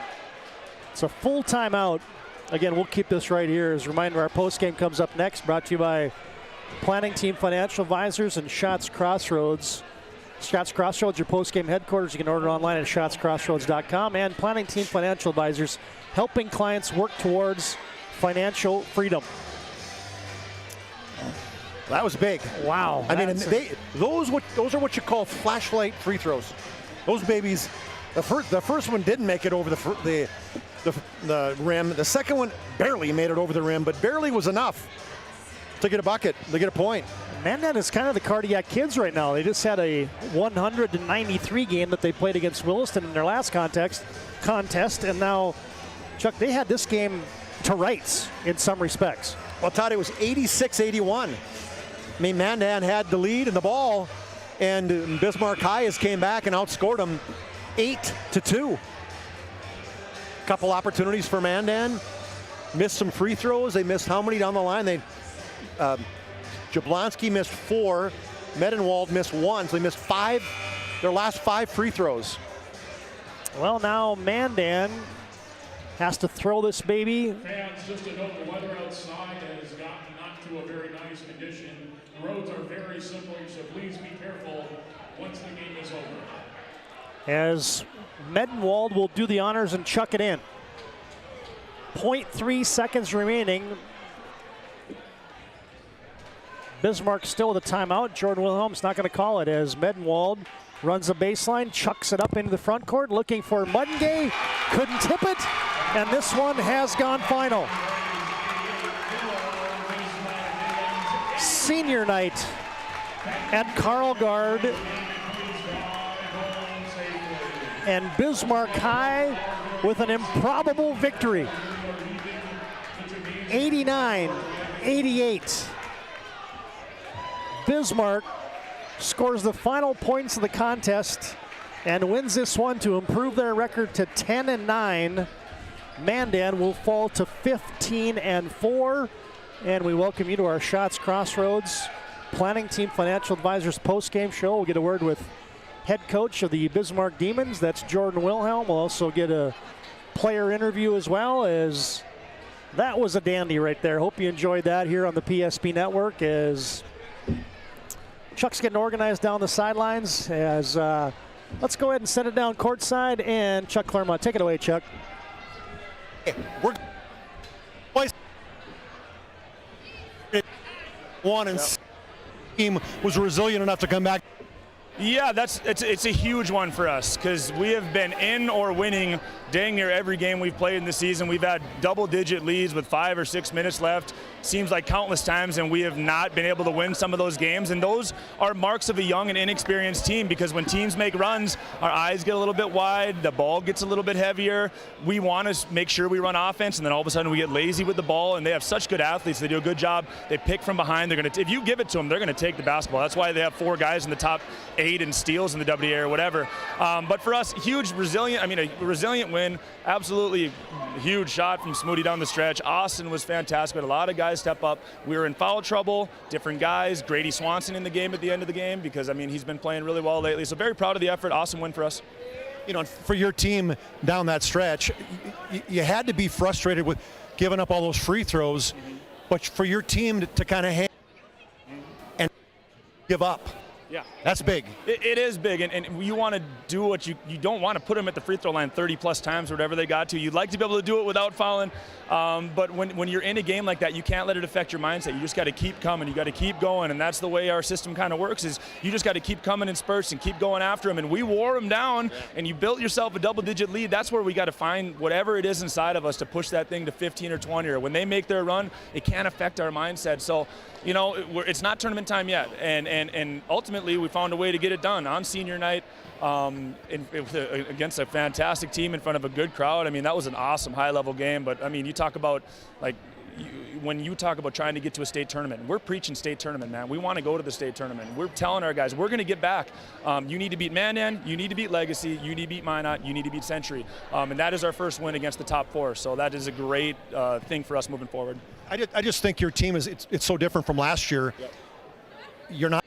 It's a full timeout. Again, we'll keep this right here. As a reminder, our postgame comes up next, brought to you by Planning Team Financial Advisors and Shots Crossroads. Shots Crossroads, your postgame headquarters. You can order online at shotscrossroads.com. And Planning Team Financial Advisors, helping clients work towards financial freedom. That was big. Wow. I mean, those are what you call flashlight free throws. Those babies. The first one didn't make it over the rim. The second one barely made it over the rim, but barely was enough to get a bucket, to get a point. Mandan is kind of the cardiac kids right now. They just had a 193 game that they played against Williston in their last contest, and now, Chuck, they had this game to rights in some respects. Well, Todd, it was 86-81. I mean, Mandan had the lead in the ball, and Bismarck High has came back and outscored them 8-2. Couple opportunities for Mandan. Missed some free throws. They missed how many down the line? Jablonski missed 4. Medenwald missed 1. So they missed 5. Their last 5 free throws. Well, now Mandan has to throw this baby. Fans, just to note, the weather outside has gotten not to a very nice condition. The roads are very simple, so please be careful once the game is over. As Medenwald will do the honors and chuck it in. 0.3 seconds remaining. Bismarck still with a timeout. Jordan Wilhelm's not going to call it as Medenwald runs the baseline, chucks it up into the front court, looking for Mudengay. Couldn't tip it, and this one has gone final. Senior night at Carl Guard, and Bismarck High with an improbable victory. 89-88. Bismarck scores the final points of the contest and wins this one to improve their record to 10-9. Mandan will fall to 15-4. And we welcome you to our Shots Crossroads Planning Team Financial Advisors post-game show. We'll get a word with head coach of the Bismarck Demons. That's Jordan Wilhelm. We'll also get a player interview as well. As that was a dandy right there. Hope you enjoyed that here on the PSP Network as Chuck's getting organized down the sidelines. As let's go ahead and set it down courtside. And Chuck Claremont, take it away, Chuck. We're one and team was resilient enough to come back. Yeah, it's a huge one for us because we have been in or winning dang near every game we've played in the season. We've had double-digit leads with 5 or 6 minutes left. Seems like countless times, and we have not been able to win some of those games. And those are marks of a young and inexperienced team because when teams make runs, our eyes get a little bit wide, the ball gets a little bit heavier. We want to make sure we run offense, and then all of a sudden we get lazy with the ball. And they have such good athletes; they do a good job. They pick from behind. They're if you give it to them, they're going to take the basketball. That's why they have 4 guys in the top 8 in steals in the WA or whatever. But for us, a resilient win. Absolutely huge shot from Smoody down the stretch. Austin was fantastic. We had a lot of guys step up. We were in foul trouble, different guys. Grady Swanson in the game at the end of the game because, he's been playing really well lately. So very proud of the effort. Awesome win for us. For your team down that stretch, you had to be frustrated with giving up all those free throws, but for your team to kind of hang and give up. Yeah, that's big. It is big, and you want to do what you don't want to put them at the free throw line 30-plus times or whatever they got to. You'd like to be able to do it without fouling, but when you're in a game like that, you can't let it affect your mindset. You just got to keep coming. You got to keep going, and that's the way our system kind of works. Is you just got to keep coming in spurts and keep going after them. And we wore them down, and you built yourself a double-digit lead. That's where we got to find whatever it is inside of us to push that thing to 15 or 20. Or when they make their run, it can't affect our mindset. So. It's not tournament time yet, and ultimately we found a way to get it done on senior night against a fantastic team in front of a good crowd. That was an awesome high-level game, but you talk about when you talk about trying to get to a state tournament, we're preaching state tournament, man. We want to go to the state tournament. We're telling our guys, we're going to get back. You need to beat Mandan, you need to beat Legacy, you need to beat Minot, you need to beat Century. And that is our first win against the top 4. So that is a great thing for us moving forward. I just think your team it's so different from last year. Yep. You're not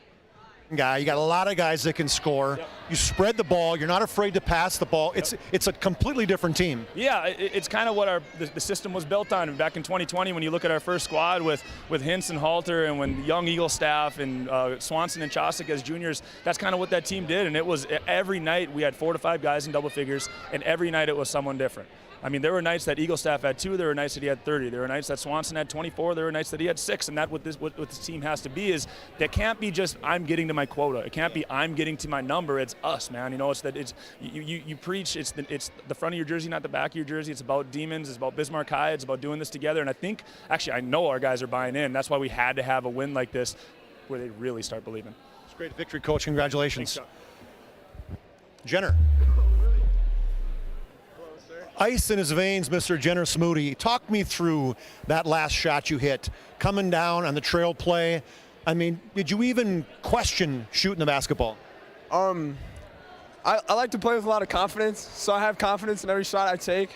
guy. You got a lot of guys that can score. Yep. You spread the ball. You're not afraid to pass the ball. It's a completely different team. Yeah, it's kind of what the system was built on. Back in 2020, when you look at our first squad with Hintz and Halter and when young Eagle staff and Swanson and Chosick as juniors, that's kind of what that team did. And it was every night we had 4 to 5 guys in double figures, and every night it was someone different. There were nights that Eagle staff had 2, there were nights that he had 30, there were nights that Swanson had 24, there were nights that he had 6, and what this team has to be is that can't be just I'm getting to my quota. It can't be I'm getting to my number. It's us, man. It's that you preach. It's the front of your jersey, not the back of your jersey. It's about Demons. It's about Bismarck High. It's about doing this together. And I know our guys are buying in. That's why we had to have a win like this, where they really start believing. It's a great victory, Coach. Congratulations. Thanks, Jenner. Ice in his veins, Mr. Jenner Smoody. Talk me through that last shot you hit, coming down on the trail play. Did you even question shooting the basketball? I like to play with a lot of confidence, so I have confidence in every shot I take.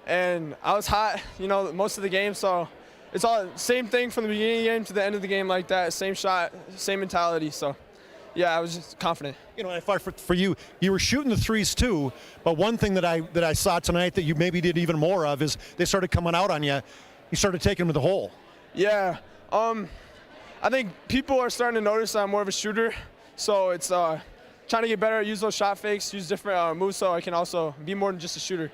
And I was hot, most of the game, so it's all same thing from the beginning of the game to the end of the game like that. Same shot, same mentality. So, yeah, I was just confident. I thought for you, you were shooting the threes too, but one thing that I saw tonight that you maybe did even more of is they started coming out on you. You started taking them to the hole. Yeah, I think people are starting to notice I'm more of a shooter, so it's trying to get better at use those shot fakes, use different moves so I can also be more than just a shooter.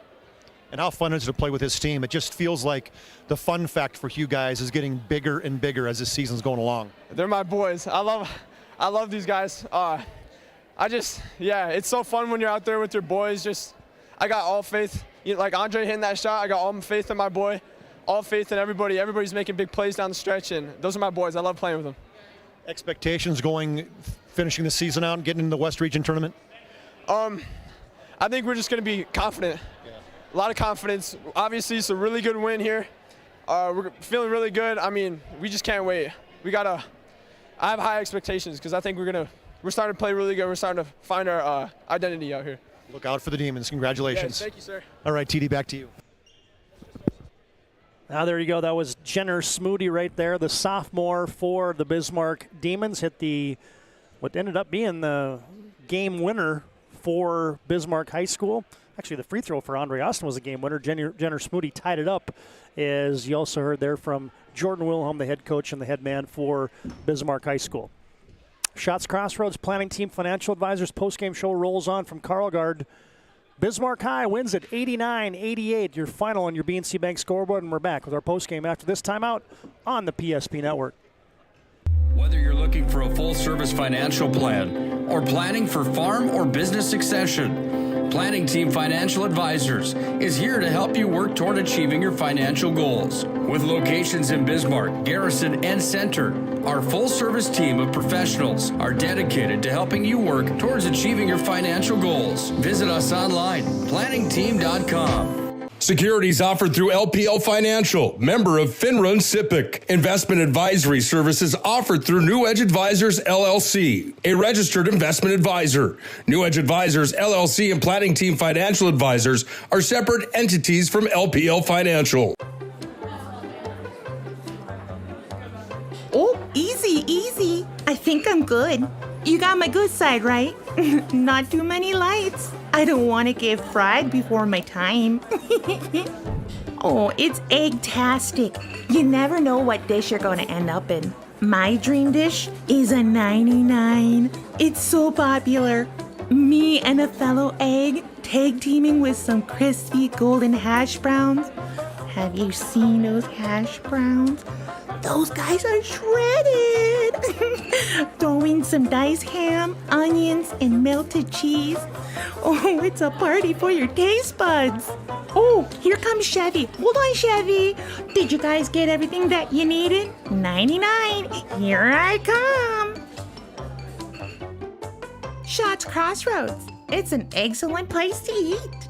And how fun is it to play with this team? It just feels like the fun fact for you guys is getting bigger and bigger as this season's going along. They're my boys. I love these guys. It's so fun when you're out there with your boys. I got all faith. Like Andre hitting that shot, I got all faith in my boy, all faith in everybody. Everybody's making big plays down the stretch, and those are my boys. I love playing with them. Expectations finishing the season out and getting into the West Region tournament? I think we're just going to be confident. Yeah. A lot of confidence. Obviously, it's a really good win here. We're feeling really good. I mean, we just can't wait. I have high expectations because I think we're starting to play really good. We're starting to find our identity out here. Look out for the Demons. Congratulations. Yes, thank you, sir. All right, TD, back to you. Now there you go. That was Jenner Smoody right there, the sophomore for the Bismarck Demons. Hit what ended up being the game winner for Bismarck High School. Actually, the free throw for Andre Austin was a game winner. Jenner Smoody tied it up, as you also heard there from Jordan Wilhelm, the head coach and the head man for Bismarck High School. Shots Crossroads Planning Team Financial Advisors postgame show rolls on from Carlgard. Bismarck High wins at 89-88, your final on your BNC Bank scoreboard, and we're back with our postgame after this timeout on the PSP Network. Whether you're looking for a full-service financial plan or planning for farm or business succession, Planning Team Financial Advisors is here to help you work toward achieving your financial goals. With locations in Bismarck, Garrison, and Center, our full-service team of professionals are dedicated to helping you work towards achieving your financial goals. Visit us online, planningteam.com. Securities offered through LPL Financial, member of FINRA and SIPC. Investment advisory services offered through New Edge Advisors, LLC, a registered investment advisor. New Edge Advisors, LLC and Planning Team Financial Advisors are separate entities from LPL Financial. Oh, easy. I think I'm good. You got my good side, right? Not too many lights. I don't want to get fried before my time. Oh, it's egg-tastic. You never know what dish you're going to end up in. My dream dish is a 99. It's so popular. Me and a fellow egg tag teaming with some crispy golden hash browns. Have you seen those hash browns? Those guys are shredded. Throw in some diced ham, onions, and melted cheese. Oh, it's a party for your taste buds. Oh, here comes Chevy. Hold on, Chevy. Did you guys get everything that you needed? 99. Here I come. Shots Crossroads. It's an excellent place to eat.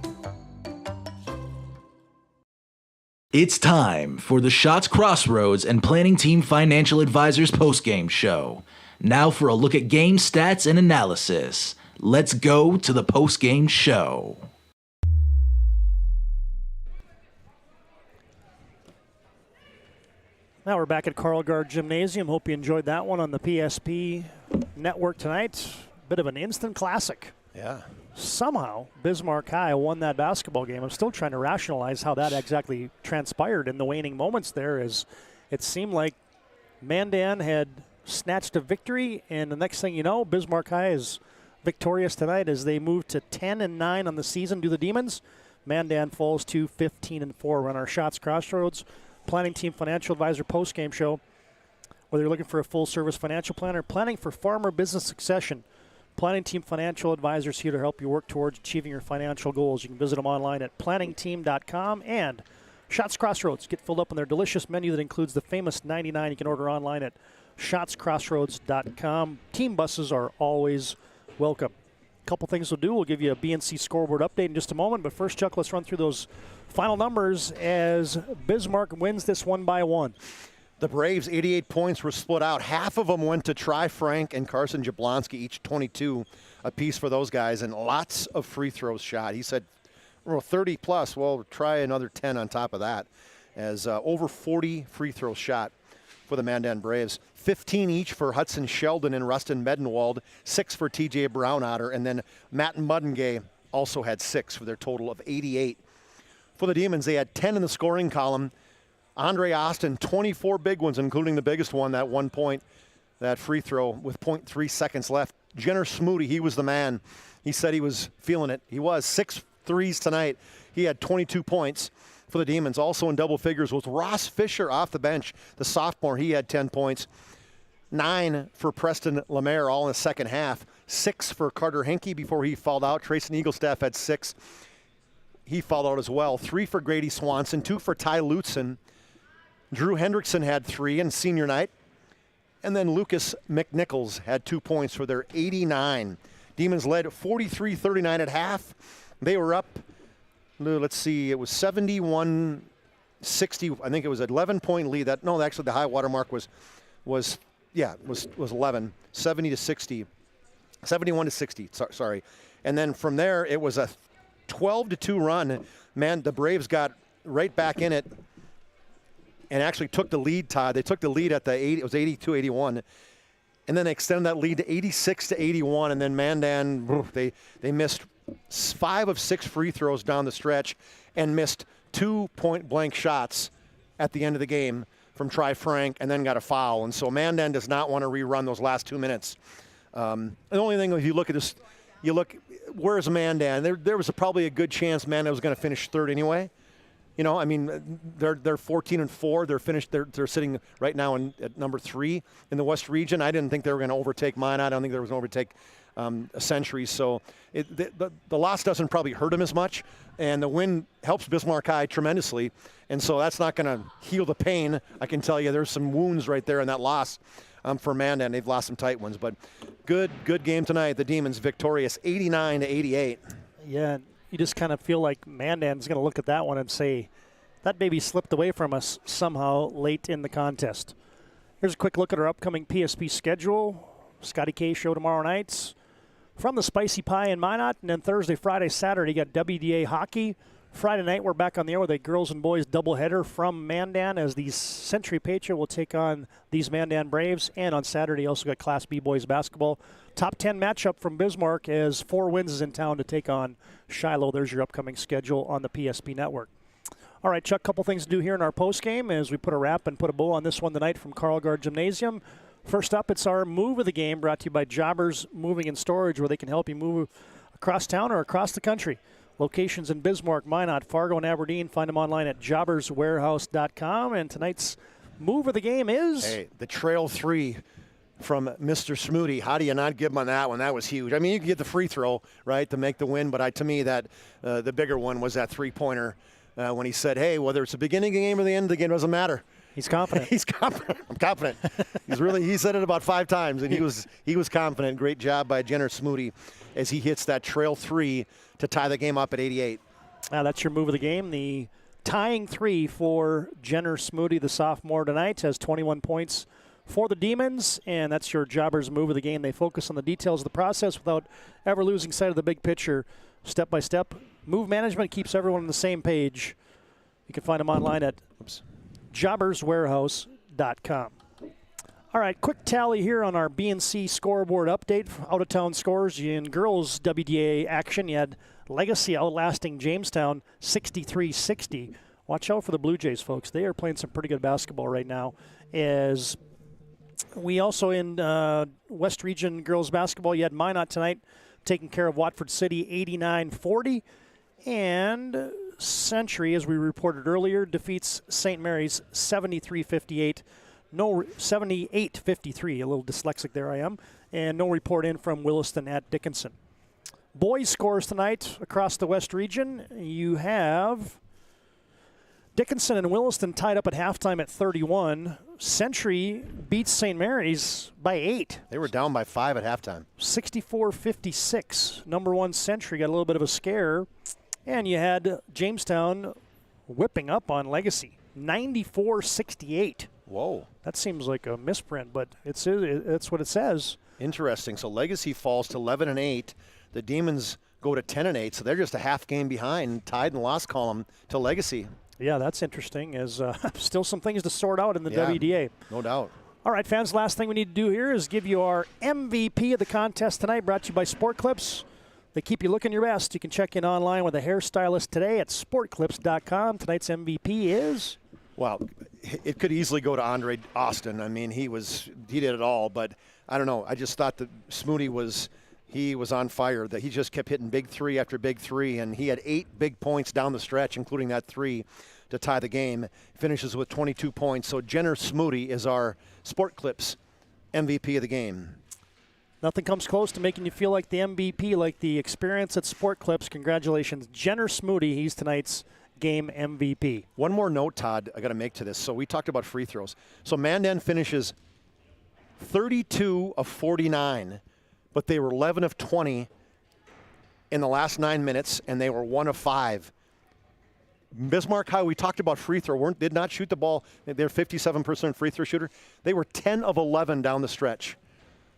It's time for the Shots Crossroads and Planning Team Financial Advisors postgame show. Now for a look at game stats and analysis. Let's go to the postgame show. Now we're back at Carlgard Gymnasium. Hope you enjoyed that one on the PSP Network tonight. Bit of an instant classic. Yeah. Somehow, Bismarck High won that basketball game. I'm still trying to rationalize how that exactly transpired in the waning moments there, as it seemed like Mandan had snatched a victory, and the next thing you know, Bismarck High is victorious tonight as they move to 10-9 on the season. Do the Demons? Mandan falls to 15-4. We're on our Shots Crossroads Planning Team Financial Advisor postgame show. Whether you're looking for a full-service financial planner, planning for farm or business succession, Planning Team Financial Advisors here to help you work towards achieving your financial goals. You can visit them online at planningteam.com, and Shots Crossroads. Get filled up on their delicious menu that includes the famous 99. You can order online at shotscrossroads.com. Team buses are always welcome. A couple things we'll do. We'll give you a BNC scoreboard update in just a moment, but first, Chuck, let's run through those final numbers as Bismarck wins this one by one. The Braves, 88 points were split out. Half of them went to Tri Frank and Carson Jablonski, each 22 apiece for those guys, and lots of free throws shot. He said, well, 30 plus. Well, try another 10 on top of that, as over 40 free throws shot for the Mandan Braves. 15 each for Hudson Sheldon and Rustin Medenwald, 6 for TJ Brownotter, and then Matt Mudengay also had 6 for their total of 88. For the Demons, they had 10 in the scoring column. Andre Austin, 24 big ones, including the biggest one, that 1 point, that free throw with 0.3 seconds left. Jenner Smoody, he was the man. He said he was feeling it. He was 6 threes tonight. He had 22 points for the Demons. Also in double figures was Ross Fisher off the bench, the sophomore. He had 10 points. 9 for Preston Lemaire, all in the second half. 6 for Carter Henke before he fouled out. Trayson Eaglestaff had 6. He fouled out as well. 3 for Grady Swanson, 2 for Ty Lutzen. Drew Hendrickson had 3 in senior night. And then Lucas McNichols had 2 points for their 89. Demons led 43-39 at half. They were up, let's see, it was 71-60. I think it was an 11-point lead. Actually the high water mark was 11, 70-60. 71-60, sorry. And then from there, it was a 12-2 run. Man, the Braves got right back in it and actually took the lead, Todd. They took the lead at it was 82-81. And then they extended that lead to 86-81. And then Mandan, they missed 5 of 6 free throws down the stretch and missed 2 point-blank shots at the end of the game from Tri Frank, and then got a foul. And so Mandan does not want to rerun those last 2 minutes. The only thing, if you look at this, where's Mandan? There was probably a good chance Mandan was going to finish third anyway. You know, I mean, they're 14-4. They're finished. They're sitting right now at number 3 in the West Region. I didn't think they were going to overtake Minot. I don't think they were going to overtake a Century. So the loss doesn't probably hurt them as much, and the win helps Bismarck High tremendously. And so that's not going to heal the pain. I can tell you there's some wounds right there in that loss for Mandan. They've lost some tight ones, but good game tonight. The Demons victorious 89-88. Yeah, you just kind of feel like Mandan's going to look at that one and say, that baby slipped away from us somehow late in the contest. Here's a quick look at our upcoming PSP schedule. Scotty K show tomorrow night from the Spicy Pie in Minot, and then Thursday, Friday, Saturday, you got WDA hockey. Friday night, we're back on the air with a girls and boys doubleheader from Mandan as the Century Patriot will take on these Mandan Braves. And on Saturday, also got Class B boys basketball. Top 10 matchup from Bismarck as 4 wins is in town to take on Shiloh. There's your upcoming schedule on the PSP network. All right, Chuck, couple things to do here in our postgame as we put a wrap and put a bow on this one tonight from Carl Gard Gymnasium. First up, it's our move of the game brought to you by Jobbers Moving and Storage, where they can help you move across town or across the country. Locations in Bismarck, Minot, Fargo, and Aberdeen. Find them online at jobberswarehouse.com. And tonight's move of the game is... Hey, the trail 3 from Mr. Smoody. How do you not give him on that one? That was huge. I mean, you can get the free throw, right, to make the win, but to me, that the bigger one was that three-pointer when he said, hey, whether it's the beginning of the game or the end of the game, it doesn't matter. He's confident. He's confident. I'm confident. He said it about 5 times, and he was confident. Great job by Jenner Smoody as he hits that trail 3 to tie the game up at 88. That's your move of the game. The tying 3 for Jenner Smoody, the sophomore tonight, has 21 points for the Demons, and that's your Jobbers move of the game. They focus on the details of the process without ever losing sight of the big picture, step by step. Move management keeps everyone on the same page. You can find them online at jobberswarehouse.com. All right, quick tally here on our BNC scoreboard update. Out-of-town scores in girls WDA action. You had Legacy outlasting Jamestown 63-60. Watch out for the Blue Jays, folks. They are playing some pretty good basketball right now. As we also in West Region girls basketball, you had Minot tonight taking care of Watford City 89-40. And Century, as we reported earlier, defeats St. Mary's 73-58. No, 78-53. A little dyslexic there I am. And no report in from Williston at Dickinson. Boys scores tonight across the West Region. You have Dickinson and Williston tied up at halftime at 31. Century beats St. Mary's by 8. They were down by 5 at halftime. 64-56. Number 1 Century got a little bit of a scare. And you had Jamestown whipping up on Legacy, 94-68. Whoa. That seems like a misprint, but it's what it says. Interesting. So Legacy falls to 11-8. The Demons go to 10-8, so they're just a half game behind, tied in the loss column to Legacy. Yeah, that's interesting. As still some things to sort out in the WDA. No doubt. All right, fans, last thing we need to do here is give you our MVP of the contest tonight, brought to you by Sport Clips. They keep you looking your best. You can check in online with a hairstylist today at sportclips.com. Tonight's MVP is... Well, it could easily go to Andre Austin. I mean, he did it all, but I don't know. I just thought that Smoody was on fire, that he just kept hitting big three after big three, and he had 8 big points down the stretch, including that 3 to tie the game. Finishes with 22 points. So Jenner Smoody is our Sport Clips MVP of the game. Nothing comes close to making you feel like the MVP, like the experience at Sport Clips. Congratulations, Jenner Smoody. He's tonight's game MVP. One more note, Todd, I got to make to this. So we talked about free throws. So Mandan finishes 32 of 49, but they were 11 of 20 in the last 9 minutes, and they were 1 of 5. Bismarck High, we talked about free throw, did not shoot the ball. They're 57% free throw shooter. They were 10 of 11 down the stretch.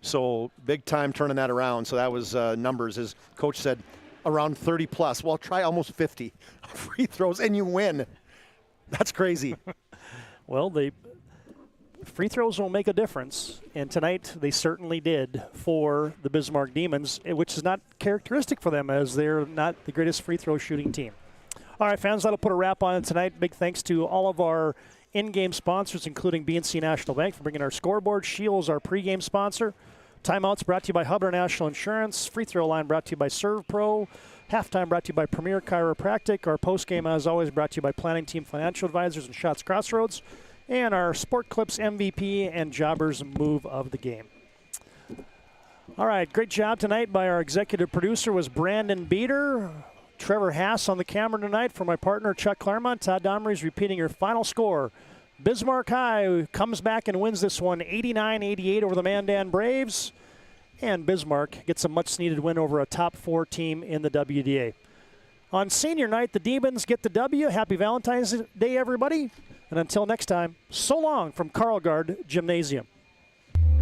So big time turning that around. So that was numbers, as coach said, around 30 plus. Well, try almost 50 free throws and you win. That's crazy. Well, the free throws will make a difference, and tonight they certainly did for the Bismarck Demons, which is not characteristic for them, as they're not the greatest free throw shooting team. All right, fans, that'll put a wrap on it tonight. Big thanks to all of our in-game sponsors, including BNC National Bank, for bringing our scoreboard. Shields, our pregame sponsor. Timeouts brought to you by Hubbard National Insurance. Free throw line brought to you by Serve Pro. Halftime brought to you by Premier Chiropractic. Our postgame, as always, brought to you by Planning Team Financial Advisors and Shots Crossroads. And our Sport Clips MVP and Jobbers Move of the Game. All right, great job tonight by our executive producer was Brandon Beater. Trevor Haas on the camera tonight. For my partner, Chuck Claremont, Todd Domrey's repeating your final score. Bismarck High comes back and wins this one 89-88 over the Mandan Braves. And Bismarck gets a much-needed win over a top 4 team in the WDA. On senior night, the Demons get the W. Happy Valentine's Day, everybody. And until next time, so long from Carlgard Gymnasium.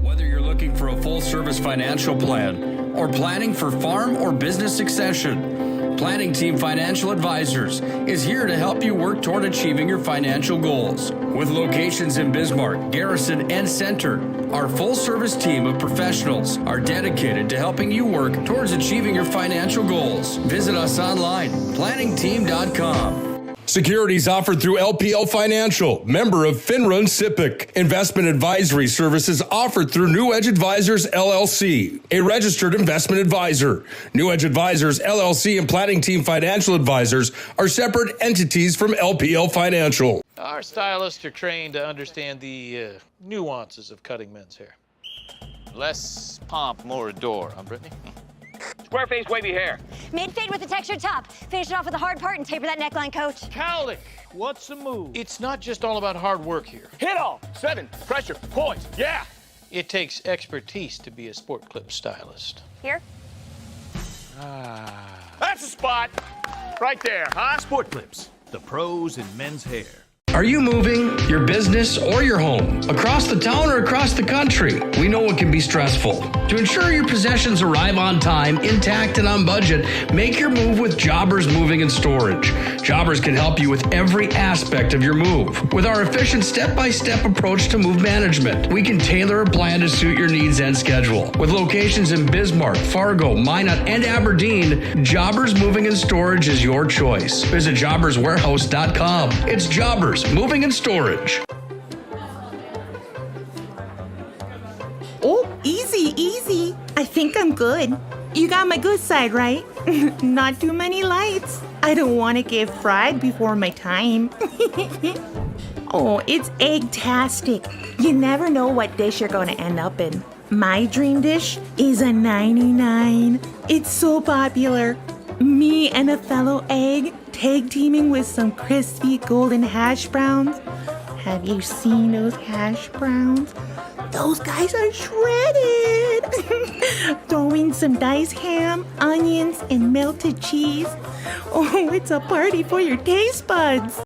Whether you're looking for a full-service financial plan or planning for farm or business succession, Planning Team Financial Advisors is here to help you work toward achieving your financial goals. With locations in Bismarck, Garrison, and Center, our full-service team of professionals are dedicated to helping you work towards achieving your financial goals. Visit us online, planningteam.com. Securities offered through LPL Financial, member of FINRA and SIPC. Investment advisory services offered through New Edge Advisors, LLC, a registered investment advisor. New Edge Advisors, LLC, and Planning Team Financial Advisors are separate entities from LPL Financial. Our stylists are trained to understand the nuances of cutting men's hair. Less pomp, more adore, huh, Brittany? Square face, wavy hair. Mid-fade with a textured top. Finish it off with a hard part and taper that neckline, coach. Cowlick, what's the move? It's not just all about hard work here. Hit all. 7. Pressure. Points. Yeah. It takes expertise to be a Sport Clip stylist. Here? That's the spot. Right there, huh? Sport Clips, the pros in men's hair. Are you moving your business or your home across the town or across the country? We know it can be stressful. To ensure your possessions arrive on time, intact, and on budget, make your move with Jobbers Moving and Storage. Jobbers can help you with every aspect of your move. With our efficient step-by-step approach to move management, we can tailor a plan to suit your needs and schedule. With locations in Bismarck, Fargo, Minot, and Aberdeen, Jobbers Moving and Storage is your choice. Visit jobberswarehouse.com. It's Jobbers Moving and Storage. Oh, easy, easy. I think I'm good. You got my good side, right? Not too many lights. I don't want to get fried before my time. Oh, it's egg-tastic. You never know what dish you're going to end up in. My dream dish is a 99. It's so popular. Me and a fellow egg tag teaming with some crispy golden hash browns. Have you seen those hash browns? Those guys are shredded. Throw in some diced ham, onions, and melted cheese. Oh, it's a party for your taste buds.